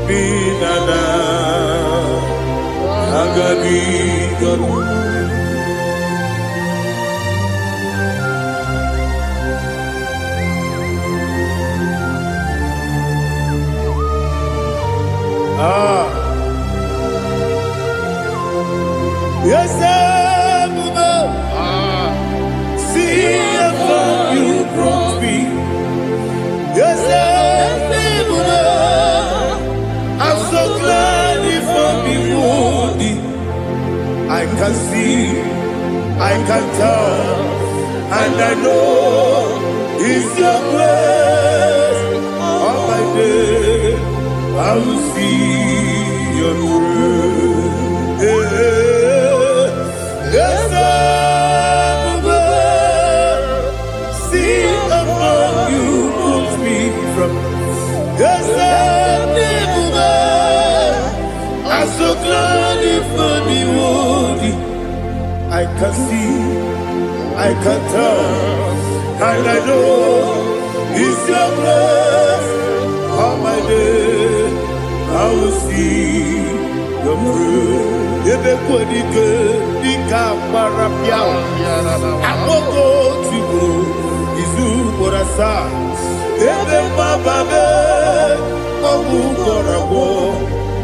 binana agabi garu yes see how you brought me. Yes I'm so glad if I'm wounded. I can see, I can tell, and I know it's your grace. On my day, I will see your grace. Yes, see above you moves me from. Yes, I'm so glad if I'm wounded. I can see, I can tell, and I know it's your grace. On my day, I will see your grace. Everybody good, the camera piao. I will go to you, Izu Borasa. Everybody, Obu Korabo.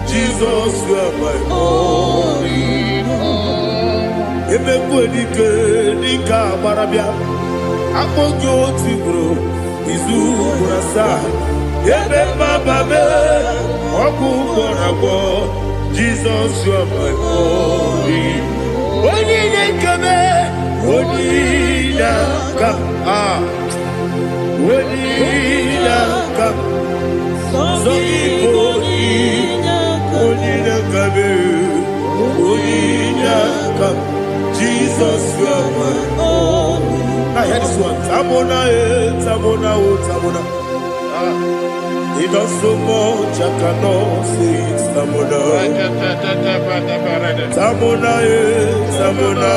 Jesus, you are my only home. Everybody good, the camera piao. I will go to you, Izu Borasa. Everybody, Jesus, you are my holy. Onina kame, onina kam, onina kam. Onina kame, onina kam. Jesus, you are my holy. Now hear this one. Tamona, tamona, tamona. He does so much, I cannot say it. Tamona, Tamona, Tamona,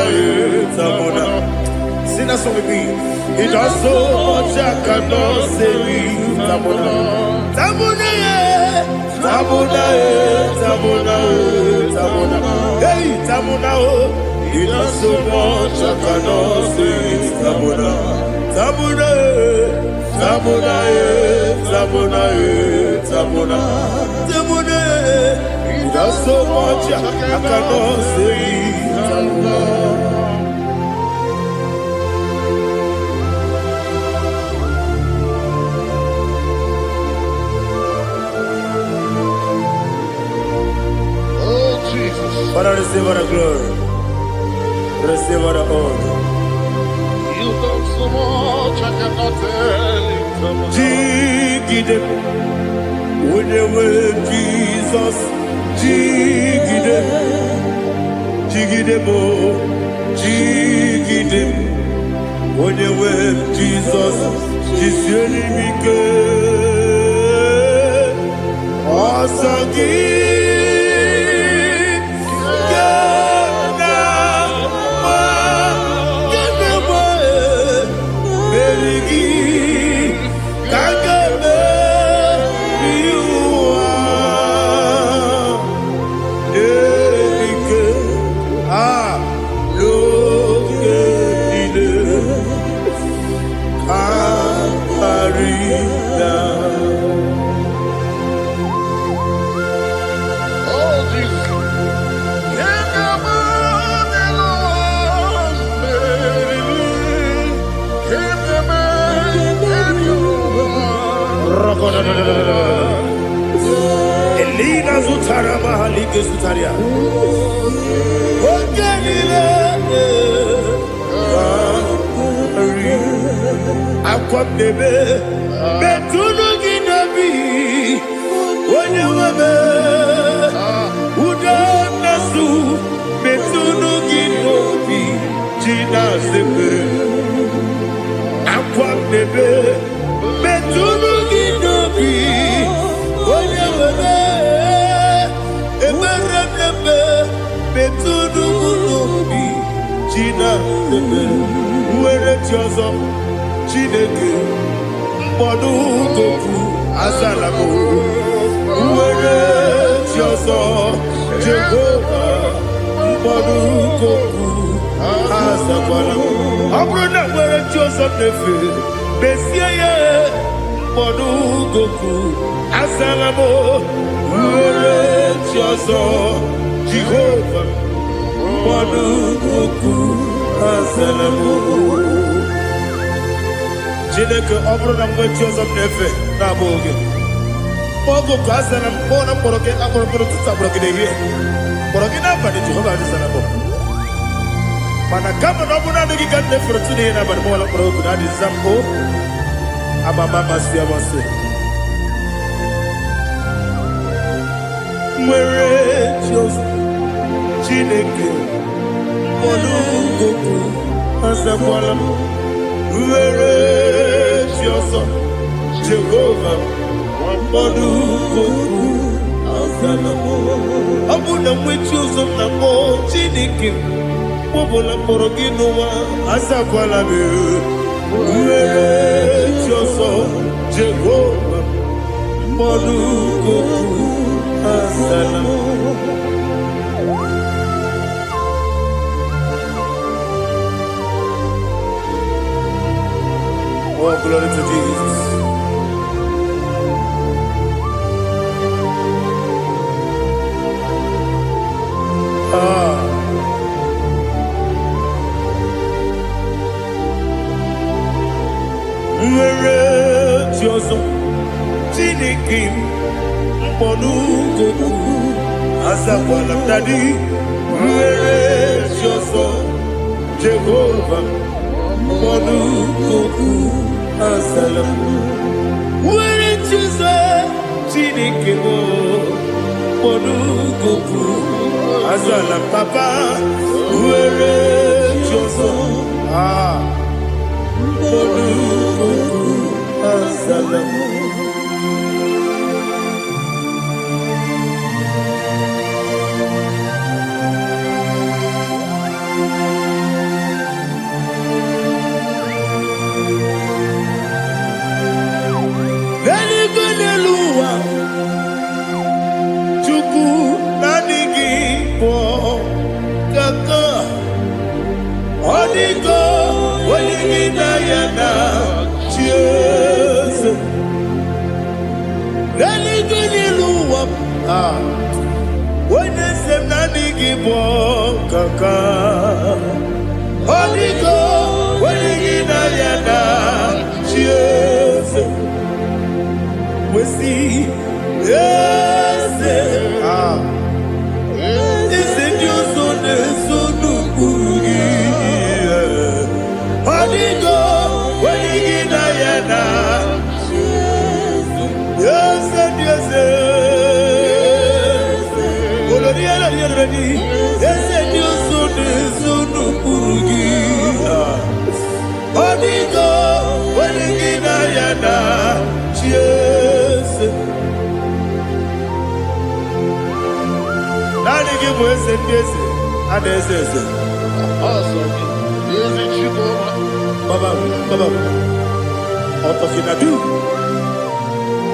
Tamona. Sing that song with me. He does so much, I cannot say it. Tamona, Tamona, Tamona, Tamona, Tamona. Hey, Tamona, he does so much, I cannot say it. Tamona, Tamona. Tamona, Tamona, Tamona, Tamona. He does so much I cannot say. Tamona. Oh Jesus. Father, receive our glory. Receive our honor. You done so much I cannot tell you. Jigide, when you were Jesus, Jigide, Jigide mo, Jigide, when you were Jesus, Jiseli mike, Asagi. Elina Zutara Mahalike Zutaria. Aqua bebe, Betuno Ginabi, when you were Udanasu, Betuno Ginobi, Gina Zebe, Aqua bebe, Betuno Ginobi, when you were Betuno Ginobi, Gina Zebe, where it was. Chineke mbodu goku azalamu uwere tioso Jehovah mbodu goku azalamu abrona uwere tioso nefe besie ye mbodu goku azalamu uwere tioso Jehovah mbodu goku azalamu. Chineke ọbụrụ na mgbe chi ọzọ na-efe na-abụ oge ogo ka a zara mkpọ na mkpọrọ gị akpọrọ mkpọrọ tụtụ akpọrọ gị n'ehihie mkpọrọ gị n'abalị Jehova adịzara bụ mana kama na ọ bụrụ na adịghị ka nne fere tụ n'ihe n'abalị mọla mkpọrọ ogu na adịza mpụ amama amasị amasị nwere chi ọzọ Chineke mkpọrọ ogu azakwala m were chi ọzọ Jehova mmadụ goku azala m. Ọ bụ na nwe chi ọzọ na mbọ Chineke mọbụla mkpọrọ gị n'ụwa azakwala m were chi ọzọ Jehova mmadụ goku azala m. Oh, glory to Jesus. Where is your son? Chineke Monugoku Azakwala Daddy Where is your son Jehovah Monugoku Azalam Where is your son Chinikemo Monugoku Azalam Papa Where is your son Monugoku Azalam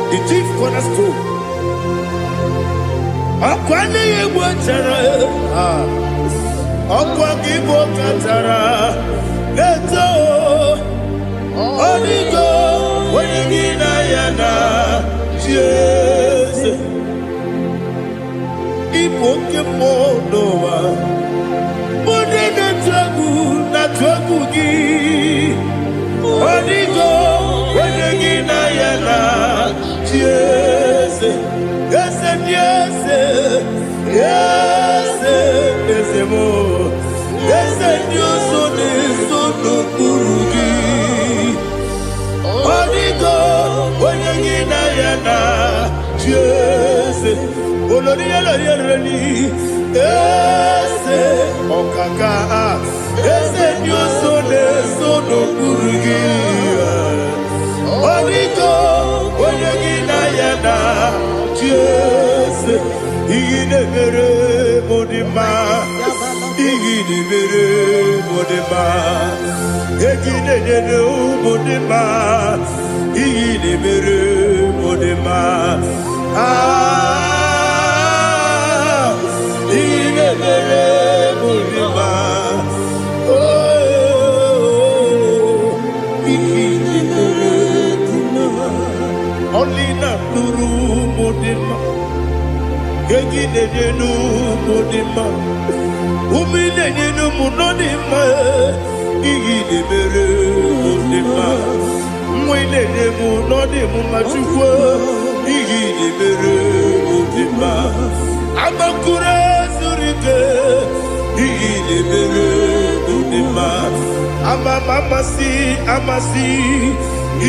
The chief cornerstone. Akwane yebo chara. Akwa kibo katara. Leto. Onigo. Wenigina yana. Jesus. Ipo kemo noa. Mone na twagu gi. Onigo. Wenigina yana. Yes, yes, yes, yes, yes, more. Yes, Dios son eso no kurugi. Onigo, oyengina yana. Yes, oloria la yereni. Yes, okaka. Yes, Dios son eso no kurugi. Onigo, oyengina yana. Yes, igine mere modima, igine mere modima, igine mere modima, igine mere modima. Igine mere modima. Oh, igine mere modima. Only not Guru Modima. Gagine no Modima. Umine no Munodima. Igide Mere Modima. Mwine Munodimu Machukwa. Igide Mere Modima. Amakure Zurike. Igide Mere Modima. Amasi.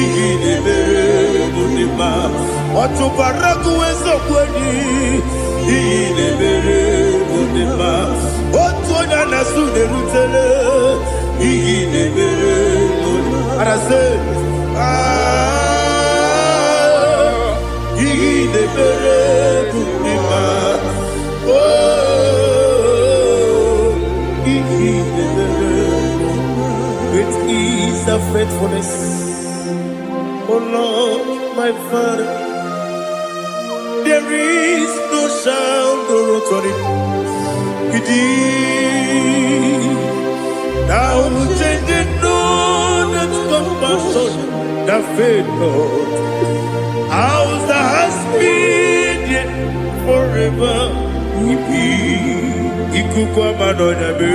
Igide Mere Modima. Otubaraku ezokweni. Igide Mere Modima. Otonya nasude rutele. Igide Mere Modima. Arase. Igide Mere Modima. Oh, Igide Mere Modima. Great is the faithfulness. Oh Lord, my Father, there is no sound or authority. Thou changest not that compassion, that faith, Lord. Ours that has been yet forever. Ikukwa madonya be.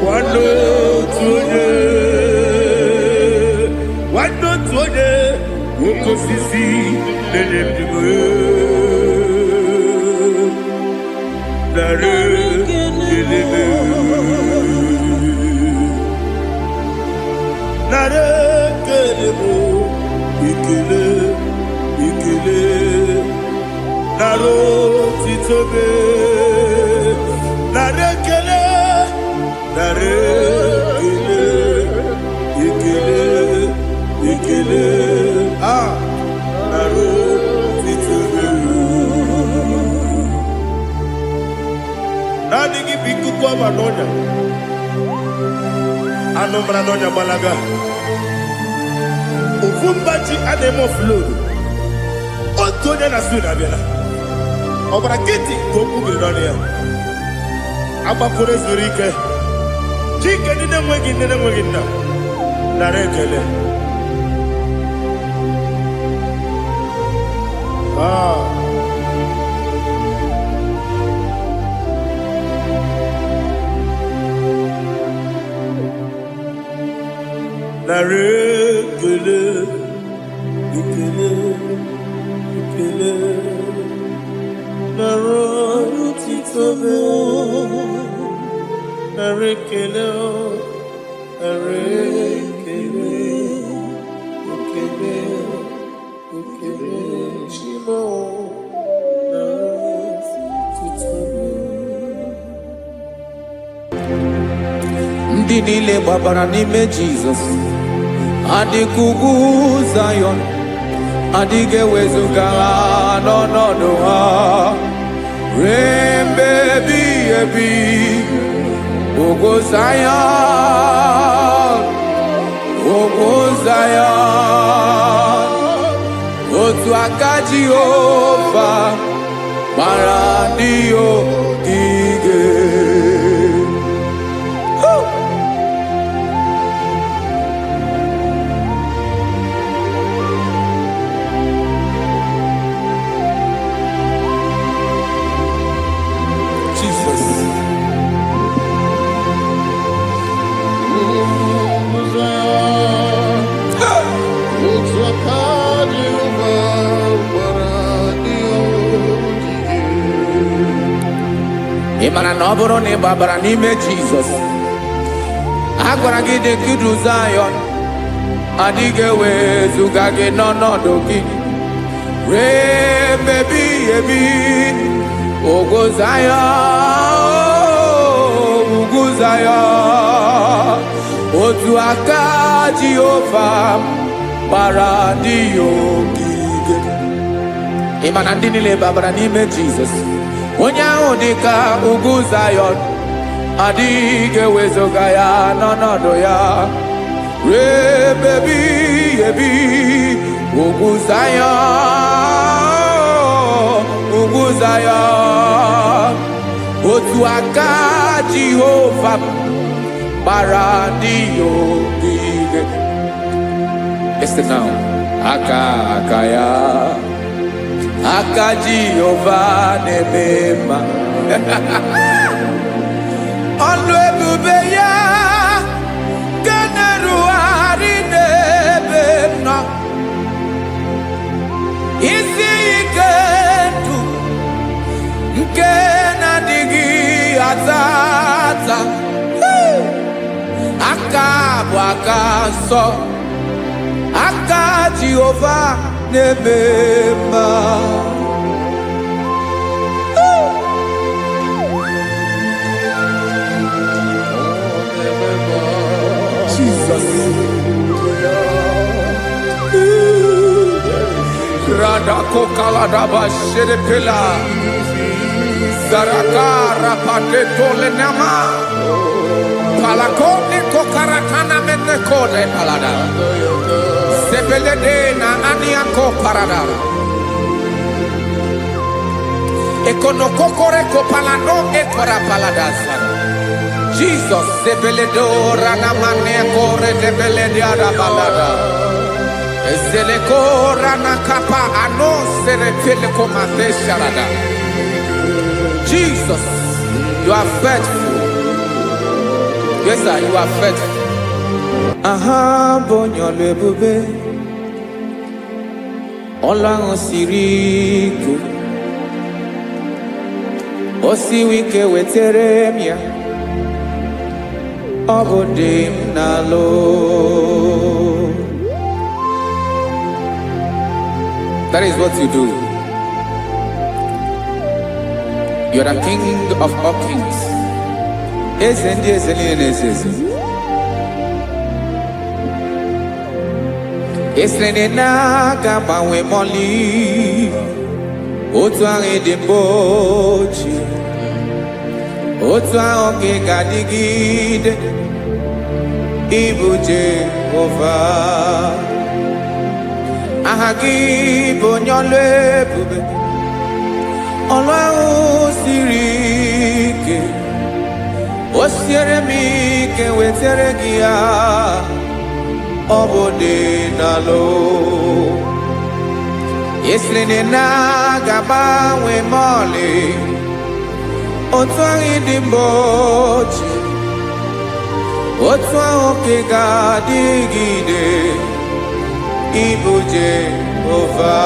Wano tuye. osisi na-enye m digo nara ekele m nara ekele m ekele ekele nara otito m nara ekele nara ekele ekele ekele nara otito m na-adịghị bụ ikuku ọma n'ọnya anụ mara n'ọnya gbalaga ofu mbaji a na-eme ofload otu onye na-asụ na-abịala ọbara kịtị ka okwu gị n'ọnụ ya agbapụrụ ezuru ike chike ndị na-enweghị nne na-enweghị nna nara ekele nara ekele ekele ekele nara otito m nara ekele nara ekele ekele ekele chimo nara otito m ndị niile gbabara n'ime Jizọs adịghị ugwu Zayọn adịghị ewezuga ha n'ọnọdụ ha ruo mgbe ebighị ebi ugwu Zayọn ugwu Zayọn otu aka Jehova gbara ndị ogige ị mara na ọ bụrụ na ị gbabara n'ime Jizọs a gwara gị dị ka Zayọn adịghị ewezuga gị n'ọnọdụ gị ruo mgbe ebighị ebi ugwu Zayọn ugwu Zayọn otu aka Jehova gbara ndị ogige ị ma na ndị niile gbabara n'ime Jizọs onye ahụ dị ka ugwu Zayọn adịghị ewezuga ya n'ọnọdụ ya ruo mgbe ebighị ebi ugwu Zayọn ugwu Zayọn otu aka Jehova gbara ndị ogige. Listen now, aka ya aka Jehova na-eme mma ọnụ ebube ya ga na-erugharị n'ebe m nọ isi ike ndụ nke na-adịghị ata ata aka bụ aka nsọ aka Jehova na-eme mma Jesus Radako Kaladaba Sherepela Zarakara Patole Nama Palakone Kokaratana Menekode Palada Sebelede na Aniako Parada Ekonokokore Kopalano Ekora Paladasa Jesus Sebeledo Ranamane Kore Debeledia Balada Ezeleko Ranakapa Ano Serepeleko Mate Sharada. Jesus, you are faithful. Yes, sir, you are faithful. Aha, bonyo lebube. ọlụ ahụ siri ike, o siwe ike wetere m ya, ọ bụ dị m n'alụ. That is what you do. You are the king of all kings. Eze ndị eze niile na-eze eze. Esere na-agbanwe mọlị, otu ahụ dị mgbe ochie, otu ahụ ka ị ga-adịgide, ịbụ Jehova. Aha gị bụ onye ọlụ ebube, ọlụ ahụ siri ike, o siere m ike wetere gị ya, ọ bụ dị n'alụ. Esiri na-agbanwe mọlị, otu ahụ dị mgbe ochie, otu ahụ ka ị ga-adịgide, ịbụ Jehova.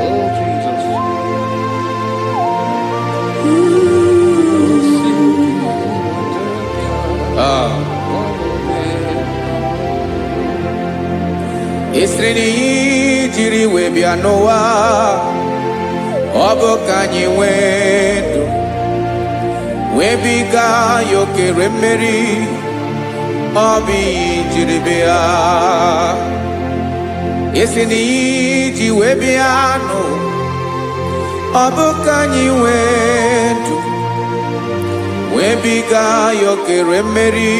Oh, Jesus. Esiri na ihe jiri wee bịa n'ụwa, ọ bụ ka anyị nwee ndụ, wee biga ya okere mmeri, ọ bụ ihe jiri bịa. Esi na ihe ji wee bịa nụ, ọ bụ ka anyị nwee ndụ, wee biga ya okere mmeri,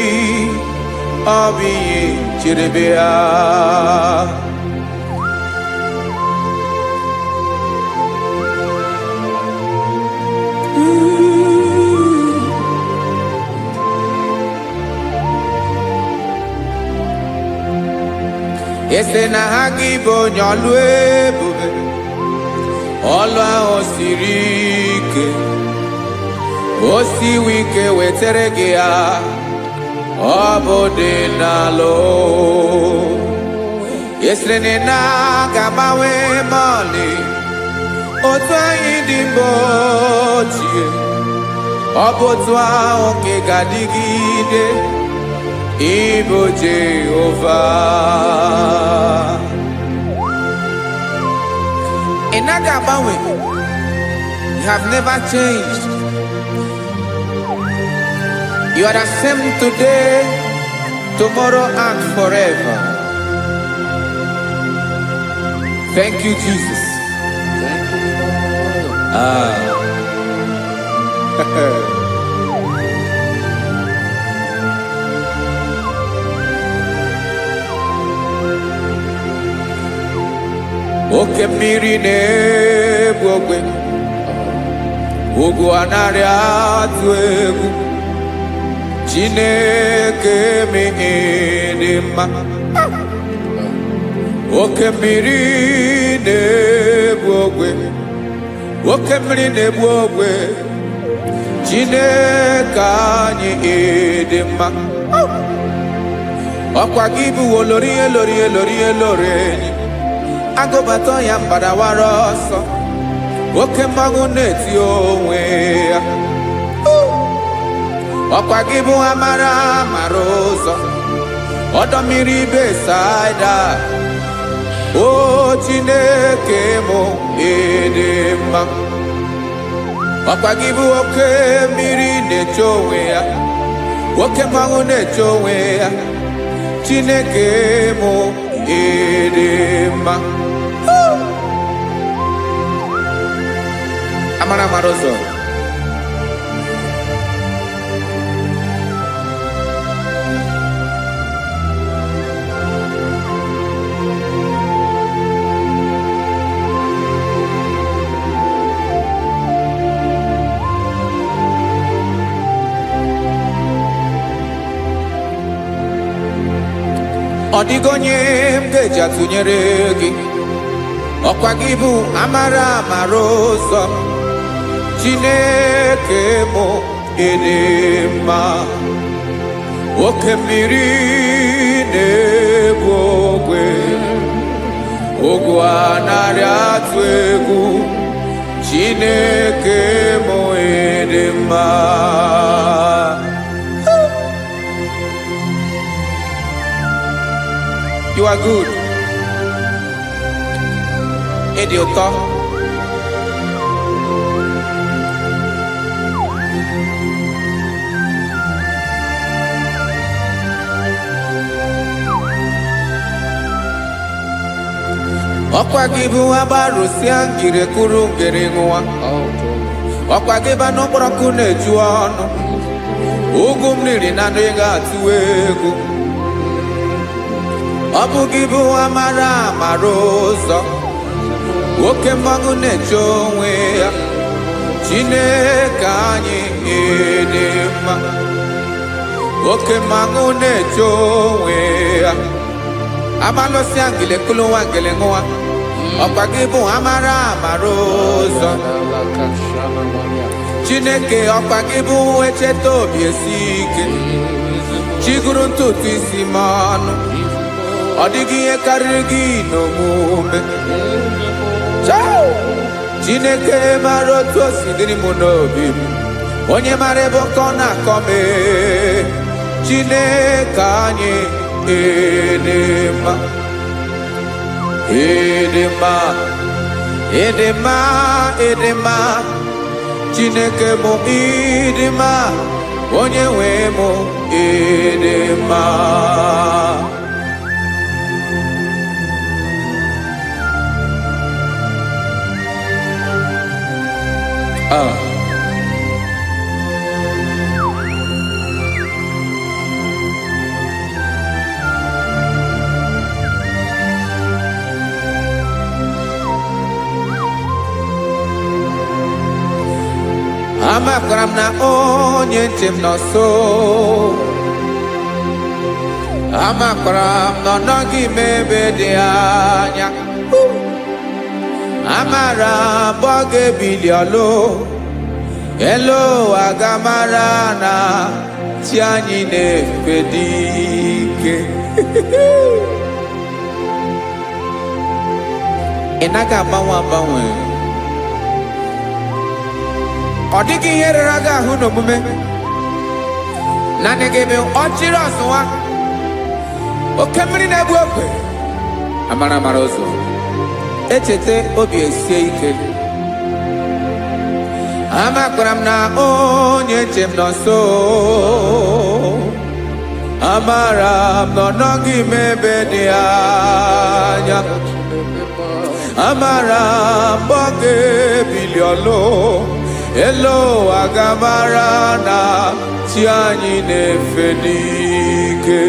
ọ bụ ihe jiri bịa. Ese na ha gị bụ onye ọlụ ebube, ọlụ ahụ siri ike, o siwe ike wetere gị ya, ọ bụ dị n'alụ. Ese na na-agbanwe mọlị, otu anyị dị mgbe ochie, ọ bụ otu ahụ ka ị ga-adịgide, ịbụ Jehova. Ị naghị agbanwe. You have never changed. You are the same today, tomorrow and forever. Thank you, Jesus. Thank you, Lord. Oke mmiri na-egbu ogwe, ugwu anaghị atụ egwu, Chineke mee dị mma. Oke mmiri na-egbu ogwe, oke mmiri na-egbu ogwe, Chineke anyị dị mma. Ọkwa gị bụ olori elori elori elori enyi, agụbata ya mbadawara ọsọ, oke mmanwụ na-eti onwe ya. Ọkwa gị bụ amara amara ụzọ, ọdọ mmiri Besaida, o Chineke mụ ịdị mma. Ọkwa gị bụ oke mmiri na-eche onwe ya, oke mmanwụ na-eche onwe ya, Chineke mụ ịdị mma. Amara amara ụzọ, ọ dịghị onye m ga-eji atụnyere gị. Ọkwa gị bụ amara amara ụzọ, Chineke mụ ịdị mma. oke mmiri na-egbu ogwe ogwu anarị atụ egwu Chineke m dị mma. You are good. Ịdị ụtọ. Ọkwa gị bụ agbarụsịa ngire kụrụ ngere nwa. Ọkwa gị ba n'ụkpọrọkụ na-eju ọnụ. Ugwu mmiri na ndị ga-atụ egwu. Ọ bụ gị bụ amara amara ụzọ. Oke mmanwụ na-eche onwe ya. Chineke anyị dị mma. Oke mmanwụ na-eche onwe ya. Abalụsịa ngile kụrụ nwa ngele nwa. Ọkwa gị bụ amara amara ụzọ. Chineke ọkwa gị bụ echeta obi esi ike. Chiguru ntutu isi m ọnụ. Ọ dịghị ihe karịrị gị n'omume. Chineke mara otu o si dịrị m n'obi m. Onye mara ebe ọkọ na-akọ m. Chineke anyị dị mma. Dị mma. Dị mma. Dị mma. Chineke m dị mma. Onye nwe m dị mma. Amakwara m na onye nche m nọ nso. Amakwara m na ọ nọghị m ebe dị anya. Amara m ọ ga-ebili ọlụ. Elu aga mara na chi anyị na-efe dị ike. Ị naghị agbanwe agbanwe. Ọ dịghị ihe rere gị ahụ n'omume. Naanị gị bụ ọchịrị ọzụwa. Oke mmiri na-egbu ogwe. Amara amara ụzọ. Echete obi esie ike. Amakwara m na onye nche m nọ nso. Amara m na ọ nọghị m ebe dị anya. Amara m ọ ga-ebili ọlụ. Elu aga mara na chi anyị na-efe n'ike.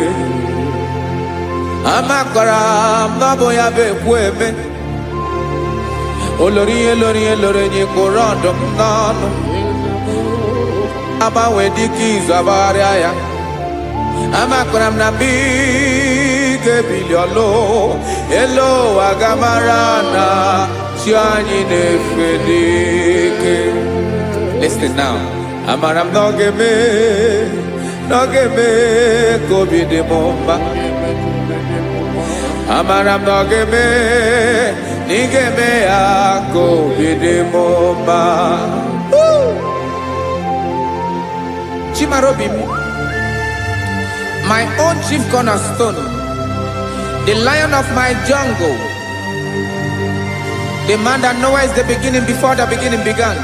Amakwara m na ọ bụ ya bụ ekwu eme. Olori ihe lori ihe lori enyi kpụrụ ọdụm n'ọnụ. Agbanwe dịka izu agbagharịa ya. Amakwara m na mgbe ị ga-ebili ọlụ. Elu aga mara na chi anyị na-efe n'ike. Listen now. Amara m na ọ ga-eme ka obi dị m mma. Amara m na ọ ga-eme na ị ga-eme ya ka obi dị m mma. Chimarobi m, my own chief cornerstone, the lion of my jungle, the man that knows the beginning before the beginning began.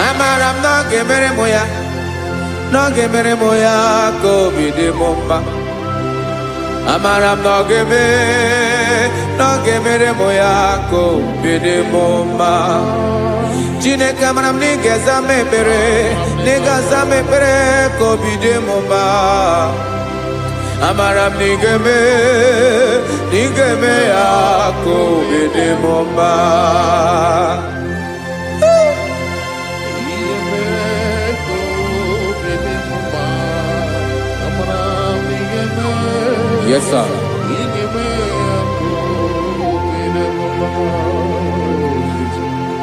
Amara m na ọ ga-emere m ya, na ọ ga-emere m ya ka obi dị m mma. Amara m na ọ ga-emere m ya ka obi dị m mma. Chineke amara m na ị ga-aza m ekpere, na ị ga-aza m ekpere ka obi dị m mma. Amara m na ị ga-eme ya ka obi dị m mma. Yes, sir.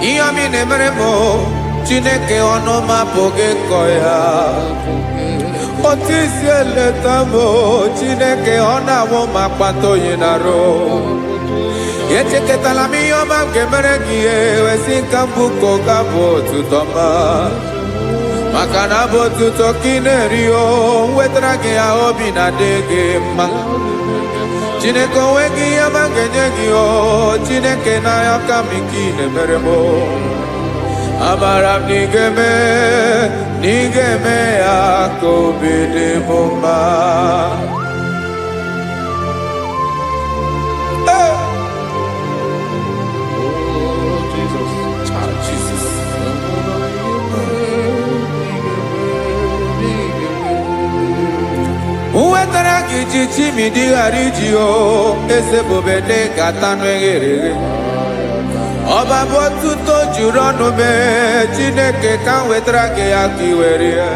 Ihe ọmị na-emere m Chineke ọnụ m apụghị ịkọ ya. Otisi eleta mo Chineke ọ na-awụ ma kpata oyi na-arụ. Echeketala m ihe ọma nke mere gị ewesi nka mbụ ka ọ ga-abụ otuto ma. Maka na abụ otuto ka ị na-eri o wetara gị ya obi na-adị gị mma. Chineke onwe gị ihe ọma ga-enye gị o Chineke n'anya ka m ike ị na-emere m. Amara m na ị ga-eme ya ka obi dị m mma. Wetara gị ji chimidi ghara iji o eze bobede gata n'eghere eghe. Ọba bụ otuto juru ọnụ mee Chineke ka m wetara gị ya ka ị were ya.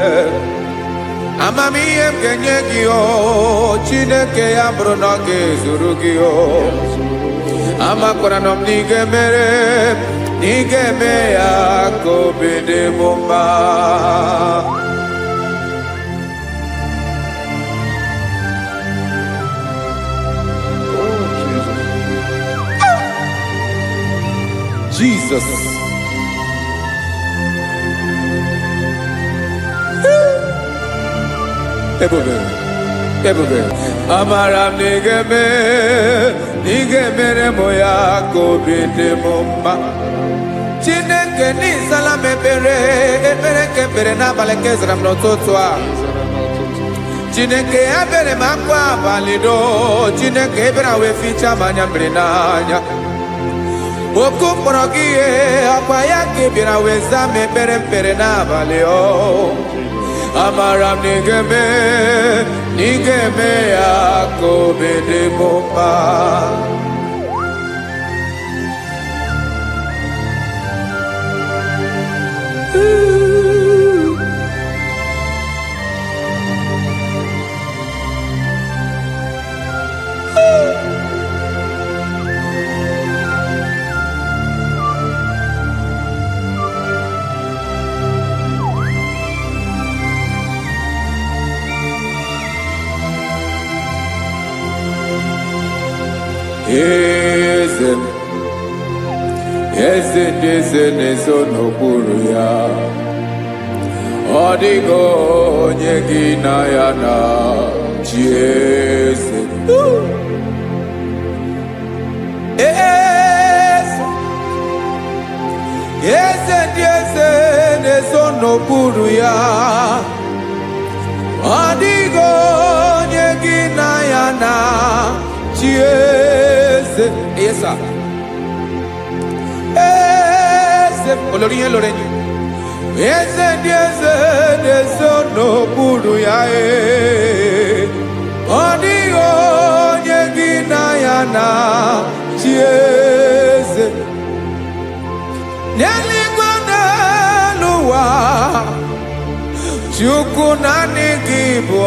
Amamihe m ga-enye gị o Chineke ya bụrụ na ọ ga-ezuru gị o. Amakwara na m na ị ga-eme ya ka obi dị m mma. Jesus. Ebube. Amara m na ị ga-emere m ya ka obi dị m mma. Chineke n'ịzala m ekpere nke ekpere n'abalị nke zara m n'ụtụtụ a. Chineke ya bere m akwa abalị do. Chineke ebere wee fichaa m anya mmiri n'anya. Oku mkpọrọ gị ihe akwa ya ka ị bịara wee zaa m ekpere mpere n'abalị o. Amara m na ị ga-eme ya ka obi dị m mma. Eze ndị eze na-ezo n'okpuru ya. Ọ dịghị onye gị na ya na chi eze. Eze ndị eze na-ezo n'okpuru ya. Ọ dịghị onye gị na ya na chi eze. Yes, sir. Olórí yẹn lórí ẹni. Eze ndị eze na-ezo n'okpuru ya. Ọ dịghị onye gị na ya na chi eze. N'eluigwe n'elu ụwa Chukwu naanị gị bụ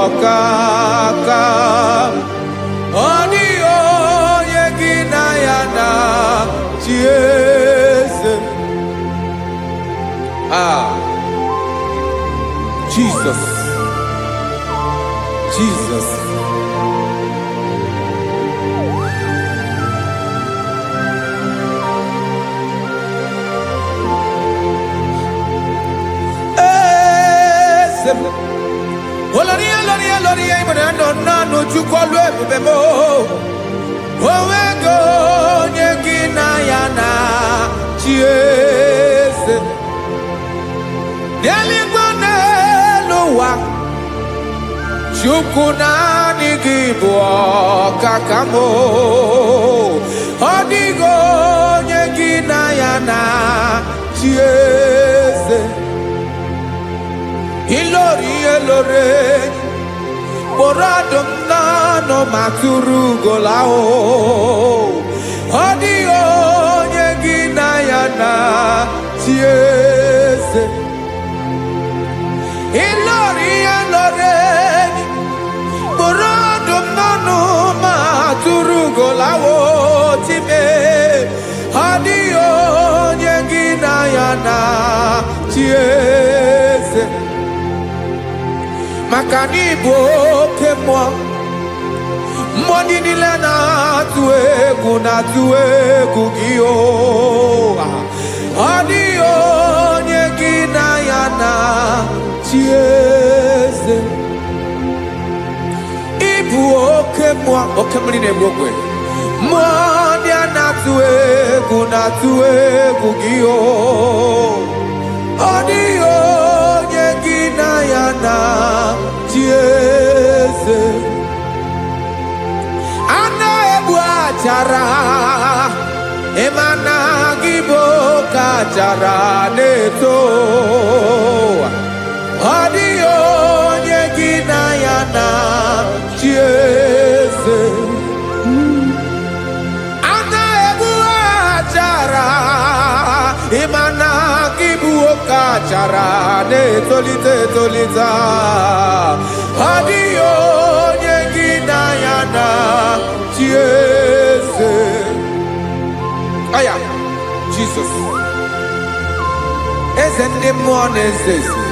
ọkaka. Ọ dịghị onye gị na ya na chi eze. Jesus. Olórí ìbọn nánú Chukwu ọlụ ebube mo. Onwego onye gị na ya na chi eze. N'eluigwe n'elu ụwa Chukwu naanị gị bụ ọkaka m. Ọ dịghị onye gị na ya na chi eze. Ilori kpọrọ ọdụm n'ọnụ ma tụrụ ugola o. Ọ dịghị onye gị na ya na chi eze. Ilori kpọrọ ọdụm n'ọnụ ma tụrụ ugola o. Time ọ dịghị onye gị na ya na chi eze. maka na ịbụ oke mmụọ. Mmụọ ndị niile na-atụ egwu gị o. Ọ dịghị onye gị na ya na-achị eze. Ịbụ oke mmụọ, oke mmiri na-egbu ogwe. Mmụọ ndị a na-atụ egwu gị o. Ọ dịghị onye gị na ya na-achị eze. A na-egbu achara, ịma na gị bụ oke achara na-eto. Ọ dịghị onye gị na ya na-achị eze. A na-egbu achara, ịma na gị bụ oke achara na-etolite etolite. Ọ dịghị onye gị na ya na-achị eze. Aya, Jesus. Eze ndị mmụọ na-eze eze.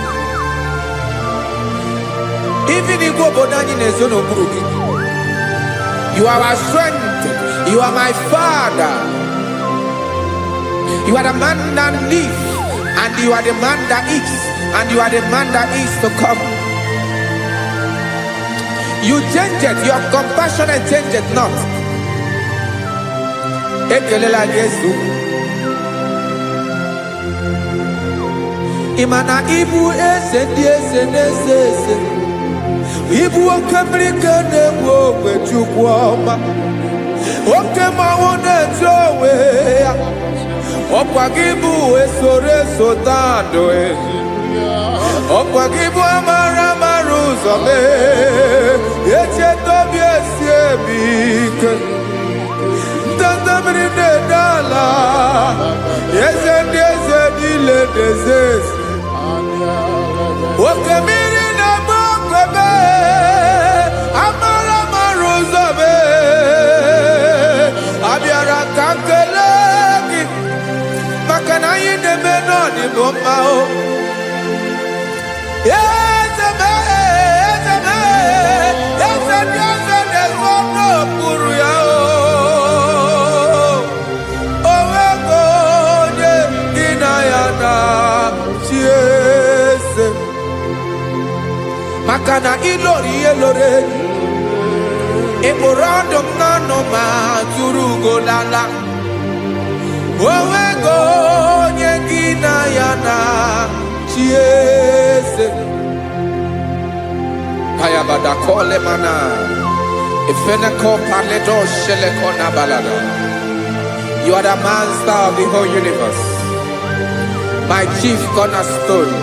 Even igwe obodo anyị na-ezo n'okpuru gị. You are our strength. You are my Father. You are the man that lives, and you are the man that is, and you are the man that is to come. You change it. Your compassion and change it not. Ekelela Yesu. Imana ibu eze ndị eze na-eze eze. Ibu oke mmiri ka na-egbu ogwe Chukwu ọma. Oke mmanwụ na-eche onwe ya. Ọkwa gị bụ esoro esota ndụ. Ọkwa gị bụ amara amara ụzọ mee. Echeta obi esi ebi ike. Ndanda mmiri na-ede ala. Eze ndị eze niile na-eze eze. Oke mmiri na-agba ogwe mee. Amara amara ụzọ mee. Abịara ka m kelee gị maka na anyị na-eme n'ọdịbụ mma o. Eze mee, eze mee, eze ndị eze na-ezu ọnụ okpuru ya o. O nwego onye gị na ya na-achị eze. Maka na ịlọrọ ihe lọrọ enyi. Ịkpụrụ ọdụm n'ọnụ ma tụrụ ugo n'ala. O nwego onye gị na ya na-achị eze. Ayabada kole mana. Ifeneko paledo sheleko na balada. You are the master of the whole universe. My chief cornerstone.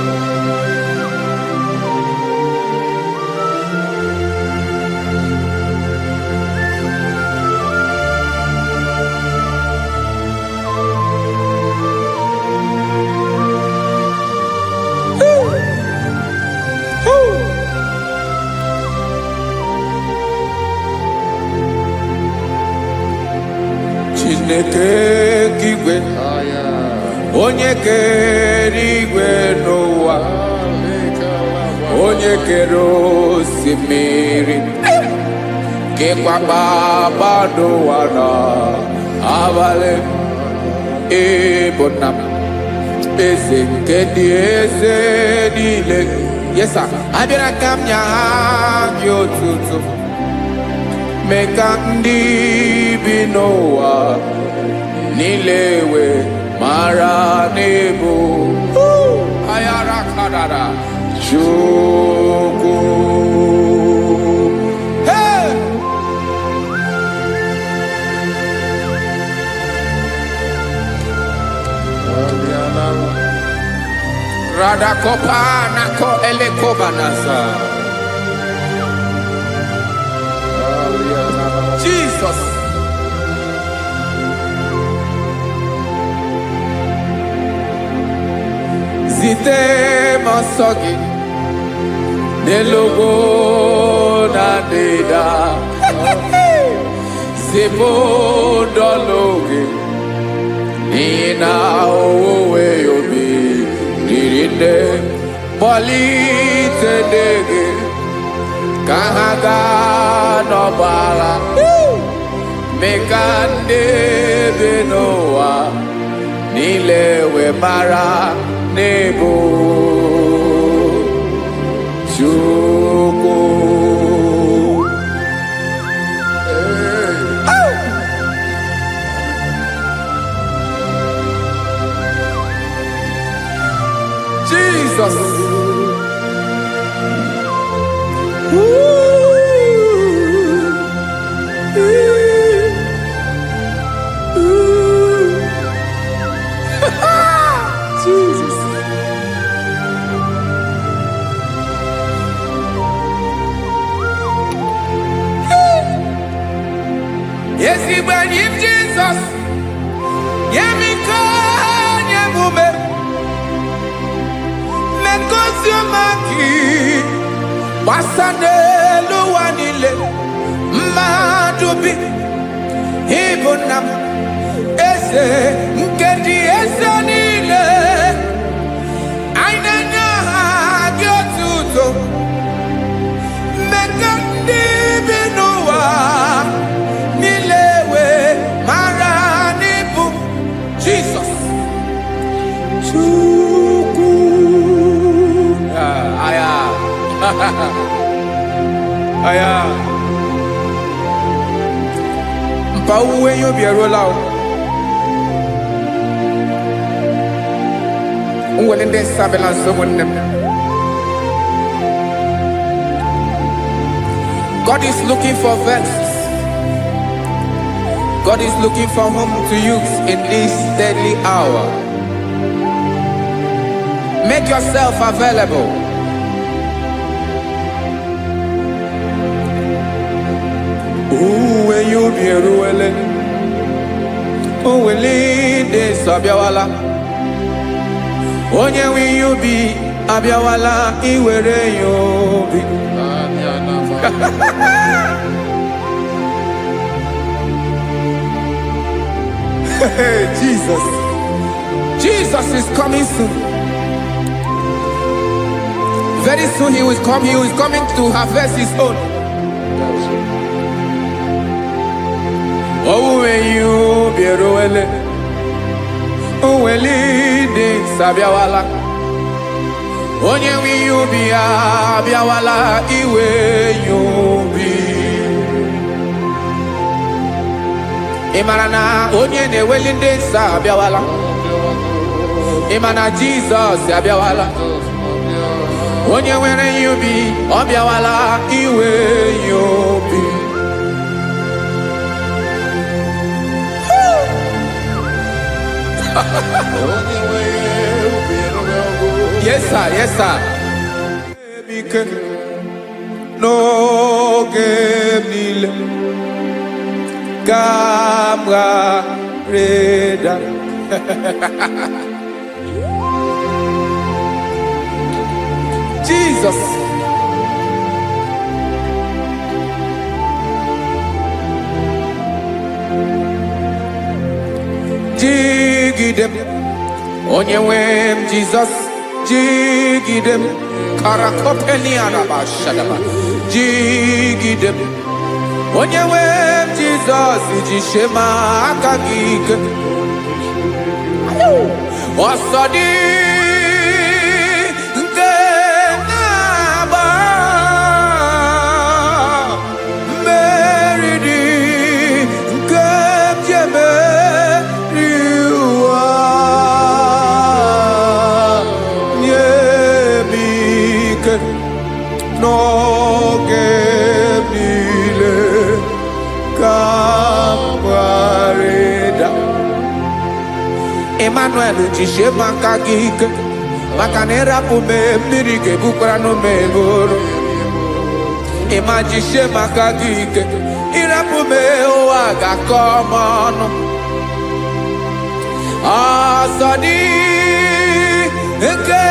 Chineke kigwe, onye kere igwe n'ụwa, onye kere osimiri, kekwa kpakpando ụwa n'abalị. Ịbụ nna m, eze nke ndị eze niile. Yes sir, abịara ka m nye gị otuto. Mee ka ndị bi n'ụwa niile wee mara n'ebu ayara kadara Chukwu. Hey! Radakopa nako elekobanasa. Jesus. Zite masogi nelogo na deda. Zipo dologe ina owe yobi dirinde polite dege kahaga n'ọgbagha mee ka ndị bi n'ụwa niile wee mara n'ebu Chukwu. Jesus. Jesus. Yes, he when him Jesus. Yemiko nyemume. Menkozumaki. Wasane luwanile. Madubi. Ibunam. Ese nkedi ese nile. Ainanya agyotuto. Mekandi binuwa. Nilewe maranibu. Jesus. Chukwu. Aya. Aya. Mpa uwe yo bierola o. Unwelende sabela someone. God is looking for vessels. God is looking for whom to use in this deadly hour. Make yourself available. When you be ruele, oh, will lead this Abiawala. Onye will you be Abiawala? Iwere you be. Jesus. Jesus is coming soon. Very soon he will come. He is coming to harvest his own. Oh, when you be ruele, oh, will lead this Abiawala. Onye will you be Abiawala? Iwe you be. Imana onye ne welinde sa Abiawala. Imana Jesus Abiawala. Onye were you be Abiawala iwe you be. Yes sir, yes sir. No game Gamra Reda. Jesus. Jigidem. Onyewem Jesus. Jigidem. Karakopeni arabashadaba. Jigidem. Onyewem Jesus. Jishema akagike. Osodi. No gemile kampareda Emmanuel jishe makagike makanera pume mirike bukrano meboro Ema jishe makagike irapume oaga komono Asadi eke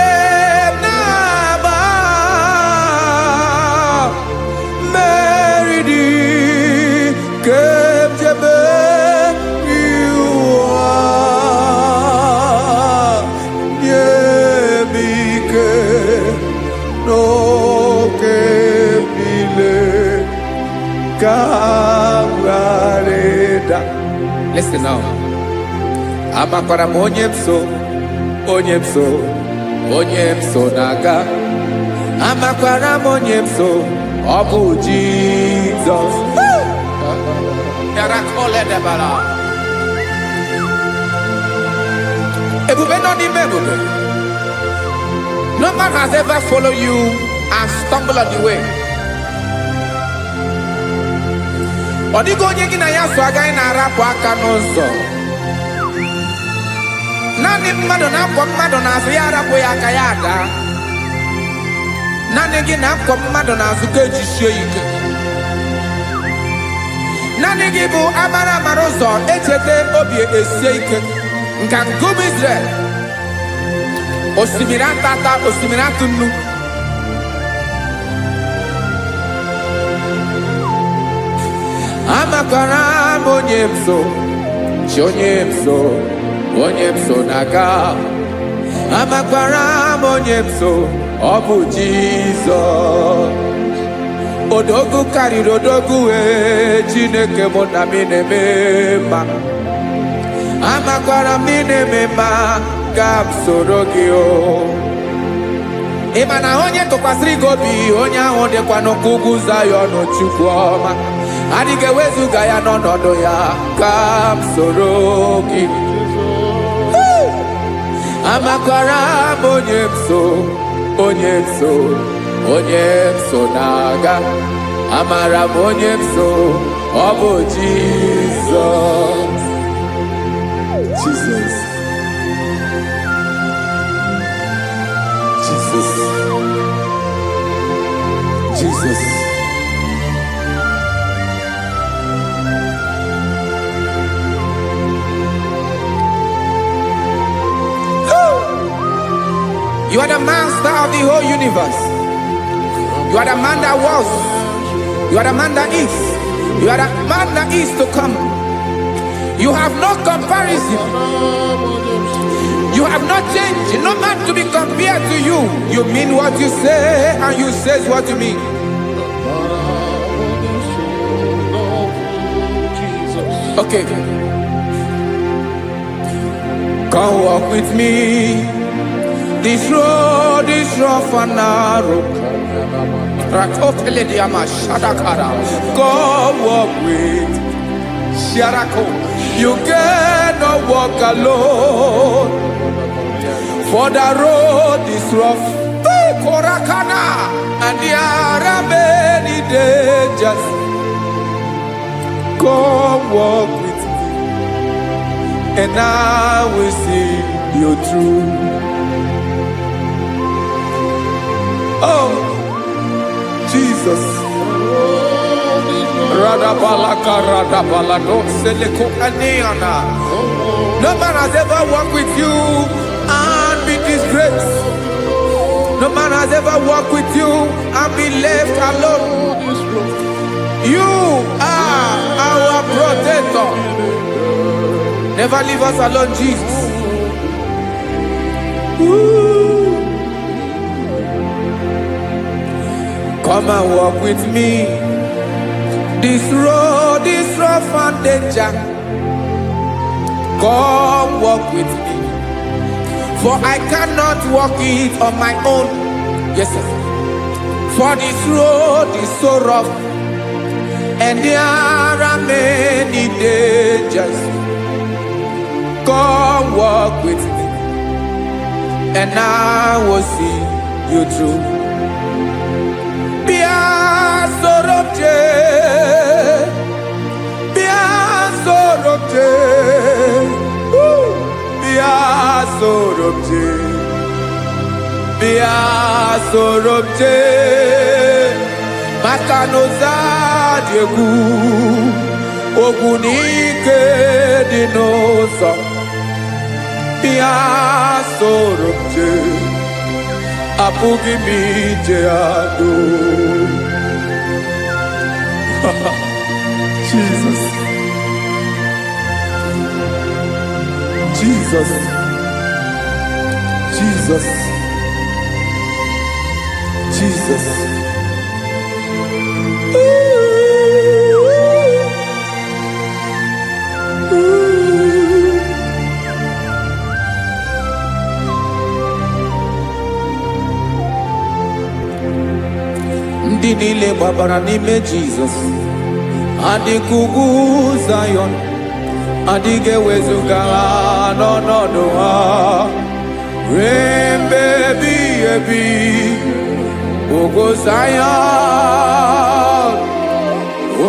no que Kawareda. Listen now. Amakwara m onye m so, onye m so, onye m so na-aga. Amakwara m onye m so, ọ bụ Jizọs. Yarakoledebara. Ebube nọ n'ime ebube. No man has ever followed you and stumbled on the way. Ọ dịghị onye gị na ya so agaghị na-arapụ aka n'ụzọ. Naanị mmadụ na-akwọ mmadụ n'azụ ya arapụ ya aka ya ada. Naanị gị na-akwọ mmadụ n'azụ ka ejisie ike. Naanị gị bụ amara amara ụzọ echete obi esie ike. Nka ngụm Israel. Osimiri atata, osimiri atụ nnu. Amakwara m onye m so, chi onye m so, onye m so na-aga. Amakwara m onye m so, ọ bụ Jizọs. Odogwu karịrị odogwu Chineke mụ na m na-eme mma. Amakwara m na-eme mma ka m soro gị o. Ị ma na onye tụkwasịrị gị obi, onye ahụ dịkwa n'ụkwụ ugwu Zayọn Chukwu ọma. Adịghị ewezuga ya n'ọnọdụ ya ka m soro gị. Amakwara m onye m so, onye m so, onye m so na-aga. Amara m onye m so, ọ bụ Jizọs. Jesus. Jesus. Jesus. You are the master of the whole universe. You are the man that was. You are the man that is. You are the man that is to come. You have no comparison. You have not changed. No man to be compared to you. You mean what you say and you say what you mean. Okay. Come walk with me. This road is rough and narrow. Come walk with Sharako. You cannot walk alone. For the road is rough. Korakana. And there are many dangers. Come walk with me. And I will see you through. Oh, Jesus. No man has ever walked with you and been disgraced. No man has ever walked with you and been left alone. You are our protector. Never leave us alone, Jesus. Ooh. Come and walk with me. This road is rough and danger. Come walk with me. For I cannot walk it on my own. Yes, sir. For this road is so rough. And there are many dangers. Come walk with me. And I will see you through. Sorobje Makanoza Diegu Ogunike Dinosa Bia Sorobje Apugi Mijeado. Jesus. Jesus. Jesus. Jesus. Ooh. niile gbabara n'ime Jizọs. Adịghị ugwu Zayọn, adịghị ewezuga ha n'ọnọdụ ha. Ruo mgbe ebighị ebi, ugwu Zayọn,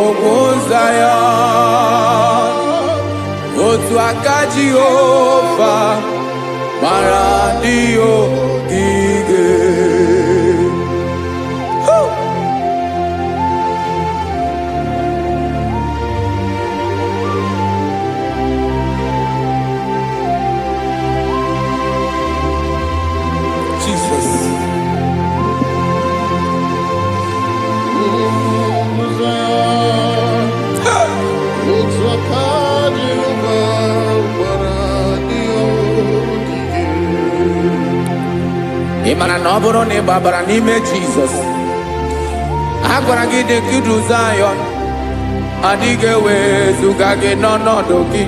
ugwu Zayọn, otu aka Jehova mara ndị ogige. Ị mara na ọ bụrụ na ị gbabara n'ime Jizọs, a gwara gị dị nkiru Zayọn, adịghị ewezuga gị n'ọnọdụ gị.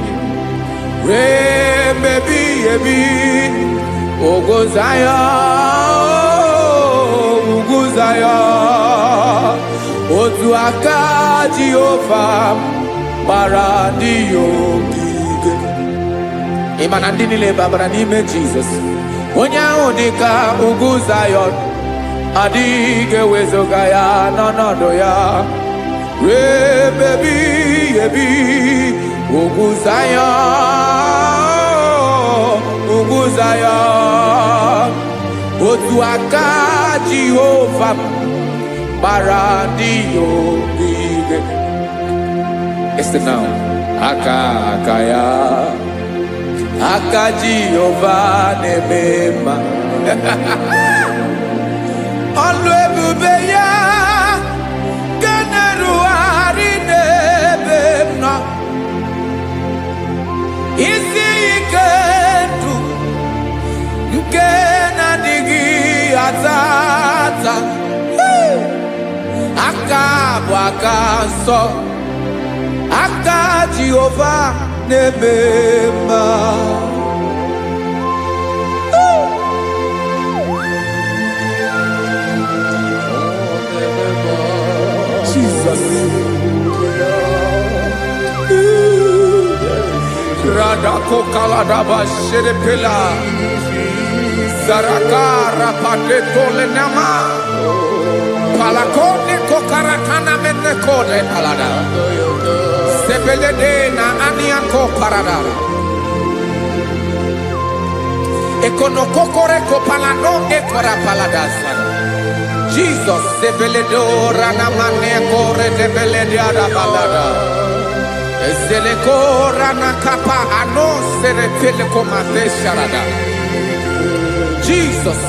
Ruo mgbe ebighị ebi, ugwu Zayọn, ugwu Zayọn, otu aka Jehova gbara ndị ogige. Ị ma na ndị niile gbabara n'ime Jizọs, onye ahụ dị ka ugwu Zayọn, adịghị ewezuga ya n'ọnọdụ ya. Ruo mgbe ebighị ebi, ugwu Zayọn, ugwu Zayọn, otu aka Jehova gbara ndị ogige. Esi na aka ya, aka Jehova na-eme mma. Ọlụ ebube ya ga na-erugharị n'ebe m nọ. Isi ike ndụ nke na-adịghị ata ata. Aka bụ aka nsọ, aka Jehova na-eme mma. Jesus. Radako kaladaba sherepela, zarakara pateto lenama, palakone kokarakana menekode palada, sebelede na aniako parada, ekonokokore kopalano ekora paladasa. Jesus, sebeledo rana maneko redebelede arabalada. Ezeleko rana kapa ano serepele komate sharada. Jesus,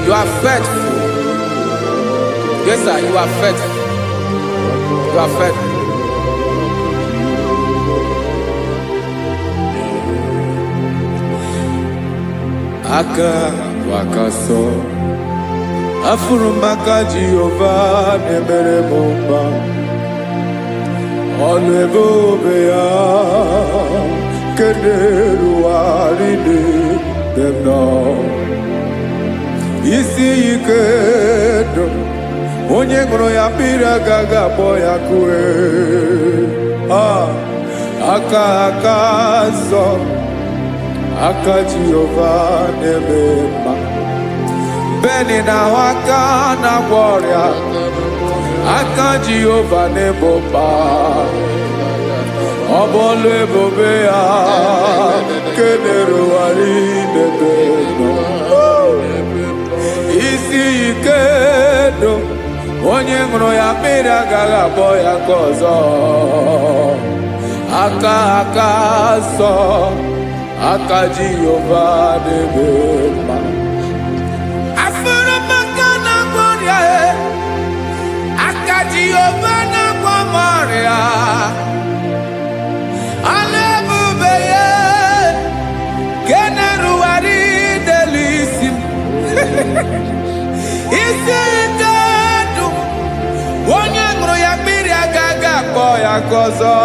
you are faithful. Yes, sir, you are faithful. You are faithful. Aka wakaso. Afurumaka Jehova nemere mumba. Ọlụ ebube ya keneruwarị n'ebe m nọ. Isi ike ndụ, onye ṅụrụ ya mmiri agaghị akpọ ya kue. Aka nsọ, aka Jehova na-eme mma. Beni na aka na-agwọ ọrịa, aka Jehova na-ebo mba. Ọ bụ ọlụ ebube ya kenerugharị n'ebe nọ. Isi ike ndụ, onye ṅụrụ ya mmiri agaghị akpọ ya nke ọzọ. Aka nsọ, aka Jehova na-eme mma. Jehova na-agwọ m ọrịa, ọlụ ebube ya ka na-erugharị n'elu isi m. Isi ike ndụ, onye ṅụrụ ya mmiri agaghị akpọ ya nke ọzọ.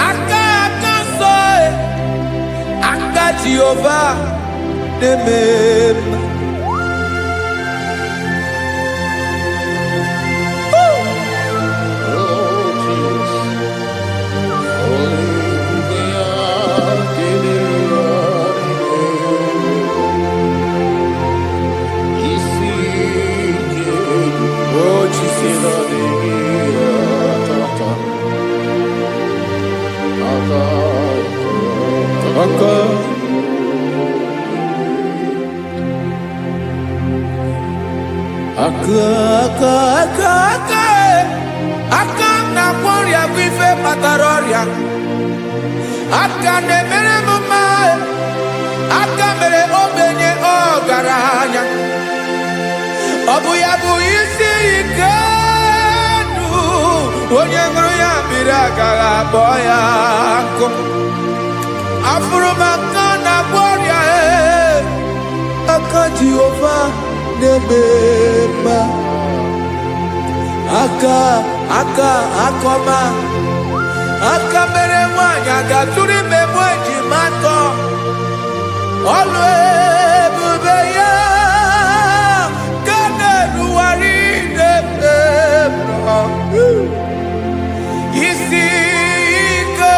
Aka nsọ, aka Jehova na-eme mma. aka na-emere m mma, aka mere ogbenye ọgaranya. Ọ bụ ya bụ isi ike ndụ, onye ṅụrụ ya mmiri agaghị akpọ ya nkụ. Afụrụ m aka na-agwọ ọrịa, aka Jehova na-eme mma. Aka ọma, aka mere nwanyị aga tụrụ ime mụ ejima atọ. Ọlụ ebube ya ka na-erugharị n'ebe m nọ. Isi ike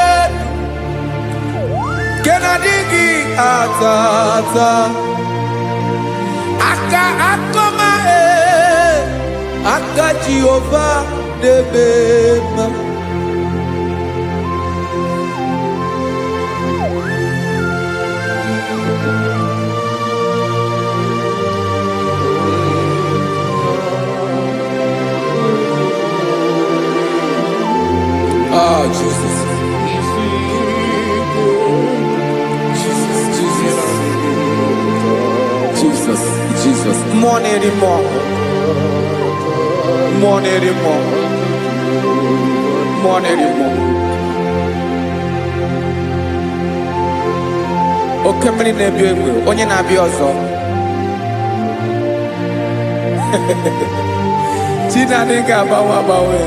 nke na-adịghị ata ata. Aka ọma, aka Jehova na-eme mma. Oh, Jesus. Jesus. More anymore. Oke mmiri na-ebi egbe, onye na-abịa ọzọ. Chineke ga-agbanwe.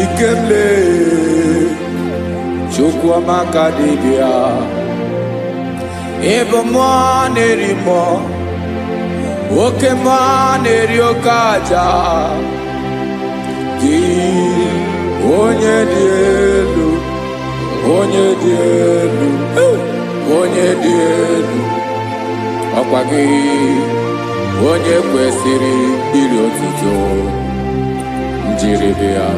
Ikemle Chukwuamaka dibịa, ebe mmụọ na-eri mmụọ, oke mmụọ na-eri oke aja. Gị onye dị elu, onye dị elu, onye dị elu, ọkwa gị onye kwesịrị iri otuto. Njiri bịa.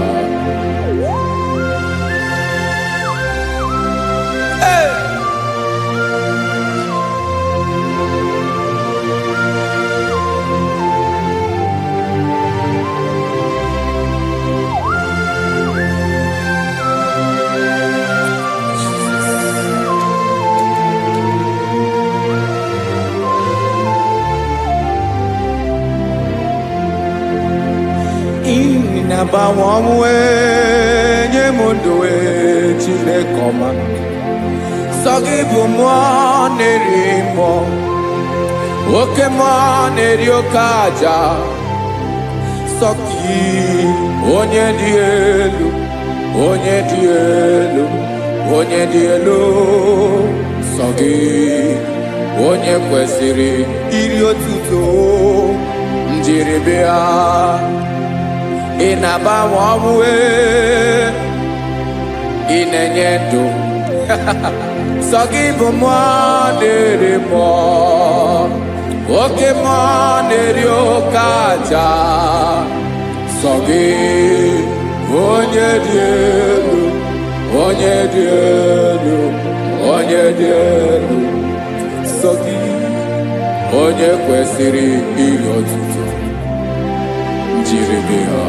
Na-agbanwe ọnwụ nye m ndụ Chineke ọma. Sọ gị bụ mmụọ na-eri mmụọ, oke mmụọ na-eri oke aja. Sọ gị onye dị elu, onye dị elu, onye dị elu. Sọ gị onye kwesịrị iri otuto. Njiri bịa. Ị na-agbanwe ọnwụ, ị na-enye ndụ. Sọ gị bụ mmụọ na-eri mmụọ, oke mmụọ na-eri oke aja. Sọ gị onye dị elu, onye dị elu, onye dị elu. Sọ gị onye kwesịrị iri otuto. Njiri bịa.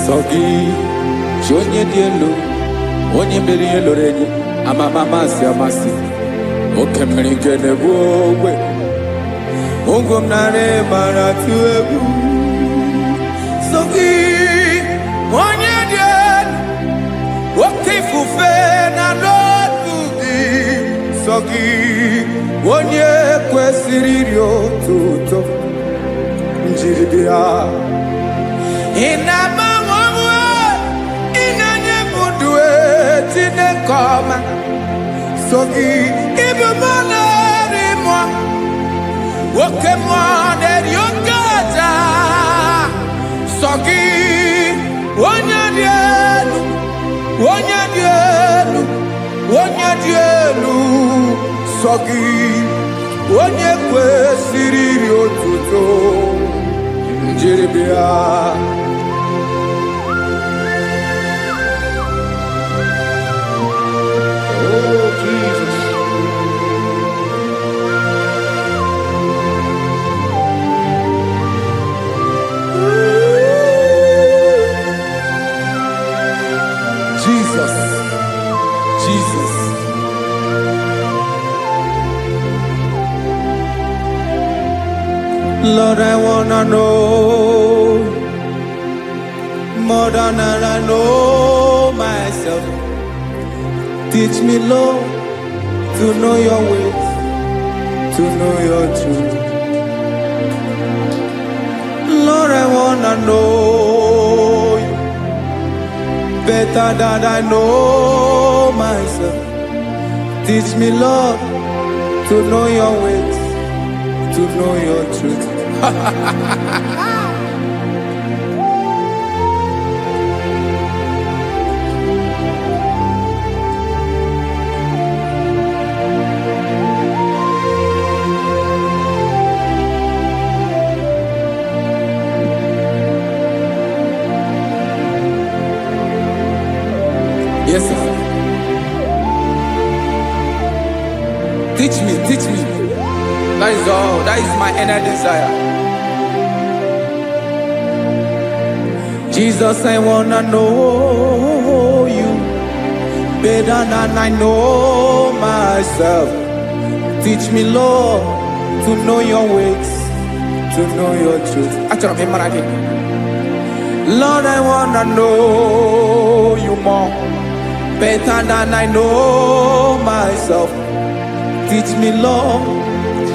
Sọ gị chi onye dị elu, onye mere ihe loro enyi, amama amasị amasị. Oke mmiri nke na-egbu ogbe, ụgwọ m narị mara atụ egwu. Sọ gị onye dị elu, oke ifufe na n'otu gị. Sọ gị onye kwesịrị iri otuto. Njiri bịa. Inamawawa, inanyemudwe tinekoma. Sogi ibumana rimwa, wokemwa neriokata. Sogi wanyadielu, wanyadielu, wanyadielu. Sogi wanyekwe siriri otuto. Njiribia. Oh, Jesus. Jesus, Jesus. Lord, I wanna know more than I know myself. Teach me, Lord, to know your ways, to know your truth. Lord, I wanna know you better than I know myself. Teach me, Lord, to know your ways, to know your truth. Yes, sir. Teach me, teach me. That is all. That is my inner desire. Jesus, I wanna know you better than I know myself. Teach me, Lord, to know your ways, to know your truth. Lord, I wanna know you more better than I know myself. Teach me, Lord,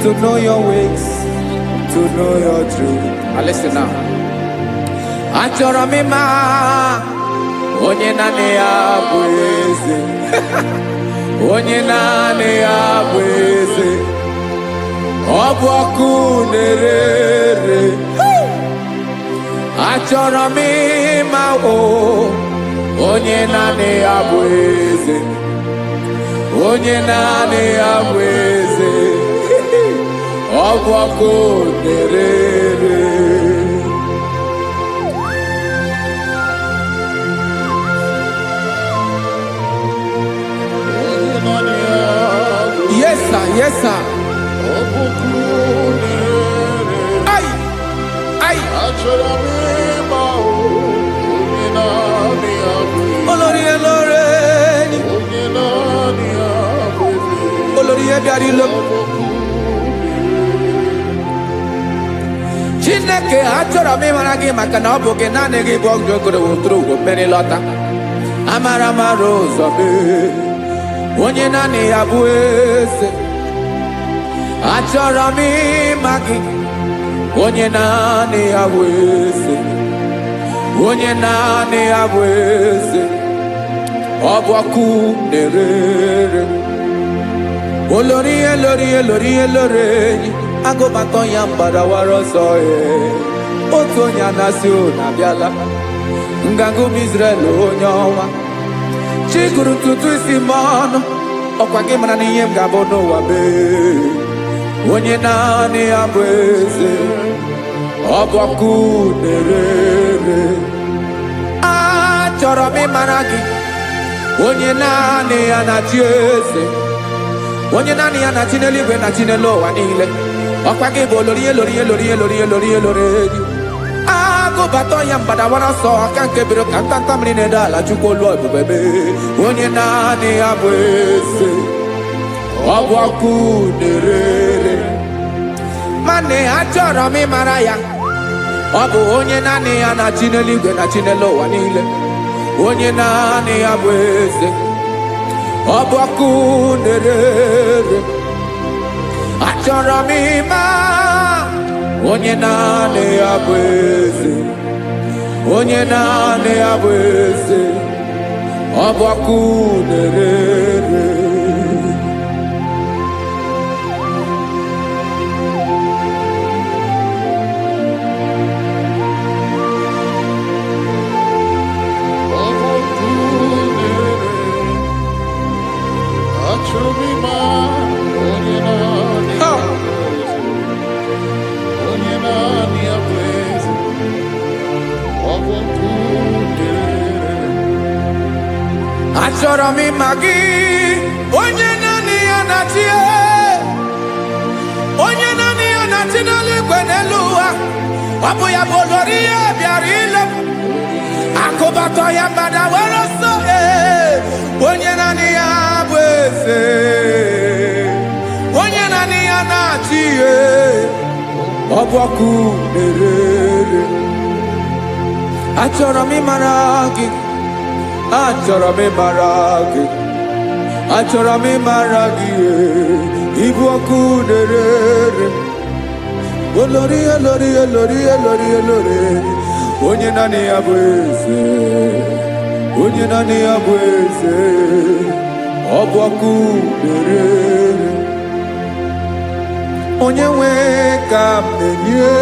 to know your ways, to know your truth. Listen now. Achọrọ m ịma onye naanị ya bụ eze. Onye naanị ya bụ eze. Ọ bụ ọkụ na-ere. Achọrọ m ịma onye naanị ya bụ eze. Onye naanị ya bụ eze. Ọ bụ ọkụ na-ere. Yes, sir. Yes, sir. Ay, ay. Olórí Olórí. Olórí Ebiari lo. Chineke achọrọ m ịmara gị maka na ọ bụ gị naanị gị bụ ọgụ ogoro wotoro ugwo mmeri lọta. Amara mara ụzọ mee. Onye naanị ya bụ eze. Achọrọ m ịma gị. Onye naanị ya bụ eze. Onye naanị ya bụ eze. Ọ bụ ọkụ na-ere. Olórí Olórí Olórí Olórí. Agụbatọ ya mgbadawara ọsọ ya. Otu onye anasị na-abịala. Nganga ụmụ Izrel onye ọnwa. Chiguru ntutu isi m ọnụ. Ọkwa gị mara na ihe m ga-abụ n'ụwa mee. Onye naanị ya bụ eze. Ọ bụ ọkụ na-ere. Achọrọ m ịmara gị. Onye naanị ya na-achị eze. Onye naanị ya na-achị n'eluigwe na-achị n'elu ụwa niile. Ọkwa gị bụ Olórí Olórí Olórí Olórí Olórí Olórí. Agụbatọ ya mgbadawara ọsọ aka nke biro ka ntanta mmiri na-ede ala Chukwu olu ebube mee. Onye naanị ya bụ eze. Ọ bụ ọkụ na-ere. Mane achọrọ m ịmara ya. Ọ bụ onye naanị ya na-achị n'eluigwe na-achị n'elu ụwa niile. Onye naanị ya bụ eze. Ọ bụ ọkụ na-ere. Achọrọ m ịma onye naanị ya bụ eze. onye naanị ya bụ eze, ọ bụ ọkụ na-ere. Achọrọ m ịma gị, onye naanị ya na-achị, onye naanị ya na-achị n'eluigwe n'elu ụwa. Ọ bụ ya bụ olori ya bịara ile m, akụbatọ ya mgbada were ọsọ. Onye naanị ya bụ eze, onye naanị ya na-achị, ọ bụ ọkụ na-ere. Achọrọ m ịmara gị, achọrọ m ịmara gị, achọrọ m ịmara gị, ịbụ ọkụ na-ere. Olori, olori, olori, olori, olori, onye naanị ya bụ eze, onye naanị ya bụ eze, ọ bụ ọkụ na-ere. Onye nwe ka m na-enye,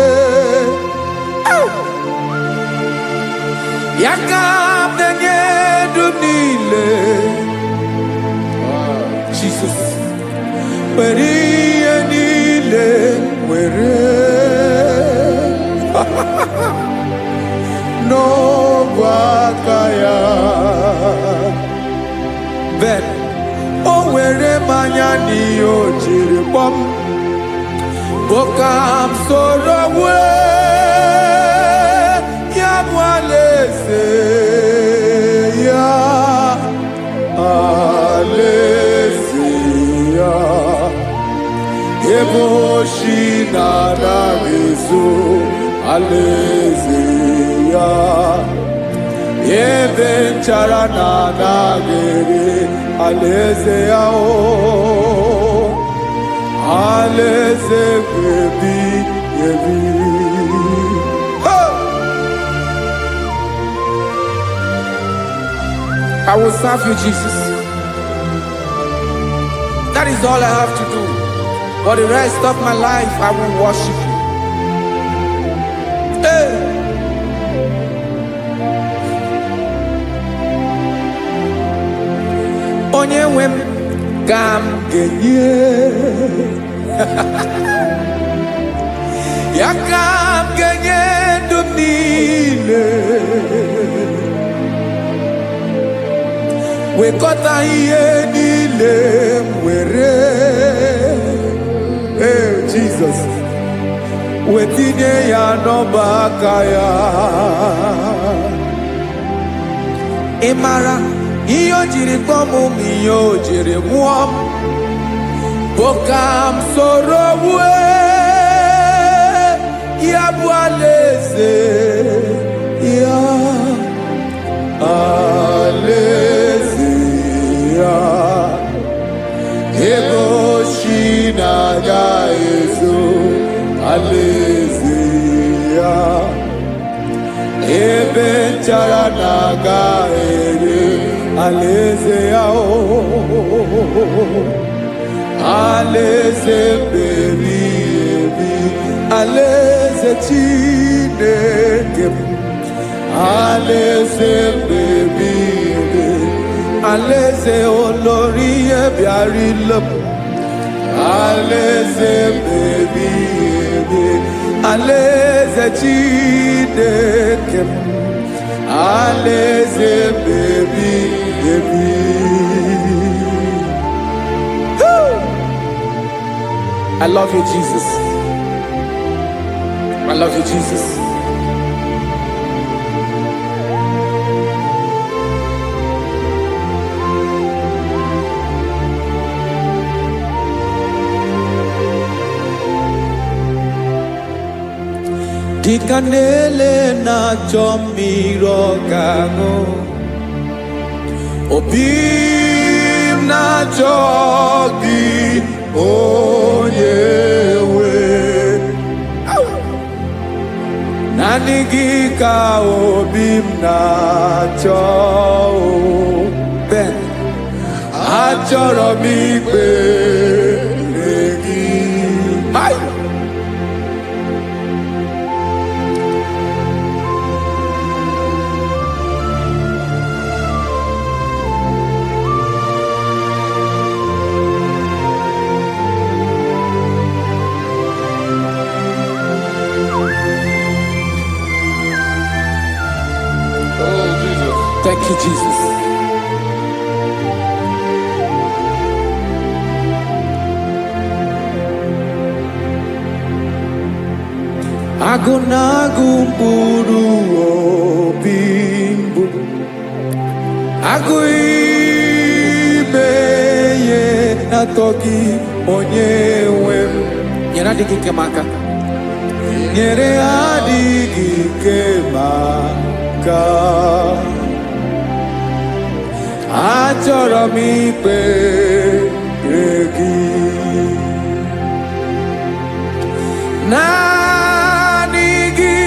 ya ka m na-enye dum niile. Jesus, were ihe niile were n'ọbụ aka ya. Ben, o were mmanya n'ihe o jiri kpọọ m, bụ ka m soro wee ya bụ alaeze ya, alaeze ya, ebe oshi na-adaghị ezo, alaeze ya, ebe nchara na-anaghị ere, alaeze ya. Alaeze ebi ebi. I will serve you, Jesus. That is all I have to do. For the rest of my life, I will worship you. Hey. Onye nwe m ka m ga-enye, ya ka m ga-enye ndụ m niile, wekọta ihe niile m were, Jesus, wetinye ya n'ọba aka ya. Ị mara ihe o jiri kpọọ m, ihe o jiri mụọ m, bụ ka m soro wee ya bụ alaeze ya, alaeze ya, ebe oshi na-agaghị ezo, alaeze ya, ebe nchara na-agaghị ere, alaeze ya. Alaeze ebi ebi, alaeze Chineke m, alaeze ebi ebi, alaeze olori ihe bịara ile m, alaeze ebi ebi, alaeze Chineke m, alaeze ebi ebi. I love you, Jesus. I love you, Jesus. Dịka na-ele na-achọ mmiri ọ ga-aṅụ, obi m na-achọ gị, onye nwe. Na Nani gị ka obi m na-achọ Ben achọrọ m ikpere gị. Hai! Thank you, Jesus. Agụ na-agụ mkpụrụ obi mbụ, agụ ime ihe na-atọ gị onye nwe m. Nyere adịghị ike m aka, nyere adịghị ike m aka. Achọrọ m ikpere gị. Naanị gị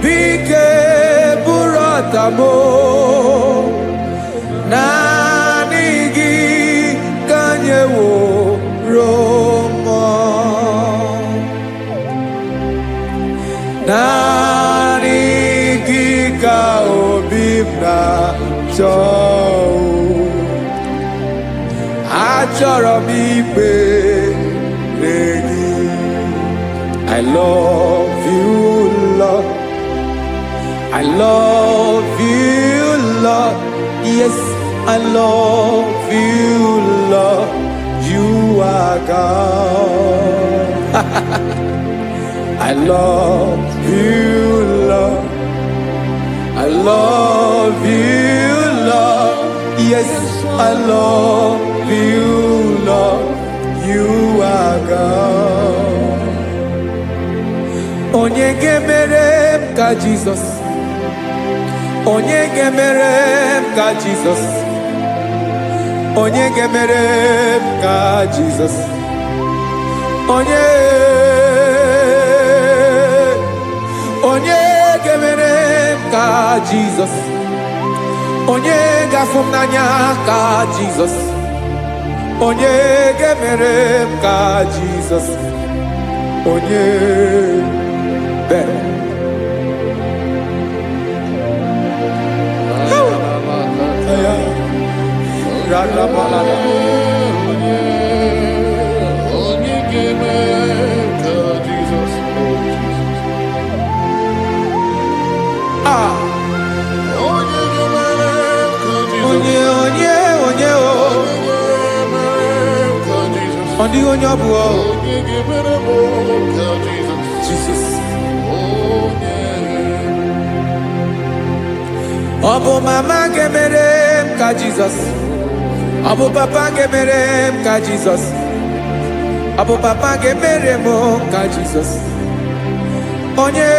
bike bụrụ ọtamo. Naanị gị ka nyeworo m. Naanị gị ka obi m na-achọ. Achọrọ m ikpere gị. I love you, Lord. I love you, Lord. Yes, I love you, Lord. You are God. I love you, Lord. I love you, Lord. Yes, I love you, Lord. You are God. Onye ga-emere m ka Jesus. Onye ga-emere m ka Jesus. Onye ga-emere m ka Jesus. Onye ga-emere m ka Jesus. Onye ga-afụ m n'anya ka Jesus. Onye ga-emere m ka Jesus. Onye better. Jesus. Ọbụ mama ga-emere m ka Jesus. Ọbụ papa ga-emere m ka Jesus. Ọbụ papa ga-emere m ka Jesus. Onye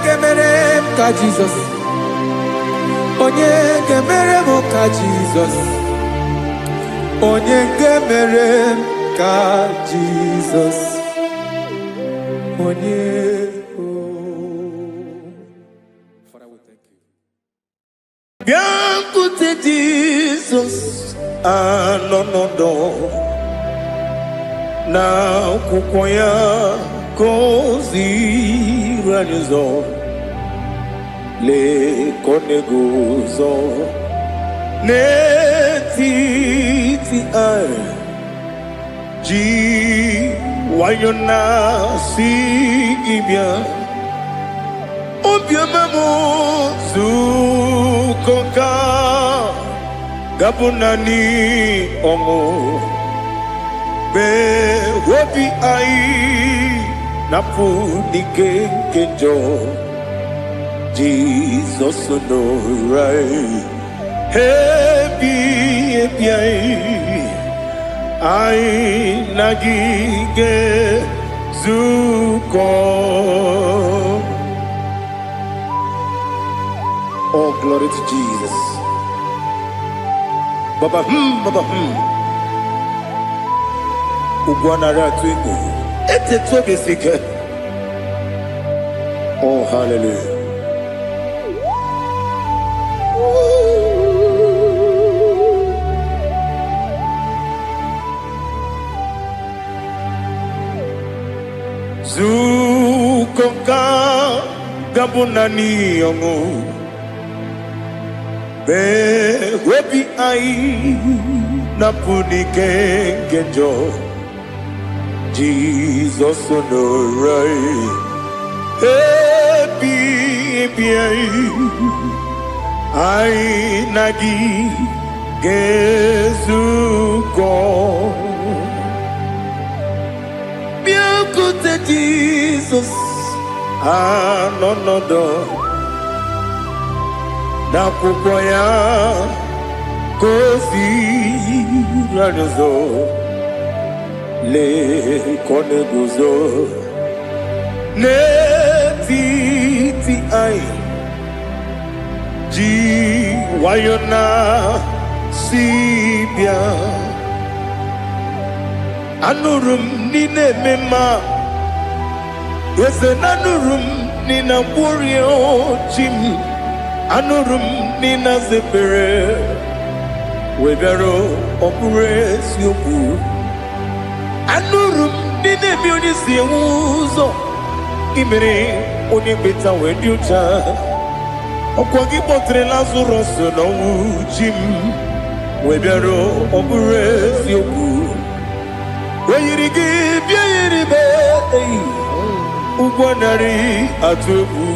ga-emere m ka Jesus. Onye ga-emere m ka Jesus. Onye ga-emere m ka Jesus. Onye Biancote Jesus anonodo na kukoya kozi ranizo le konegozo ne titi ai ji wayona si ibia obiamamu zukoka gabunani omo be wobi ai napu dike kenjo Jesus no right happy ai nagige zuko. Oh, glory to Jesus. Baba, Ugwana Ratwingo. Oh, hallelujah. Zukonga gabunani yongu be webi ai napunike genjo Jesus onorai happy ai nagi gezuko Biakute Jesus anonodo nakukoya kosi ranuzo le koneguzo ne titi ai ji wayona sibia anurum nine mema yese nanurum nina burio chim anurum nina zepere webero opure sioku anurum nine bioni siuzo imere oni beta wediucha okwagi potre Lazarus no chim webero opure sioku Weyirigi biyiribe ugwanari atubu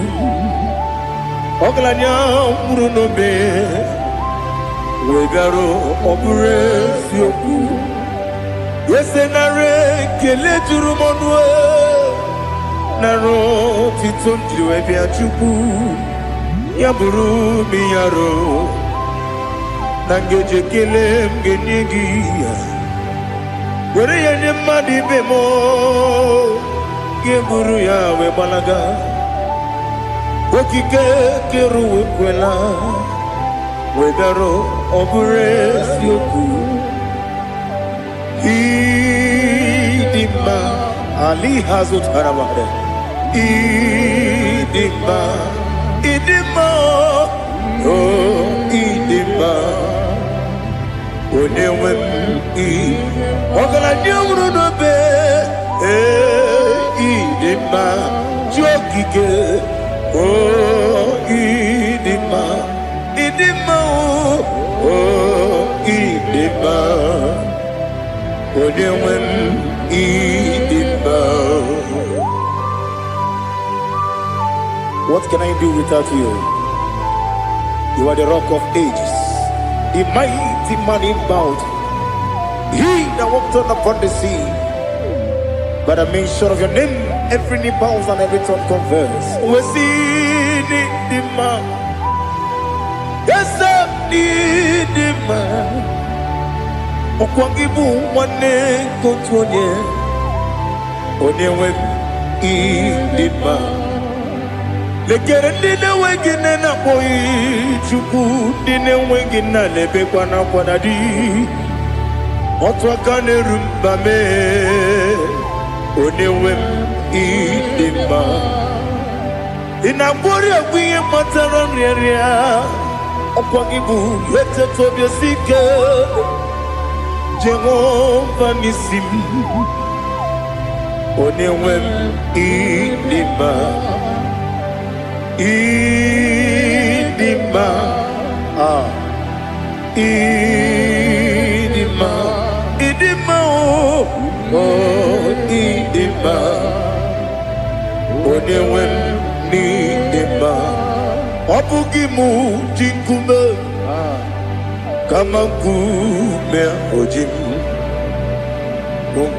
oglanya murunobe wegaro obure sioku yesenare kele turumonwe naro titondriwe biachuku yaburu miyaro nangeje kele mgenigi Were yenye madi bemo Geburu ya we balaga Wokike keru wekwela Wegaro obure sioku Idima Ali hazut haramade Idima Oh idima Onewem Ogala nyamuru no be idima jokike idima idima Onewem idima What can I do without you? You are the rock of ages, the mighty man in battle. He that walked on upon the sea. By the mention of your name, every knee bows and every tongue confess. We see the man. Yes, the man. Okwangibu wane kotonye. Onewe the man. Lekere ndine wengine na boy chuku ndine wengine lebe kwa na kwa di. Otwa kane rumba me Onewem idima Inabori agwiye mataran reria Okwangibu yete tobye sike Jehova nisim Onewem idima Idima Idima Idima Idima Onewem Idima Obugimu jinkume Kama kume ojim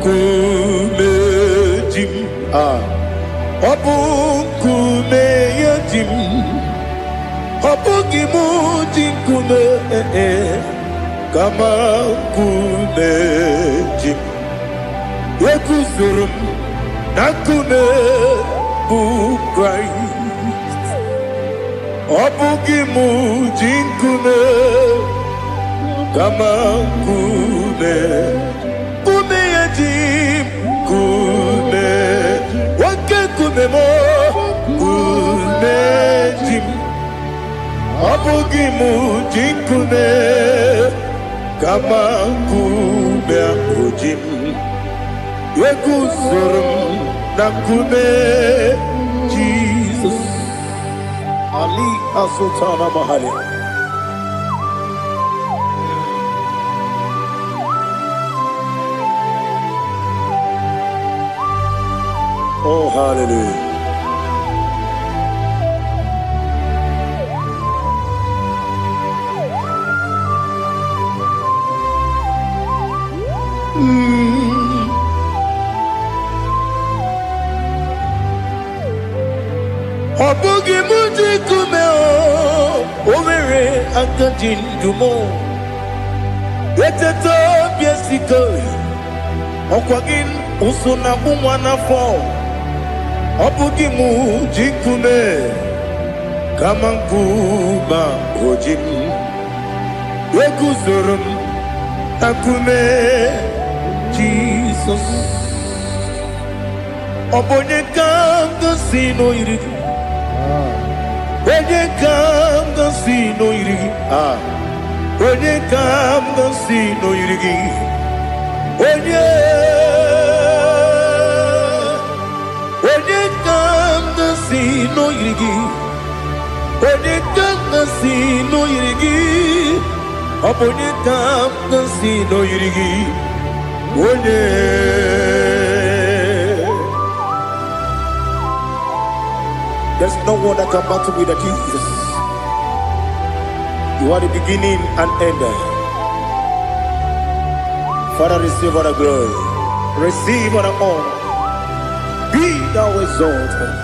Kume jim Obukume yajim Obugimu jinkume Kama kume jim Yekuzurum nakune Christ Obugimu jinkume Kama kume Kume yajim Kume memo kumejim abugimu jikume kama kume ojim yekuzurum na kume Jesus Ali Asultana Mahali. Oh, hallelujah. Obugi muji kume o mere akajin dumo eteto biesiko okwagin usuna umwana fo Obugi muji kume kama nkuba ojim ekuzurum akume Jesus Obonye kanga sino irigi Onye kam gansi no irigi Onye kam gansi no irigi Onye kam gansi no irigi Onye kam gansi no irigi Onye kam gansi no irigi Onye There's no one that can battle with Jesus. You are the beginning and end. Father, receive all the glory. Receive all the honor. Be thou exalted.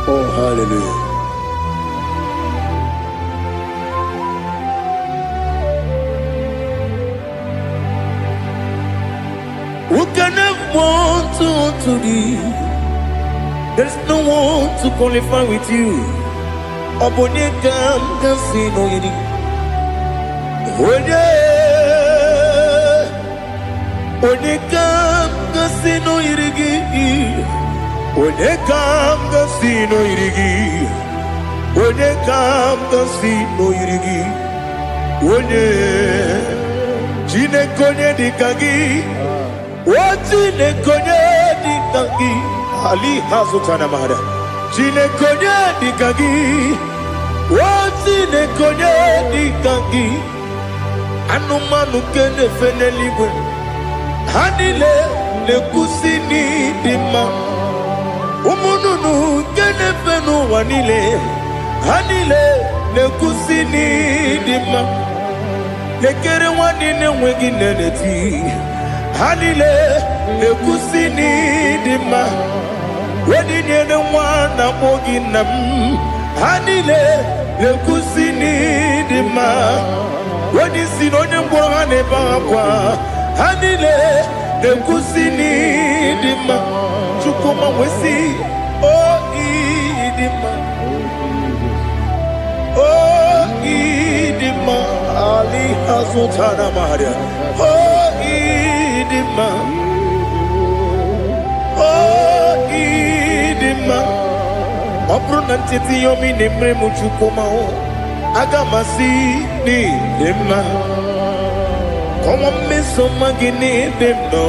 Oh, hallelujah. Who can have one to thee? There's no one to qualify with you. Obonye kam kasi no yiri. Onye kam kasi no yiri. Onye kam kasi no yiri. Onye kam kasi no yiri. Onye chine konye dikagi. Chine konye dikagi. Ali Hazutana Mahada. Chine konye dikagi. Chine konye dikagi. Anumanu kene feneliwe. Hanile le kusini dima. Umununu kene fenu wanile. Hanile le kusini dima. Lekere wanine wegi neneti. Hanile le kusini dima. Wedi nyene wana moginam Hanile lekusini dima Wedi sinonye mbwahane bakwa Hanile lekusini dima Chukuma wesi Oh idima Oh idima Ali Hazutana Maria Oh idima Obruna titi yomi nemre muchukoma o Agamasi ni dema Koma meso magini demno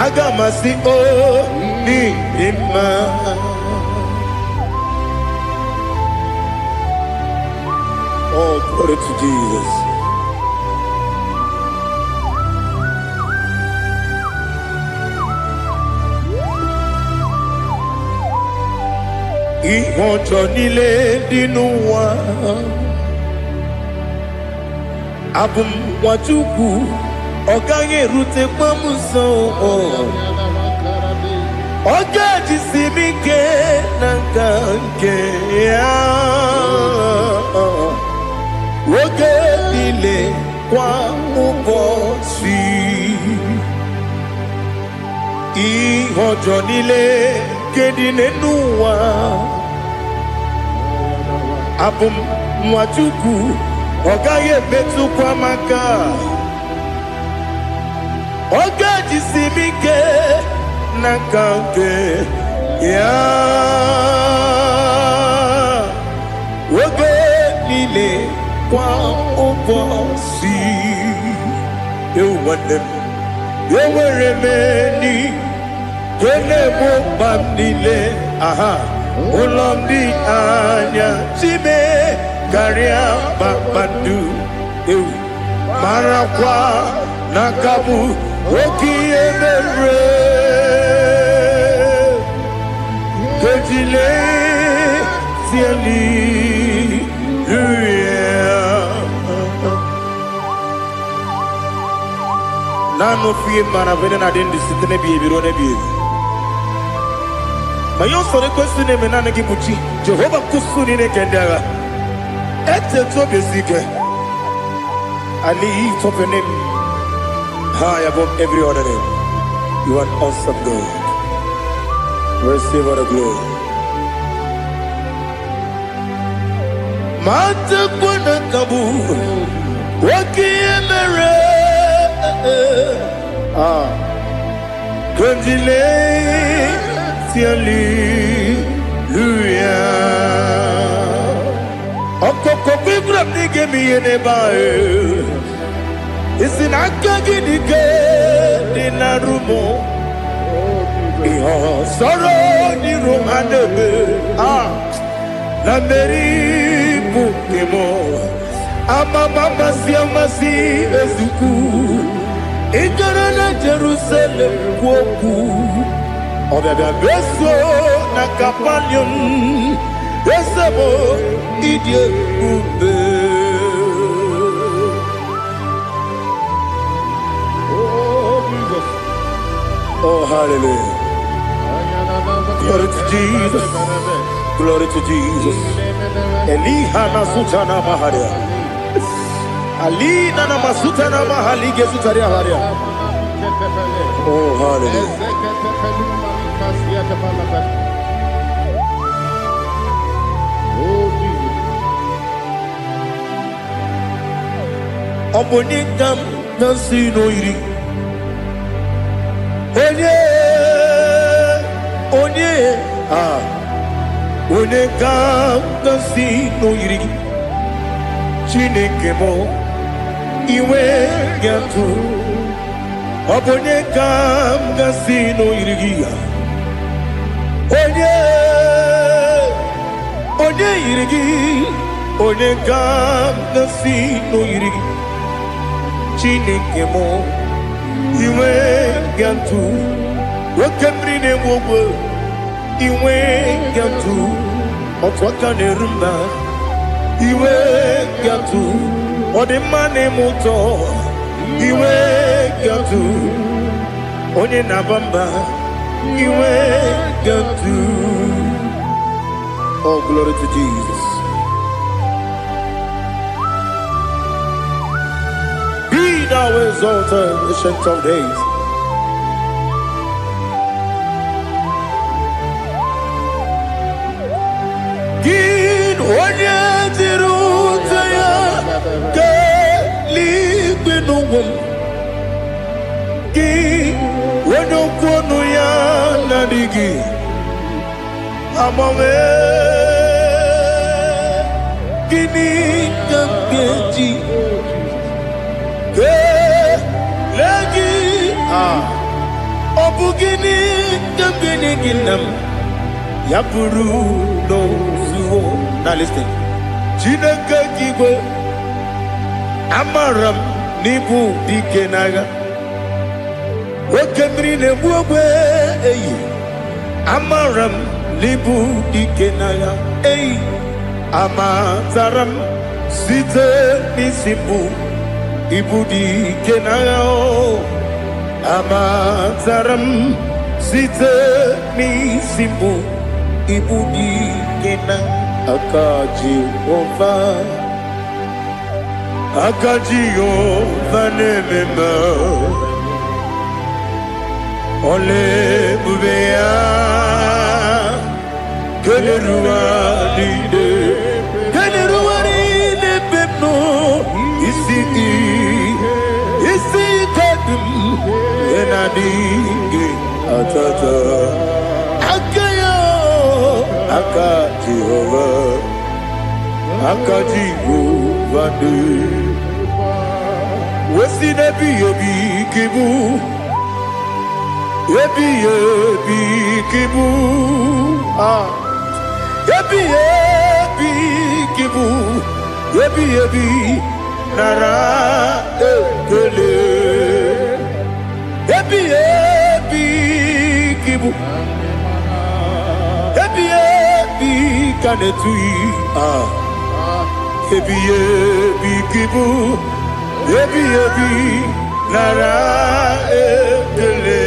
Agamasi o ni dema Oh, glory to Jesus. Ìmọ̀jọ̀ nílé nínú wa Abumwachukwu ọ̀gá erute pọ́mùsàn ọ̀gá jisimi nke na nka nke ya Oge niile kwa ụbọchị Ìmọ̀jọ̀ nílé Kedi n'ụwa Abumwachukwu ọ gaghị emetụkwa maka ọ ga-ejisi m ike nakanke ya woge nile kwa ubosi ewanem yeweremeni kene mo pamnile aha ulomdi anya chime karia babandu ewu marakwa nakabu okiemere kejile tieli nano fie mana vene na den disitene bi ebiro ne bi mayo sore kwesi ne menana gibuchi Jehova kusuni ne kendaga ete to besike I lift up your name high above every other name. You are an awesome God. Receive all the glory. Mata kuna kabu wakiemere Kandile tiali luya Okoko bibra nige miyene bae Isinaka gidike dinarumo Iho soro ni romanebe La meri bukemo Ama mama siamasi ezuku Ikarana Jerusalem kwoku Obebe beso na kapanium Esebo idye ube Oh, hallelujah. Glory to Jesus. Glory to Jesus. Elihana sutana maharia. Alina na masutana mahali gesutaria haria. Oh, hallelujah. Omonikam nasino iri. Onye kam nasi no iri Chineke mo iwe gatu Onye kam nasi no iri Onye iri Onye kam nasi no iri Chineke mo iwe gatu Wakemri ne wowo iwe gatu Otwaka ne rumba iwe gatu Odemane moto iwe gatu Onye nabamba iwe gatu. Oh, glory to Jesus. Be thou exalted, ancient of days. Now listen. Chineke kigwe amaram nibu dikenaga. Okemri nebuwe eyi amaram nibu dikenaga. Eyi amataram site nisibu ibu dikenaga. Amataram site nisibu ibu dikenaga. Akaji Ova nemema Ole bubea Kenerua lide pepno Isi kadum Enadingi atata aka Jehovah, aka Jehovah de. Wesi nebi ebi kibu, ebi kibu, ebi kibu, ebi nara ekele, ebi kibu. Ebi kanetui ebi kibu ebi nara ekele.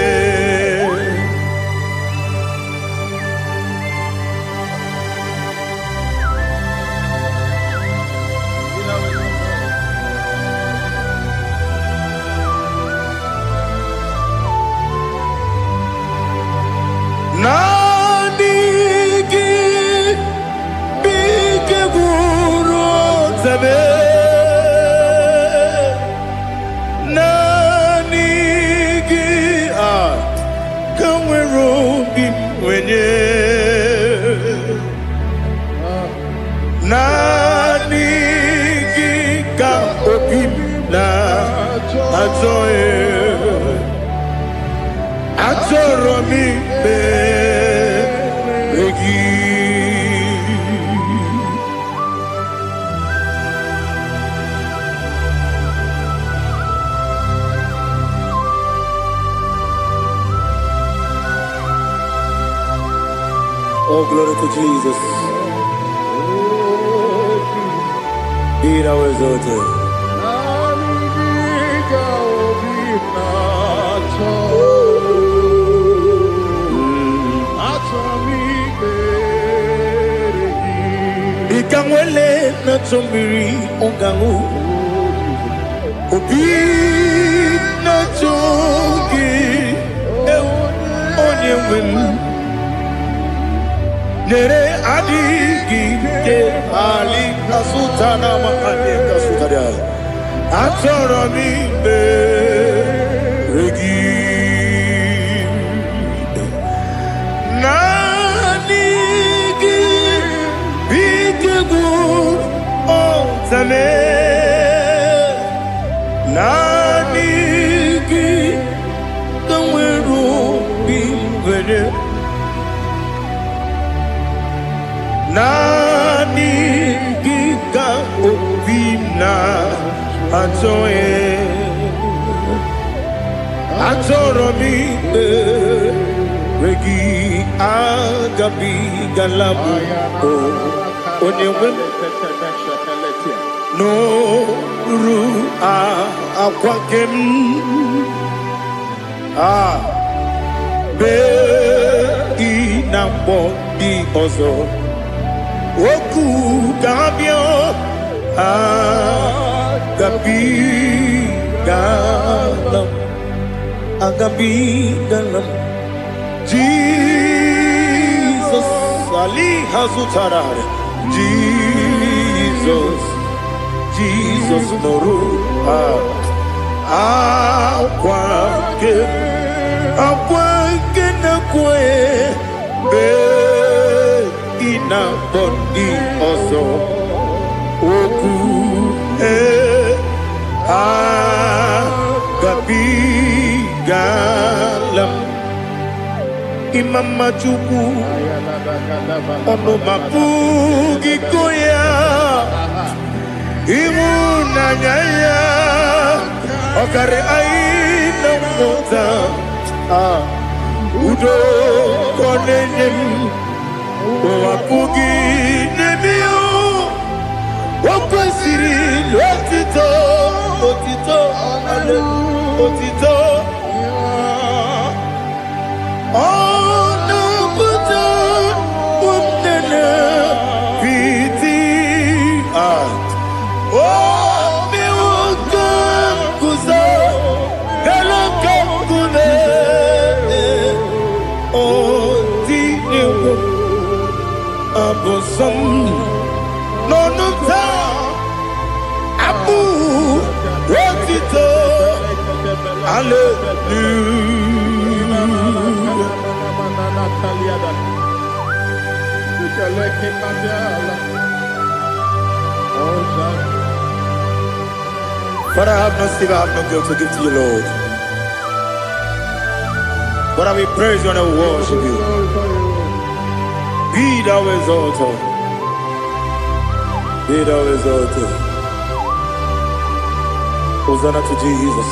Oh, glory to Jesus. Be thou exalted. Ikamwele na chombiri ongangu obi na chogi onye wem nere adigi ke ali kasutana ma ane kasutaria atoro mi be regi nanigi bigegu on tame nanigi kamweru bingwene nani giga obina atoye atoromi regi agabi galabu onyewe no ru akwakem be inambo di ozo Oku gabio agabi galam Jesus Ali Hazutarare Jesus Noru akwake na kwe be ina bondi ozo oku gabi galam imam majuku ono mapugi koya imu nanyaya okare aina mota udo konenem wapugi nemio wakwesiri lotito ale otito ono buto unene piti mi wakam kuzo galakam kune otini abosom nonuta abu rotito hallelujah Father, I have no sin, I have no guilt to give to you, Lord. But I will praise you and I will worship you. Be thou exalted. Be thou exalted. Hosanna to Jesus.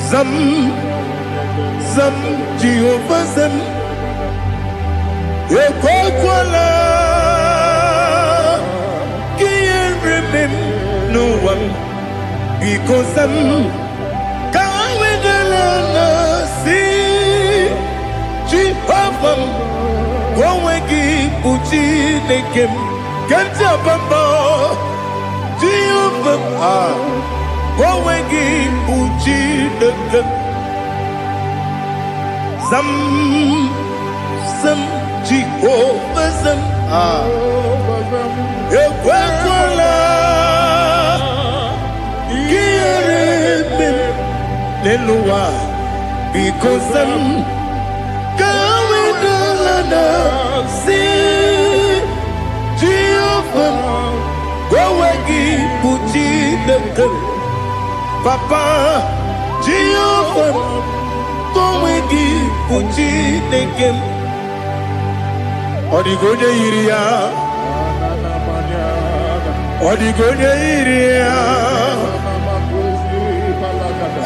Zam, Zam, Jehovah Zam. Ekwakwala, can't remember no one because Zam. Jehovah, go wegi uchi nekem, kanja bamba. Jehovah, go wegi uchi nekem. Zam, Zam, Jehovah Zam. Ekwakwala, kiyeremem, leluwa, because Zam. See Jehovah, go wegi buji nekem, Papa Jehovah, go wegi buji nekem. Odigoje iria, odigoje iria,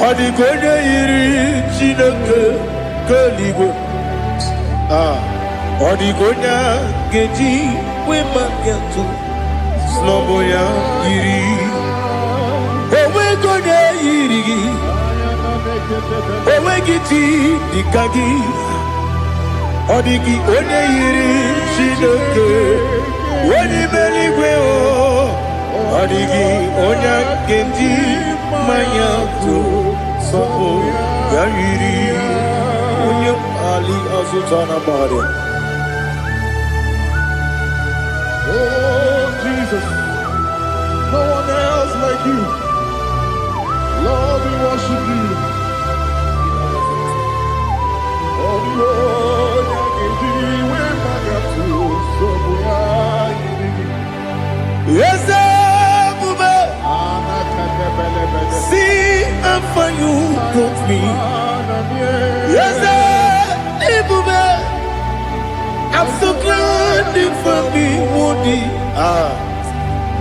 odigoje iri chineke keligo. Odigonya geji we makiatu snowboya iri owe gonya iri owe giti dikagi odigi onye iri chinoke woni meligwe o odigi onya geji mayatu sopo ya iri onye ali azutana bahare. Oh, Jesus, no one else like you. Lord, we worship you. Oh, Lord, yes, see how far you brought me. Yes, I'm so glad for me, Woody.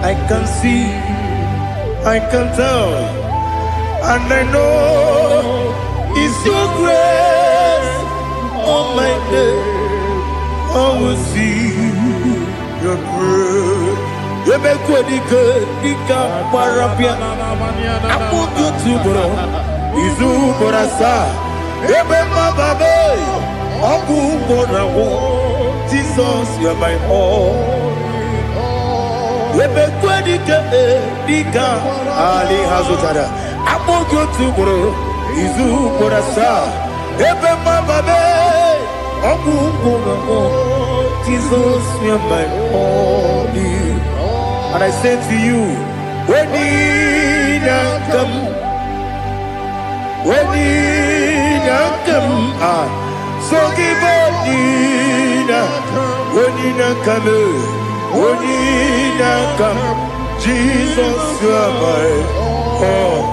I can see, I can tell, and I know it's your grace. Oh my God, I will see your grace. You make good, Nika Parapia. I put you to bro. Izu Borasa. You make my baby. Oku Borawo. Jesus, you're my all. You make good, Nika Ali Hazutara. I put you to bro. Izu Borasa. You make my baby. Oku Borawo. Jesus, you're my all. And I say to you, when you come, so give when you come, Jesus, you are my all.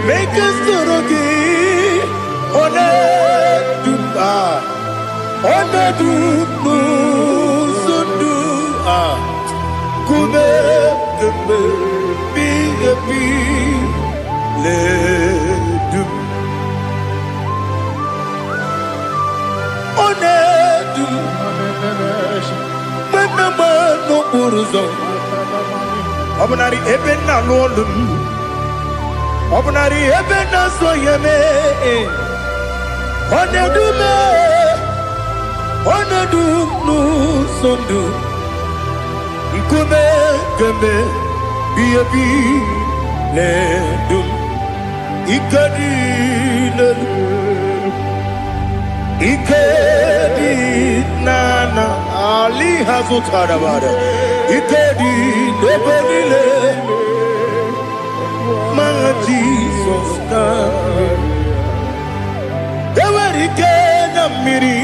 Make us Obnari ebena lolum, obnari ebena soyeme, Onedume, onedunu sondu, nkume keme biyebi ledum, ikadi ikedi nana ali hazutara bara, ikedi nebelile, ma Jesus God. Ewerike na mmiri,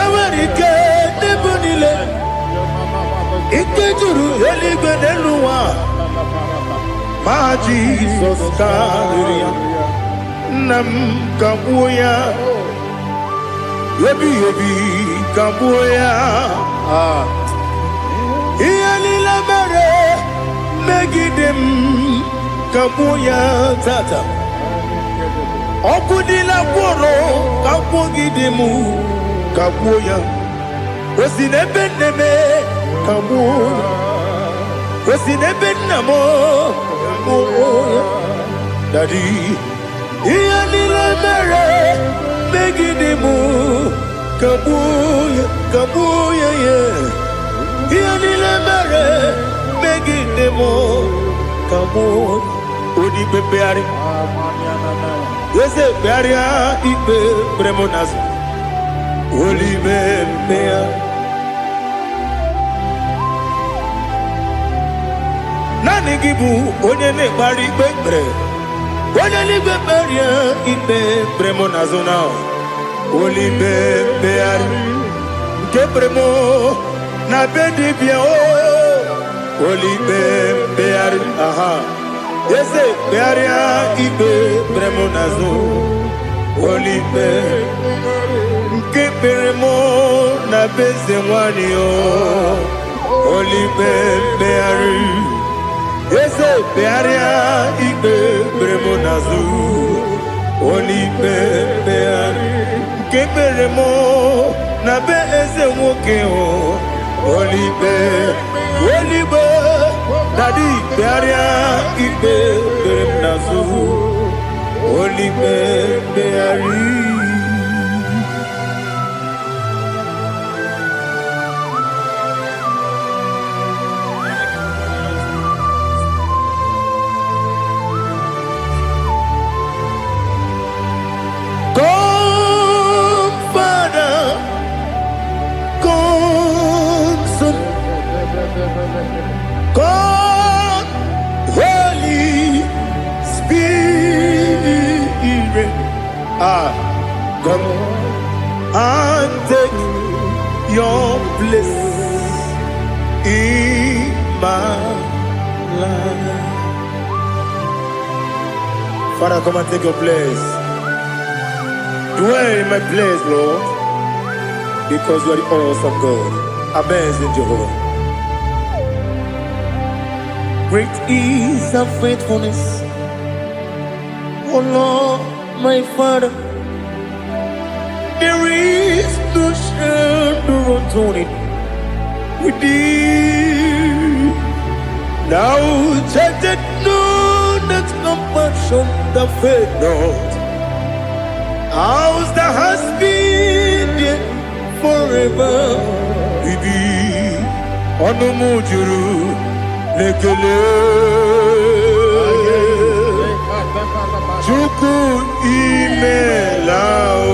ewerike n'ebunile, ike juru eluigwe n'elu ụwa, ma Jizọs karịrị ya. Nna m ka gbuo ya, ebighị ebi ka gbuo ya. Ihe niile mere megide m ka gbuo ya tata. Ọkụ dị na kwụrụ ka kwụgide m ka gbuo ya. O si n'ebe nne m ka gbuo ya. O si n'ebe nna m ka gbuo ya. Daddy, ihe niile mere megide m ka gbuo ya, ka gbuo ya ya. Ihe niile mere megide m ka gbuo ya. Odi pepegharị. Eze kpegharịa ikpe kpere m n'azụ. Olibe mmegharị. Naanị gị bụ onye na-ekpegharị ikpe kpere. Onye n'igwe kpegharịa ikpe kpere m n'azụ na olibe mmegharị. Nke kpere m na be dibịa o. Olibe mmegharị. Aha. Eze kpegharịa ikpe kpere m n'azụ. Olibe nke kpere m na be eze nwanyị o. Olibe mmegharị. Eze kpegharịa ikpe kpere m n'azụ. Olibe mmegharị nke kpere m na be eze nwoke o. Olibe olibe Daddy kpegharịa ikpe kpere m n'azụ. Olibe mmegharị. Come Father, come Son, come Holy Spirit. Come and take your place in my life. Father, come and take your place. Dwell in my place, Lord, because you are the awesome God. Amazing Jehovah. Great is thy faithfulness, O Lord, my Father. There is no shadow unto it with thee. Now judged no that compassion that faith not. Ours that has been there forever with thee. Onomujuru lekele Chuku imelao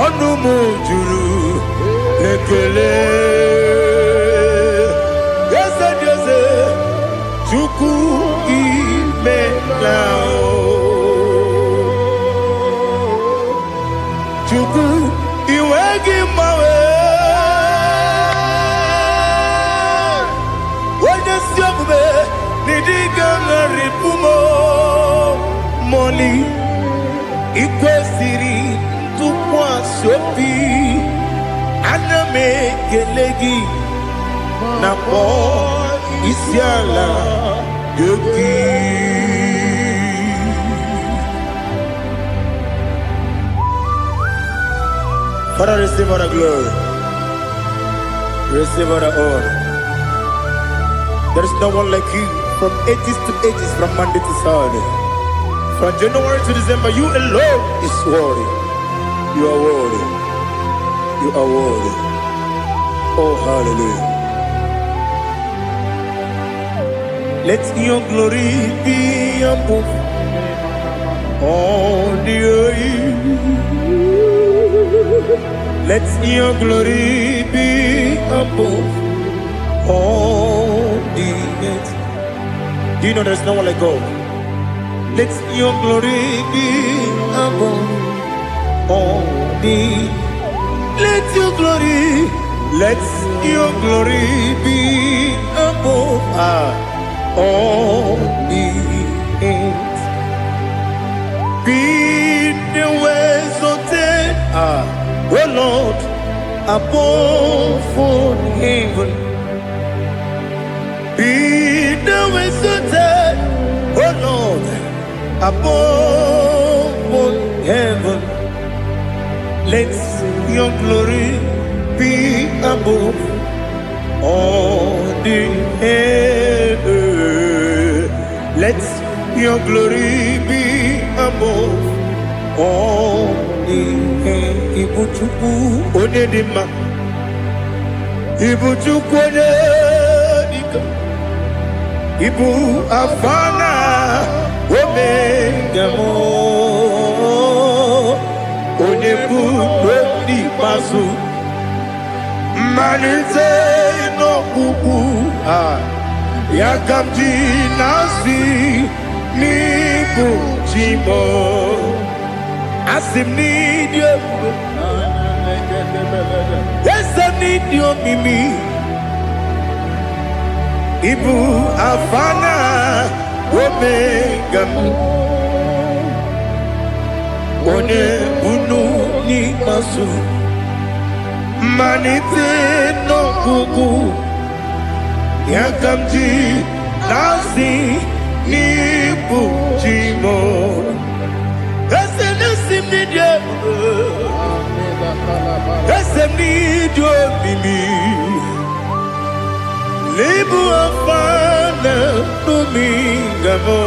Onomujuru lekele Yese yese Chuku imelao Chuku iwegi mawe Nidigangaripumo Moli Ikwesiri Tukwa Sopi Aname Kelegi Napo Isiala Yoki. Father, receive all the glory. Receive all the honor. There is no one like you from ages to ages, from Monday to Saturday. From January to December, you alone is worthy. You are worthy. You are worthy. Oh, hallelujah. Let your glory be above all the earth. Let your glory be above all the earth. Do you know there's no one like God? Let your glory be above all the. Let your glory be above all the earth. Be the ways of death, oh Lord, above all heaven. Be the ways of death, oh Lord, above all heaven. Let your glory be above all the earth. Let your glory be above all the earth. Ibuchukwu onedima, Ibuchukwu onedika, Ibu afana omega mo, onebu odi masu, manite no kuku yakamji nasi nibu chimo asim nidio esa nidio mimi ibu afana omega one bunu ni masu manite no kuku yakamji nasi nibu chimo ese nasim nidio ese nidio mimi libu afana numingamo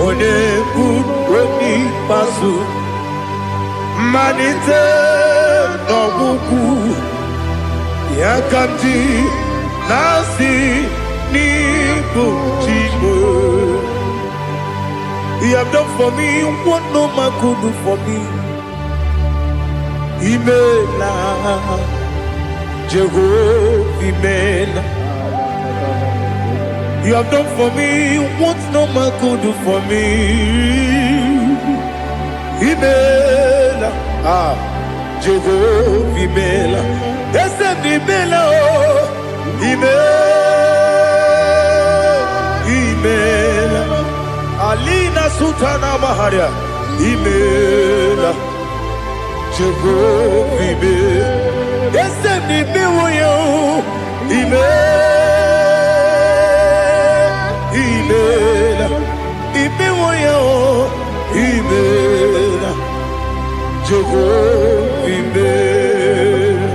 one bunu pasu manite no kuku yakamji nasi nibu chimo. You have done for me what no man could do for me. Imela, Jehovah, Imela. You have done for me what no man could do for me. Imela, Jehovah, Imela. Yes, Imela, Imela. Alina Sutana Maharia, Imela, Jehovah, Imela. Yes, Imela, Imela, Imela, Jehovah, Imela.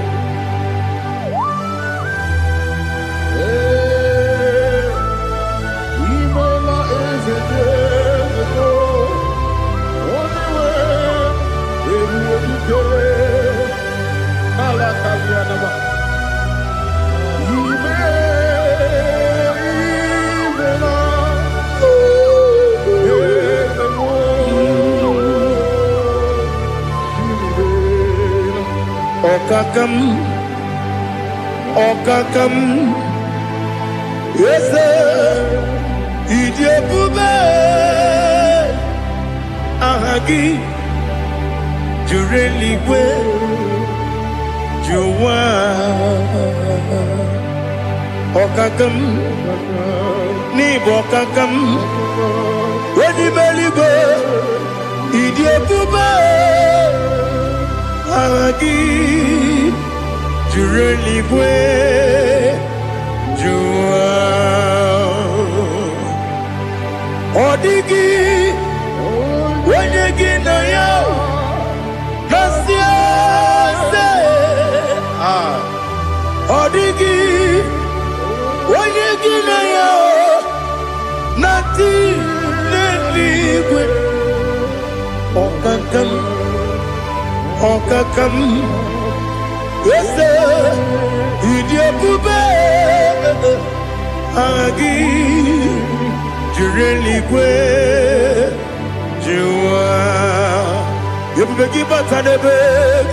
Okakam, yes, Idiabube, Ahagi, Jureli, Juwa, Okakam, Nibokakam, Wedi Belibe, Idiabube, Ahagi. Jureligwe Jua Odigi Wenyegi na yao Nasia se Odigi Wenyegi na yao Nati Okakam, yes, Idia Bube, Agi, Jureligwe, Jua, Yubeki Batanebe,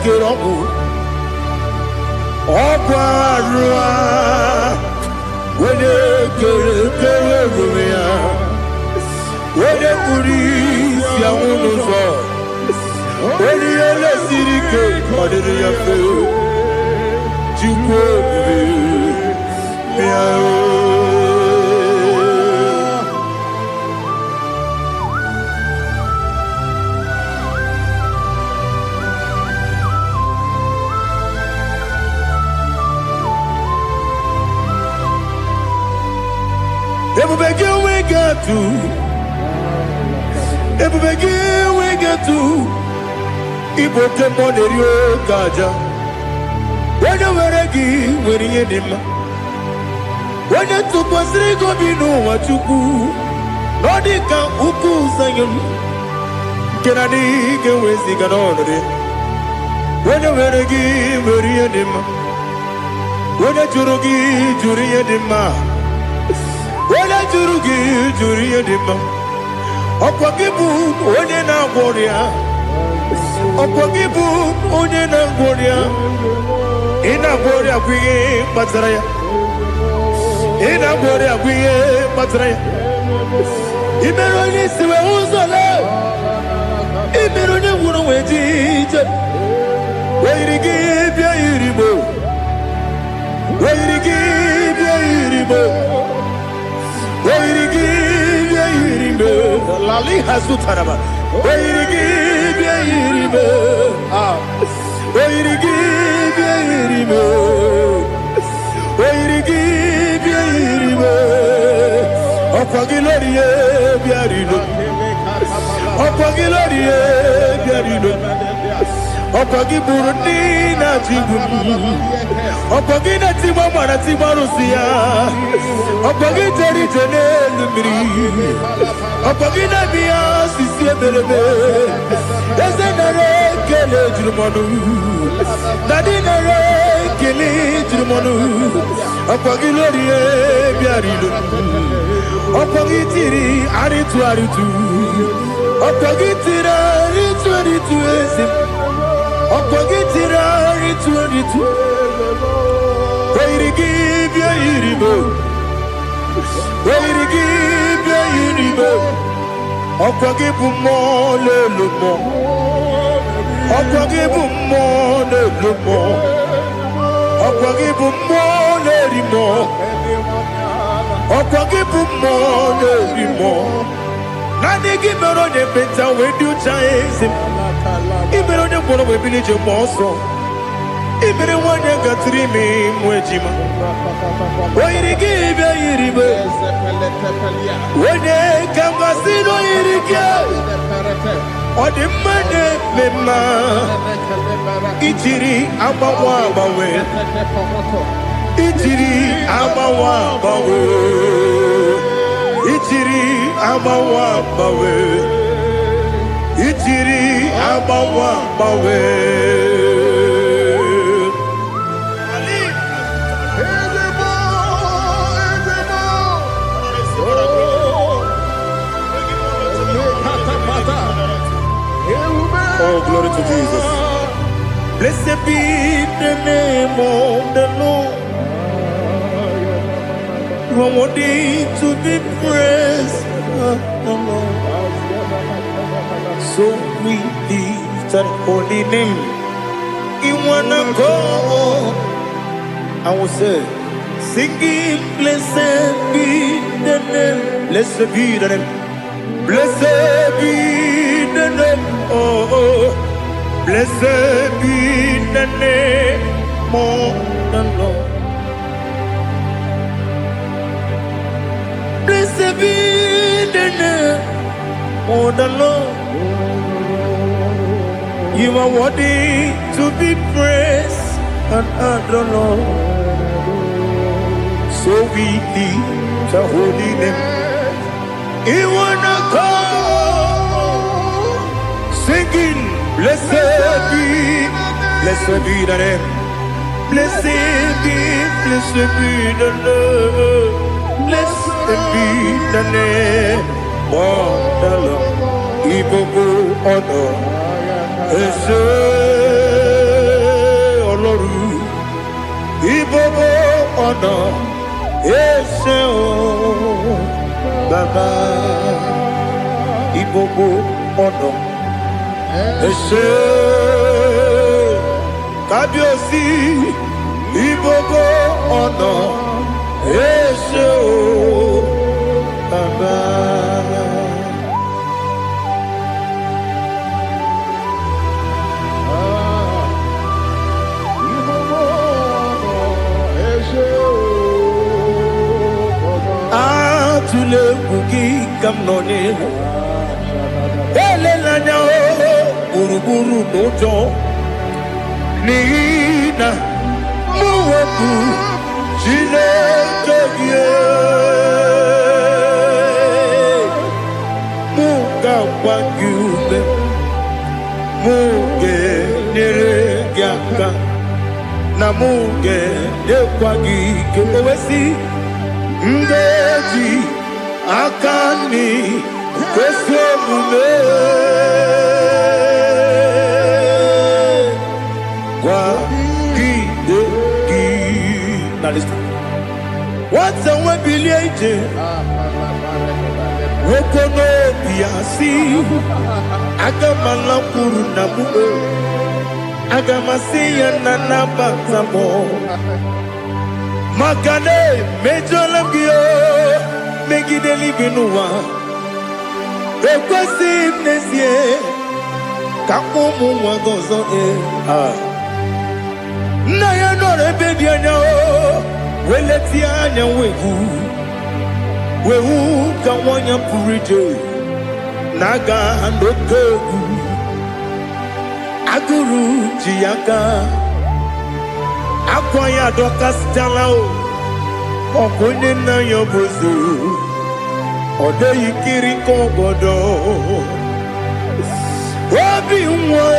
Kirobu, Oparua, when you get when you police, Yamuno. When you are a city cake, what did you feel? You we got to. We got to. Ibo temone rio kaja. When you were a gi, when you did when you took was Rigo Bino, what you do. Nodika Uku Sayon. Kennedy get with the Ganonade. When you were a gi, when you did when you Jurugi, Juria Dima. When you Jurugi, Juria Dima. Opakibu, when you now warrior. Opogibu onye na ngoria ina ngoria kwiye batraya ina ngoria kwiye batraya imero ni siwe uzole imero ni wuro wejije weirigi bia iribo weirigi bia iribo weirigi bia iribo lali hasutaraba weirigi bia iribo weirigi bia iribo weirigi bia iribo okwagilorie bia iribo okwagilorie bia iribo okwagiburundi na jibumu okwagina tiba mwana tiba rusia okwagiteri jene lumiri okwagina biya sisi ebelebe ezenare kele jirumonu nadinare kele jirumonu okwagilorie biarilu okwagitiri aritu okwagitira aritu esim okwagitira aritu weirigi bia iribo weirigi bia iribo okwagibu mo lelumo okwagibu mo lelumo okwagibu mo lerimo okwagibu mo lerimo nani gimero ne beta wedu chaise imero ne kono we bilije moso imere wanya gatrimi mwejima oirigi bia iribo wene kamasino irige odimane mema itiri abawa bawe itiri abawa bawe itiri abawa bawe itiri abawa bawe Oh, glory to Jesus. Blessed be the name of the Lord. You are worthy to be praised. So we lift that holy name. You wanna go? I will say, singing, blessed be the name. Blessed be the name. Blessed be the name. Oh, blessed be the name of the Lord. Blessed be the name of the Lord. You are worthy to be praised and adored, Lord. So we lift the holy name. You wanna call, singing. Blessed be the name. Blessed be the name. Blessed be the name of the Lord. Ibobo honor. Ese Oloru. Ibobo honor. Ese o Baba. Ibobo honor. Ese Kábíyèsí Ibobo honor. Ese o Baba. Atule kuki kamnoni elelanya buruburu nojo nina muweku Chineke muga wagyume muge neregyaka na muge nekwagike ewesi Ndeji akani kwesemume kwa gidegi. Now listen. What's the way bilieje? Wokono biasi agamala kuru namu agamasiya nanabatamo. Makane mejolamgio megideli binuwa ekwesi mnesie kakumu wagozo na ya nore bedi anya weleti anya wehu kawanya purije naga nokegu aguru jiyaka Akwanya doka stalao Okonye na yobozu Ode yikiri kogodo Obi mwe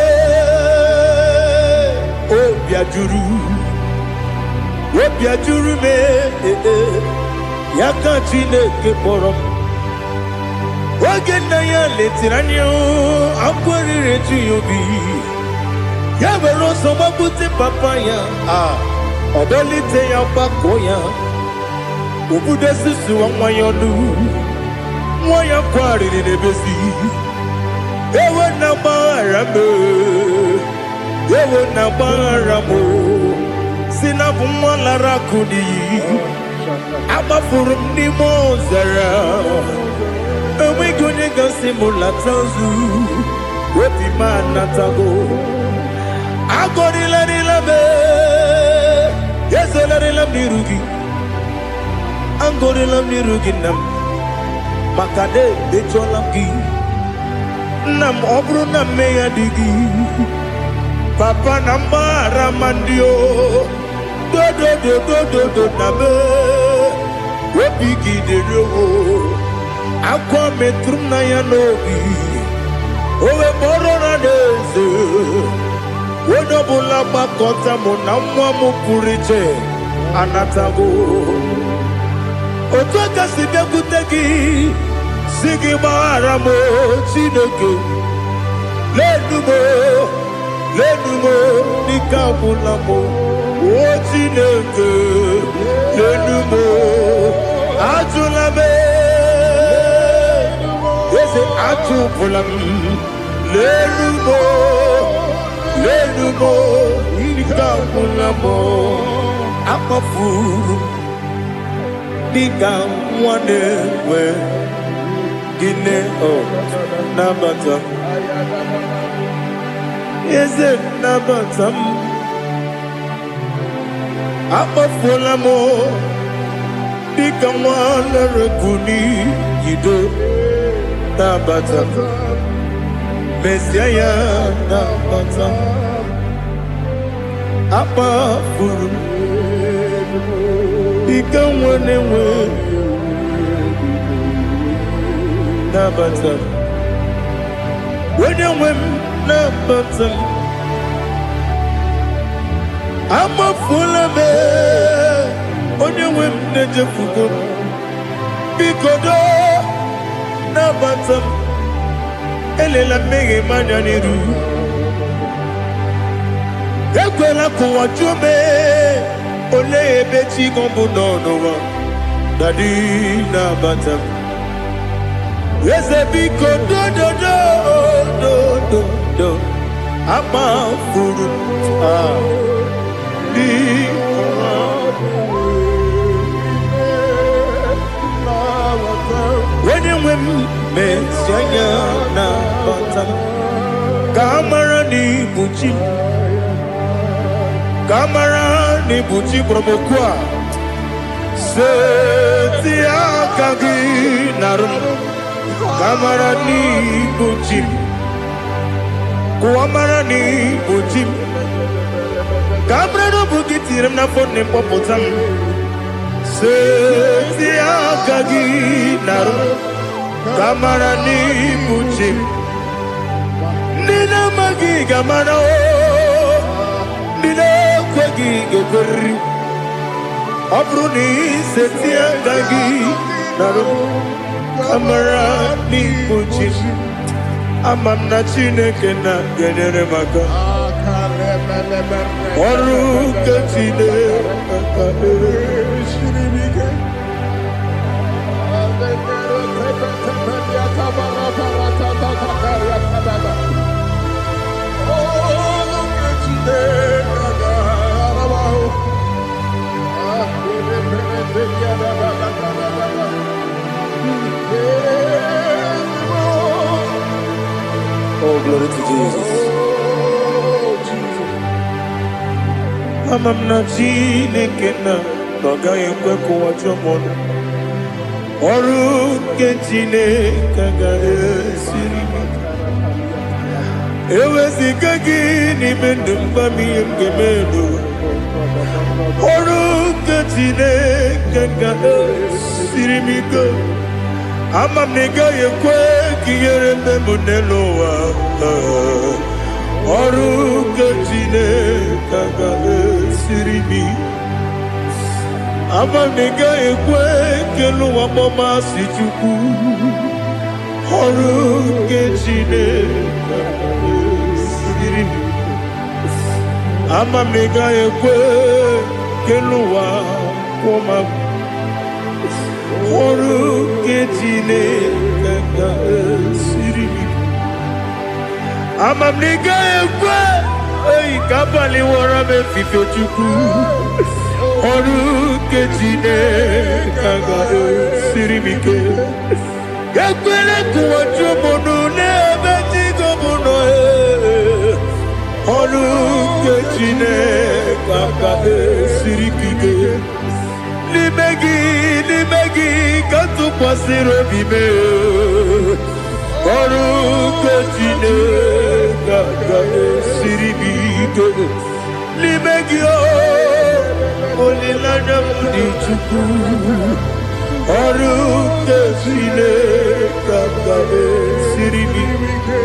Obi ajuru me Yaka Chineke porom Oge na ya letiranyo Akwarire chiyobi Yabero somabute papaya Odolite ya bakoya Ubude susu wa mwayonu Mwaya kwari ni nebesi Ewe na barame Ewe na baramo Sinabu mwala kuni Abafurum ni mozara Ewe gone gasi mulatanzu Wepi manatago Agorila nilabe Yesola nirugi Angorila nirugi nam Makade becholamgi Nam obru nam meya digi Papa nambara mandio Do nabe Wepigi de rogo Akwa metrum na yanobi Owe borora deze Wodobula bakota monamwa mupuriche anatago Otwaka sidekutegi Sigi baramo Chineke Lenumo Nikabulamo O Chineke Lenumo Ajulame Yese ajupulam Lenumo Nikabulamo Akafuru Nikamwane we Gine Nabatam Is it Nabatam Akafulamo Nikamwane Rekuni Yido Nabatam Messiah Nabatam Apa furu Ikamwane we Nabatam When you win nabatam amafula me onye nwe m na-ejefugo biko do nabatam elela mmehie m anya n'iru ekwela ka ụwa jụọ me olee ebe chi gị bụ nọ n'ụwa dadi nabatam eze biko do amafuru onye nwe m mesi anya na bata ka amara n'ibu chi ka amara n'ibu chi kpọrọmokwu a seti aka gị narụ ka amara n'ibu chi ka amara n'ibu chi ka amara n'obu gị tiri m n'afọ na mkpọpụta m seti aka gị narụ ka amara n'ibu chi ndị na-amaghị ga-amara ndị na-ekweghị ga-ekweriri ọ bụrụ na iseti aka gị narụ ka amara n'ibu chi ama m na Chineke na-enyere m aka ọrụ nke Chineke Oh, glory to Jesus. Ama m na Chineke na-agaghị ekwe ka ụwa jụọ m ọnụ ọrụ nke Chineke ga-esiri m eweziga gị n'ime ndụ mgba m ihe m ga-eme n'ụwa ọrụ nke Chineke ga-esiri m ike ama m na ị gaghị ekwe ka ihere mbe m n'elu ụwa ọrụ nke Chineke ga-esiri m ama m na ị gaghị ekwe ka elu ụwa gbamasị Chukwu ọrụ nke Chineke ga-esiri m ama m na ị gaghị ekwe ka elu ụwa kwụma m ọrụ nke Chineke ga-esiri m ama m na ị gaghị ekwe oyi ka abalị wara m efife Chukwu ọrụ nke Chineke ga-esiri m ike ekwere ka ụwa jụọ m ọnụ n'ebe chi gị bụ nọ ọrụ nke Chineke ga-esiri m ike n'ime gị ka tụkwasịrị obi m ọrụ nke Chineke ga-esiri m ike n'ime gị olileanya m dị Chukwu ọrụ nke Chineke ga-esiri m ike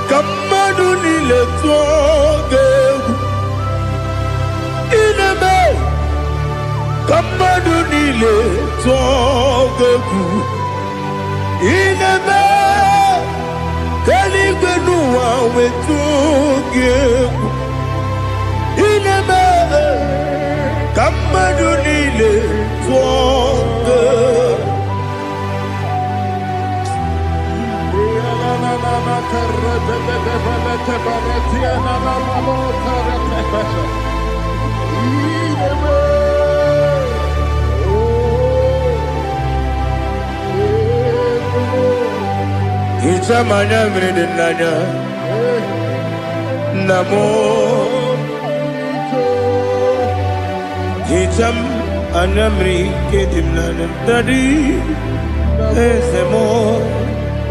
ka mmadụ niile tụọ gị egwu ineme ka mmadụ niile tụọ gị egwu ineme ka eluigwe n'ụwa wee tụọ gị egwu ineme ka mmadụ niile tụọ gị egwu Ichamanya mmiri n'anya nna m hicham anya mmiri nke dị m n'anya dadi eze m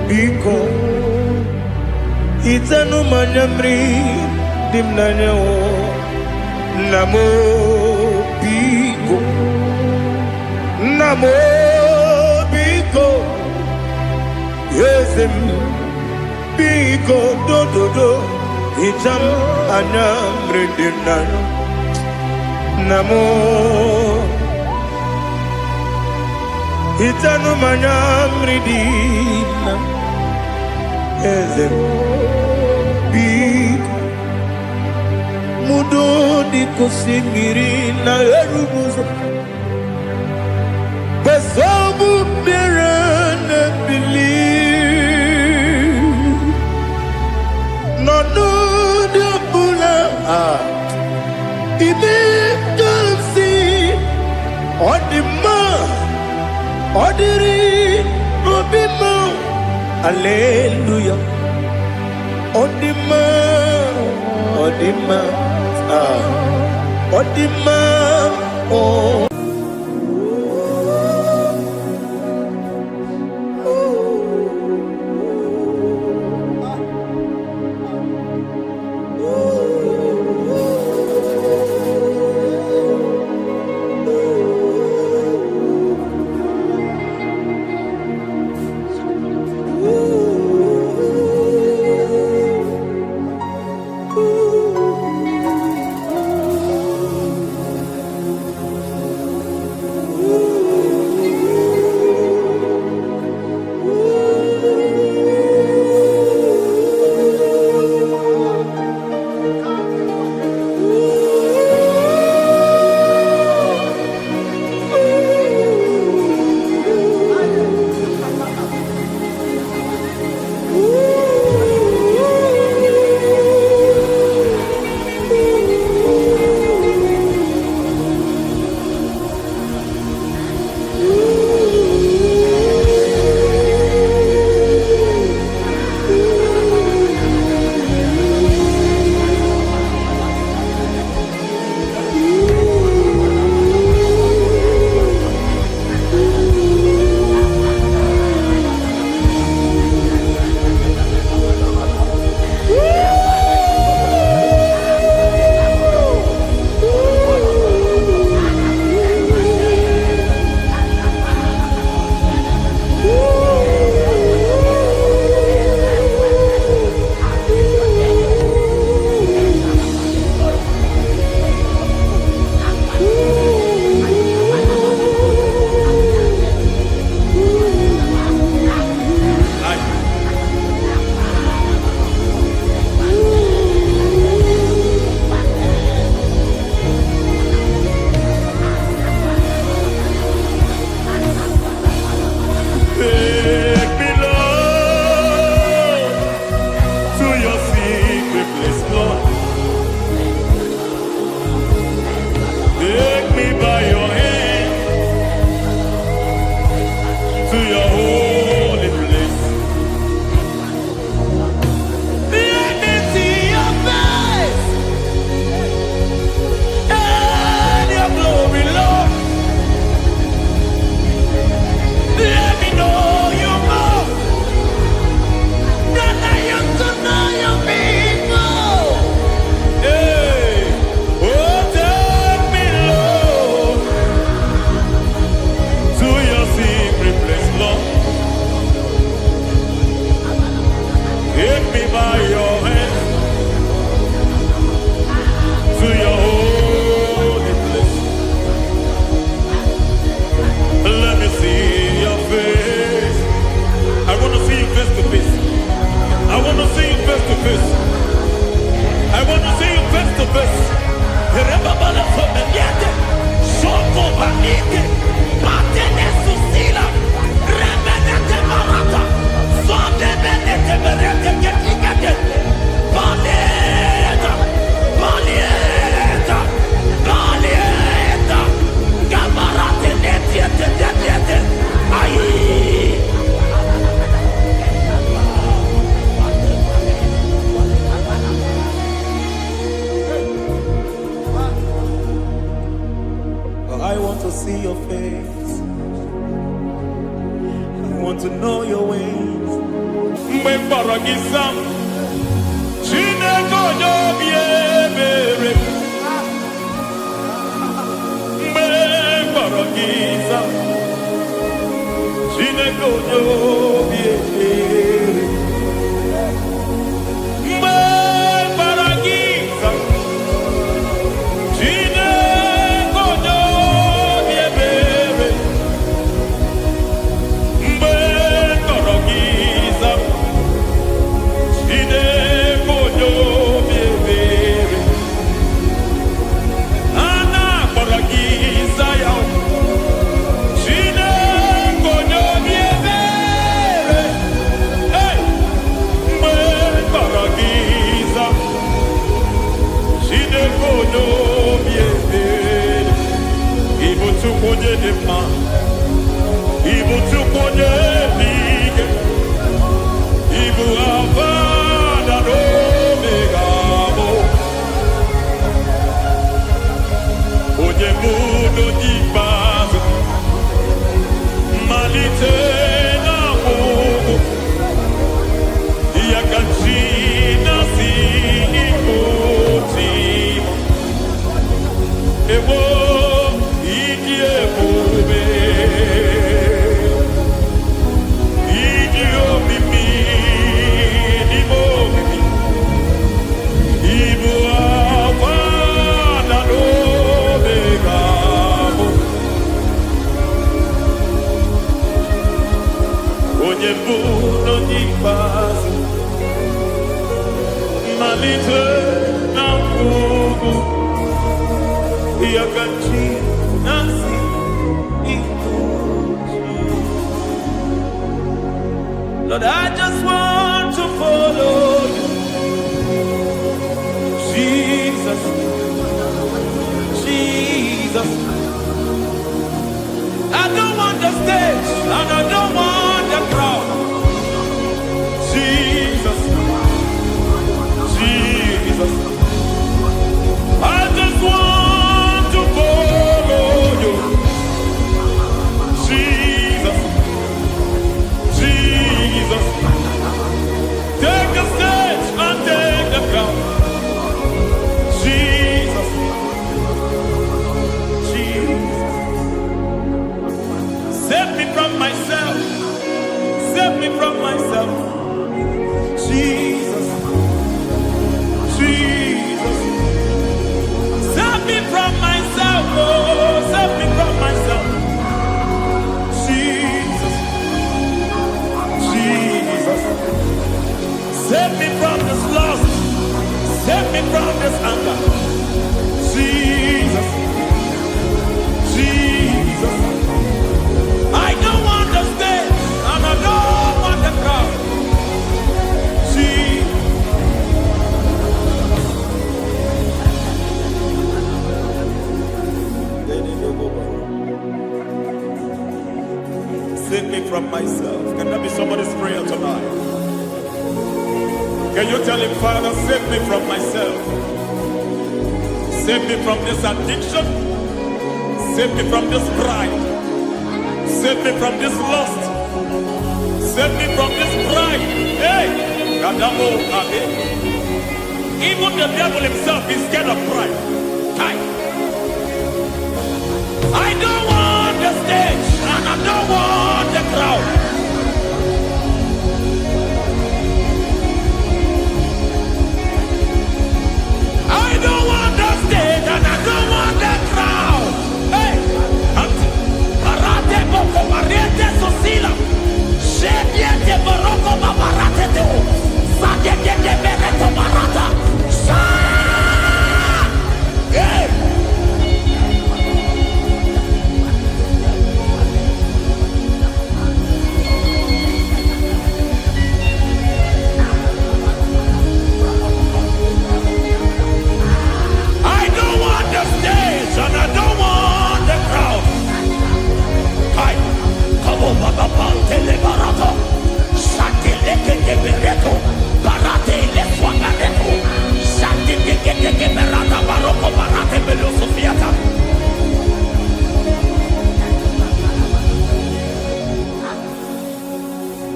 biko Itanu manyamri dimnanyo namo biko yesem biko do itam anyamri dimnanyo namo itanu manyamri dimnanyo yesem mudo di kusingiri na erubuzo besobu mirane believe no de bula ibe kansi odima odiri obima hallelujah odima oh. see your face. I want to know your ways. Mbe baragisa Chineke onye obi ebere mgbe kpọrọ gị nza Chineke onye obi ebere mgbe kpọrọ gị nza Chineke onye obi ebere mgbe kpọrọ gị nza Chineke onye obi ebere a na-akpọrọ gị nza ya Chineke onye obi ebere mgbe kpọrọ gị nza Chineke onye obi ebere ịbụ Chukwu onye dị mma ịbụ Chukwu onye dị ike ịbụ Alfa na Omega bụ onye bụ n'onye ikpeazụ mmalite na ọgwụgwụ ya ka chi na-asị ịbụ Chimo ewo ịdị ebube ịdị omimi n'ime omimi ịbụ Alfa na Omega bụ onye bụ n'onye ikpeazụ mmalite na ọgwụgwụ ya ka chi na-asị ịbụ Chimo. Lord, I just want to follow you, Jesus, Jesus. I don't want the stage and I don't want the crowd. Jesus, Jesus. I just want to follow you, Jesus, Jesus. Take the stage and take the crown. Jesus, Jesus. Save me from myself. Save me from myself. Jesus, Jesus. Save me from myself. Oh, save me from myself. Jesus, Jesus. Save me from this lust. Save me from this anger. Jesus, Jesus. I don't want the stage and I don't want the crowd. Jesus. Save me from myself. Can that be somebody's prayer tonight? Can you tell him, Father, save me from myself? Save me from this addiction. Save me from this pride. Save me from this lust. Save me from this pride. Hey! Kadamo Abe. Even the devil himself is scared of pride. Hi. I don't want the stage and I don't want the crowd. I don't want the stage and I don't want the crowd. Hey, Barate Boko Mariete Sosila, Shebiete Baroko Babarate Teo, Sadete Bereto Barata, Hey!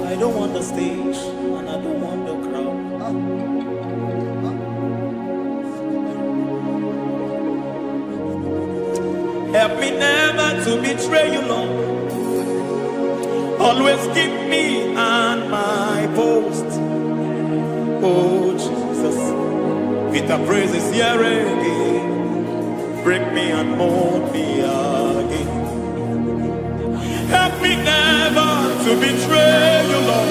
I don't want the stage and I don't want the crowd. Help me never to betray you, Lord. Always keep me on my post. Oh, Jesus. With the praises here again. Break me and mold me again. Help me never to betray you, Lord.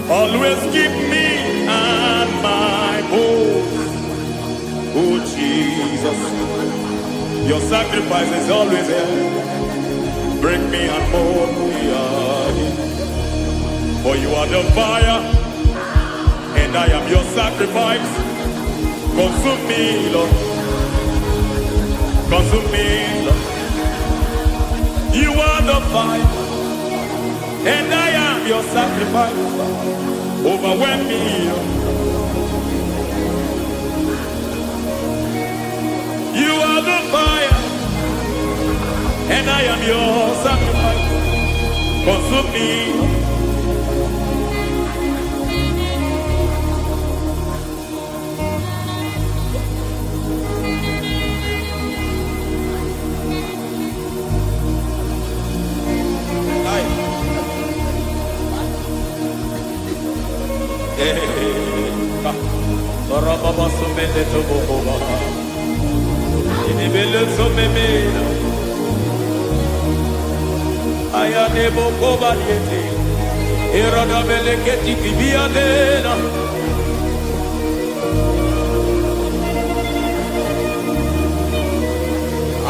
Always keep me on my post. Oh, Jesus. Your sacrifice is always there. Break me and mold me again. For you are the fire, and I am your sacrifice. Consume me, Lord. Consume me, Lord. You are the fire, and I am your sacrifice. Overwhelm me, Lord. You are the fire, and I am your sacrifice. Consume me.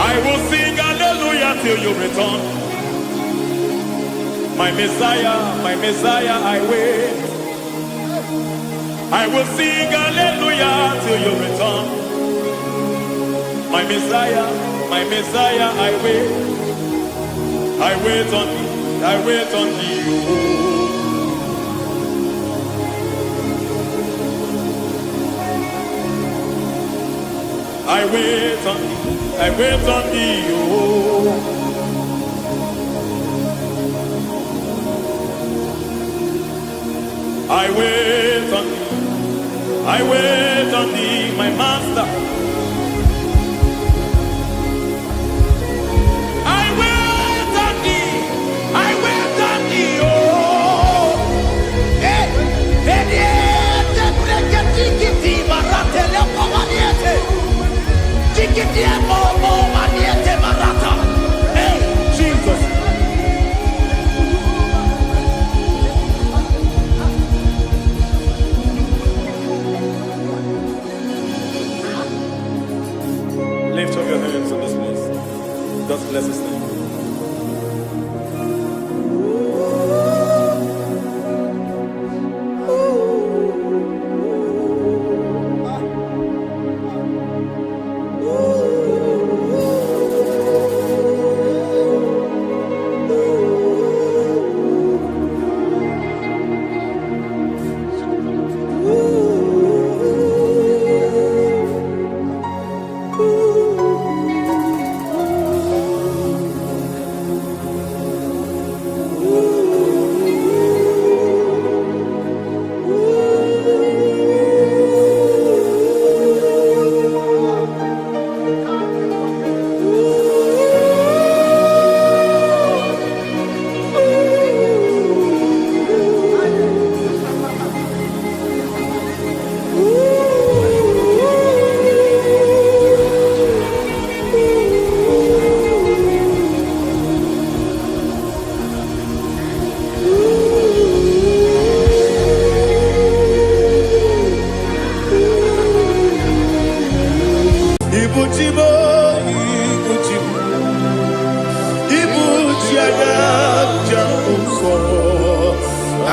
I will sing hallelujah till you return. My Messiah, I wait. I will sing hallelujah till you return. My Messiah, I wait. I wait on thee, I wait on thee. I wait on thee, I wait on thee. Oh. I wait on thee, I wait on thee, my master. I wait on thee, I wait on thee, oh. Hey, Jesus. Lift up your hands in this place. Just bless his name.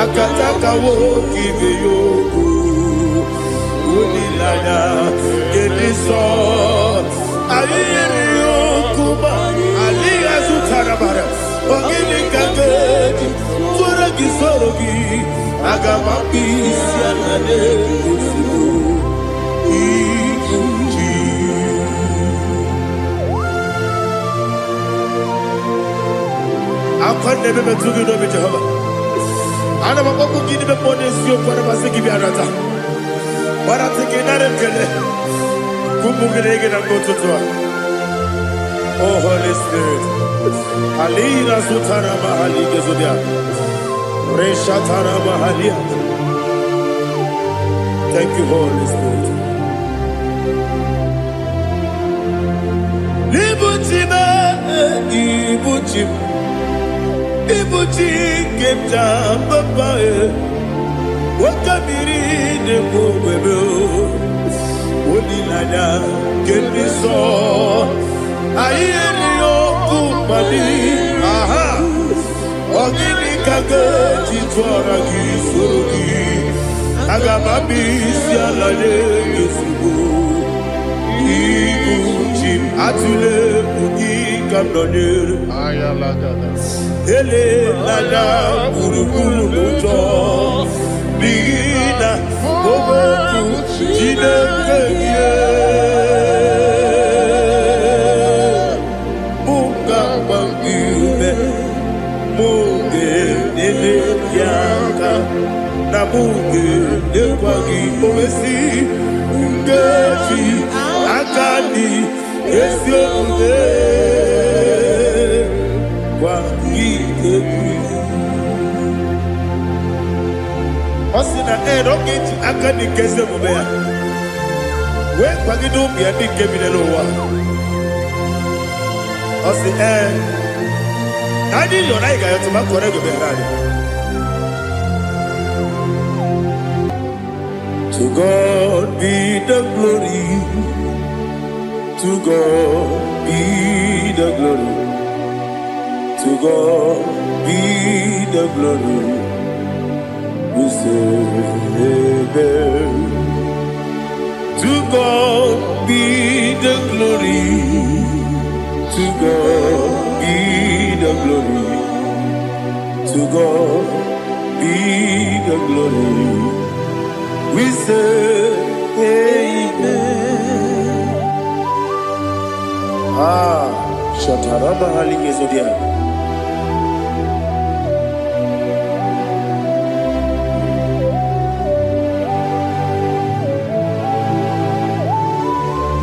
Akataka woki veyoku Unilaya Gediso Aliyeri yokuba Aliya zutarabara Ogini kageti Zora gisorogi Agamaki sianade Kusibu Ikuji Akwande bebe tugi dobi Jehovah Ana maboku gini be ponesi o kwa basiki bi arata. Bara teke na rekele. Kumugirege na ngototwa. Oh Holy Spirit. Alira sutara mahali gezodia. Reshatara mahalia. Thank you, Holy Spirit. Ibuchime, ibuchim, ibuchi kemta papa wakamiri ne kubebe onilanya keniso ayeni okupali aha ogini kage titwara kisorogi agamabi sialale yesugo ibuchim atule ugi kamdonere ele lada buruburu moto bigina oboku jinekeye munga bangibe munge nene yaka na munge nekwagi omesi ngeji akani esiomude kwa Osina roketi akani kese mubea. We kwagidu ya dike binelowa. Osi nani yona iga yotu makore go berani. To God be the glory. To God be the glory. To God be the glory. We say amen. To God be the glory. To God be the glory. To God be the glory. We say amen. Shataraba haligezodia.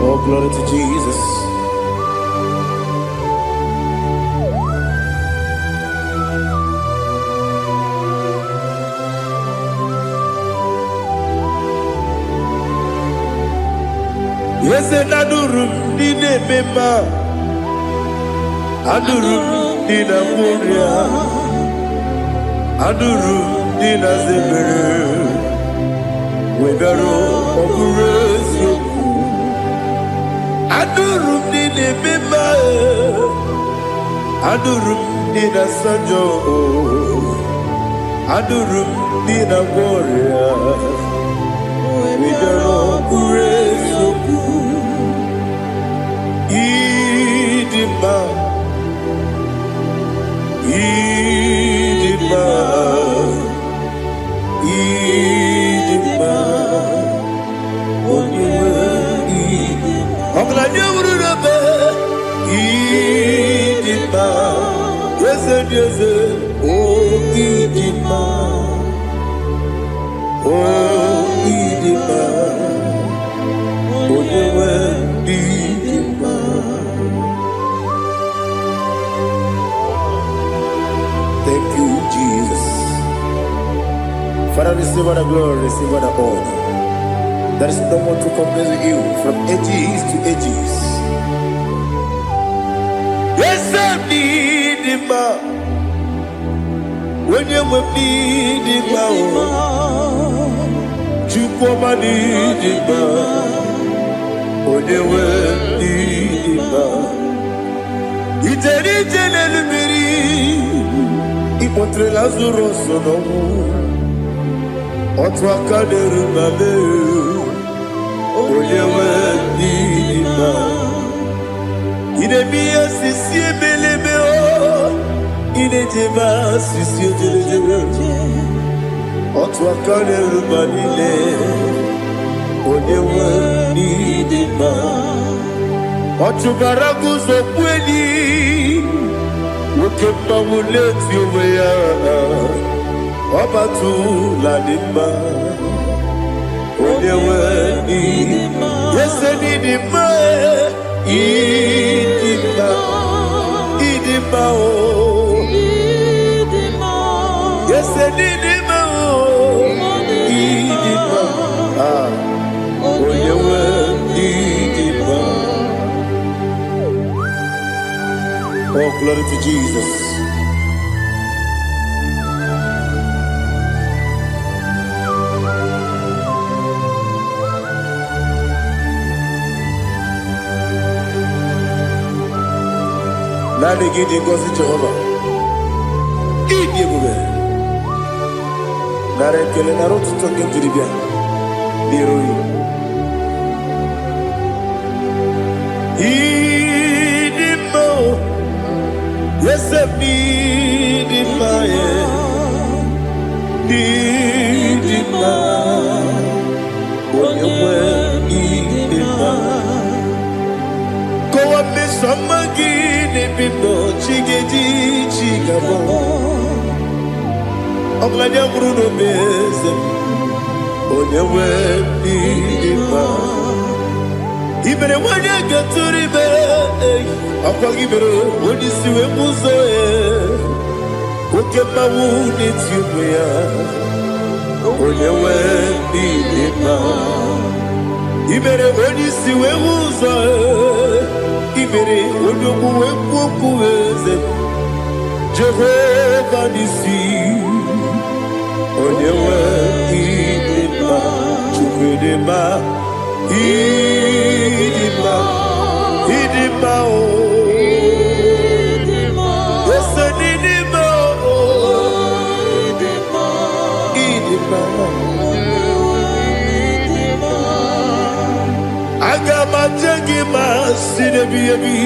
Oh, glory to Jesus. Yes, and Adurum did a member. Adurum did a warrior. Adurum did a zebra. We better operate. Adurum did a member. Adurum did a sanjo. Adurum did a warrior. We better operate. Idima, Idima, Idima, Idima, yes, yes, oh Idima, oh Idima, Idima. Thank you, Jesus. Father, receive all the glory, receive all the honor. There is no one to compare with you from ages to ages. Yes, I need him. When you need him, you come and need him. When you need him, it's a little Ipotre Lazaro sonomu Otwa kaderu babe Oyewe dima Ine biya sisi belebe o Ine jeba sisi jelejebe Otwa kaderu banile Oyewe dima Otugaragu zokweni Ukemba muleti uweya Wabatu la dimba. Onyewe idima. Yes, idima. Idima. Idima oh. Idima. Yes, idima oh. Idima. Ah. Onyewe idima. Oh, glory to Jesus. Nani gidi ngozi Jehovah. Idi ebube. Nara ekele nara otuto nke njiri bịa n'iru ya. Idi mma o. Yese mi idi mma ye. Idi mma. Onye nwe idi mma. Kowa mesoma gị n'ebido chigeji chigabo. Ọbụladị abụrụ n'obeze onye nwe idi mma. Ibere nwanyị agatụrụ ibe ọkwa gị mere onye isi wee mụzọ ya. Oke mmanwụ n'eti ụmụ ya onye nwe idi mma. Ibere onye isi wee mụzọ Ibere onye okwu wee kwuo okwu eze Jehova n'isi onye nwe idi mma. Chukwu dị mma. Idi mma. Idi mma o. Ese idi mma o. Idi mma. Aga m aje gị ma si n'ebi ebi.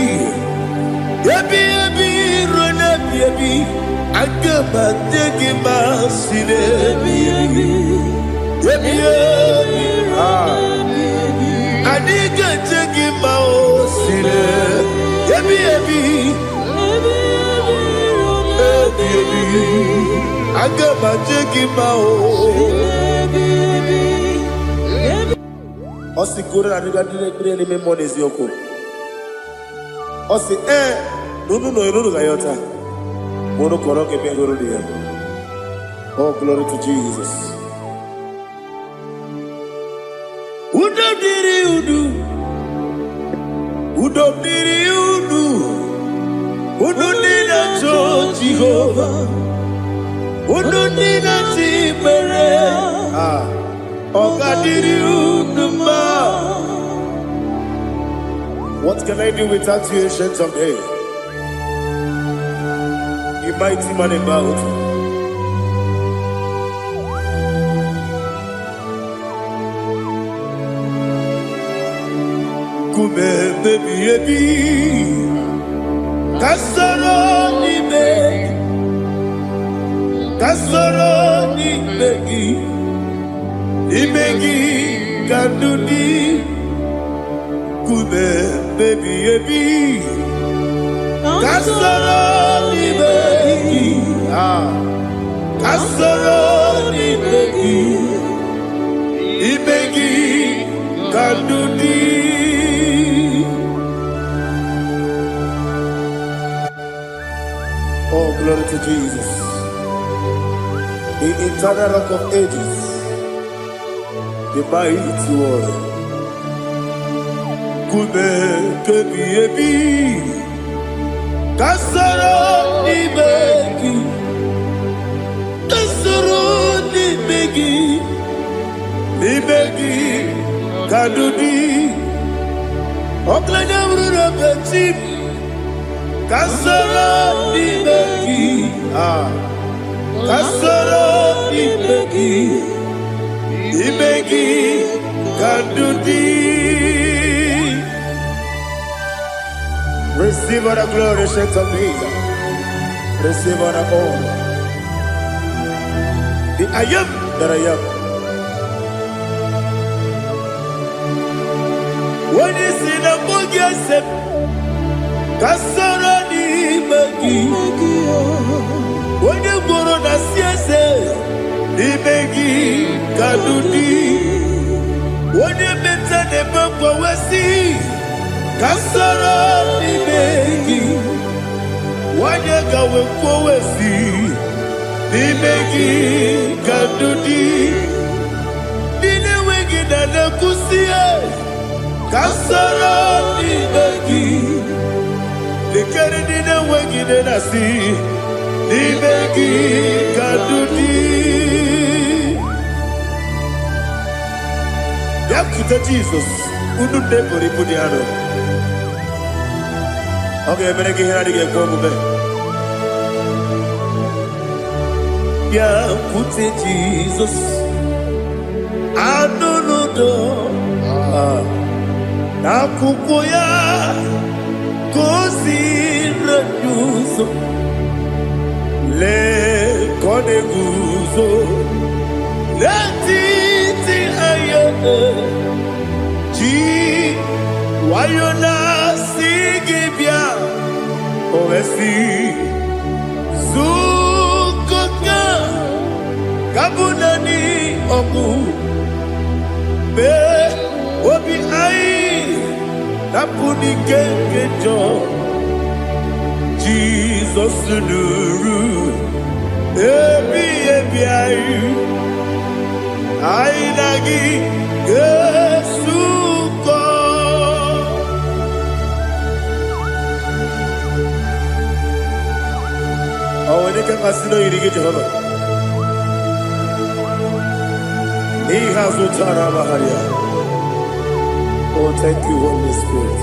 Ebi ebi ruo n'ebi ebi. Aga m aje gị ma si n'ebi ebi. Ebi ebi. Adị ga-eje gị ma o si n'ebi ebi. Ebi ebi. Aga m aje gị ma o. Osi kore na niga dire ni me monezi yoko. Osi nunu no irunu ga yota. Mono koro ke pe goro dia. Oh, glory to Jesus. Udo diri udu. Udo diri udu. Udo dina cho Jehovah. Udo dina tibere. What can I do without you, ancient of days? You mighty man about. Kume baby baby, kasoro ni begi, kasoro ni begi. Ibegi kandudi kube baby ebi kasoro ibegi kasoro ibegi ibegi kandudi. Oh, glory to Jesus, the eternal rock of ages, the mighty one. Kube kebi ebi kasoro ibegi kasoro ibegi ibegi kadudi oklanya urura beti kasoro ibegi kasoro ibegi ibegi kadudi. Receive all the glory, shake of Jesus. Receive all the honor. The I am that I am. When you see the book, you say, Kasara ni magi. When you go on a siese, kadudi. Onye meta nebe kwa wesi kasara nimegi. Onye gawe kwa wesi nimegi kadudi. Nine wegi na nakusie kasara nimegi. Nikere nine wegi na nasi nimegi kadudi. Yakuta Jesus, unu depori pudiano. Okay, menegi hiradi ke komube. Yakuta Jesus, anunudo. Nakukoya kosi reduso le koneguzo le titi ayane ji wayona sigibia oesi sukoka kabunani oku be obi ai napuni kenkejo Jesus nuru ebi ayu ai nagi Yesuko awone ke masino irige Jehova ni hazu tara baharia. Oh, thank you, Holy Spirit.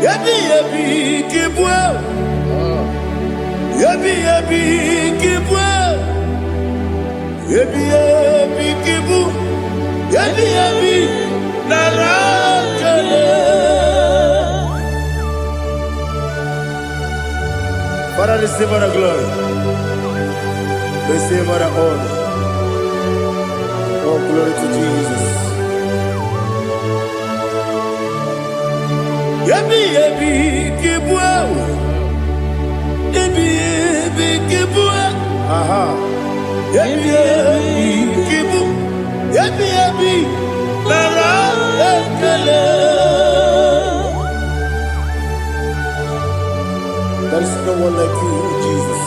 Yabi yabi kibwa, yabi yabi kibwa, yabi yabi kibu, yabi yabi narakale. Father, receive our glory, receive our honor. Oh, glory to Jesus. Yabi yabi kibwa, yabi yabi kibwa, aha, yabi yabi kibu, yabi yabi nara ekele. There is no one like you, Jesus.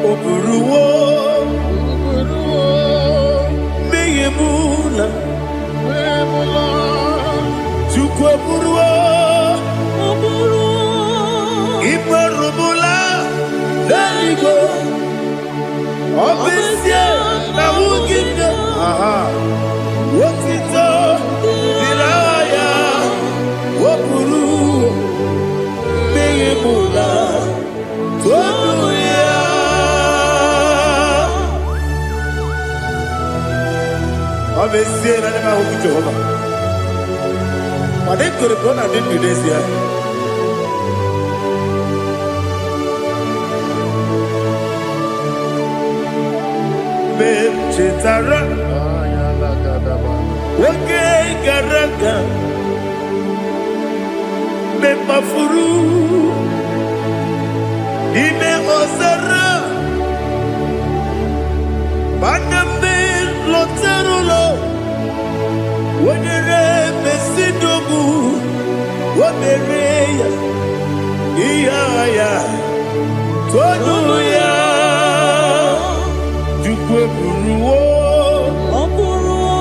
Oburuwo, meyemula, chukwu oburuwo, imarubula, leligo, obesie na wugide, aha, wotito, diraya, oburuwo, meyemula, toduya. Obesie na nema huku Jehova. But they could have gone and did this here. Chetara, Wake Garaka, Mefuru, Ime Osara, Baname Loterulo, Wenere Mesidobu, Wabereya, Iaya, Toduya. Buruwo,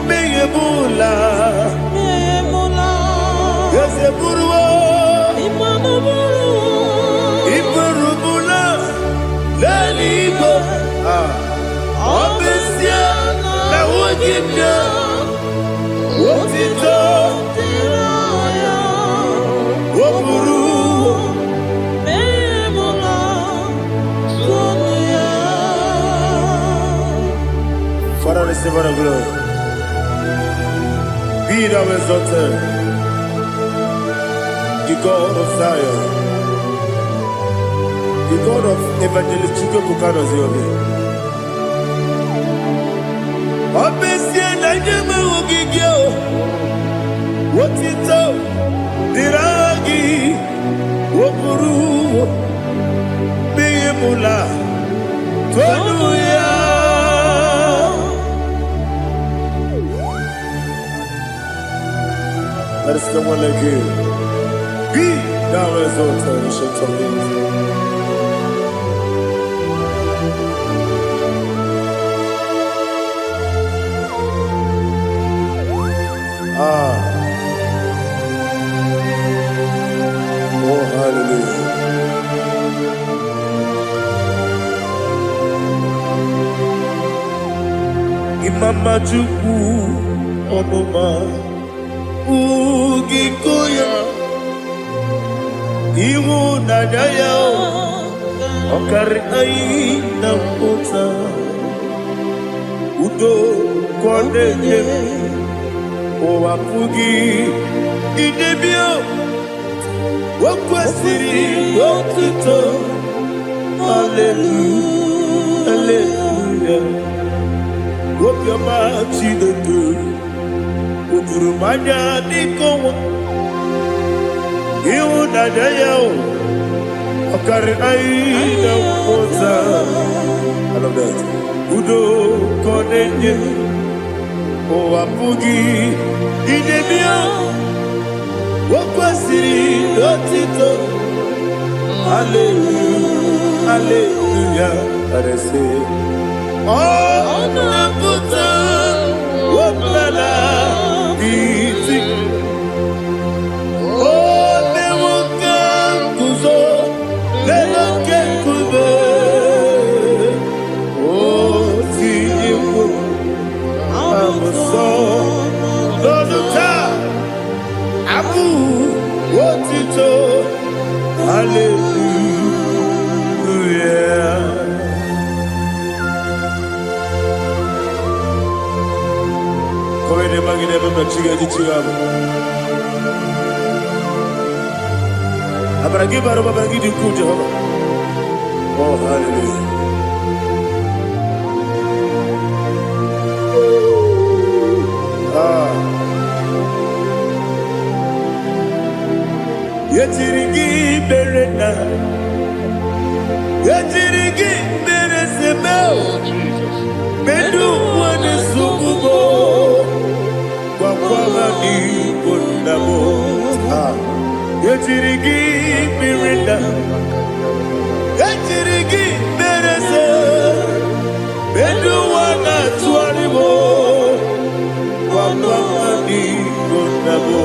meyemula, yese buruwo, iburubula, leligo, obesia na wogibia, wotito, woburuwo. Father, receive our glory. Be thou exalted, the God of Zion, the God of Evangelist Chike Bukano Ziobe. Obesia na nyama ogigio. Wotito diragi wokuru biyemula tonuya. There is no one like you. Be thou exalted, ancient of days. Oh, hallelujah. Imama Juku Onoma Ugikoya Iwu Nadaya Okari Aina Mota Udo Kondeye Owapugi Idebio Wakwasiri Wakito Hallelujah Hallelujah Wopiama Chidodo Udurumanya Nikowa Iwu Nadaya Okari Aina Mota I love that Udo Kondeye Owapugi Idebio Wakwasiri Lotito Hallelujah Hallelujah I say Oh Nabuta Wapala Iti Oh Newoka Kuzo Leloke Kube Oh Tiyiwo Amuso Loduta Abu Wotito Hallelujah. Come ne magine per chiga di chiga. Abragi baro abragi di ku Jehovah. Oh hallelujah. Yetirigi berena, yetirigi beresebel, bedu wane sububo, wakwama ni kondabo. Yetirigi berena, yetirigi berese, bedu wana tuaribo, wakwama ni kondabo.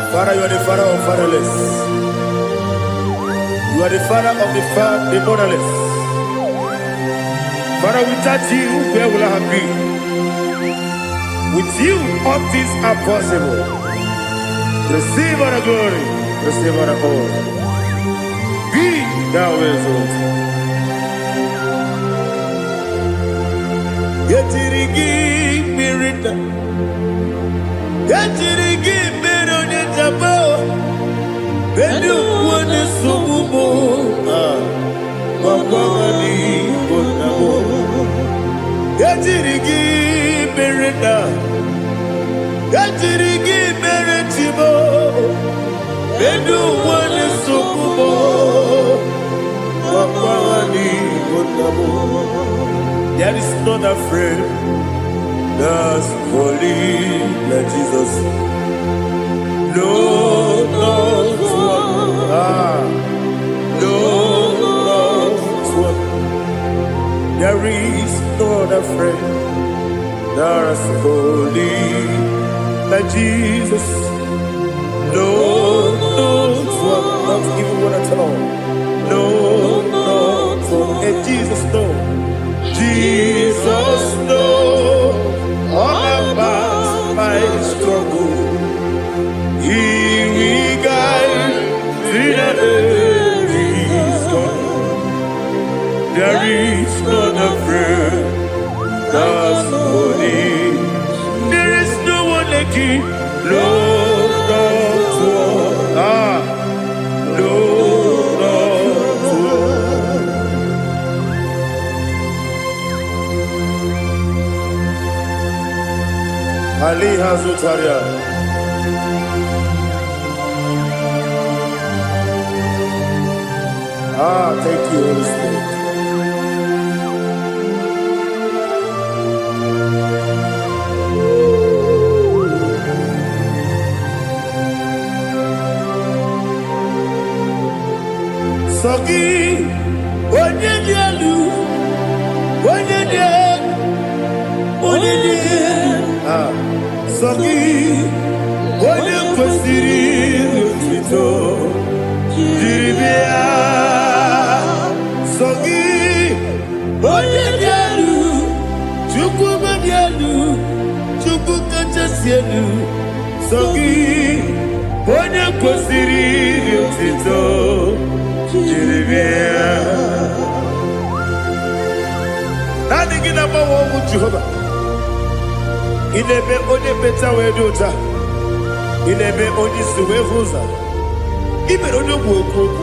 Father, you are the father of fatherless. You are the father of the motherless. Father, without you, where will I have been? With you, all things are possible. Receive all the glory, receive all the honor. Be thou exalted. Yetirigi mirita, yetirigi mirone jabo, bedu wane sububo, wakwani bonabo. Yetirigi mirita, yetirigi miretibo, bedu wane sububo, wakwani bonabo. There is not a friend that's holy like Jesus. No, not one. No, not one. There is no other friend that's holy like Jesus. No, not one. Not even one at all. No, not one. And Jesus, no. Jesus knows all about my struggle. He will guide through the days gone. There is not a friend that's holy. There is no one like you. No, not one. No, not one. Ali Hazutaria. Thank you, Holy Spirit. Sogi, onye dielu, onye dielu, onye dielu. Sogi, onye kwesịrị otuto, jiri bịa. Sogi, onye dielu, Chukwu dielu, Chukwu kachasị elu. Sogi, onye kwesịrị otuto. Nothing in about what would Jehovah. In a be only better way to do. In a be only Suwe Fusa. Even on your book,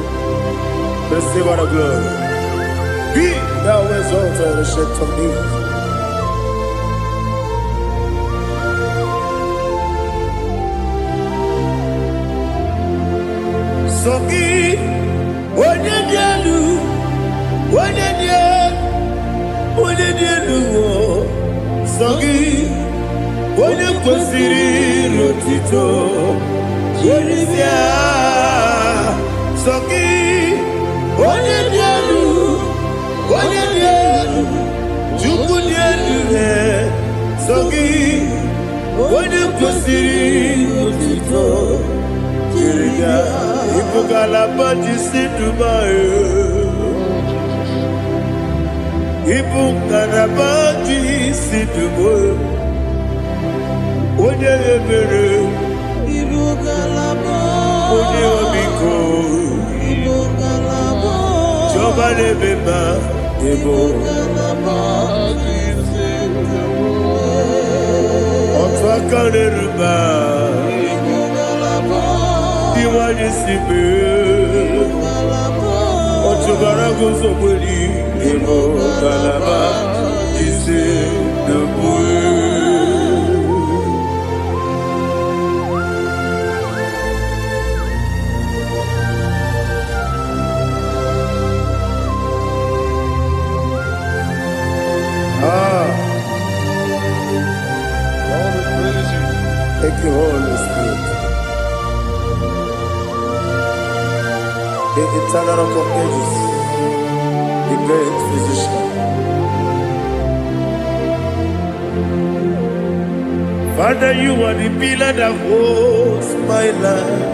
the Silver of Glory. Be thou exalted the shit of me. Sogi. Onye dielu, onye dielu, Sogi, onye kwesịrị otito, jiri bịa. Sogi, onye dielu, Chukwu dielu, Sogi, onye kwesịrị otito, jiri bịa. Ibugalabadi Dubai. Ibugalabadi Dubai. Onye ebere. Onye omiko. Jọba lebeba. Otu aka n'eruba. Iwani sibe, otubara gozo boli, emo galaba, ise debue. Thank you, Holy Spirit. The eternal rock of ages, the great physician. Father, you are the pillar that holds my life.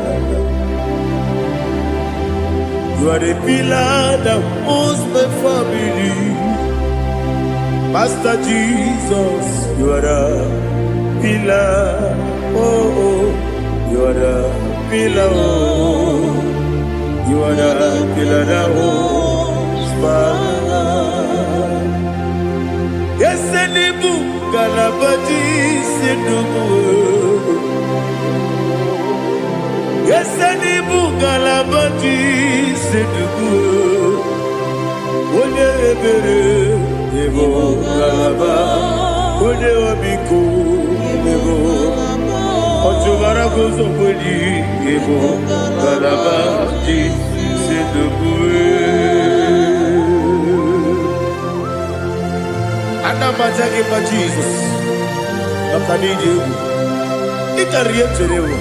You are the pillar that holds my family. Master Jesus, you are the pillar. Oh, you are the pillar. Oh. You are the pillar that holds my life. Yes, any book, Galabati, Sidubu. Yes, any book, Galabati, Sidubu. One ebere, Evo Galaba, One Abiko, Evo. Otubara gozo boli, Evo Galaba, Anamajagi by Jesus. Nakaniji. Ikariyeterewo.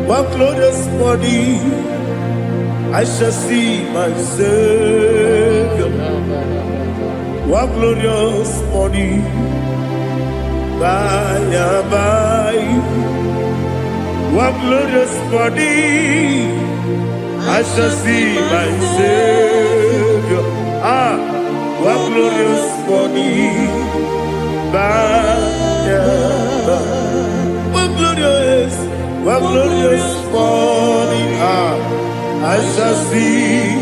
One glorious body, I shall see my Savior. One glorious body, by and by. One glorious body, I shall see my Savior. One glorious body, by and by. One glorious morning, I shall see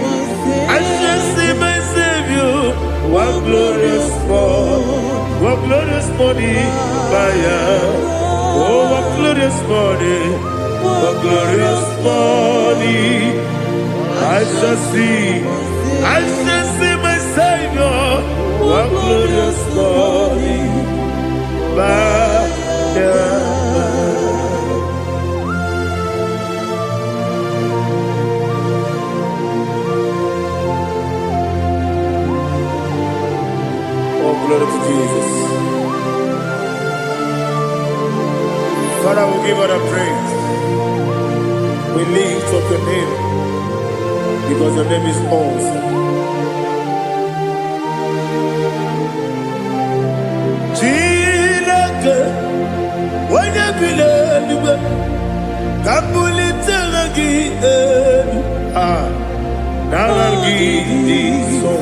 my Savior. One glorious morning, oh, one glorious morning, one glorious morning. I shall see my Savior. One glorious morning, oh, glory to Jesus. Father, we give all the praise. We lift up your name because your name is awesome. Chilake, when you believe, Kabuli Telagi, Naragi, so.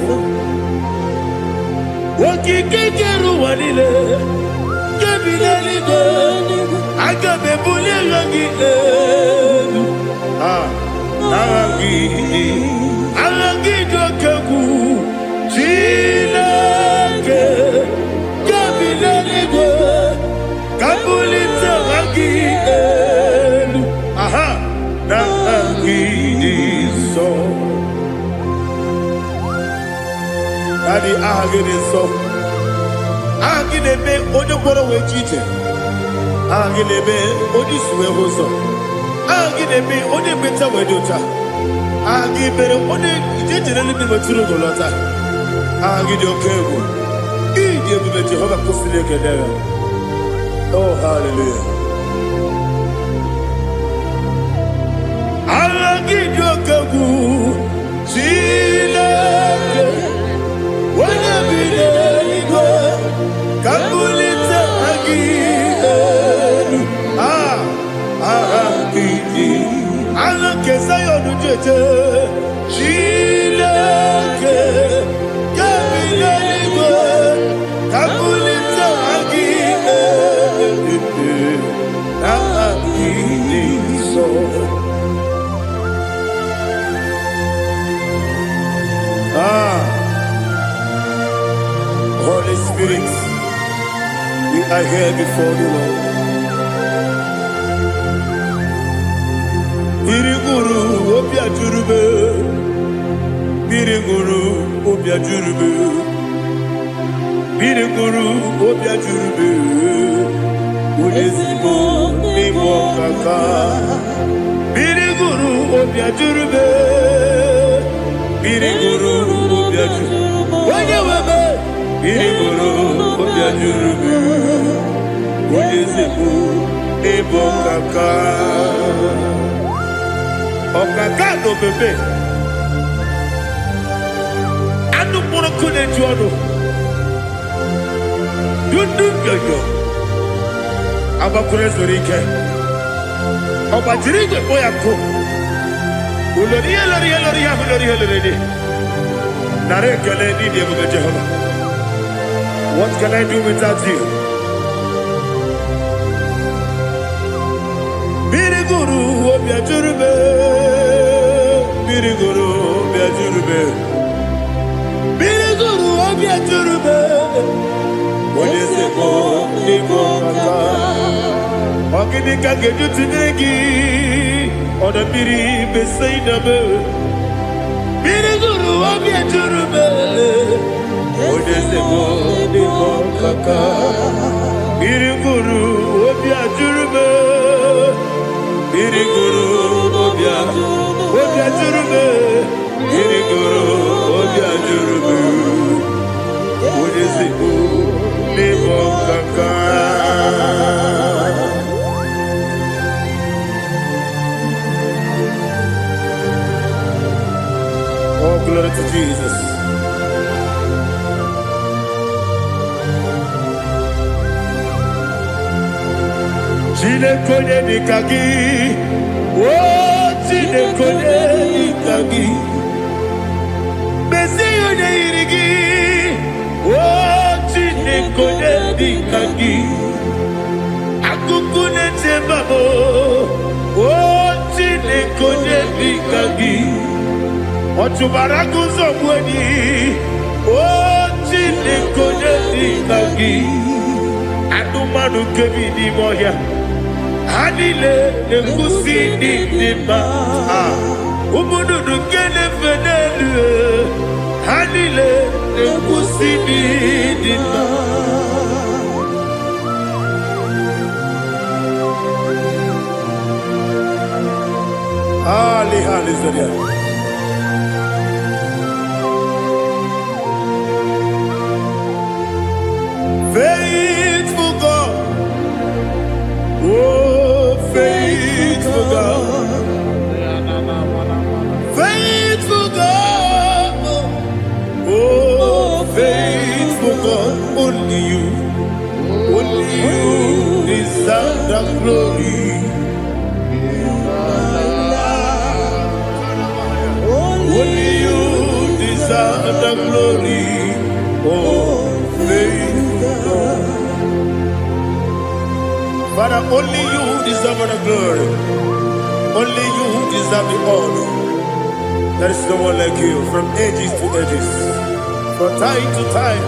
Wakikeru wanile, Kabilaligo, Agabe Bulirangi, Naragi Dokagu, Chilake, Kabilaligo, Kabulita Ragi, Naragi, so. Daddy, so. Agilebe odokoro wejije. Agilebe odisuwe hoso. Agilebe odebeta wedota. Agibere ode ijejere libi meturu golota. Agide okewu. Ide bibe Jehova kusile kedera. Oh, hallelujah. Agide okewu. Chileke. Wanabile ligo. Kabulita agidelu, agidi, alakeza yonujeje, chileke, kabileligo, kabulita agidelu, agidi so. Holy Spirit, we are here before the Lord. Biriguru obia jurube, Biriguru obia jurube, Biriguru obia jurube, Ulezimo nimo kaka, Biriguru obia jurube, Biriguru obia jurube, Wanyawebe, Biriguru obia jurube. Ulezimo nimo kaka. Okaka no bebe. Anu mono kone juono. Dundu yoyo. Abakure zorike. Obajiri boya ko. Uloriya. Nare kele ni de bebe Jehovah. What can I do without you? Biriguru obia jurube. Biriguru obia jurube. Biriguru obia jurube. Olezemo nimo kaka. Ogini kageju tinegi. Ona biri beseinabe. Biriguru obia jurube. Olezemo nimo kaka. Biriguru obia jurube. Biriguru obia jurube. Biriguru obia jurube. Olezemo nimo kaka. Oh, glory to Jesus. Chinekonye nikagi, oh chinekonye nikagi, Mesiyo ne irigi, oh chinekonye nikagi, Akukune chembabo, oh chinekonye nikagi, Ochubaraku zomweni, oh Nagi Anumanu kebi di moya Anile nekusi di nima Umudu kene fenelu Anile nekusi di nima Ali Zodia. Faithful God, oh faithful God, faithful God, oh faithful God, only you deserve the glory. Only you deserve the glory, oh faithful God. Father, only you deserve the glory. Only you deserve the honor. There is no one like you from ages to ages, from time to time,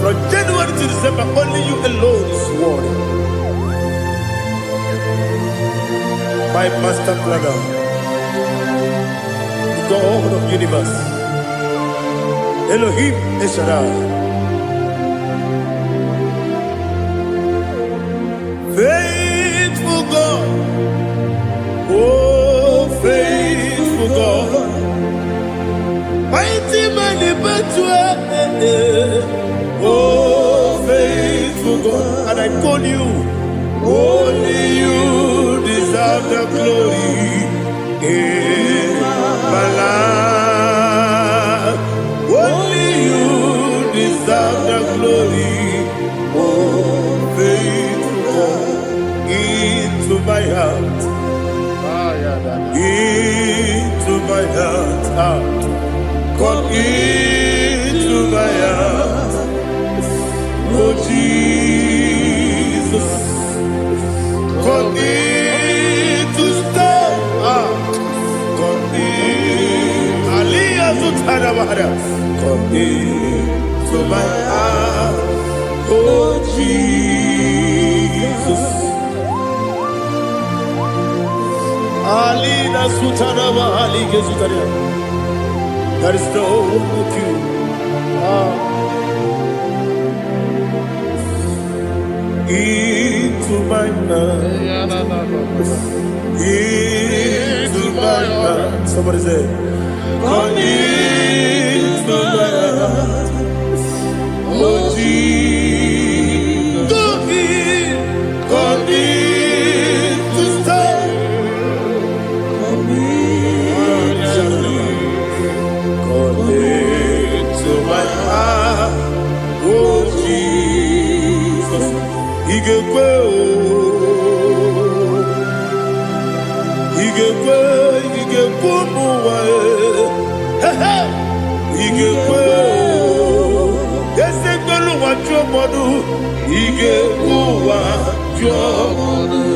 from January to December. Only you alone is worthy. My master planner, God of universe, Elohim Eshadai, faithful God, oh faithful God, mighty man in battle, oh faithful God, and I call you, only you deserve the glory. My life, only you deserve the glory, oh faithful God, into my heart, into my heart, come into my heart, oh Jesus, come in to stay. Come into my heart, oh Jesus. Alina Sutanaba Ali Gezutaria. There is no one like you. Into my heart, into my heart. Somebody say, come into my heart, oh Jesus. Come in to stay. Come into my heart, oh Jesus.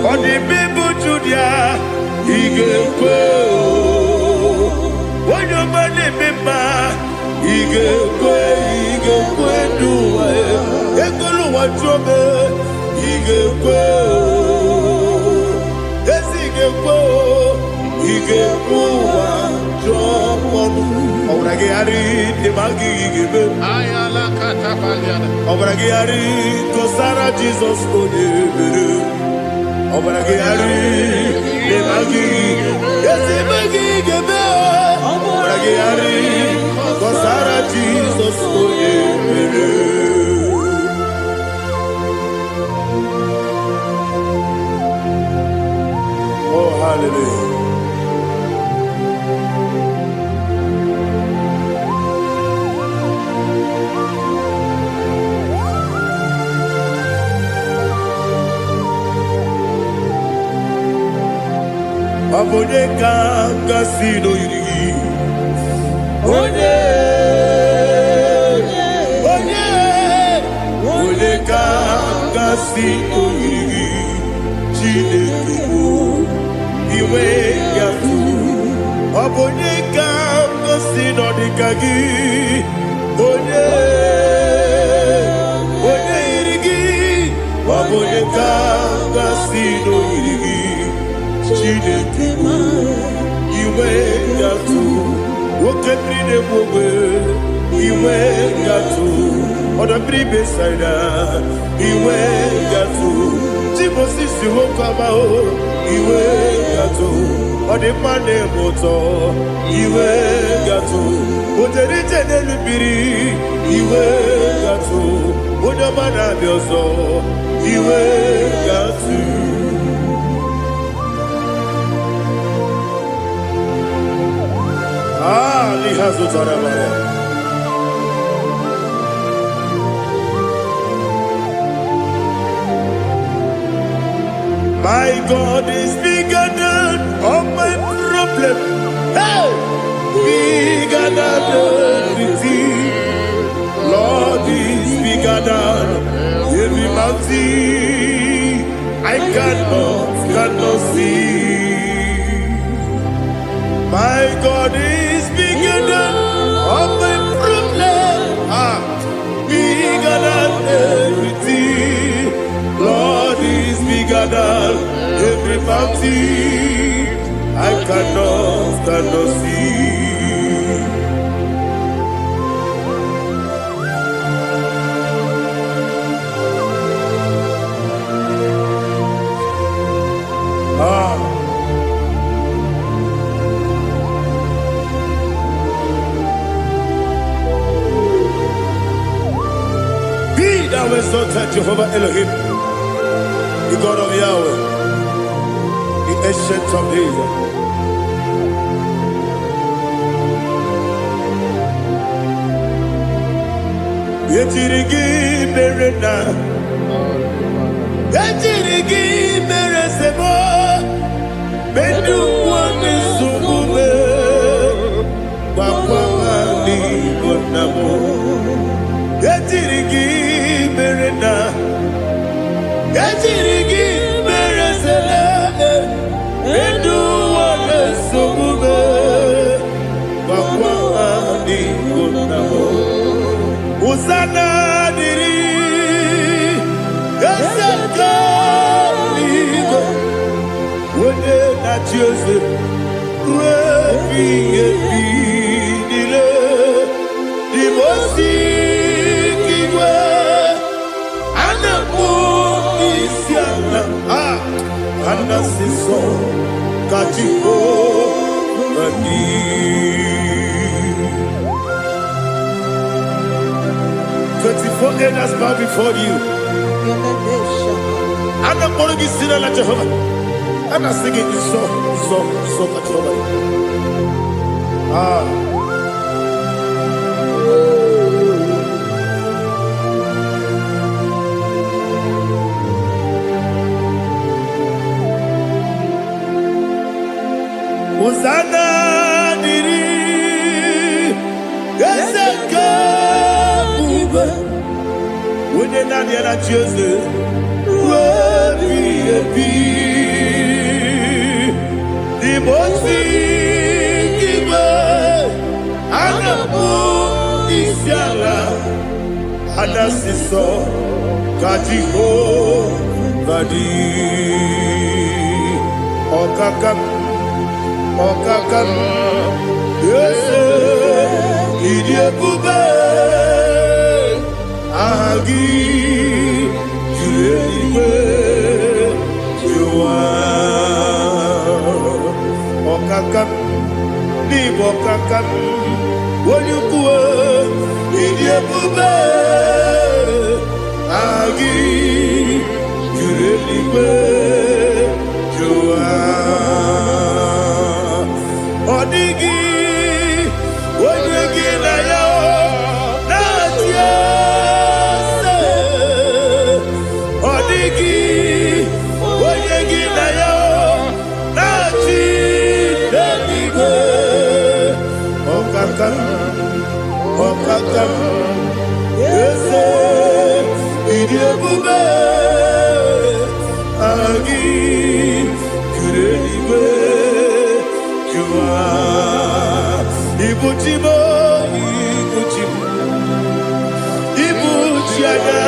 On the people to their when your money member, do what you Jesus, oh, hallelujah. Abone kanga sino yiri. Onye kanga sino yiri. Chineke o iwe yafu. Abone kanga sino dikagi. Waboneka gasino yiri Chineke ma iwe gatu Woke brine mwobe iwe gatu Oda bribe saida iwe gatu Tibo sisi wokama o iwe gatu Ode mane moto iwe gatu Oderite nelubiri iwe gatu Oda mana biozo iwe gatu Lihazu tarabara My God is bigger than all my problem. Hey! Bigger than everything. Lord is bigger than every mountain. I cannot see. My God is bigger than all my problem. Bigger than everything. Lord is bigger than every mountain. I cannot see. Be thou exalted, Jehovah Elohim, the God of Yahweh, the ancient of days. Yetirigi merena, yetirigi meresemo, bedu wane sumume, wakwamani bonamo. Yetirigi merena, yetirigi meresele, bedu wane sumume, wakwamani bonamo. Usana diri, esaka ligo, wone na Jose, refi dile, dimosi kiwe, anamu isiana, anasiso kachiko mani. 24 elders bow before you. I'm not going to be singing like Jehovah. I'm not singing this song like Jehovah. Hosanna diri, Eseka. When you're not yet at Jose, the Mosi giver, Anamu Isiala, Anasiso, Kajiho, Vadi, Okakam, yes, Idiabube. Agi julewe juwa okakam ni bokakam wonyukwe idiebube agi julewe juwa odigi wonyegi na yo natia Okakam, yes, idiabube, agi, kurelibe, jua, ibuchibo, ibuchiaya,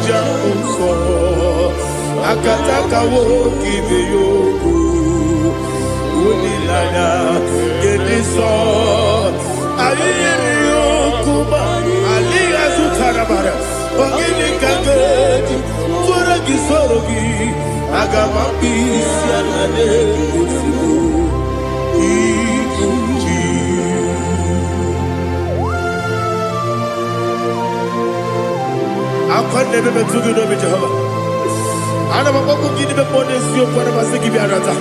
jamuso. akataka woki beyoku unilana gediso ayiri yokuba aliya zutarabara ogini kageti fura gisorogi agamapi sianade kusibu ikunji akwande bebe tugi no be Jehova ana bako gidi be pone sio kwa basiki bi arata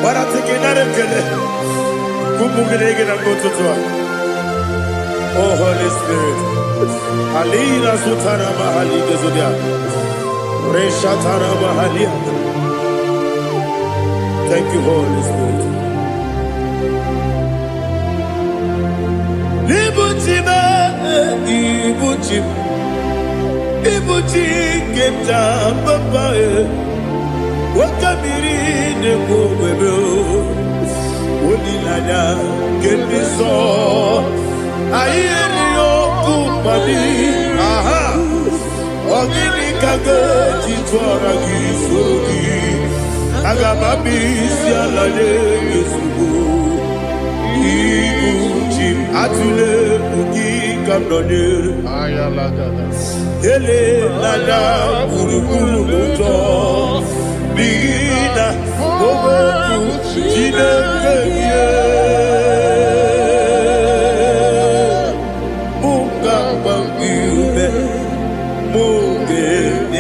bara teke nare kele kumugirege na gototoa. Oh Holy Spirit alina sutara mahali gezodia resha tara mahali. Thank you Holy Spirit. Ibuchi kemta papa wakamiri ne kubebe onilanya kemiso ayeri yokumani aha ogini kage titwara gisogi agamabi sialale yesugo ibuchi atule ugi kamdonir Ayalagada. ele lala buruburu moto bina oboku jinekeye munga bangiume munge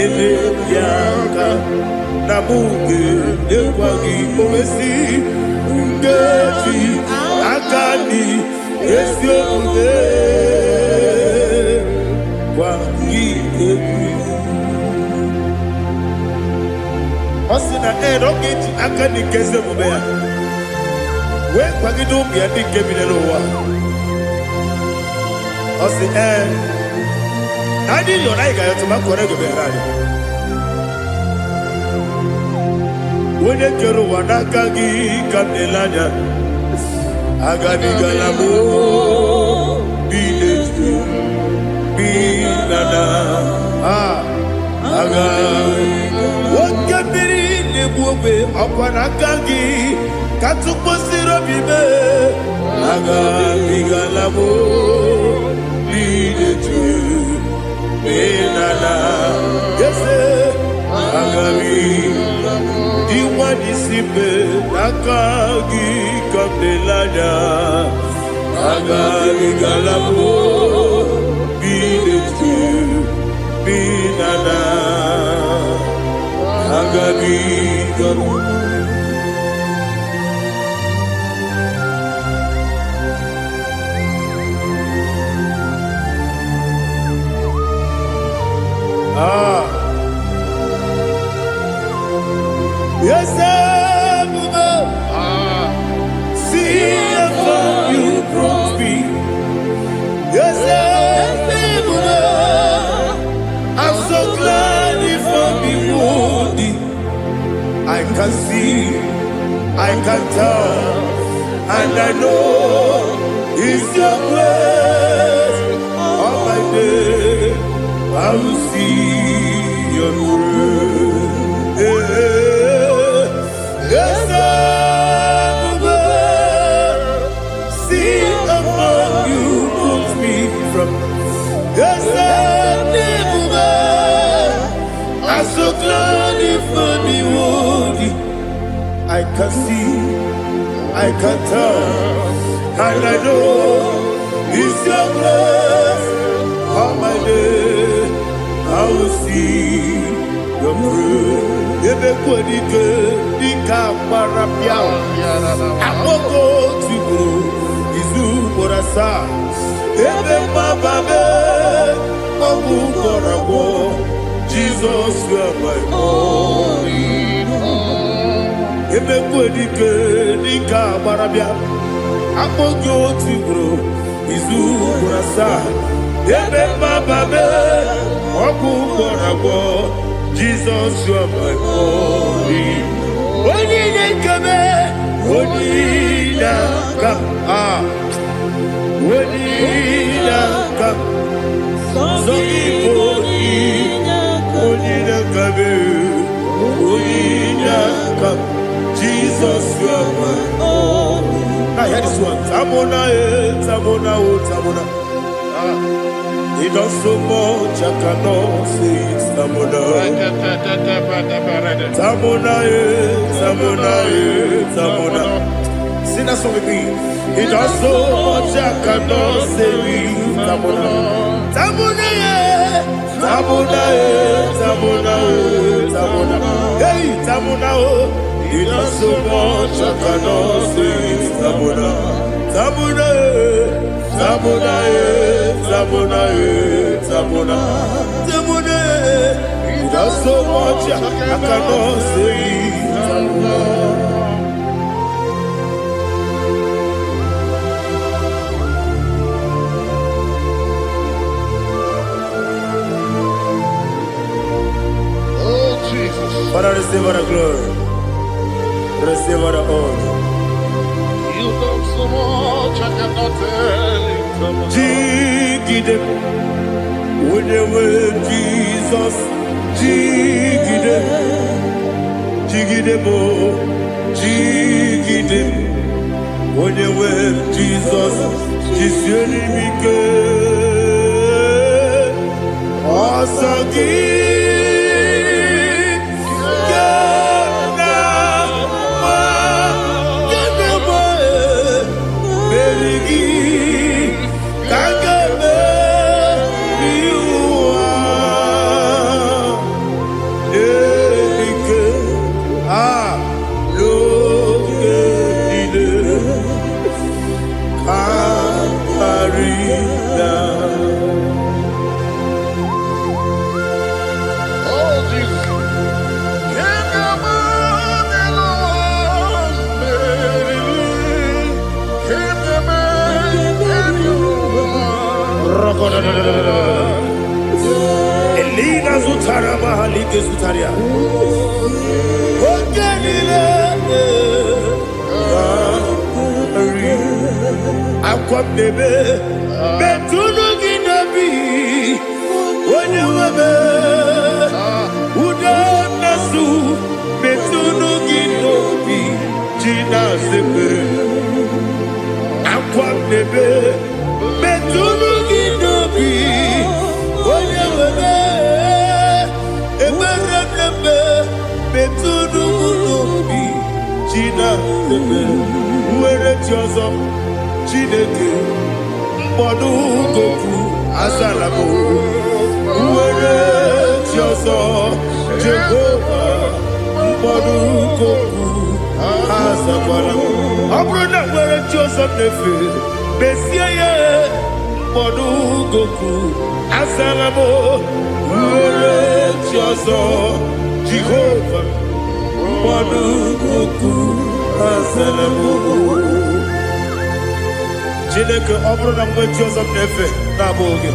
ele yaka na munge ekwagi owesi ngeji akani esiode Osina roketi akani keze mubea we kwagido bia dike bilerowa osi nadi yo nai ga yo tuma kore go berari wone kero wanaka gi kabelanya agadi galamo biletu binana aga wakabiri nebuwe akwana kangi katuposiro bibe aga bigalamo biletu binana yese aga diwani sibe nakagi kabelanya aga bigalamo biletu binana agabi garu yes see how you brought me. Yes I'm so glad if I'm wounded. I can see, I can tell, and I know it's your grace. On my day, I will see your grace. Yes, see among you moves me from. Yes, I'm so glad if I'm wounded. I can see, I can tell, and I know it's your grace. On my day, I will see your grace. Ebekwedike dika parapia, akoko tibo izu borasa. Ebe mababe, obu korabo. Jesus, you are my only home. Ebekwedike dika parapia, akoko tibo izu borasa. Ebe mababe, obu korabo. Jesus, you are my only. Onidekame, onidaka, onidaka, so onidekame. Rebecca. Jesus, you are my own. Now hear this one. Tamona, Tamona, Tamona. He does so much, I cannot say it. Tamona. Tamona, Tamona, Tamona. Sing that song with me. He does so much, I cannot say it. Tamona. Tamona, Tamona, Tamona, Tamona. Hey, Tamona, he does so much, I cannot say it. Tamona. Tamona, Tamona, Tamona, Tamona. Tamona, he does so much, I cannot say it. Tamona. Father, receive all the glory. Receive all the honor. You done so much, I cannot tell it. Jigide, when you were Jesus, Jigide, Jigide mo, Jigide, when you were Jesus, Jisyenimike, Asagi. Elina Zutara Mahalike Zutaria. Aqua bebe, Betunu Ginabi, when you were Uda Nasu, Betunu Ginobi, Gina Sepe. Aqua bebe, Betunu Ginobi, when you were Betunu Ginobi, Gina Sepe. Where Jozo, Chineke, Mbonu Goku, Azalamo. Where Jozo, Jehovah, Mbonu Goku, Azalamo. Abrona where Jozo Nefe, Messiah, Mbonu Goku, Azalamo. Where Jozo, Jehovah, Mbonu Goku, Azalamo. Chineke ọbụrụ na mgbe Joseph na-efe na-abụ oge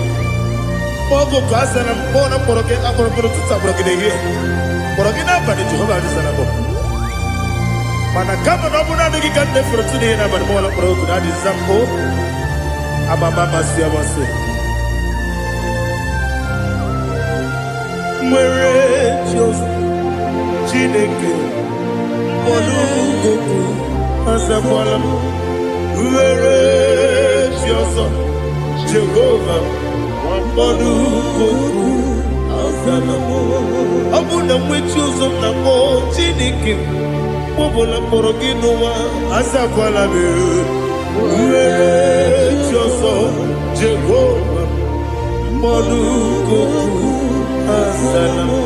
ọgụ ka a sara mbọ na mkpọrọ gị akpọrọ mkpọrọ tutu akpọrọ gị n'ehihie mkpọrọ gị n'abalị Jehova adịsara mbọ mana kama na ọ bụrụ naanị gị ka nne fere tu n'ihe n'abalị mọọla mkpọrọ ogu na adịsa mbụ amama amasị amasị nwere Joseph Chineke mkpọrọ ogu azakwala m were Jioso Jehovah Mbonu Goku Azalamo. Abu na mwechi ụzọ na mbọ Chineke mọbụla mkpọrọ gị n'ụwa azakwala m were Jioso Jehovah Mbonu Goku Azalamo.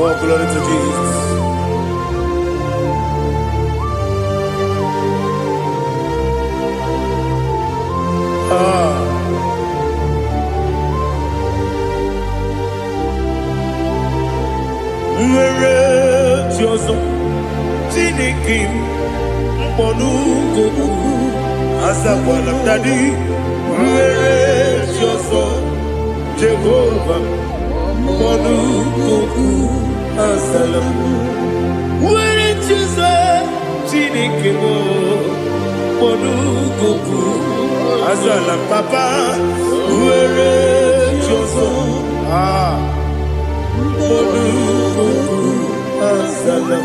Oh, glory to Jesus. Where Jioso Chineke Mbonu Goku Azakwala Daddy. Where Jioso Jehovah Mbonu Goku Azalamo. Where Jioso Chineke Mbonu Goku Azala papa, uere choso. Olukuku azala.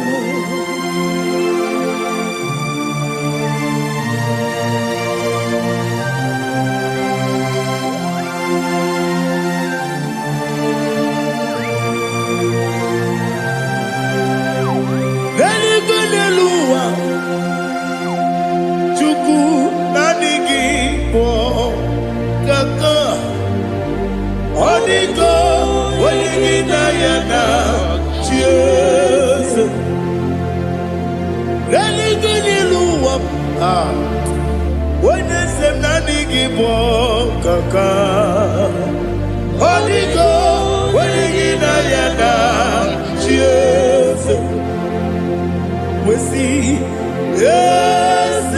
Kaka Odigo Wenigina Yana Cheers We see Yes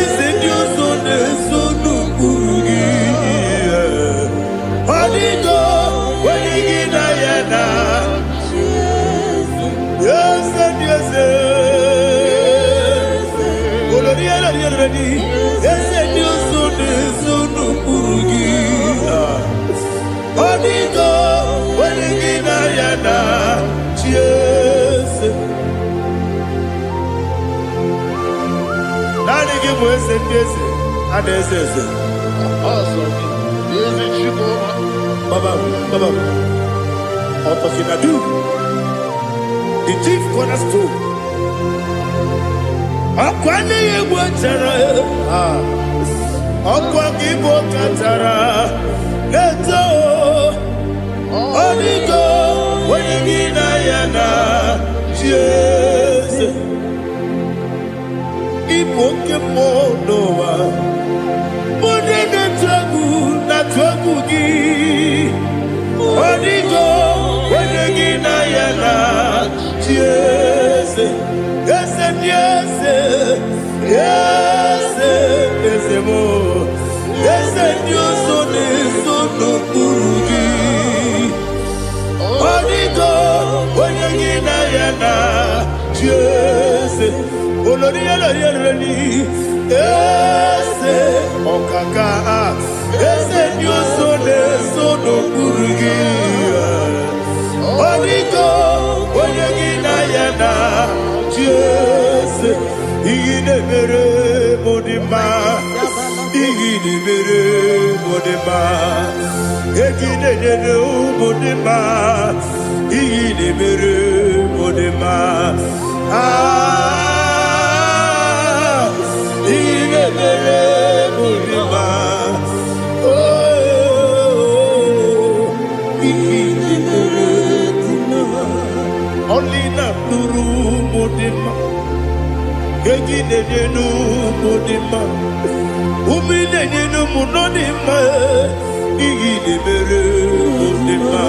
Is it your son Urugi Odigo Wenigina Yana Yes Yes Yes Odigo, Wenigina Yana, cheers. Nani give us a kiss, and this is it. Baba, Otokinadu, the chief cornerstone. Akwani Wachara, Akwakibo Katara. Leto Odigo Wenigina Yana Cheers Ipokemonoa Modena Tragu Natwagu Gi Odigo Wenigina Yana Cheers Yes and yes Yes Yes more Yes and yes Urugi Odigo Wenigina Yana Cheers Oloriani Ese Okaka Ese Nyosone Sono Urugi Odigo Wenigina Yana Cheers Igine Mere Modima Igine Mere Modima Egine Nene Modima Igine Mere Modima Igine Mere Modima Igine Mere Modima Only Naburu Modima Egine Nene Modima Umine Nene Modima Igine Mere Modima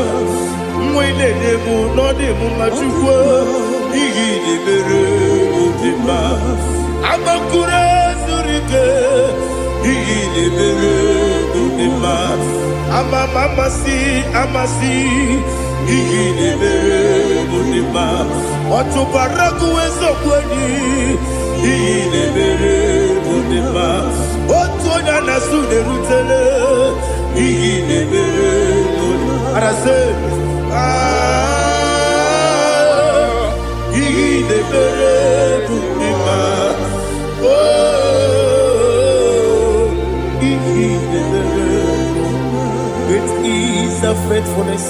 Mwine Nemu Nodemu Machukwa Igine Mere Modima Amakure Zurike Igine Mere Modima Amasi Igine Mere Modima Otubaraku Ezokweni Igine Mere Modima Otonya Nasune Rutele Igine Mere Modima Arase Igine Mere Modima Igine Mere Great is the faithfulness,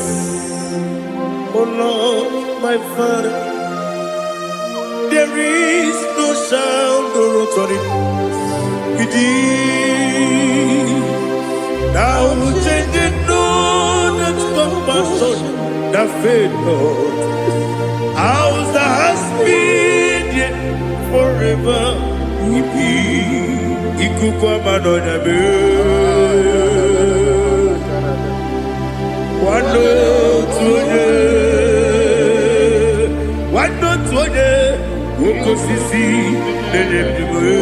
oh Lord, my Father. There is no sound or authority within. Now changing know that compassion, the faith, Lord. How's the husband yet forever we be? Ikukwa manonya be. Wano tuone, woko sisi, nene mdiwe.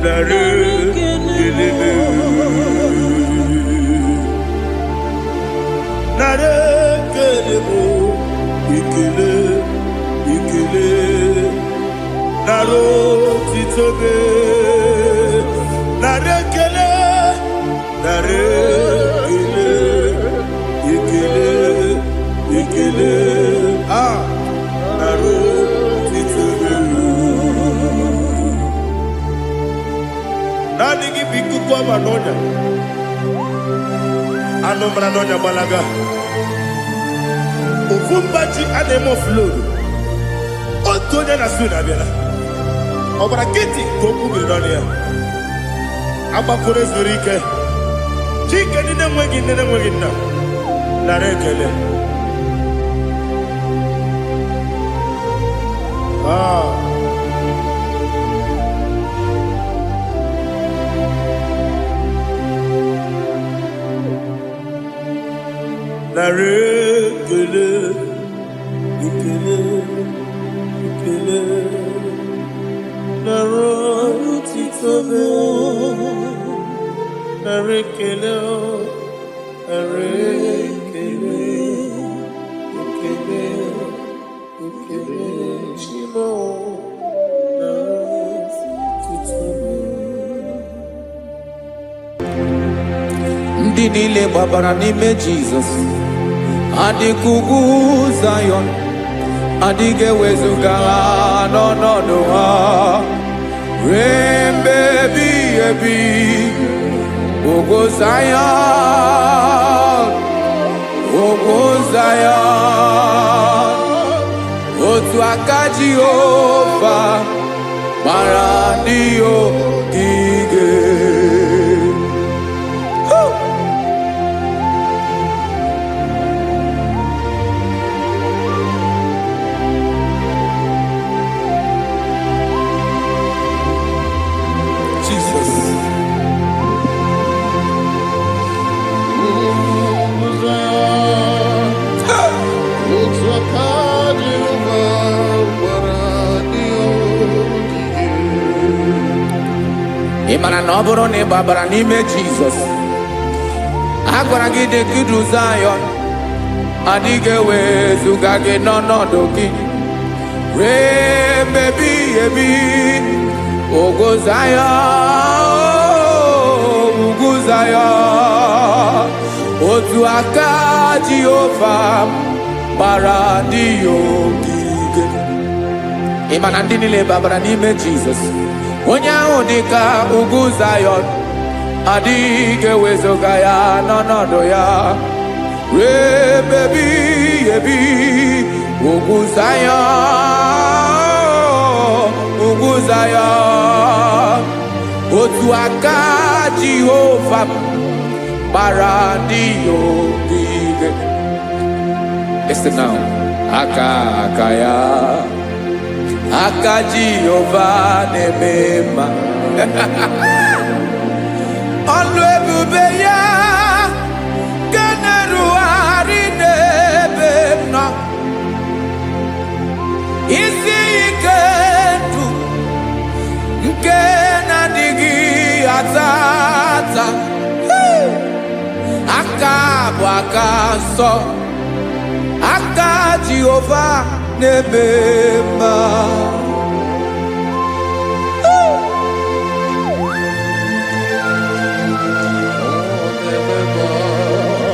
Nare, kelebe. Nare, kelebo, ikele. naro titobe, narekele, ikele, naro titobe. Nani gibiku kwa manonya, anomra nonya balaga. Ufumbaji anemo flood. Otonya na suna bela. Obra kiti koku bironia. Aba kore zurike. Chike nine mwegi na. Narekele. Narekele. Ikele. Naro titobe, narekele, chimo, naro titobe. Ndị niile gbabara n'ime Jizọs adịkugwu Zayọn, adịghị ewezuga ha n'ọnọdụ ha ruo mgbe ebighị ebi. Ugwu Zayọn, ugwu Zayọn, otu aka Jehova gbara ndị ogige. Ị mara na ọ bụrụ na ị gbabara n'ime Jizọs, a gwara gị dị ka Zayọn, adịghị ewezuga gị n'ọnọdụ gị ruo mgbe ebighị ebi. Ugwu Zayọn, ugwu Zayọn, otu aka Jehova gbara ndị ogige. Ị ma na ndị niile gbabara n'ime Jizọs, onye ahụ dị ka ugwu Zayọn, adịghị ewezuga ya n'ọnọdụ ya ruo mgbe ebighị ebi. Ugwu Zayọn, ugwu Zayọn, otu aka Jehova gbara ndị ogige. Listen now, aka ya, aka Jehova na-eme mma. Ọlụ ebube ya ga na-erugharị n'ebe m nọ. Isi ike ndụ nke na-adịghị ata ata. Aka bụ aka nsọ, aka Jehova na-eme mma.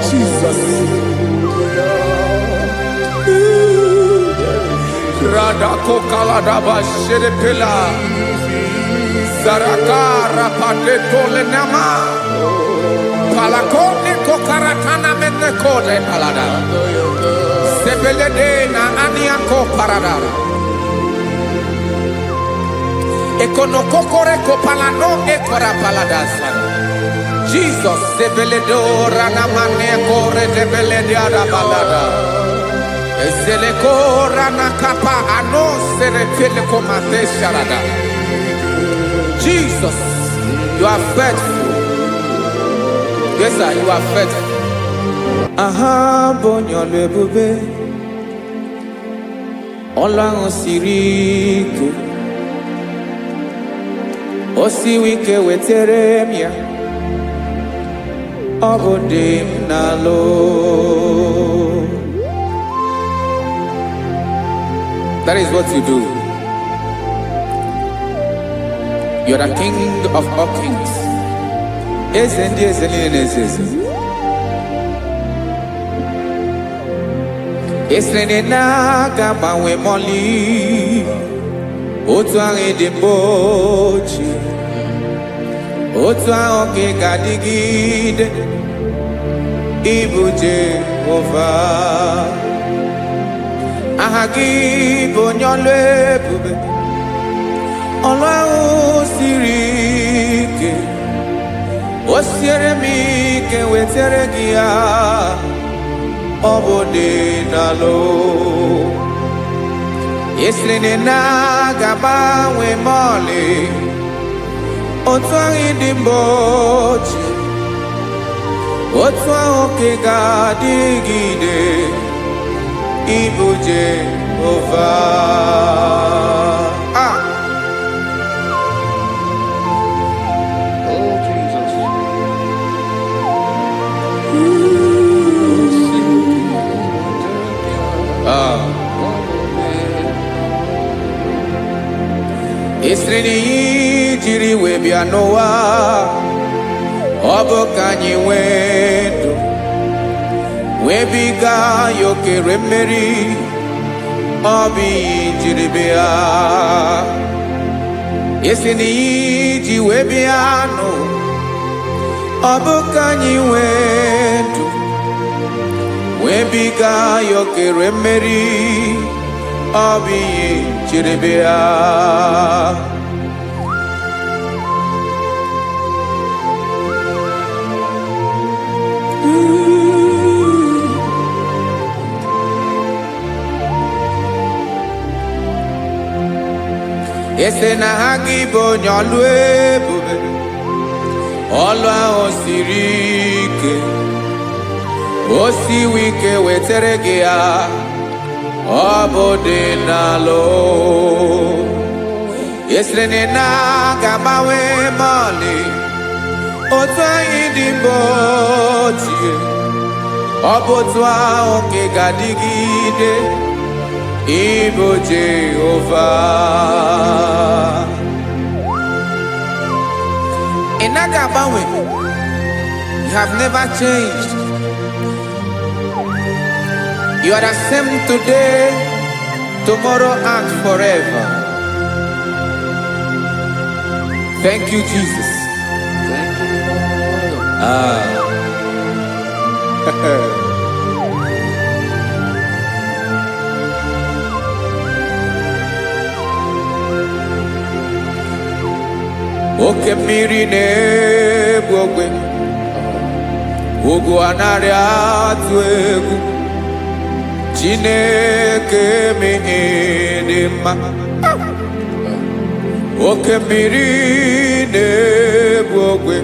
Jesus. Radako kaladaba sherepela, zarakara patole nama, palakone kokaratana mene kole palada, sebelede na aniako paradara, ekono kokore kopalano ekora paladasa. Jesus, sebeledora na mane kore debelediada balada. Eselekora na kapa ano serepele komate sharada. Jesus, you are faithful. Yes, sir, you are faithful. Aha, bonyo lebube. Ola osiriku. Osiwike weteremia. Obodim nalo. That is what you do You are the King of all kings. Eze ndị eze niile na-eze eze. Esere na-aga gbanwe mọlị. Otu ahụ dị mgbe ochie. Otu ahụ ka ị ga-adịgide. Ịbụ Jehova. Aha gị bụ onye ọlụ ebube. Ọlụ ahụ siri ike. O siere m ike wetere gị ya. Ọ bụ dị n'alụ. Esiri na-agbanwe mọlị. Otu ahụ dị mgbe ochie. Otu ahụ ka ị ga-adịgide. Ịbụ Jehova. Oh, Jesus. Esiri na ihe jiri wee bịa n'ụwa. Ọ bụ ka anyị nwee ndụ. Wee biga ya okere mmeri. Ọ bụ ihe jiri bịa. Esi na ihe ji wee bịa nụ. Ọ bụ ka anyị nwee ndụ. Wee biga ya okere mmeri. Ọ bụ ihe jiri bịa. Ese na ha gị bụ onye ọlụ ebube. Ọlụ ahụ siri ike. O siwe ike wetere gị ya. Ọ bụ dị n'alụ. Esere na na-agbanwe mọlị. Otu anyị dị mgbe ochie. Ọ bụ otu ahụ ka ị ga-adịgide. Ịbụ Jehova. Ị naghị agbanwe. You have never changed. You are the same today, tomorrow, and forever. Thank you, Jesus. Thank you, Lord. Oke mmiri na-egbu ogwe. Ugwu anaghị atụ egwu. Chineke mee dị mma. Oke mmiri na-egbu ogwe.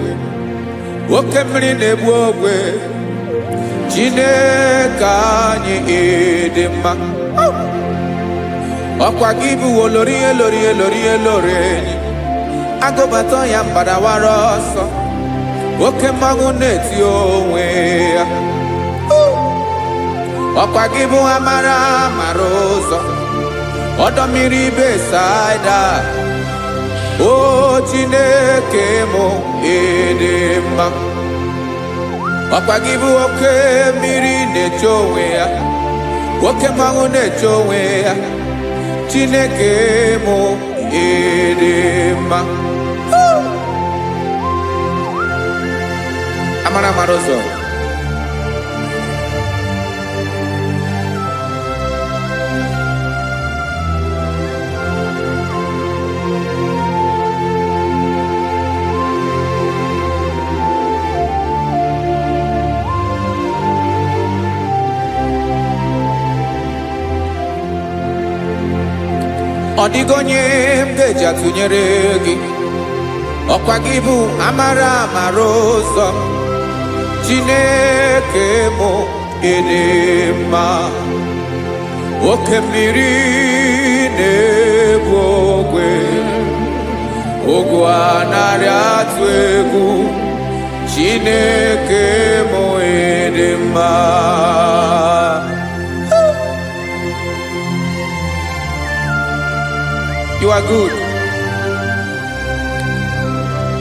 Oke mmiri na-egbu ogwe. Chineke anyị dị mma. Ọkwa gị bụ olori elori elori elori enyi. Agụbatọ ya mgbadawara ọsọ. Oke mmanwụ na-eti onwe ya. Ọkwa gị bụ amara amara ụzọ. Ọdọ mmiri Besaida. O Chineke mụ ịdị mma. Ọkwa gị bụ oke mmiri na-eche onwe ya. Oke mmanwụ na-eche onwe ya. Chineke mụ ịdị mma. Amara amara ụzọ. Ọ dịghị onye m ga-eji atụnyere gị. Ọkwa gị bụ amara amara ụzọ. Chineke mụ ịdị mma. Oke mmiri na-egbu ogwe. Ugwu anaghị atụ egwu. Chineke mụ ịdị mma. You are good.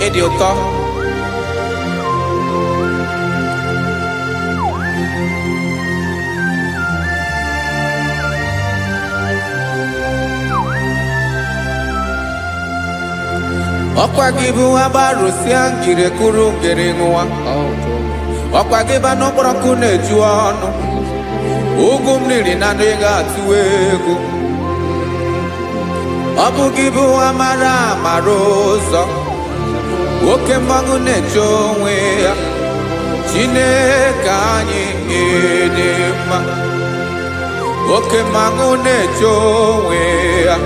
ịdị ụtọ. Ọkwa gị bụ agbarụsịa ngire kụrụ ngere nwa. Ọkwa gị ba n'ụkpọrọkụ na-eju ọnụ. Ugwu mmiri na ndị ga-atụ egwu. Ọ bụ gị bụ amara amara ụzọ. Oke mmanwụ na-eche onwe ya. Chineke anyị dị mma. Oke mmanwụ na-eche onwe ya.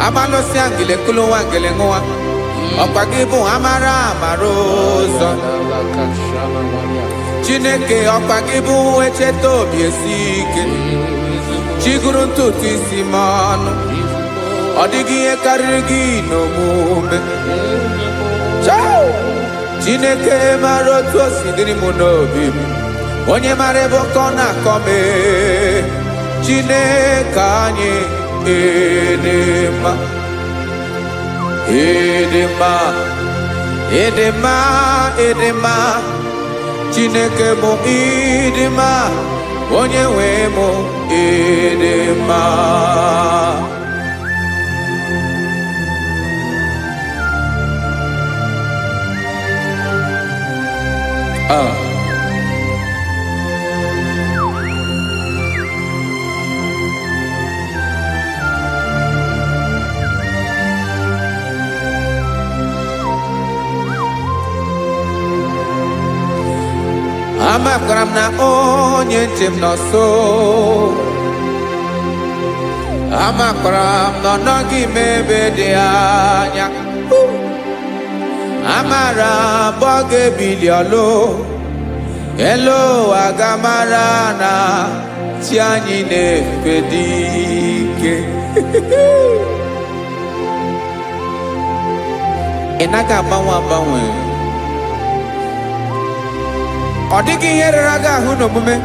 Amalụsịa ngile kụrụ nwa ngele nwa. Ọkwa gị bụ amara amara ụzọ. Chineke ọkwa gị bụ echeta obi esi ike. Chigụrụ ntutu isi m ọnụ. Ọ dịghị ihe karịrị gị n'omume. Chineke mara otu o si dịrị m n'obi m. Onye mara ebe ọkọ na-akọ m. Chineke anyị dị mma. Ịdị mma, ịdị mma, ịdị mma. Chineke bụ ịdị mma. Onye nwe m ịdị mma. Amakwara m na onye nche m nọ nso. Amakwara m na ọ nọghị m ebe dị anya. Amara m ọ ga-ebili ọlụ. Elu aga mara na chi anyị na-efe dị ike. Ị naghị agbanwe agbanwe. Ọ dịghị ihe rere gị ahụ n'omume.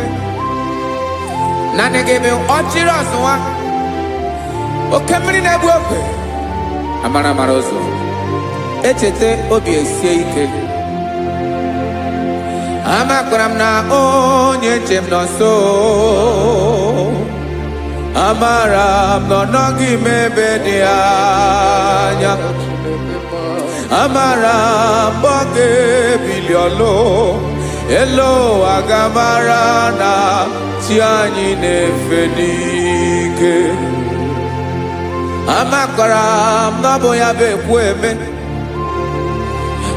Naanị gị bụ ọchịrị ọzụwa. Oke mmiri na-egbu ofe. Amara amara ụzọ. Echeta obi esie ike. Amakwara m na onye nche m nọ nso. Amara m na ọ nọghị m ebe dị anya. Amara m ọ ga-ebili ọlụ. Elu aga mara na chi anyị na-efe n'ike. Amakwara m na ọ bụ ya bụ ekwu eme.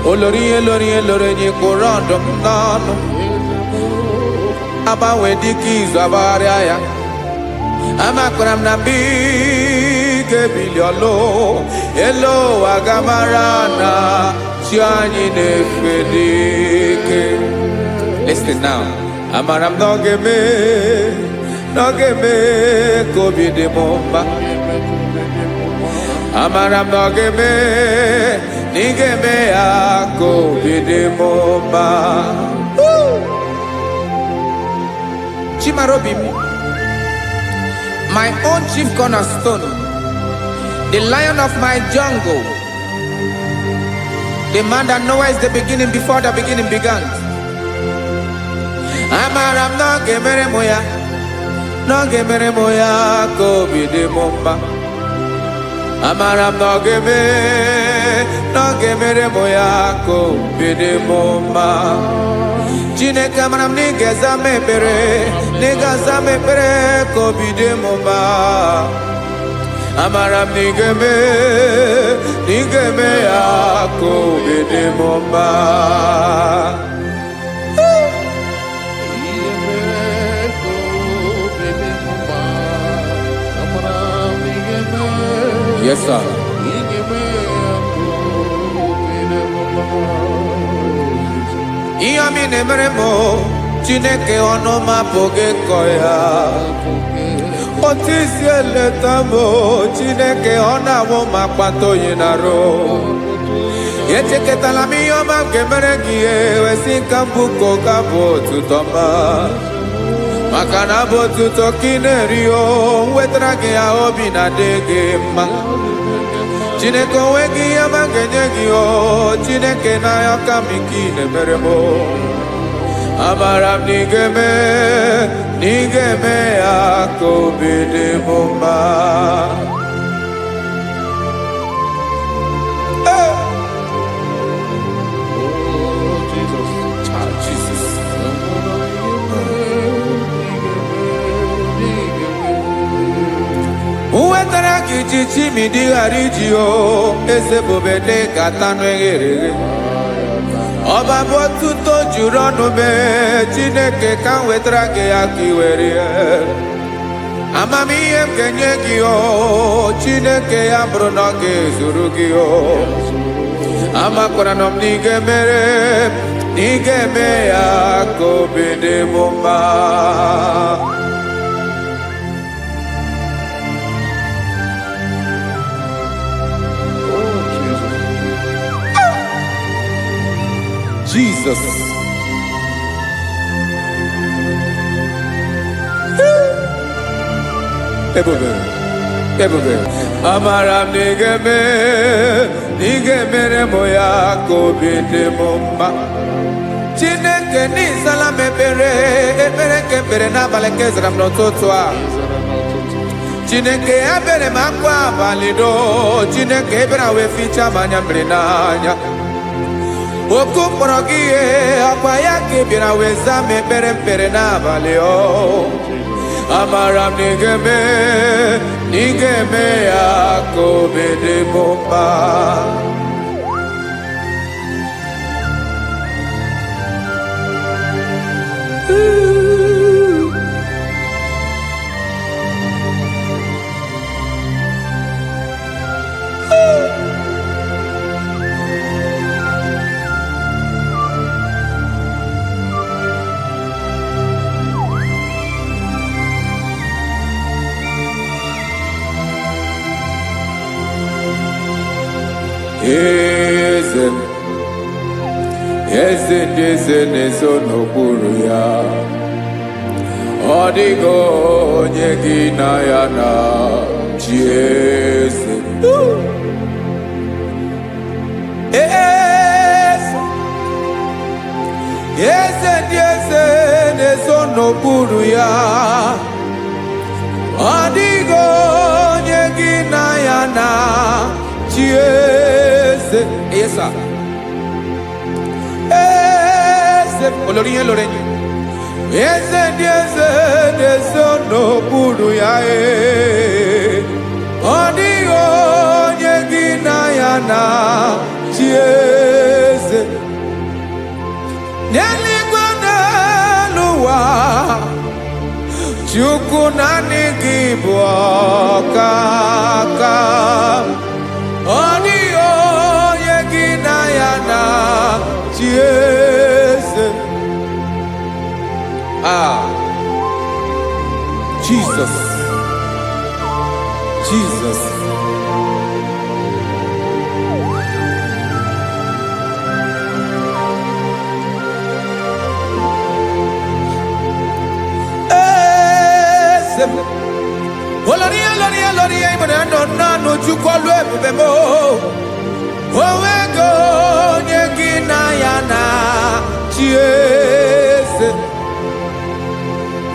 Olori ihe lori ihe lori enyi kwụrụ ọdụm n'ọnụ. Agbanwe dịka izu agbagharịa ya. Amakwara m na mgbe ị ga-ebili ọlụ. Elu aga mara na chi anyị na-efe n'ike. Listen now. Amara m na ọ ga-eme ka obi dị m mma. Amara m na ọ ga-eme na ị ga-eme ya ka obi dị m mma. Chimarobi m, my own chief cornerstone, the lion of my jungle, the man that knows the beginning before the beginning began. Amara m na ọ ga-emere m ya, na ọ ga-emere m ya ka obi dị m mma. Amara m na ọ ga-emere m ya ka obi dị m mma. Chineke amara m na ị ga-aza m ekpere, na ị ga-aza m ekpere ka obi dị m mma. Amara m na ị ga-eme ya ka obi dị m mma. Yes, sir. Ihe ọmị na-emere m Chineke ọnụ m apụghị ịkọ ya. Otu isi eleta m Chineke ọ na-awụ m akpata oyi n'arụ. Echeketala m ihe ọma nke mere gị ewesi nka mbụ ka ọ ga-abụ otuto ma. Maka na abụ otuto ka ị na-eri o wetara gị ya obi na-adị gị mma. Chineke onweghị ihe ma ga-enye gị o Chineke n'anya ka m ike ị na-emere m amara m na ị ga-eme ya ka obi dị m mma. Uwetara gị chichi mi dị ghara iji o eze bobede ka tanụ eghere eghe ọba bụ otuto juru ọnụ mee Chineke ka m wetara gị ya ka i were ya amamihe m ga-enye gị o Chineke ya bụrụ na ọ ga-ezuru gị o amakwara na m na ị ga-eme ya ka obi dị m mma. Jesus. Ebube. Amara m na ị ga-emere m ya ka obi dị m mma. Chineke n'ịzala m ekpere nke ekpere n'abalị nke zara m n'ụtụtụ a. Chineke ya bere m akwa abalị do Chineke ebere wee fichaa m anya mmiri n'anya. Oku kpọrọ gị ihe akwa ya ka ị bịara wee zaa m ekpere mpere n'abalị o amara m na ị ga-eme ya ka obi dị m mma. Eze ndị eze na-eso n'okpuru ya ọ dịghị onye gị na ya na chi eze. Eze ndị eze na-eso n'okpuru ya ọ dịghị onye gị na ya na chi eze. Yes, sir. Olorinye lorenye eze ndị eze na-eso n'okpuru ya ọ dịghị onye gị na ya na chi eze n'eluigwe n'elu ụwa Chukwu naanị gị bụ ọkaka ọ dịghị onye gị na ya na chi eze. Jesus. Oloria ibere nọ Chukwu olu ebube m onwego onye gị na ya na chi eze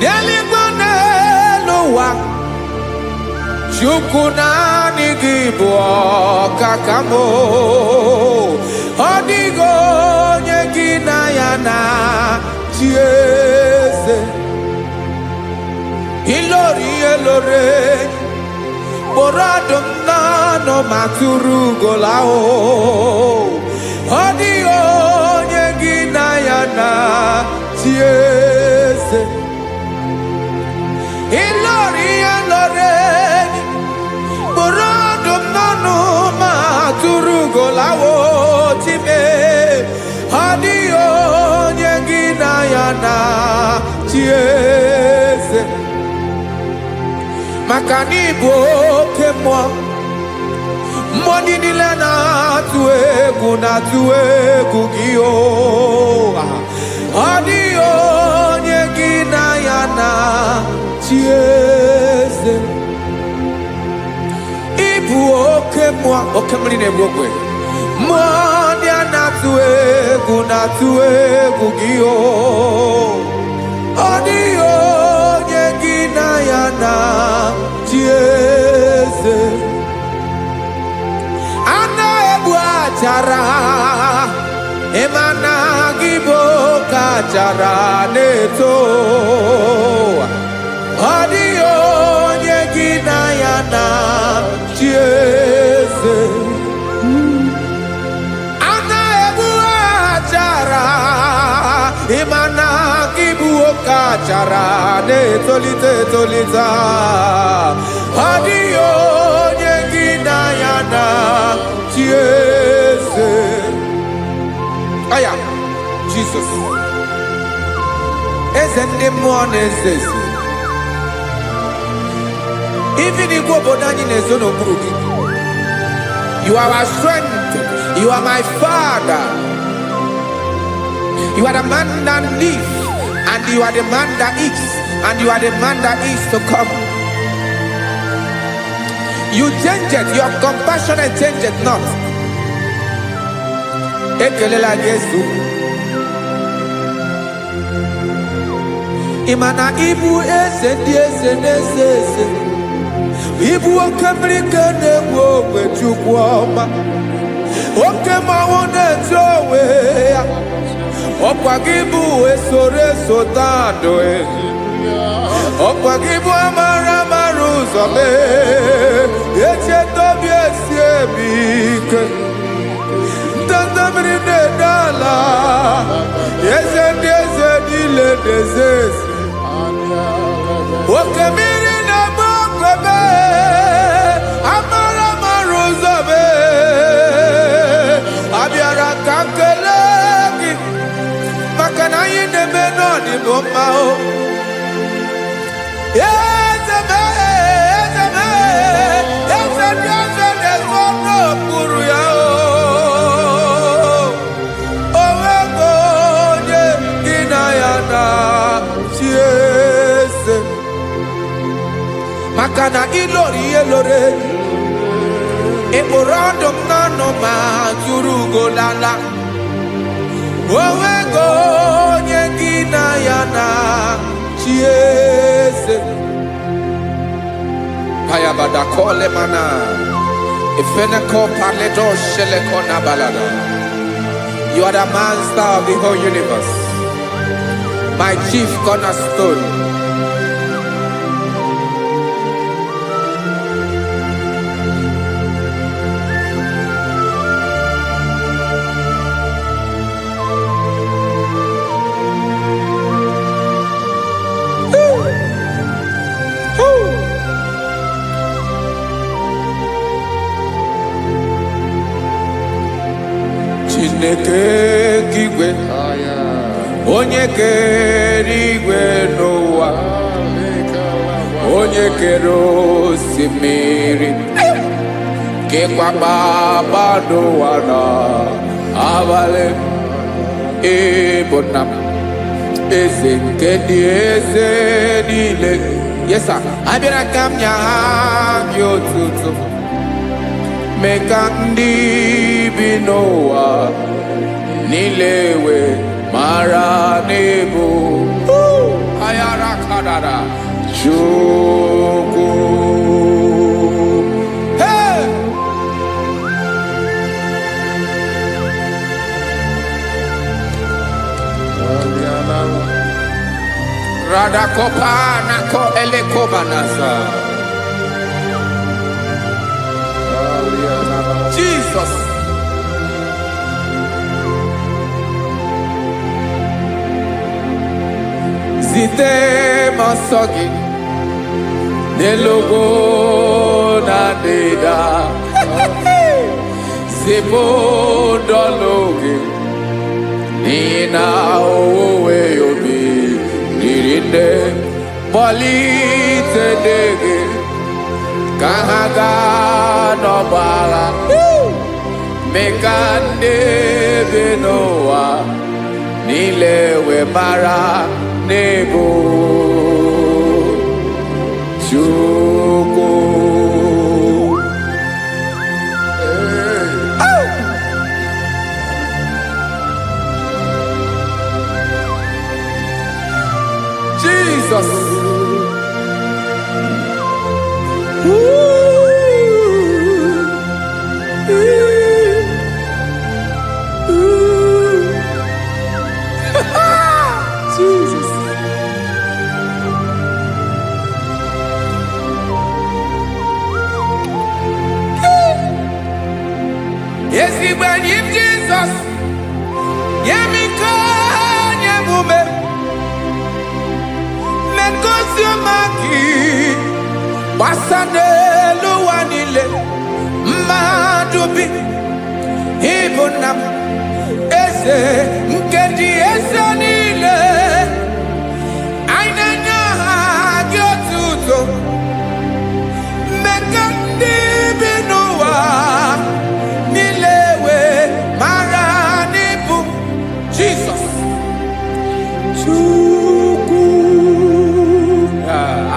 n'eluigwe n'elu ụwa Chukwu naanị gị bụ ọkaka m ọ dịghị onye gị na ya na chi eze ilori kpụrụ ọdụm n'ọnụ ma tụrụ ugola ọ dịghị onye gị na ya na chi eze ilori kpụrụ ọdụm n'ọnụ ma tụrụ ugola time ọ dịghị onye gị na ya na chi eze maka na ị bụ oke mmụọ ndị niile na-atụ egwu gị ọ dịghị onye gị na ya na chi eze ị bụ oke mmụọ okemri na-egbu ogwe mmụọ ndị a na-atụ egwu gị o ọ dịghị onye gị na ya na chi eze a na-egbu achara ịma na gị bụ ka achara na-eto ọ dịghị onye gị na ya na chi eze a na-egbu achara ịma na gị bụ ka achara na-etolite etolite ọ dịghị onye gị na ya na chi eze aya Jesus eze ndị mmụọ na-eze eze even igwe obodo anyị na-ezo n'okpuru gị you are our strength you are my father you are the man that lives and you are the man that eats and you are the man that is to come you change it your compassion and change it not ekelela gị ezu ịmana ibu eze ndị eze na-eze eze ibu oke mmiri ka na-egbu ogwe Chukwu ọma oke mmanwụ na-eti onwe ya ọkwa gị bụ esoro esota ndụ ọkwa gị bụ amara amara ụzọ mee echeta obi esi ebi ike ndanda mmiri na-ede ala eze ndị eze niile na-eze eze oke mmiri na-agba okwebe amara amara ụzọ mee abịara ka kelee gị maka na anyị na-eme n'ọdịbụ mma o eze mee eze mee eze ndị eze na-ezu ọnụ okpuru ya o onwego onye gị na ya na chi eze maka na ịlọrọ ihe lọrọ enyi ịkpụrụ ọdụ m n'ọnụ ma tụrụ ugolala onwego onye gị na ya na chi eze ayabada kole mana ifeneko paledo sheleko na balada you are the master of the whole universe my chief cornerstone Chineke kigwe onye kere igwe n'ụwa onye kere osimiri kekwa kpakpando ụwa na abalị ịbụ nna m eze nke dị eze niile yesa abịara ka m nya gị otuto mee ka ndị bi n'ụwa niile wee mara n'ebu ayara kadara Chukwu hey! Radakopa nako elekobanasa Jesus zite masọ gị n'elugo na ndịda zipụ ndọlụ gị n'ihi na owuwe obi dịrị nne kpọlite ndị gị ka ha gaa n'ọgba agha mee ka ndị bi n'ụwa niile wee mara n'ebu Chukwu ezigbo enyi m Jizọs nye m ike nye m ume megosi ọma gị gbasa n'elu ụwa niile mmadụ bi ịbụ nna m eze nke dị eze niile anyị na-enye aha gị otuto mmeka ndị bi n'ụwa niile wee mara n'ịbụ Jizọs Chukwu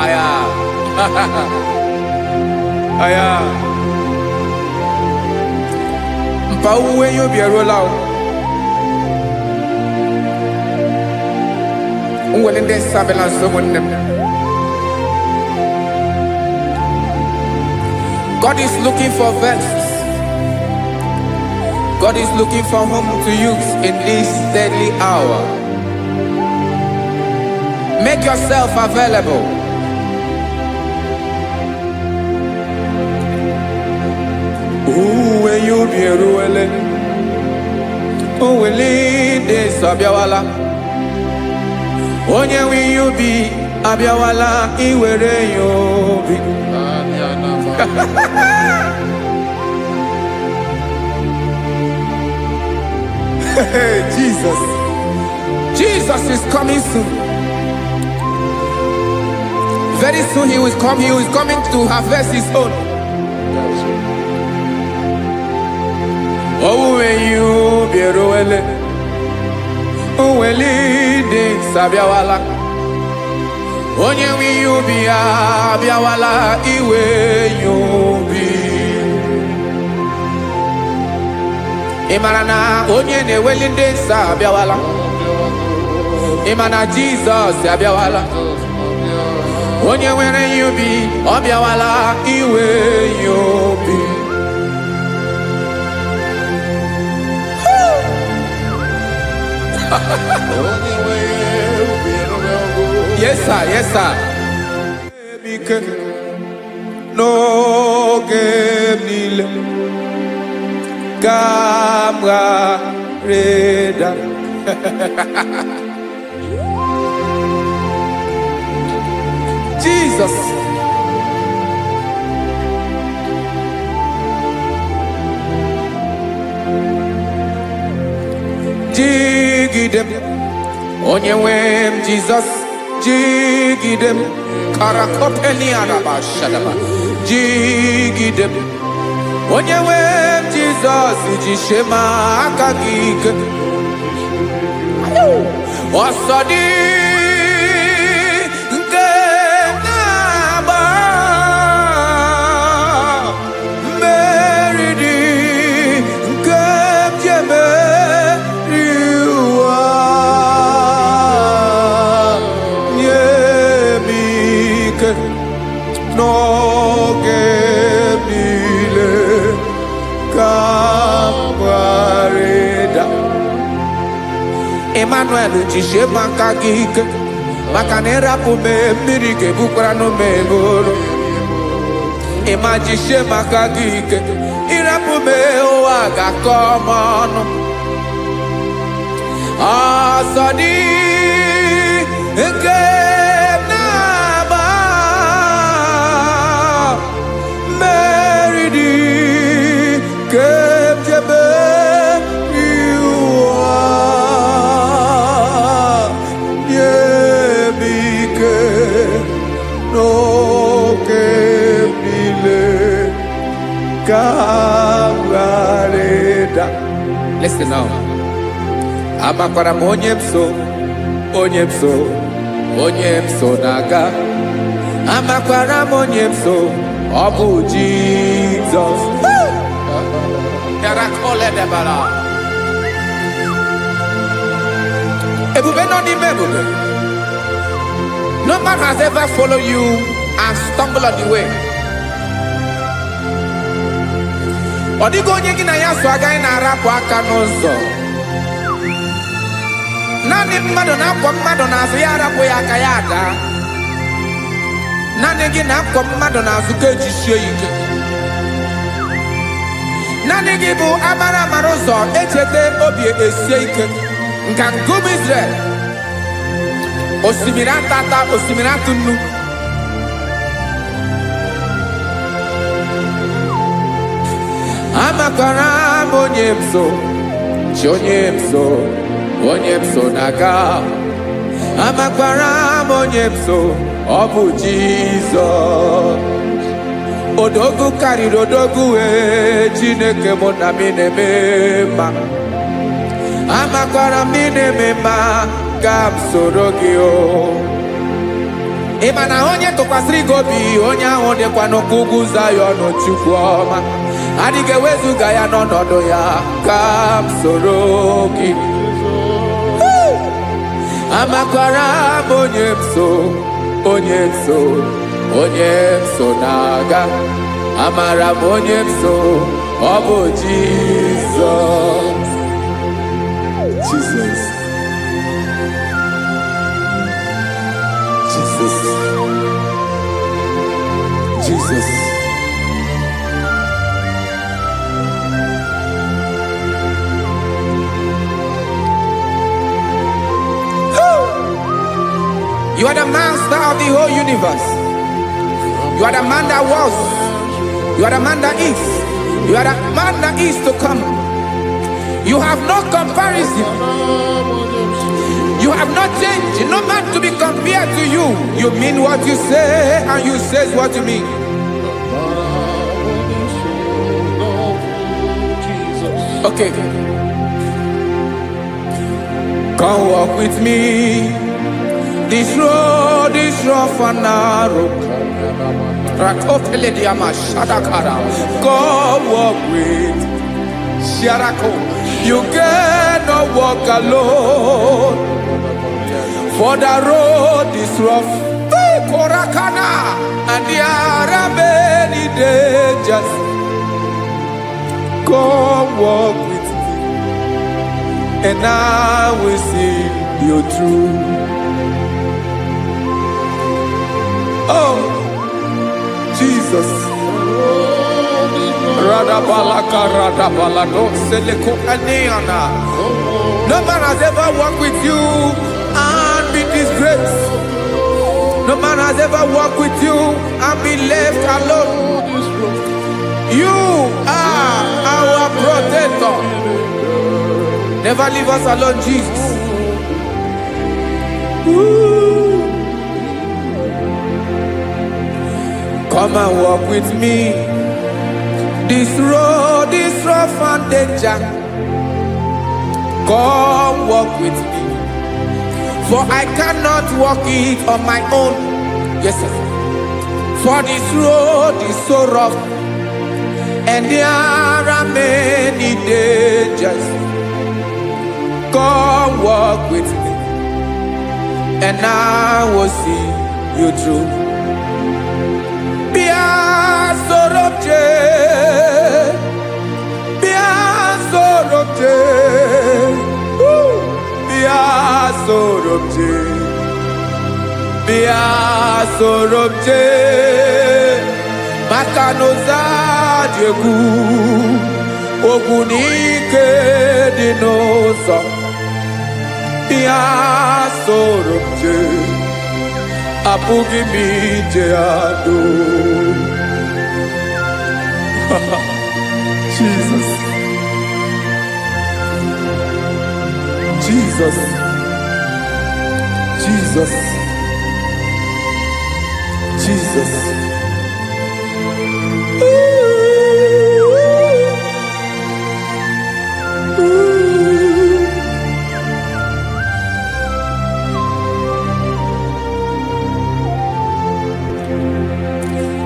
aya aya mpa uwe ya obi eruola o nwere ndị sabela nso nwanne m. God is looking for vessels. God is looking for whom to use in this deadly hour. Make yourself available. Uwe yubi eruele, uwe lide sabiawala. Onye wi yubi abiawala iwere yubi. Jesus. Jesus is coming soon. Very soon he will come. He is coming to harvest his own. Oh, when you be roele, oh, when leading Sabiawala, onye wi you be abiawala, iwe you be. Imana onye ne welinde Sabiawala, imana Jesus Sabiawala, onye were you be abiawala, iwe you be. Yes sir, yes sir. No game Gamra Reda. Jesus. Jigidem Onyewem Jesus Jigidem Karakopeni Araba Shadaba Jigidem Onyewem Jesus Jishema Akagik Osodi Ngenaba Meridi Nkemjeme No gemile kamareda Emmanuel jishe makagike makanera pume mirike bukrano mebolo Ema jishe makagike irapume oaga komono Asadi Listen now. Amakwara onyemso naga. Amakwara onyemso obu Jesus. Yarakole debara. Ebube no di mebube. No man has ever followed you and stumbled on the way. Odigo onye gị na ya so agaghị na-arapụ aka n'ụzọ. Naanị mmadụ na-akwọ mmadụ n'azụ ya arapụ ya aka ya ada. Naanị gị na-akwọ mmadụ n'azụ ka ejisie ike. naanị gị bụ amara amara ụzọ echeta obi esie ike nka ngụm Israel osimiri atata osimiri atụ nnu amakwara m onye m so chi onye m so na-aga amakwara m onye m so ọ bụ Jizọs odogwu karịrị odogwu wee Chineke mụ na m na-eme mma amakwara m na-eme mma ka m soro gị o ị ma na onye tụkwasịrị gị obi onye ahụ dịkwa n'ụkwụ ugwu Zayọn Chukwu ọma adịghị ewezuga ya n'ọnọdụ ya ka m soro gị amakwara m onye m so na-aga amara m onye m so ọ bụ Jizọs Jesus You are the master of the whole universe. You are the man that was. You are the man that is. You are the man that is to come. You have no comparison. You have not changed. No man to be compared to you. You mean what you say and you say what you mean. Okay. Come walk with me. This road is rough and narrow. Come walk with Sharako. You cannot walk alone. For the road is rough. Korakana. And there are many dangers. Come walk with me. And I will see you through. Oh, Jesus. No man has ever walked with you and been disgraced. No man has ever walked with you and been left alone. You are our protector. Never leave us alone, Jesus. Ooh. Come and walk with me. This road is rough and danger. Come walk with me. For I cannot walk it on my own. Yes, sir. For this road is so rough. And there are many dangers. Come walk with me. And I will see you through. Sorobje Makanoza Diegu Ogunike Dinosa Bia Sorobje Apugi Mijeado Jesus Jesus Jesus Jesus.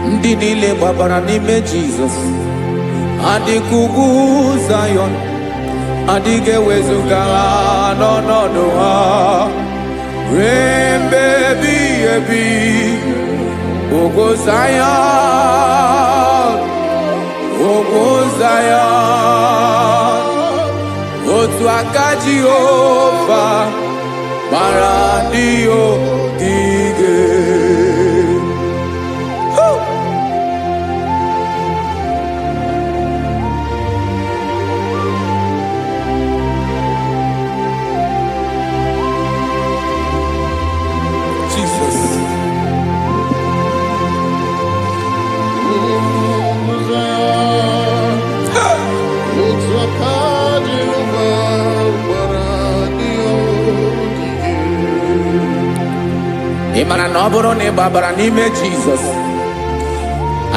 Ndị niile gbabara n'ime Jizọs adịghị ugwu Zayọn adịghị ewezuga ha n'ọnọdụ ha ruo mgbe ebighị ebi. Ogo Zion, otu aka Jehova mara ndị ogige. ị mara na ọ bụrụ na ị gbabara n'ime Jizọs,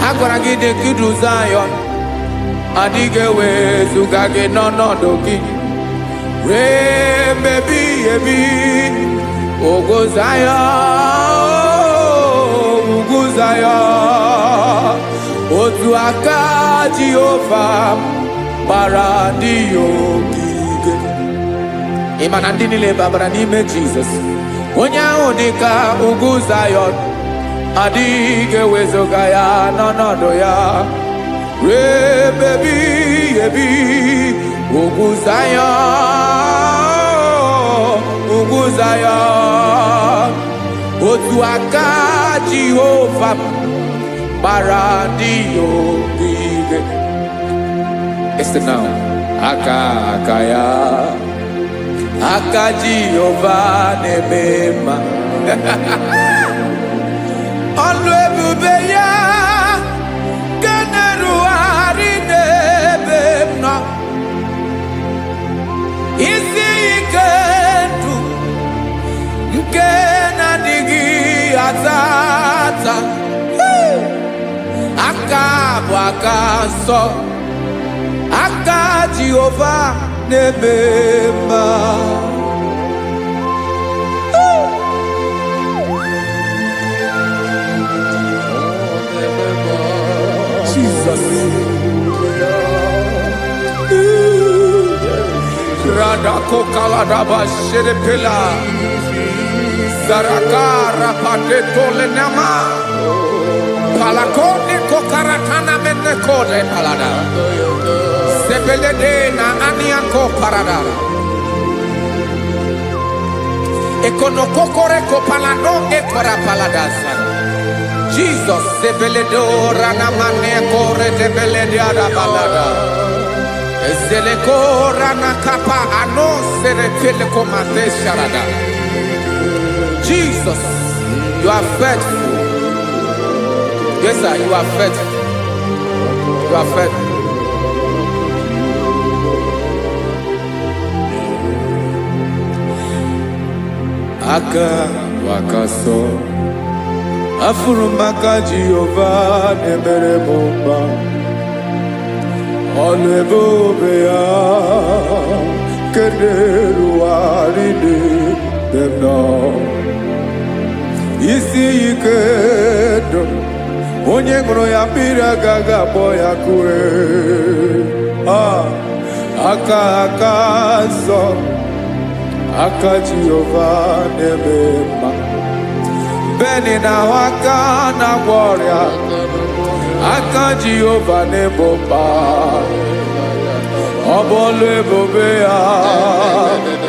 a gwara gị dị ka idu Zayọn, adịghị ewezuga gị n'ọnọdụ gị ruo mgbe ebighị ebi. Ugwu Zayọn, ugwu Zayọn, otu aka Jehova gbara ndị ya ogige. Ị ma na ndị niile gbabara n'ime Jizọs, onye ahụ dị ka ugwu Zayọn, adịghị ewezuga ya n'ọnọdụ ya ruo mgbe ebighị ebi. Ugwu Zayọn, ugwu Zayọn, otu aka Jehova gbara ndị ya ogige. Listen now, aka ya, aka Jehova na-eme mma. Ọlụ ebube ya ka na-erugharị n'ebe m nọ. Isi ike ndụ nke na-adịghị ata ata. Aka bụ aka nsọ, aka Jehova na-eme mma. Jesus. Radako kaladaba sherepela, zarakara pateto lenama, palakone kokaratana menekode palada, sebelede na aniako parada, ekonokokore kopalano ekora paladasa. Jesus, sebeledo ranamane kore debelede arabalada. Zeleko ranakapa ano serepele komande sharada. Jesus, you are faithful. Yes, sir, you are faithful. You are faithful. Aka wakaso. Afurumaka Jehova nemere mumba. Ọlụ ebube ya keneruwarị n'ebe m nọ. Isi ike ndụ, onye ṅụrụ ya mmiri agaghị akpọ ya kue. Aka nsọ, aka Jehova na-eme mma. Beni na aka na-agwọ ọrịa, aka Jehova na-egbo mkpa. Ọ bụ ọlụ ebube ya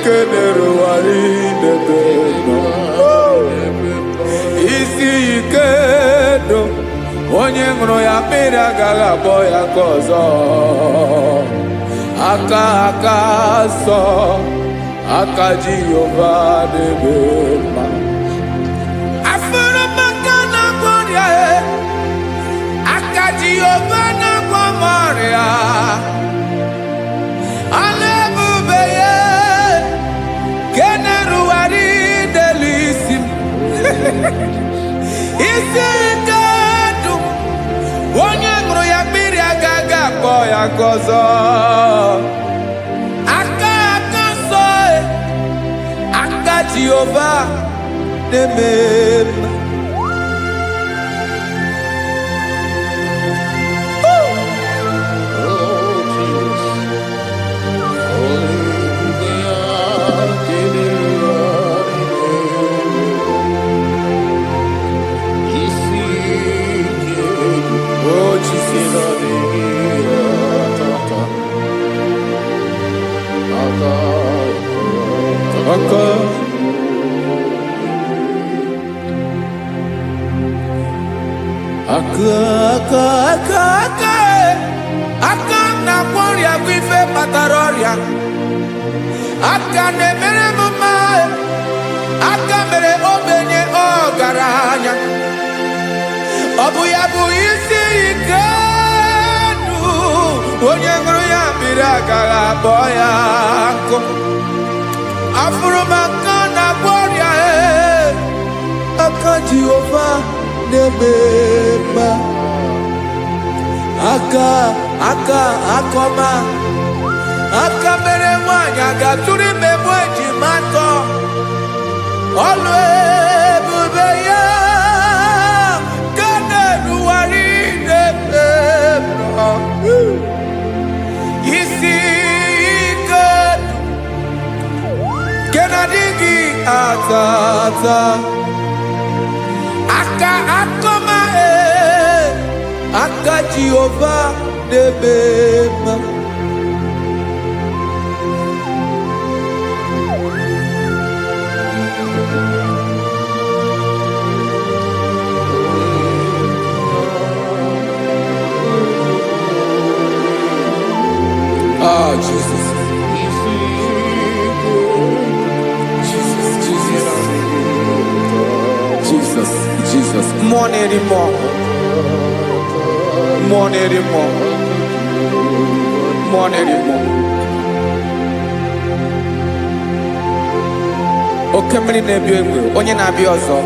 kenerugharị n'ebe m nọ. Isi ike ndụ, onye ṅụrụ ya mmiri agaghị akpọ ya nke ọzọ. Aka nsọ, aka Jehova na-eme mma. Jehova na-agwọ m ọrịa, ọlụ ebube ya ka na-erugharị n'elu isi m. Isi ike ndụ, onye ṅụrụ ya mmiri agaghị akpọ ya nke ọzọ. Aka nsọ, aka Jehova na-eme mma. Aka na-agwọ ọrịa bụ ife kpatara ọrịa. Aka na-emere m mma, aka mere ogbenye ọgaranya. Ọ bụ ya bụ isi ike ndụ, onye ṅụrụ ya mmiri agaghị akpọ ya nkụ. Afụrụ m aka na-agwọ ọrịa, aka Jehova na-eme mma. Aka ọma, aka mere nwanyị aga-atụrụ ime mụ ejima atọ. Ọlụ ebube ya ka na-erugharị n'ebe m nọ. Isi ike nke na-adịghị ata ata. Aka ọma, aka Jehova na-eme mma. Oh, Jesus. Jesus. More anymore. Oke mmiri na-ebi egbe, onye na-abịa ọzọ.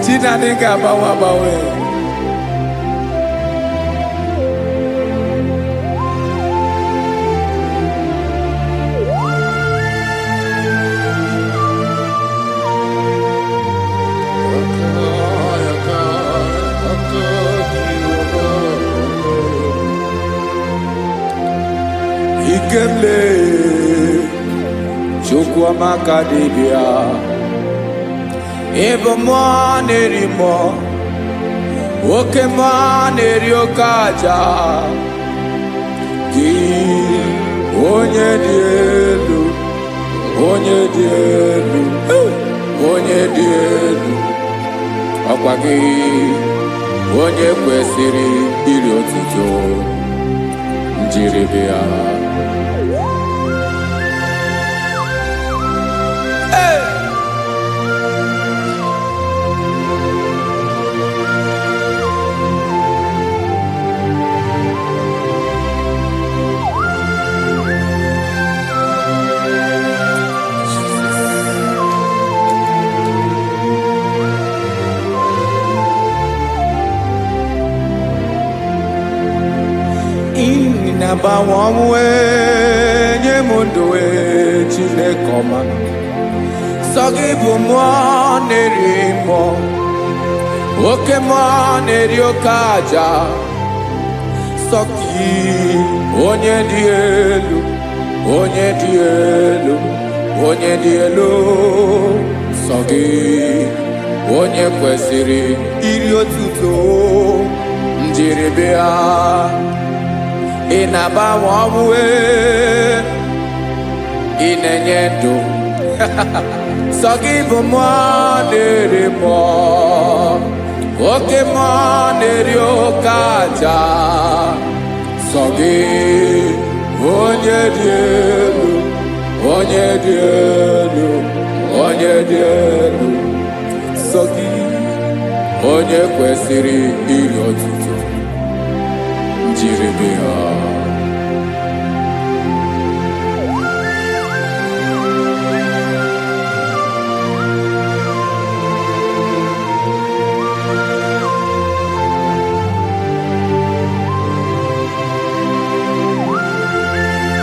Chinadị ga-agbanwe. Ikemle Chukwuamaka dibịa, ebe mmụọ na-eri mmụọ, oke mmụọ na-eri oke aja. Gị onye dị elu, onye dị elu, onye dị elu, ọkwa gị onye kwesịrị iri otuto. Njiri bịa. Na-agbanwe ọnwụ nye m ndụ Chineke ọma. Sọ gị bụ mmụọ na-eri mmụọ, oke mmụọ na-eri oke aja. Sọ gị onye dị elu, onye dị elu, onye dị elu. Sọ gị onye kwesịrị iri otuto. Njiri bịa. Ị na-agbanwe ọnwụ, ị na-enye ndụ. Sọ gị bụ mmụọ na-eri mmụọ, oke mmụọ na-eri oke aja. Sọ gị onye dị elu, onye dị elu, onye dị elu. Sọ gị onye kwesịrị iri otuto. Njiri bịa.